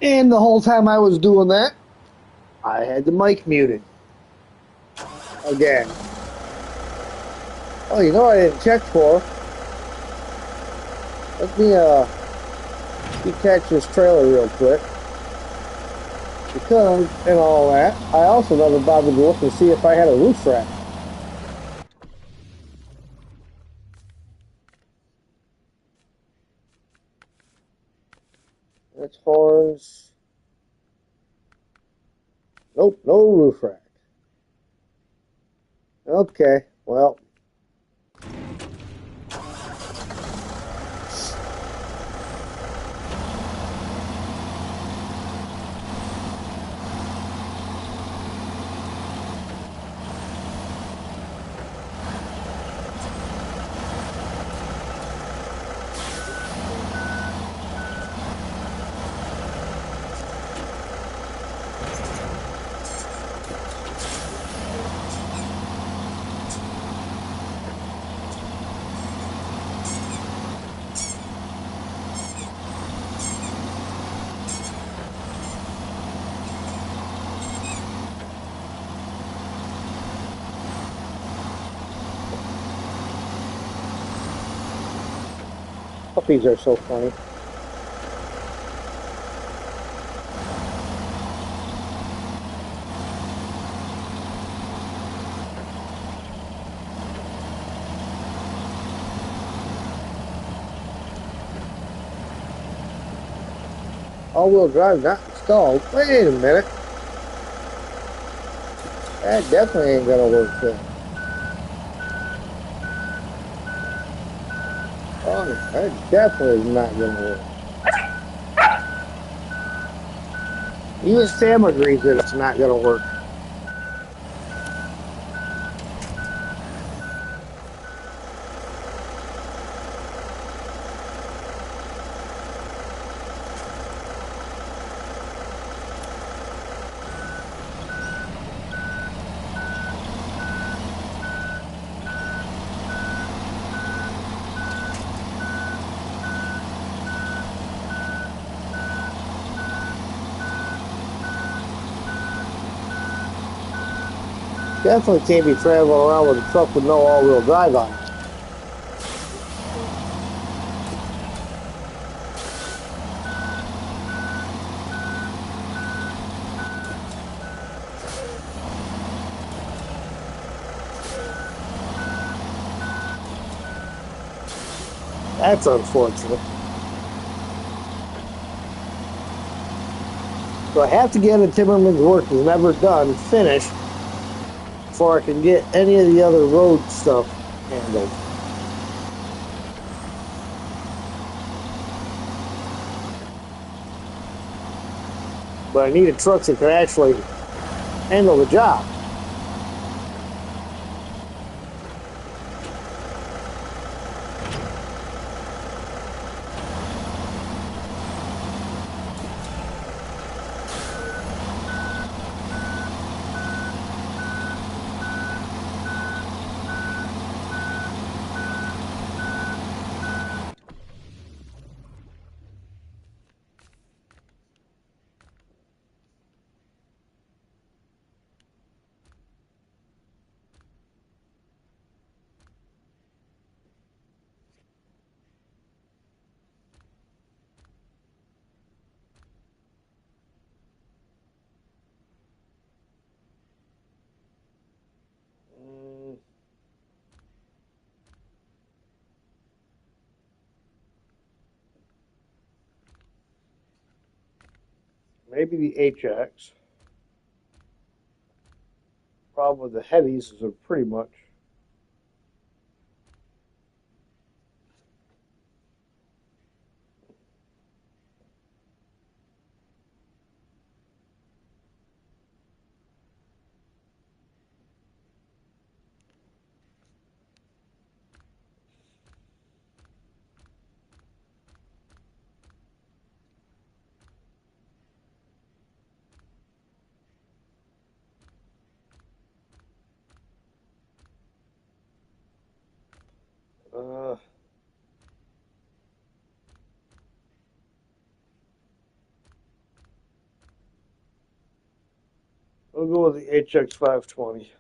And the whole time I was doing that, I had the mic muted. Again. Oh, you know I didn't check for? Let me detach this trailer real quick. Because, and all that, I also never bothered to look and see if I had a roof rack. That's horns. Nope, no roof rack. Okay, well. Puppies are so funny. All-wheel drive not installed. Wait a minute. That definitely ain't gonna work then. Oh, that definitely is not gonna work. Even Sam agrees that it's not gonna work. Definitely can't be traveling around with a truck with no all-wheel drive on it. That's unfortunate. So I have to get a Timmerman's work is never done finished before I can get any of the other road stuff handled. But I need a truck that can actually handle the job. Maybe the HX. Problem with the heavies is they're pretty much We'll go with the HX 520.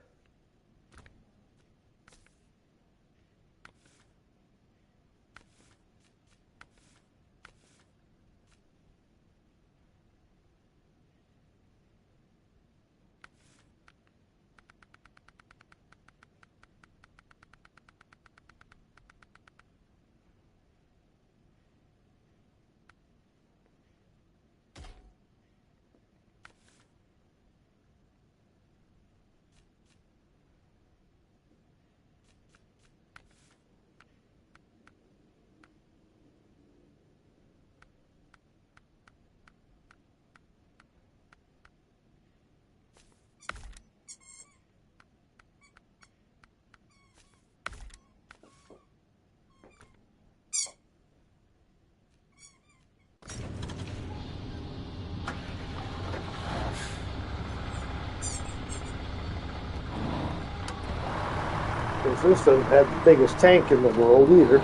Because this doesn't have the biggest tank in the world either.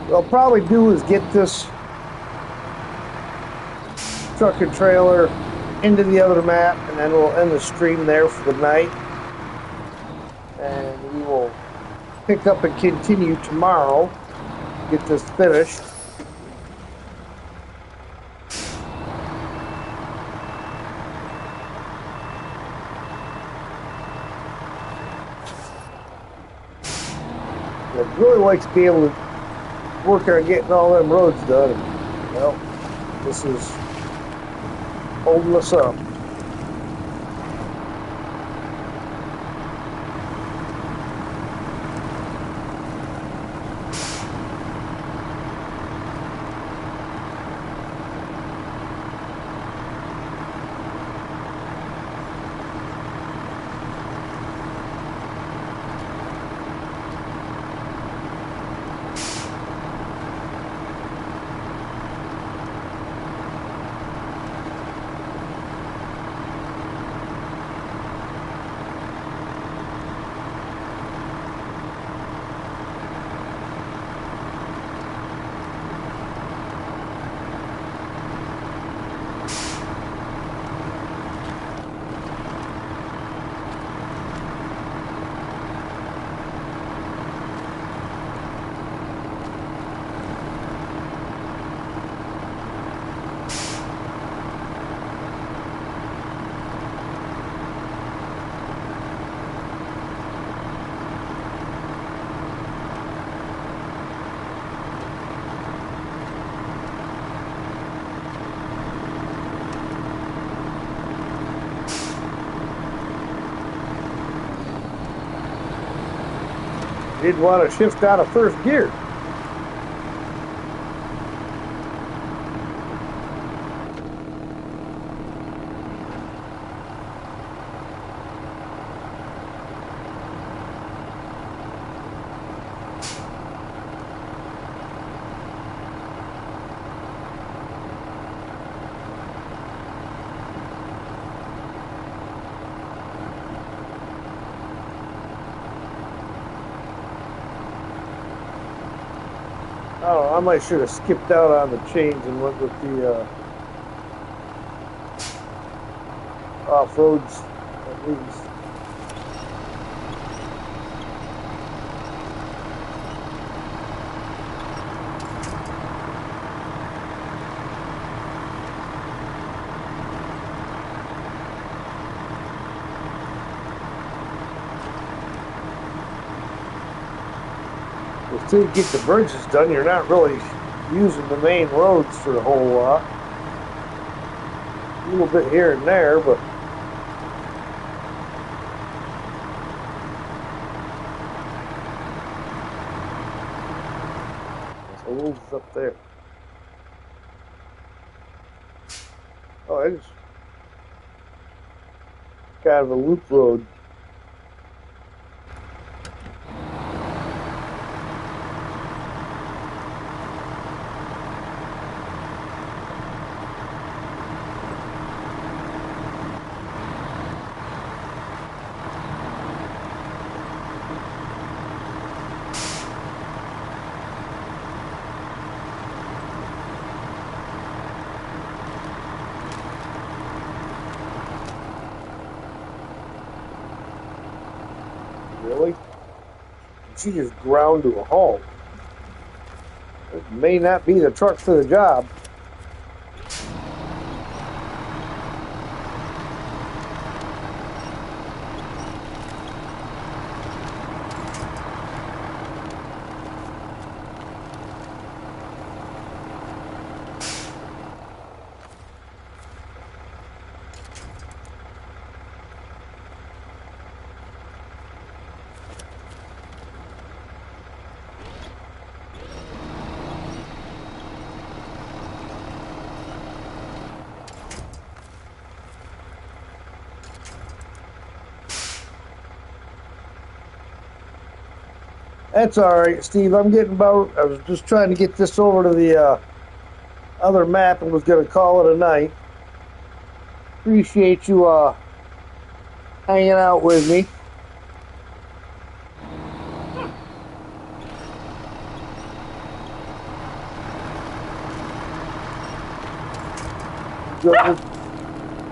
What I'll probably do is get this truck and trailer into the other map, and then we'll end the stream there for the night. And we will pick up and continue tomorrow, get this finished. I'd really like to be able to work on getting all them roads done. And, well, this is holding us up. Didn't want to shift out of first gear. Oh, I might should have skipped out on the change and went with the off-roads at least. Until you get the bridges done, you're not really using the main roads for a whole lot. A little bit here and there, but the wolves is up there. Oh, it's kind of a loop road. Really? She just ground to a halt. It may not be the truck for the job. That's all right, Steve. I was just trying to get this over to the other map and was going to call it a night. Appreciate you hanging out with me.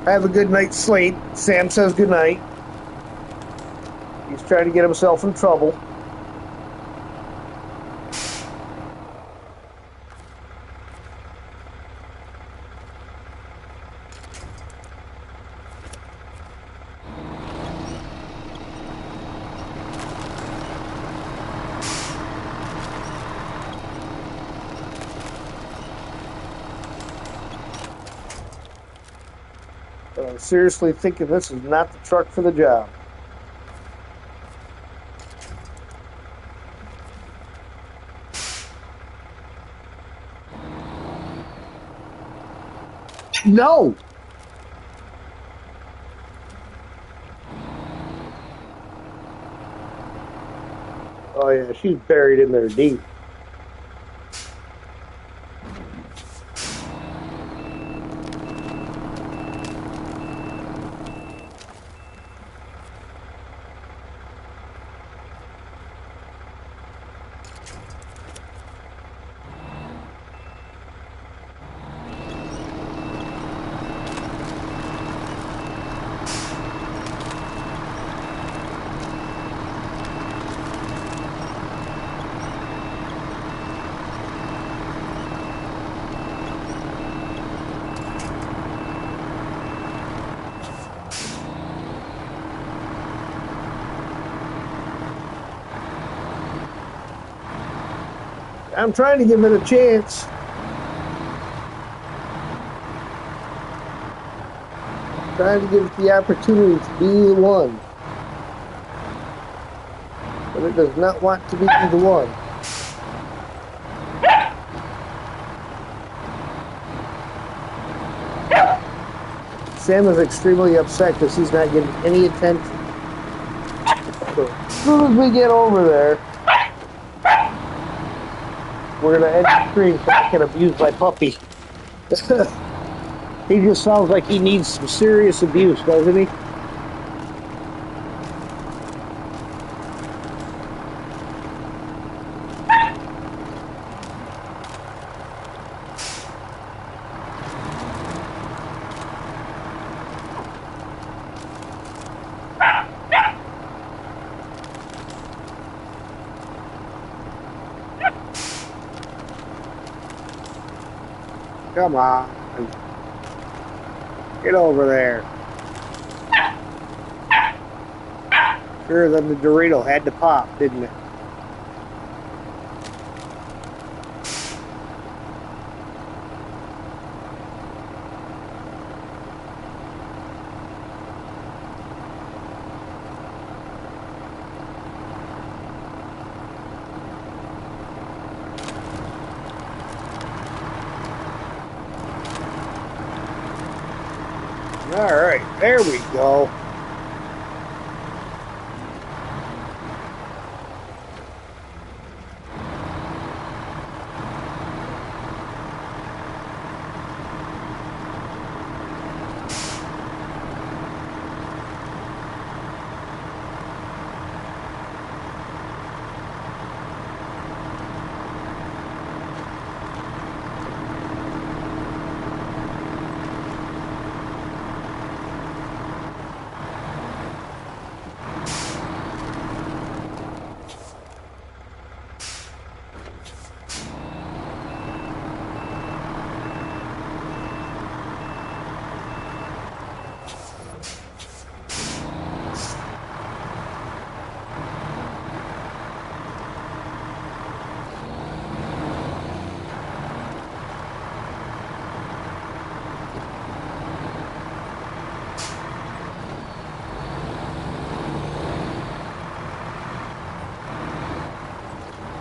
Have a good night's sleep. Sam says good night. He's trying to get himself in trouble. But I'm seriously thinking this is not the truck for the job. No! Oh yeah, she's buried in there deep. I'm trying to give it a chance. Trying to give it the opportunity to be the one. But it does not want to be the one. Sam is extremely upset because he's not getting any attention. So as soon as we get over there, we're going to end the stream so I can abuse my puppy. He just sounds like he needs some serious abuse, doesn't he? Come on. Get over there. Sure, then the Dorito had to pop, didn't it? All right, there we go.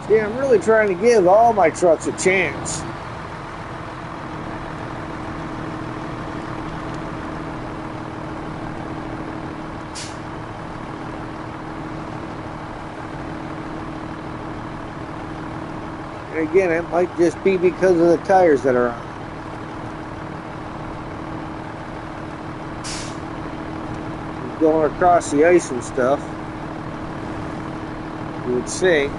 See, I'm really trying to give all my trucks a chance. And again, it might just be because of the tires that are on. Going across the ice and stuff, you would think.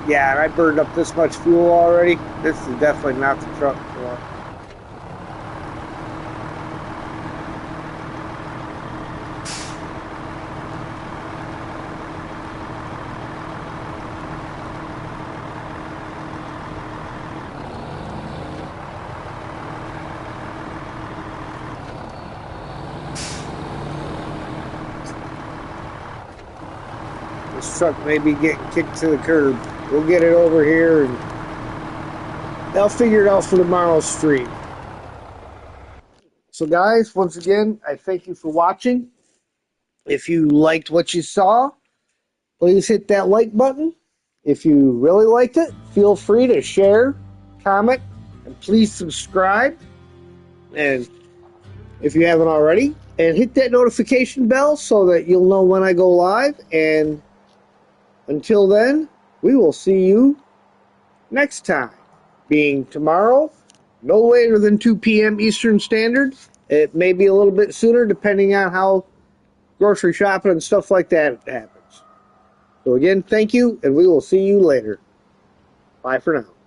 Yeah, and I burned up this much fuel already. This is definitely not the truck for it. This truck may be getting kicked to the curb. We'll get it over here and they'll figure it out for tomorrow's stream. So guys, once again, I thank you for watching. If you liked what you saw, please hit that like button. If you really liked it, feel free to share, comment, and please subscribe. And if you haven't already, and hit that notification bell so that you'll know when I go live. And until then, we will see you next time, being tomorrow, no later than 2 p.m. Eastern Standard. It may be a little bit sooner depending on how grocery shopping and stuff like that happens. So again, thank you, and we will see you later. Bye for now.